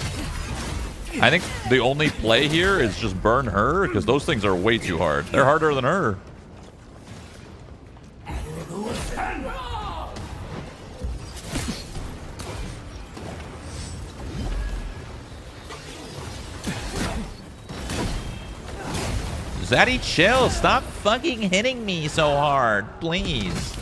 I think the only play here is just burn her, because those things are way too hard. They're harder than her. Zaddy, chill. Stop fucking hitting me so hard, please.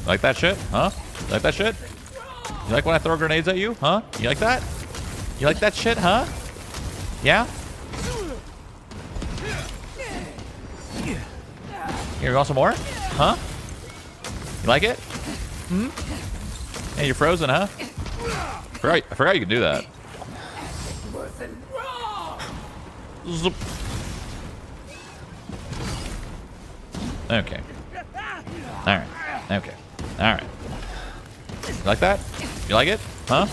Like that shit? Huh? You like that shit? You like when I throw grenades at you? Huh? You like that? You like that shit, huh? Yeah? Here, you want some more? Huh? You like it? Hmm? Hey, you're frozen, huh? I forgot you could do that. Zoop. Okay. Alright. Okay. Alright. You like that? You like it? Huh?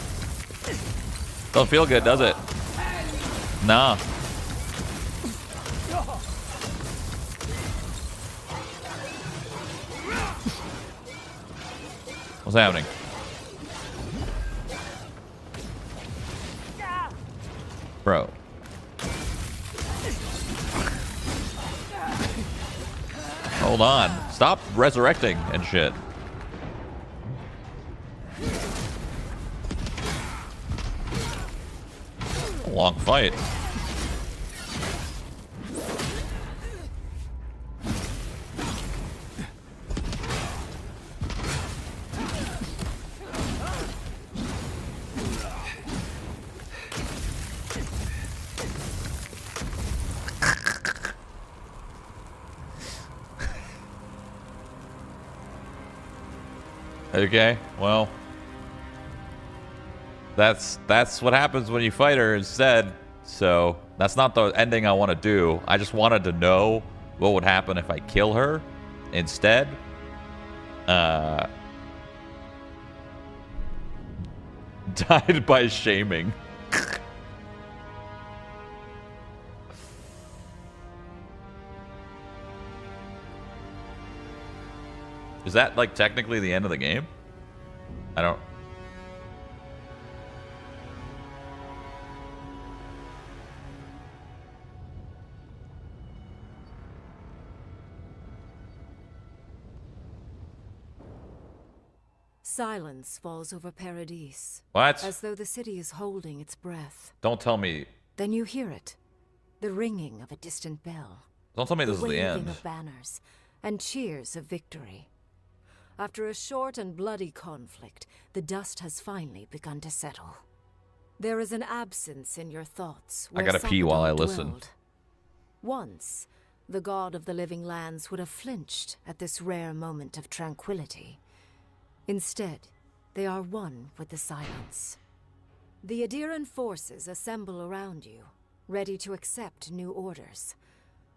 Don't feel good, does it? Nah. What's happening? Bro. Hold on. Stop resurrecting and shit. Long fight. Okay, well, that's what happens when you fight her instead. So that's not the ending I want to do. I just wanted to know what would happen if I kill her instead. Died by shaming. Is that, like, technically the end of the game? I don't... Silence falls over Paradise. What? As though the city is holding its breath. Don't tell me... Then you hear it. The ringing of a distant bell. Don't tell me this is the waving end. of banners. And cheers of victory. After a short and bloody conflict, the dust has finally begun to settle. There is an absence in your thoughts. I gotta pee while I listen. Dwelled. Once, the god of the living lands would have flinched at this rare moment of tranquility. Instead, they are one with the silence. The Adiran forces assemble around you, ready to accept new orders.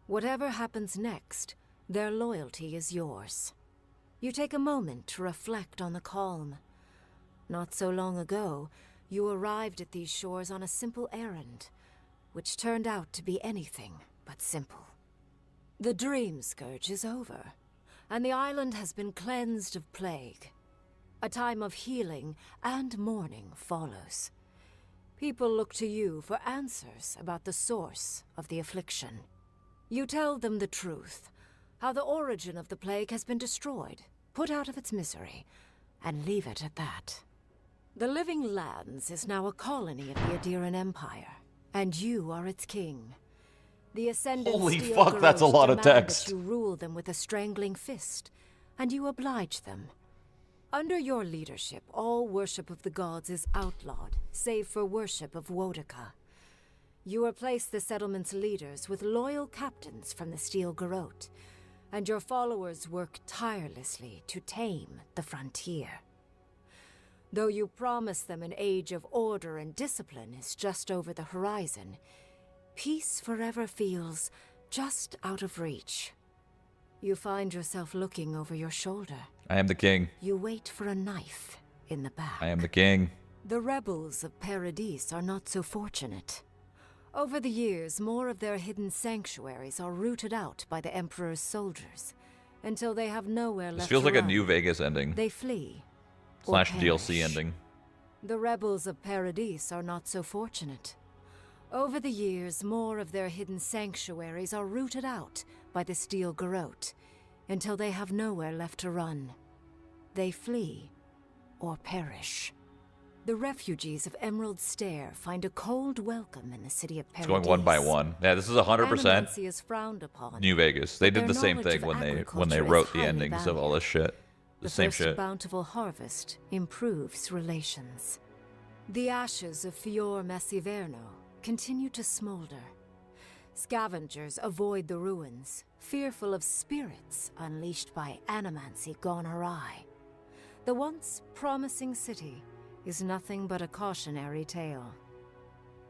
Whatever happens next, their loyalty is yours. You take a moment to reflect on the calm. Not so long ago, you arrived at these shores on a simple errand, which turned out to be anything but simple. The Dream Scourge is over, and the island has been cleansed of plague. A time of healing and mourning follows. People look to you for answers about the source of the affliction. You tell them the truth, how the origin of the plague has been destroyed, put out of its misery, and leave it at that. The Living Lands is now a colony of the Adiran Empire, and you are its king. The Ascendant Holy Steel fuck, that's a lot of demand text. that you rule them with a strangling fist, and you oblige them. Under your leadership, all worship of the gods is outlawed, save for worship of Wodika. You replace the settlement's leaders with loyal captains from the Steel Garrote, and your followers work tirelessly to tame the frontier. Though you promise them an age of order and discipline is just over the horizon, peace forever feels just out of reach. You find yourself looking over your shoulder. I am the king. You wait for a knife in the back. I am the king. The rebels of Paradis are not so fortunate. Over the years, more of their hidden sanctuaries are rooted out by the Emperor's soldiers, until they have nowhere left This feels to like a run. New Vegas ending. They flee. / or DLC perish. ending. The rebels of Paradis are not so fortunate. Over the years, more of their hidden sanctuaries are rooted out by the Steel Garrote, until they have nowhere left to run. They flee or perish. The refugees of Emerald Stair find a cold welcome in the city of It's Paradis. going one by one. Yeah, this is 100% Animancy is frowned upon, New Vegas. They but did their the same knowledge thing of when they agriculture is wrote the highly endings of all this shit. The same first shit. bountiful harvest improves relations. The ashes of Fior Messiverno continue to smolder. Scavengers avoid the ruins, fearful of spirits unleashed by animancy gone awry. The once promising city is nothing but a cautionary tale.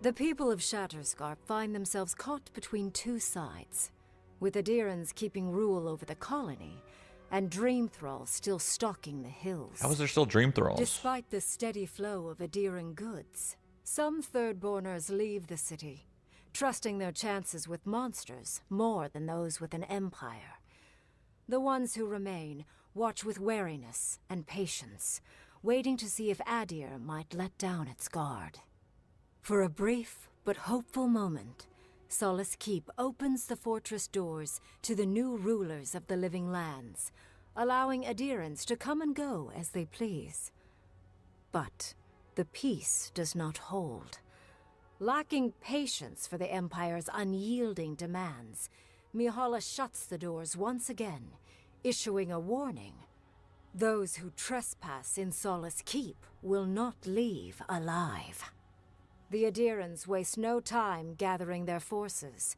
The people of Shatterscarp find themselves caught between two sides, with Adirans keeping rule over the colony, and Dream Thralls still stalking the hills. How is there still Dream Thralls? Despite the steady flow of Adiran goods, some Thirdborners leave the city, trusting their chances with monsters more than those with an empire. The ones who remain watch with wariness and patience, waiting to see if Adir might let down its guard. For a brief but hopeful moment, Solus Keep opens the fortress doors to the new rulers of the Living Lands, allowing Adirans to come and go as they please. But the peace does not hold. Lacking patience for the Empire's unyielding demands, Mihala shuts the doors once again, issuing a warning. Those who trespass in Solus Keep will not leave alive. The Adirans waste no time gathering their forces,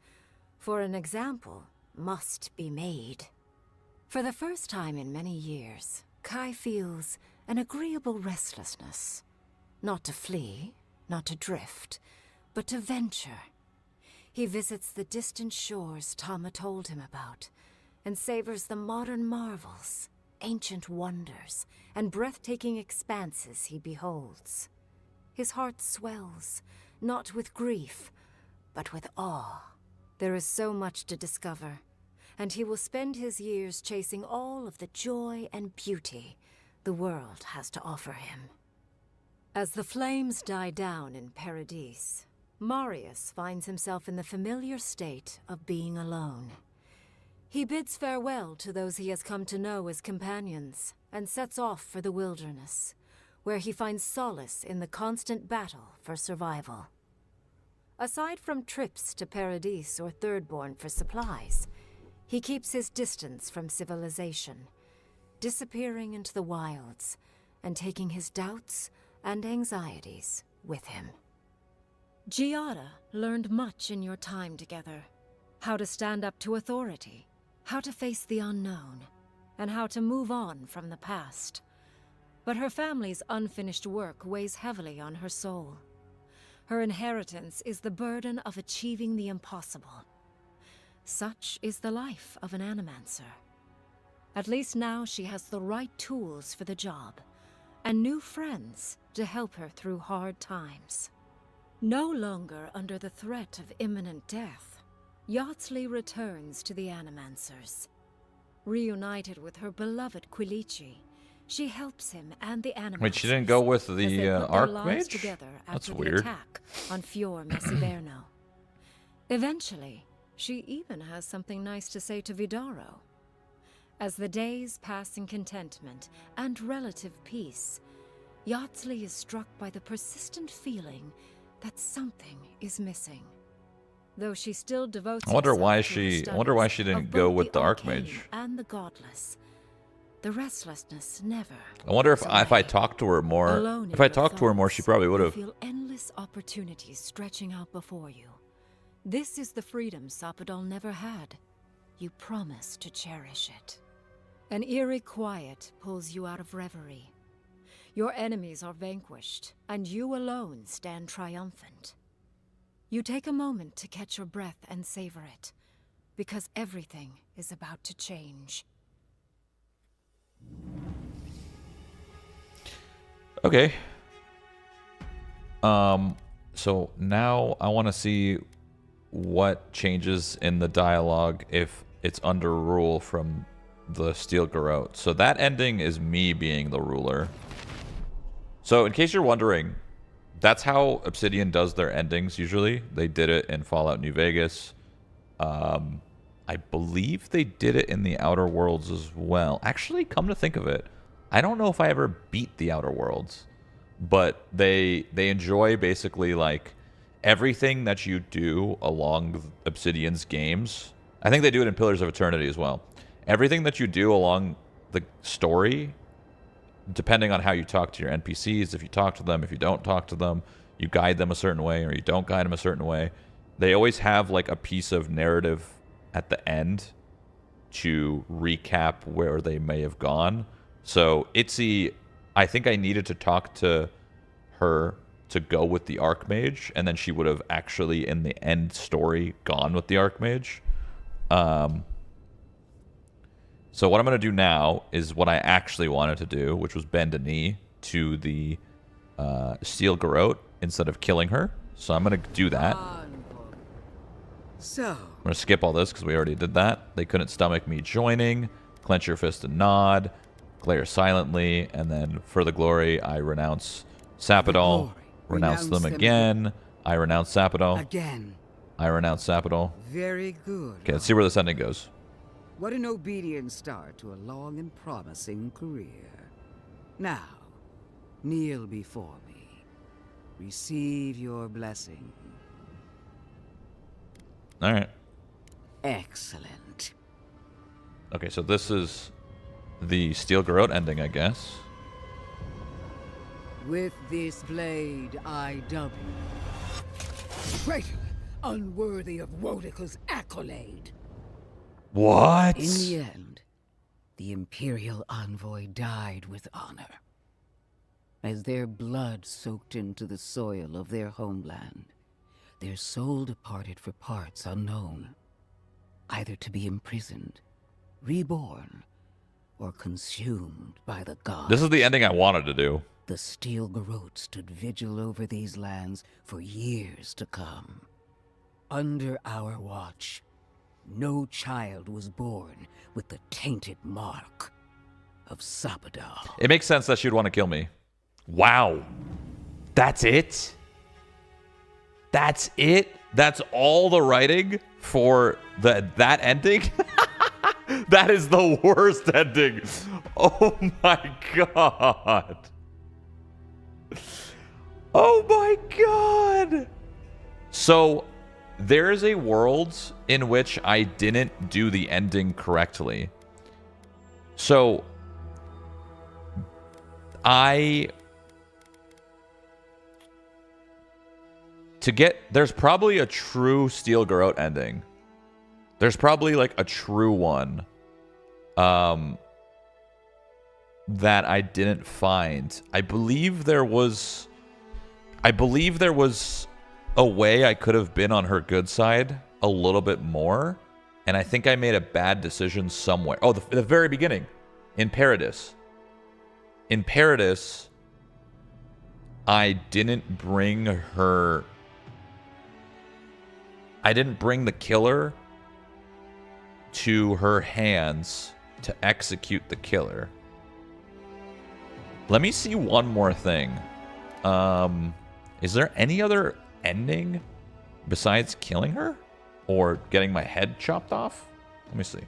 for an example must be made. For the first time in many years, Kai feels an agreeable restlessness. Not to flee, not to drift, but to venture. He visits the distant shores Tama told him about, and savors the modern marvels, ancient wonders, and breathtaking expanses he beholds. His heart swells, not with grief, but with awe. There is so much to discover, and he will spend his years chasing all of the joy and beauty the world has to offer him. As the flames die down in Paradis, Marius finds himself in the familiar state of being alone. He bids farewell to those he has come to know as companions, and sets off for the wilderness, where he finds solace in the constant battle for survival. Aside from trips to Paradis or Thirdborn for supplies, he keeps his distance from civilization, disappearing into the wilds and taking his doubts and anxieties with him. Giada learned much in your time together. How to stand up to authority, how to face the unknown, and how to move on from the past. But her family's unfinished work weighs heavily on her soul. Her inheritance is the burden of achieving the impossible. Such is the life of an animancer. At least now she has the right tools for the job, and new friends to help her through hard times. No longer under the threat of imminent death, Yardsley returns to the Animancers. Reunited with her beloved Quilici, she helps him and the Animancers. Wait, she didn't go with the Archmage? Together That's after weird. The attack on Fior Messiberno. Eventually, she even has something nice to say to Vidaro. As the days pass in contentment and relative peace, Yardsley is struck by the persistent feeling that something is missing. Though she still devotes I wonder herself why to her she studies didn't of go both with the arcane Archmage. and the godless. The restlessness never. I wonder if goes I away. talked to her more. Alone If in I your talked to her more, she thoughts, probably would you have. feel endless opportunities stretching out before you. This is the freedom Sapadal never had. You promise to cherish it. An eerie quiet pulls you out of reverie. Your enemies are vanquished, and you alone stand triumphant. You take a moment to catch your breath and savor it, because everything is about to change. Okay. So now I want to see what changes in the dialogue if it's under rule from the Steel Garrote. So that ending is me being the ruler. So in case you're wondering, that's how Obsidian does their endings usually. They did it in Fallout New Vegas. I believe they did it in the Outer Worlds as well. Actually, come to think of it, I don't know if I ever beat the Outer Worlds, but they enjoy basically like everything that you do along Obsidian's games. I think they do it in Pillars of Eternity as well. Everything that you do along the story, depending on how you talk to your NPCs, if you talk to them, if you don't talk to them, you guide them a certain way or you don't guide them a certain way. They always have like a piece of narrative at the end to recap where they may have gone. So Itzy, I think I needed to talk to her to go with the Archmage, and then she would have actually in the end story gone with the Archmage. So what I'm going to do now is what I actually wanted to do, which was bend a knee to the Steel Garrote instead of killing her. So I'm going to do that. So, I'm going to skip all this because we already did that. They couldn't stomach me joining. Clench your fist and nod. Glare silently. And then for the glory, I renounce Sapadal. Renounce them again. I renounce Sapadal. Again. I renounce Sapadal. Very good. Okay, let's see where this ending goes. What an obedient start to a long and promising career. Now, kneel before me. Receive your blessing. All right. Excellent. Okay, so this is the Steel Garrote ending, I guess. With this blade I dub you. Traitor, unworthy of Wodika's accolade. What? In the end, the Imperial envoy died with honor. As their blood soaked into the soil of their homeland, their soul departed for parts unknown, either to be imprisoned, reborn, or consumed by the gods. This is the ending I wanted to do. The Steel Garrote stood vigil over these lands for years to come. Under our watch, no child was born with the tainted mark of Sapadal. It makes sense that she would want to kill me. Wow. That's it? That's it? That's all the writing for that ending? That is the worst ending. Oh my god. Oh my god. So there's a world in which I didn't do the ending correctly. So There's probably a true Steel Garrote ending. There's probably like a true one. That I didn't find. I believe there was a way I could have been on her good side a little bit more, and I think I made a bad decision somewhere. Oh, the very beginning, in Paradis. In Paradis, I didn't bring the killer to her hands to execute the killer. Let me see one more thing. Is there any other ending besides killing her? Or getting my head chopped off? Let me see.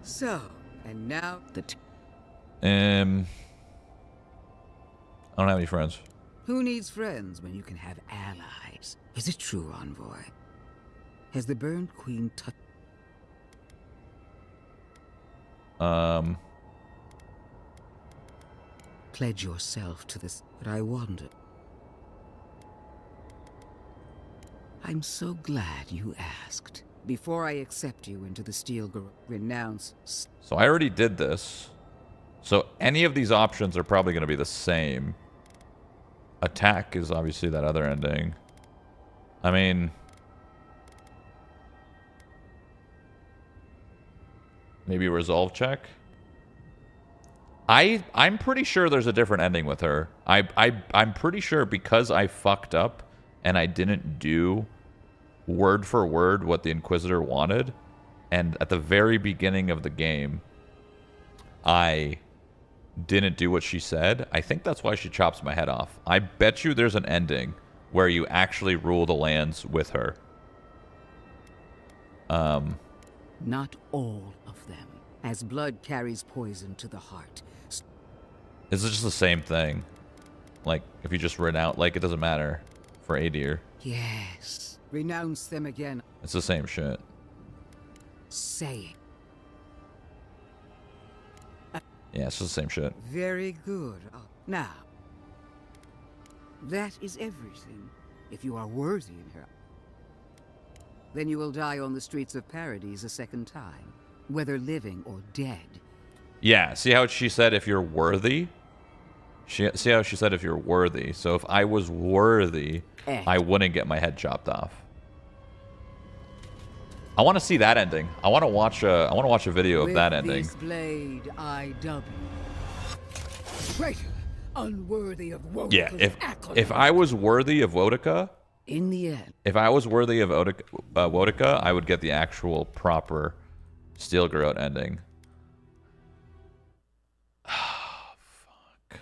So, and now the I don't have any friends. Who needs friends when you can have allies? Is it true, envoy? Has the burned queen touched? Pledge yourself to this, but I wonder. I'm so glad you asked. Before I accept you into the Steel Garrote, renounce. So I already did this. So any of these options are probably going to be the same. Attack is obviously that other ending. I mean, maybe resolve check. I'm pretty sure there's a different ending with her. I'm pretty sure because I fucked up and I didn't do word for word what the Inquisitor wanted, and at the very beginning of the game I didn't do what she said. I think that's why she chops my head off. I bet you there's an ending where you actually rule the lands with her. Not all of them, as blood carries poison to the heart. Is it just the same thing? Like, if you just renounce, like, it doesn't matter for Adir. Yes. Renounce them again. It's the same shit. Say it. Yeah, it's just the same shit. Very good. Now, that is everything. If you are worthy in her, then you will die on the streets of Paradis a second time, whether living or dead. Yeah, see how she said if you're worthy? See how she said if you're worthy. So if I was worthy, I wouldn't get my head chopped off. I want to see that ending. I want to watch a video of that ending. This blade IW. Traitor, unworthy of Wodika's Yeah, if I was worthy of Wodika, in the end, if I was worthy of Wodika, I would get the actual proper Steel Garrote ending. Fuck.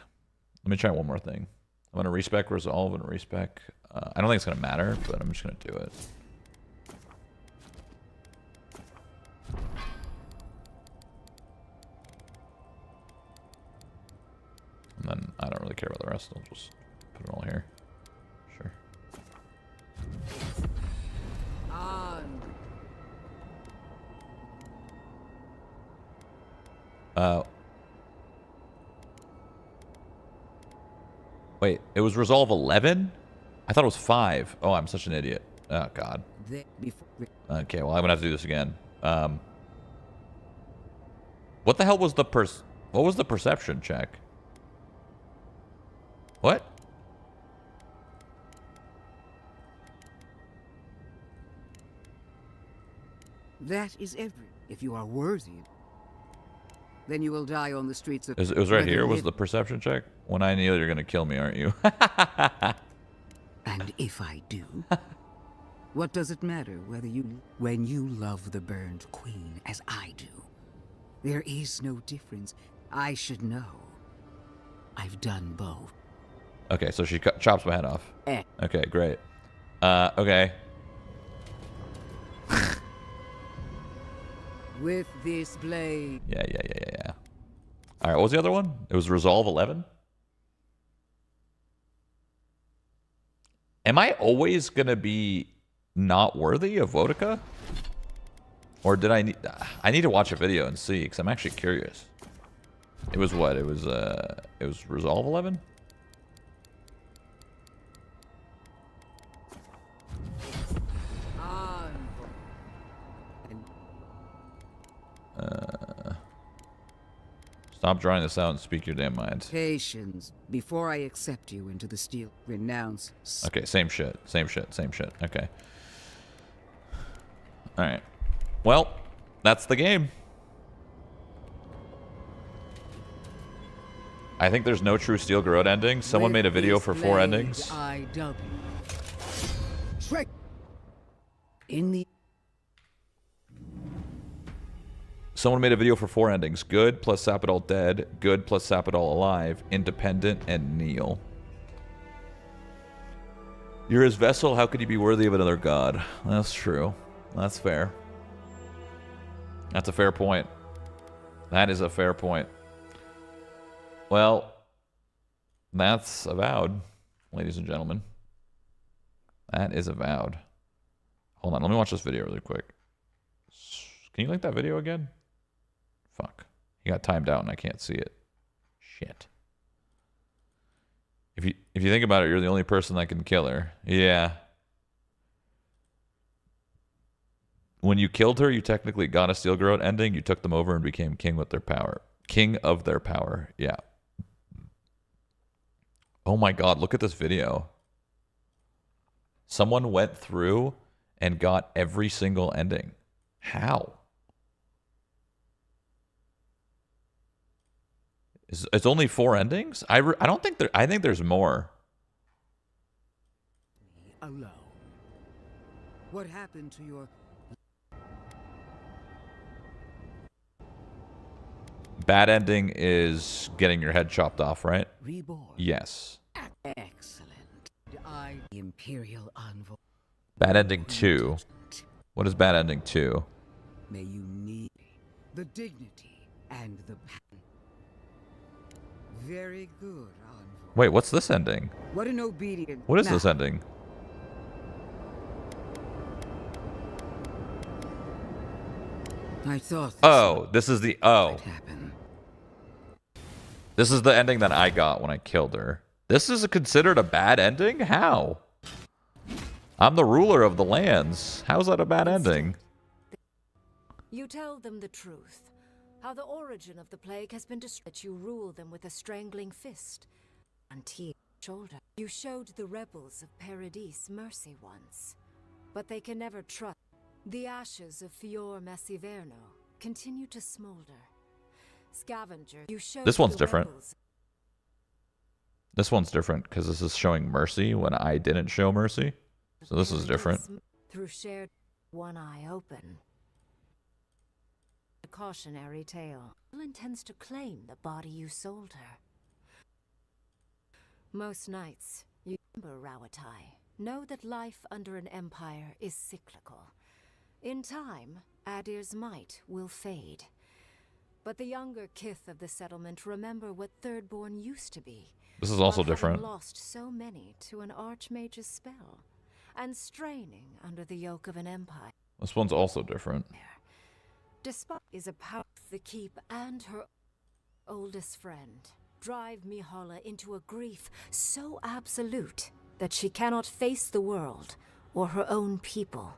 Let me try one more thing. I'm gonna respec resolve and respec. I don't think it's gonna matter, but I'm just gonna do it. And then I don't really care about the rest. I'll just put it all here. Sure. Wait, it was resolve 11? I thought it was 5. Oh, I'm such an idiot. Oh, God. Okay, well, I'm gonna have to do this again. What the hell was the what was the perception check? What? that is every. If you are worthy, then you will die on the streets of. It was right here. Was the perception check? When I kneel, you're gonna kill me, aren't you? And if I do, what does it matter whether when you love the burned queen as I do? There is no difference. I should know. I've done both. Okay, so she chops my head off. Okay, great. Okay. With this blade. Yeah. All right, what was the other one? It was resolve 11? Am I always going to be not worthy of Wodika? Or did I need to watch a video and see, because I'm actually curious. It was what? It was It was Resolve 11? Stop drawing this out and speak your damn mind. Patience. Before I accept you into the steel, renounce. Okay, same shit. Same shit. Same shit. Okay. Alright. Well, that's the game. I think there's no true Steel Garrote ending. Someone made a video for 4 endings. In the Someone made a video for 4 endings. Good plus Sapidol dead. Good plus Sapidol alive. Independent and kneel. You're his vessel. How could you be worthy of another god? That's true. That's fair. That's a fair point. That is a fair point. Well, that's Avowed, ladies and gentlemen. That is Avowed. Hold on. Let me watch this video really quick. Can you link that video again? Fuck. He got timed out and I can't see it. Shit. If you think about it, you're the only person that can kill her. Yeah. When you killed her, you technically got a Steel Garrote ending. You took them over and became king with their power. King of their power. Yeah. Oh my god, look at this video. Someone went through and got every single ending. How? It's only 4 endings? I don't think there. I think there's more. Alone. What happened to your Bad ending is getting your head chopped off, right? Reborn. Yes. Excellent. I Imperial Envoy. Bad ending 2. What is bad ending 2? May you need the dignity and the very good, Envoy. Wait, what's this ending? What an obedient. What is this ending? I thought. Oh, this is the This is the ending that I got when I killed her. This is considered a bad ending? How? I'm the ruler of the lands. How's that a bad ending? You tell them the truth. How the origin of the plague has been destroyed. You rule them with a strangling fist. Until shoulder. You showed the rebels of Paradis mercy once. But they can never trust. The ashes of Fior Messiverno continue to smolder. Scavenger, you showed This one's the different. rebels. This one's different because this is showing mercy when I didn't show mercy. So this is different. Through shared one eye open. A cautionary tale. Who intends to claim the body you sold her? Most nights, you remember Rawatai. Know that life under an empire is cyclical. In time, Adir's might will fade. But the younger kith of the settlement remember what Thirdborn used to be. This is also while having different. Lost so many to an archmage's spell, and straining under the yoke of an empire. This one's also different. Despite is a power, the keep and her oldest friend drive Mihala into a grief so absolute that she cannot face the world or her own people.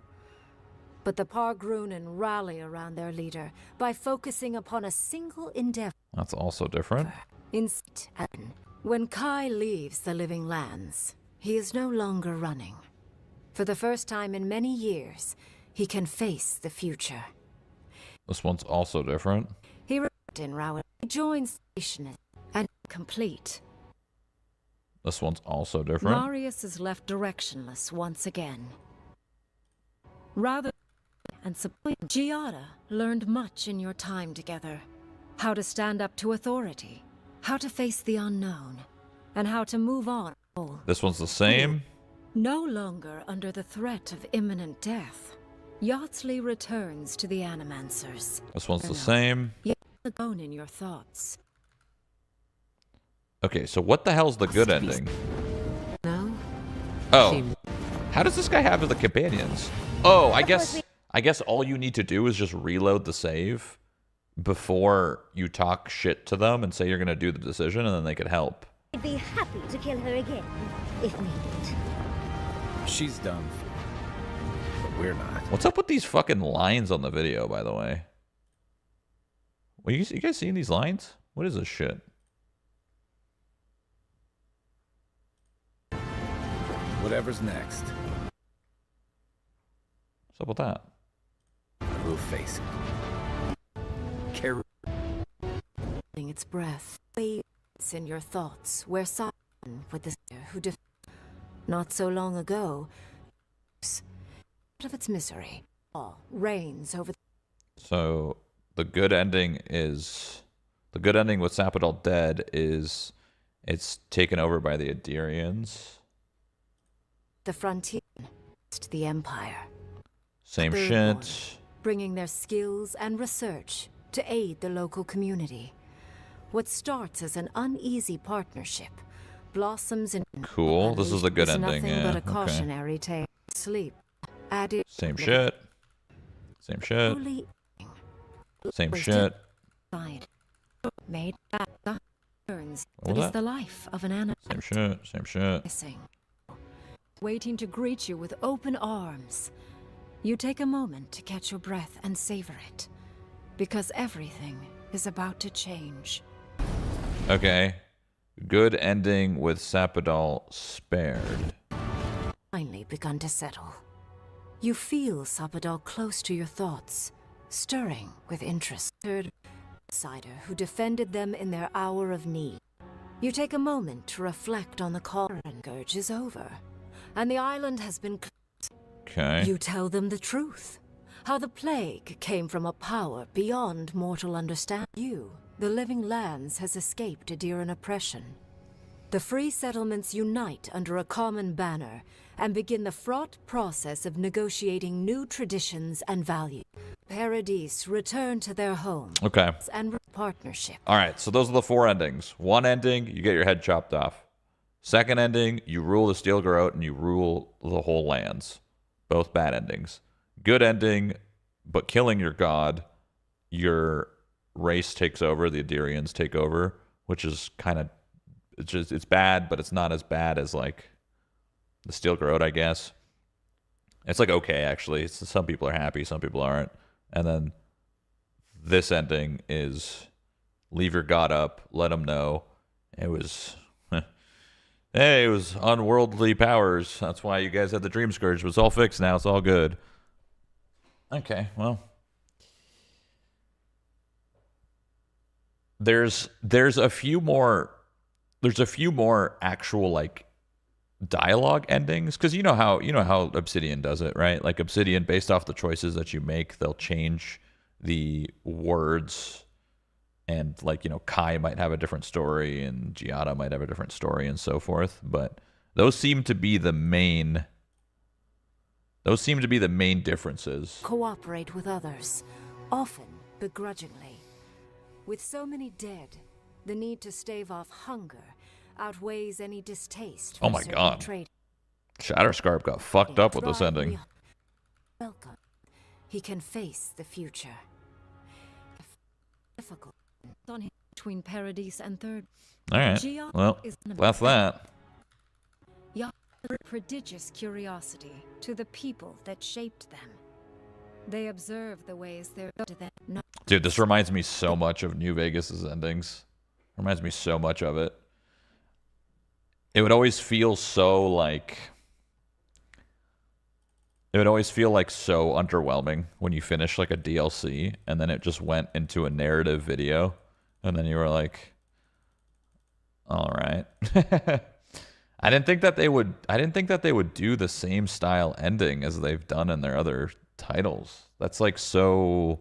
But the Pargrunen rally around their leader by focusing upon a single endeavor. That's also different. When Kai leaves the Living Lands, he is no longer running. For the first time in many years, he can face the future. This one's also different. He joins Station and complete. This one's also different. Marius is left directionless once again. Rather and Giada learned much in your time together. How to stand up to authority, how to face the unknown, and how to move on. This one's the same. No longer under the threat of imminent death, Yachtley returns to the Animancers. This one's the same. Yet alone in your thoughts. Okay, so what the hell's the good ending? No. Oh. How does this guy have the companions? Oh, I guess all you need to do is just reload the save before you talk shit to them and say you're going to do the decision, and then they could help. I'd be happy to kill her again, if needed. She's done. But we're not. What's up with these fucking lines on the video, by the way? Well, you guys seeing these lines? What is this shit? Whatever's next. What's up with that? We'll face it. Carry its breath. Waves in your thoughts, where someone with the who not so long ago, out of its misery, all reigns over. So the good ending is with Sapadal dead is it's taken over by the Adirians. The frontier, to the Empire. Same shit. Bringing their skills and research to aid the local community. What starts as an uneasy partnership blossoms in. Cool. This is the good ending. Nothing Yeah. but a cautionary tale. Sleep. Added. Same shit. Same shit. Same shit. Made turns. What It was is that? the life of an animal. Same shit. Same shit. Missing. Waiting to greet you with open arms. You take a moment to catch your breath and savor it. Because everything is about to change. Okay. Good ending with Sapadal spared. Finally begun to settle. You feel Sapadal close to your thoughts, stirring with interest. Third outsider who defended them in their hour of need. You take a moment to reflect on the call. Scourge is over, and the island has been. Okay. You tell them the truth. How the plague came from a power beyond mortal understanding. You, the living lands, has escaped Adiran oppression. The free settlements unite under a common banner and begin the fraught process of negotiating new traditions and values. Paradise return to their home. Okay. And partnership. All right, so those are the 4 endings. One ending, you get your head chopped off. Second ending, you rule the Steel Garrote and you rule the whole lands. Both bad endings. Good ending, but killing your god, your race takes over, the Adirians take over, which is kind of, it's bad, but it's not as bad as like the Steel Garrote, I guess. It's like okay, actually. Some people are happy, some people aren't. And then this ending is leave your god up, let him know it was hey, it was unworldly powers. That's why you guys had the Dream Scourge. It's all fixed now. It's all good. Okay, well. There's a few more actual like dialogue endings, because you know how Obsidian does it, right? Like Obsidian, based off the choices that you make, they'll change the words, and like, you know, Kai might have a different story and Giada might have a different story and so forth, but those seem to be the main differences. Cooperate with others, often begrudgingly. With so many dead, the need to stave off hunger outweighs any distaste for Oh my certain god. trade. Shatterscarp got fucked up with this ending. Welcome. He can face the future. Difficult on him between Paradise and Third. Alright. Gia Well, is that's that. Prodigious curiosity to the people that shaped them. They observe the ways they're to them. No. Dude, this reminds me so much of New Vegas's endings. Reminds me so much of it. It would always feel so like... It would always feel like so underwhelming when you finish like a DLC and then it just went into a narrative video and then you were like, all right. I didn't think that they would do the same style ending as they've done in their other titles. That's like so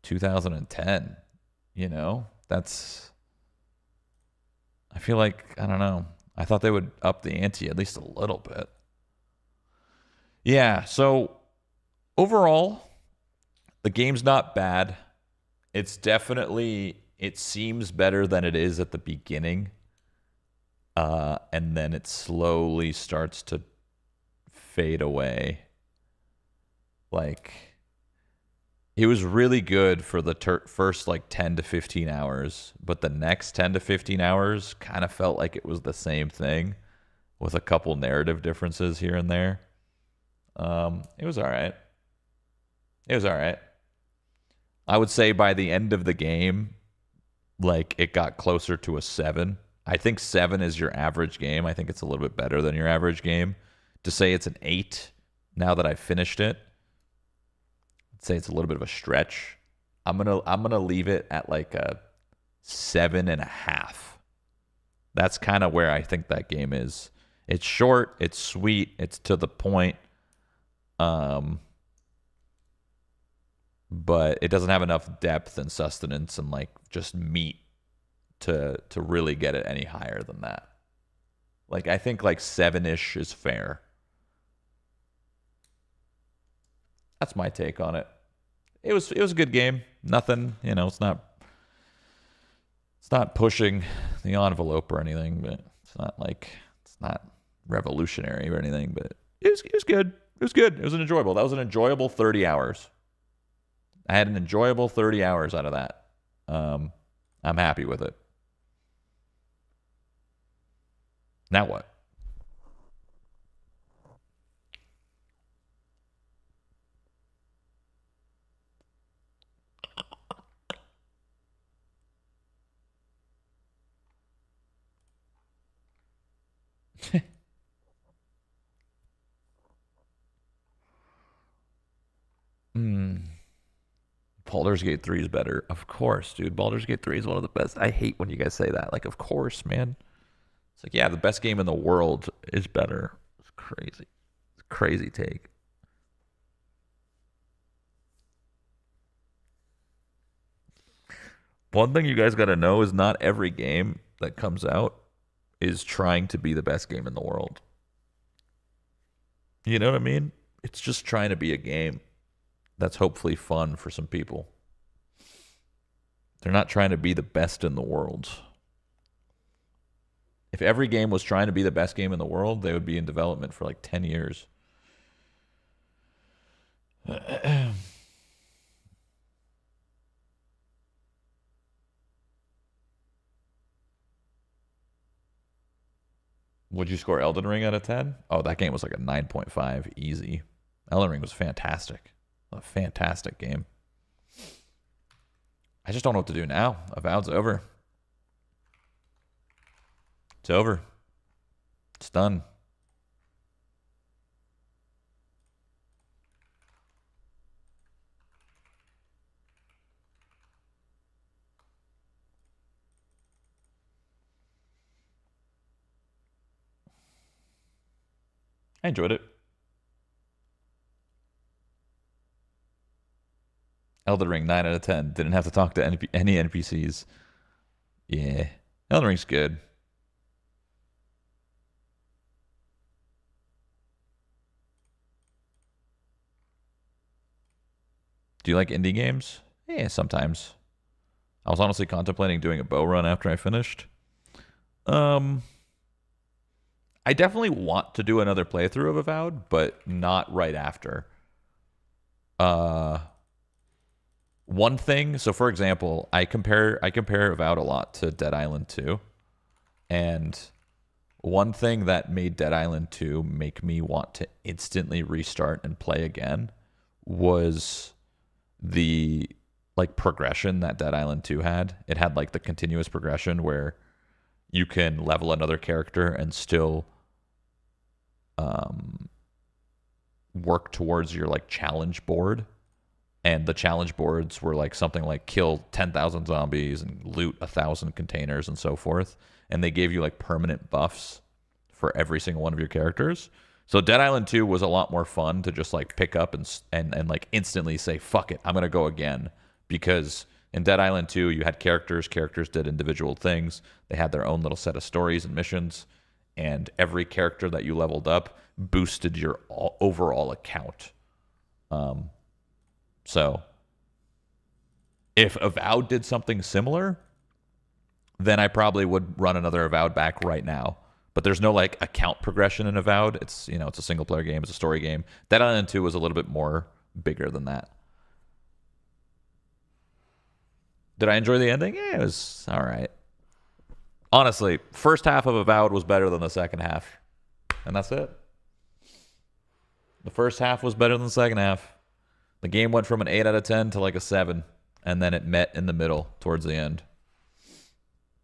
2010, you know? I feel like, I don't know. I thought they would up the ante at least a little bit. Yeah, so overall, the game's not bad. It's definitely, it seems better than it is at the beginning. And then it slowly starts to fade away. Like, It was really good for the first like 10 to 15 hours, but the next 10 to 15 hours kind of felt like it was the same thing with a couple narrative differences here and there. It was all right. It was all right. I would say by the end of the game, like it got closer to a 7. I think 7 is your average game. I think it's a little bit better than your average game. To say it's an 8 now that I've finished it, I'd say it's a little bit of a stretch. I'm gonna leave it at like a 7.5. That's kind of where I think that game is. It's short, it's sweet, it's to the point. But it doesn't have enough depth and sustenance and like just meat to really get it any higher than that. Like I think like 7-ish is fair. That's my take on it. It was a good game. Nothing, it's not pushing the envelope or anything, but it's not revolutionary or anything, but it was good. It was good. It was enjoyable. That was an enjoyable 30 hours. I had an enjoyable 30 hours out of that. I'm happy with it. Now what? Baldur's Gate 3 is better. Of course, dude. Baldur's Gate 3 is one of the best. I hate when you guys say that. Like, of course, man. It's like, yeah, the best game in the world is better. It's crazy. It's a crazy take. One thing you guys got to know is not every game that comes out is trying to be the best game in the world. You know what I mean? It's just trying to be a game that's hopefully fun for some people. They're not trying to be the best in the world. If every game was trying to be the best game in the world, they would be in development for like 10 years. Would you score Elden Ring out of 10? Oh, that game was like a 9.5 easy. Elden Ring was fantastic. A fantastic game. I just don't know what to do now. Avowed's over. It's over. It's done. I enjoyed it. Elden Ring, 9 out of 10. Didn't have to talk to any NPCs. Yeah. Elden Ring's good. Do you like indie games? Yeah, sometimes. I was honestly contemplating doing a bow run after I finished. I definitely want to do another playthrough of Avowed, but not right after. One thing, so for example, I compare Avowed a lot to Dead Island 2. And one thing that made Dead Island 2 make me want to instantly restart and play again was the like progression that Dead Island 2 had. It had like the continuous progression where you can level another character and still work towards your like challenge board. And the challenge boards were like something like kill 10,000 zombies and loot 1,000 containers and so forth. And they gave you like permanent buffs for every single one of your characters. So Dead Island 2 was a lot more fun to just like pick up and like instantly say, fuck it, I'm going to go again. Because in Dead Island 2, you had characters did individual things. They had their own little set of stories and missions. And every character that you leveled up boosted your overall account. So if Avowed did something similar, then I probably would run another Avowed back right now. But there's no like account progression in Avowed. It's, it's a single player game. It's a story game. Dead Island 2 was a little bit more bigger than that. Did I enjoy the ending? Yeah, it was all right. Honestly, first half of Avowed was better than the second half. And that's it. The first half was better than the second half. The game went from an 8 out of 10 to like a 7. And then it met in the middle towards the end.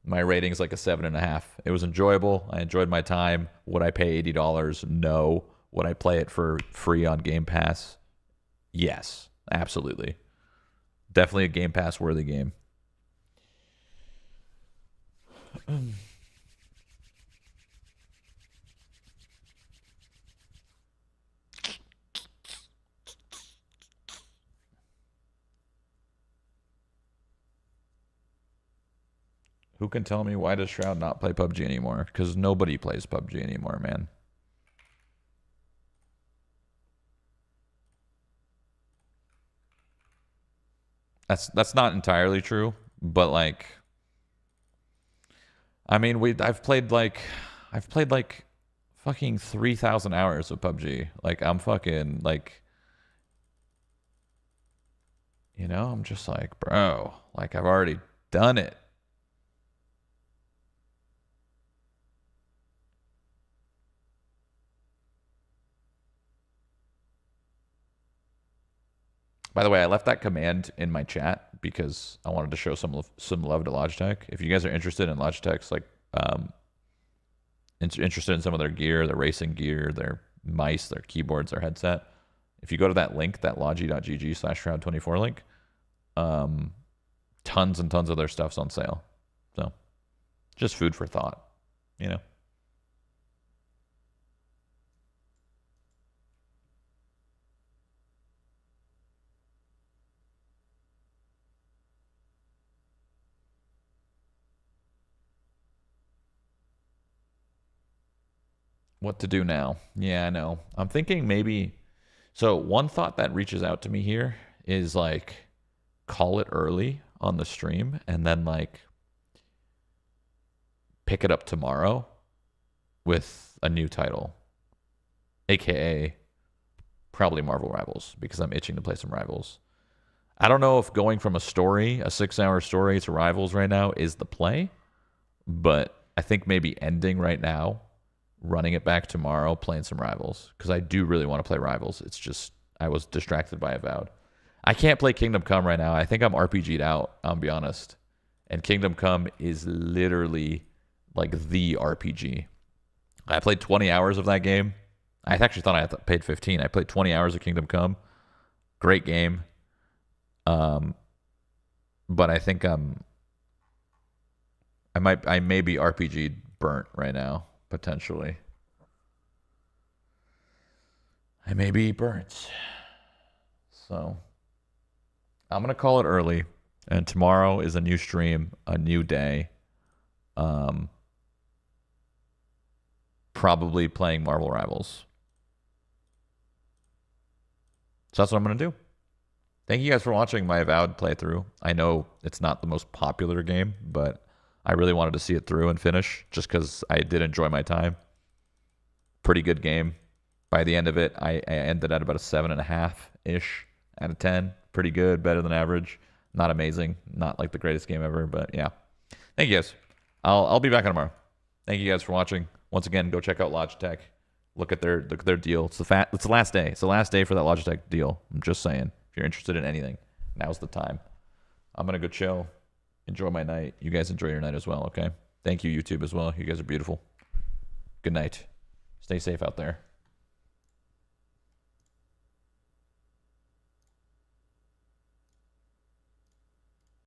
My rating's like a 7.5. It was enjoyable. I enjoyed my time. Would I pay $80? No. Would I play it for free on Game Pass? Yes, absolutely. Definitely a Game Pass worthy game. Who can tell me why does Shroud not play PUBG anymore? Because nobody plays PUBG anymore, man. That's not entirely true, but like, I mean, I've played like fucking 3,000 hours of PUBG. Like, I'm fucking like, you know, I'm just like, bro, like I've already done it. By the way, I left that command in my chat because I wanted to show some love to Logitech. If you guys are interested in Logitech's, like, interested in some of their gear, their racing gear, their mice, their keyboards, their headset, if you go to that link, that logi.gg/shroud24 link, tons and tons of their stuff's on sale. So, just food for thought, you know. What to do now? Yeah, I know. I'm thinking maybe... So one thought that reaches out to me here is like, call it early on the stream and then like pick it up tomorrow with a new title. AKA probably Marvel Rivals, because I'm itching to play some Rivals. I don't know if going from a 6-hour story to Rivals right now is the play, but I think maybe ending right now, running it back tomorrow, playing some Rivals, because I do really want to play Rivals. It's just I was distracted by Avowed. I can't play Kingdom Come right now. I think I'm RPG'd out, I'll be honest. And Kingdom Come is literally like the RPG. I played 20 hours of that game. I actually thought I paid 15. I played 20 hours of Kingdom Come. Great game. But I think I may be RPG'd burnt right now. Potentially. I may be burnt. So I'm going to call it early. And tomorrow is a new stream, a new day. Probably playing Marvel Rivals. So that's what I'm going to do. Thank you guys for watching my Avowed playthrough. I know it's not the most popular game, but I really wanted to see it through and finish just because I did enjoy my time. Pretty good game. By the end of it, I ended at about a 7.5-ish out of 10. Pretty good, better than average. Not amazing, not like the greatest game ever, but yeah. Thank you guys. I'll be back on tomorrow. Thank you guys for watching. Once again, go check out Logitech. Look at their deal. It's the last day. It's the last day for that Logitech deal. I'm just saying. If you're interested in anything, now's the time. I'm gonna go chill. Enjoy my night. You guys enjoy your night as well, okay? Thank you, YouTube, as well. You guys are beautiful. Good night. Stay safe out there.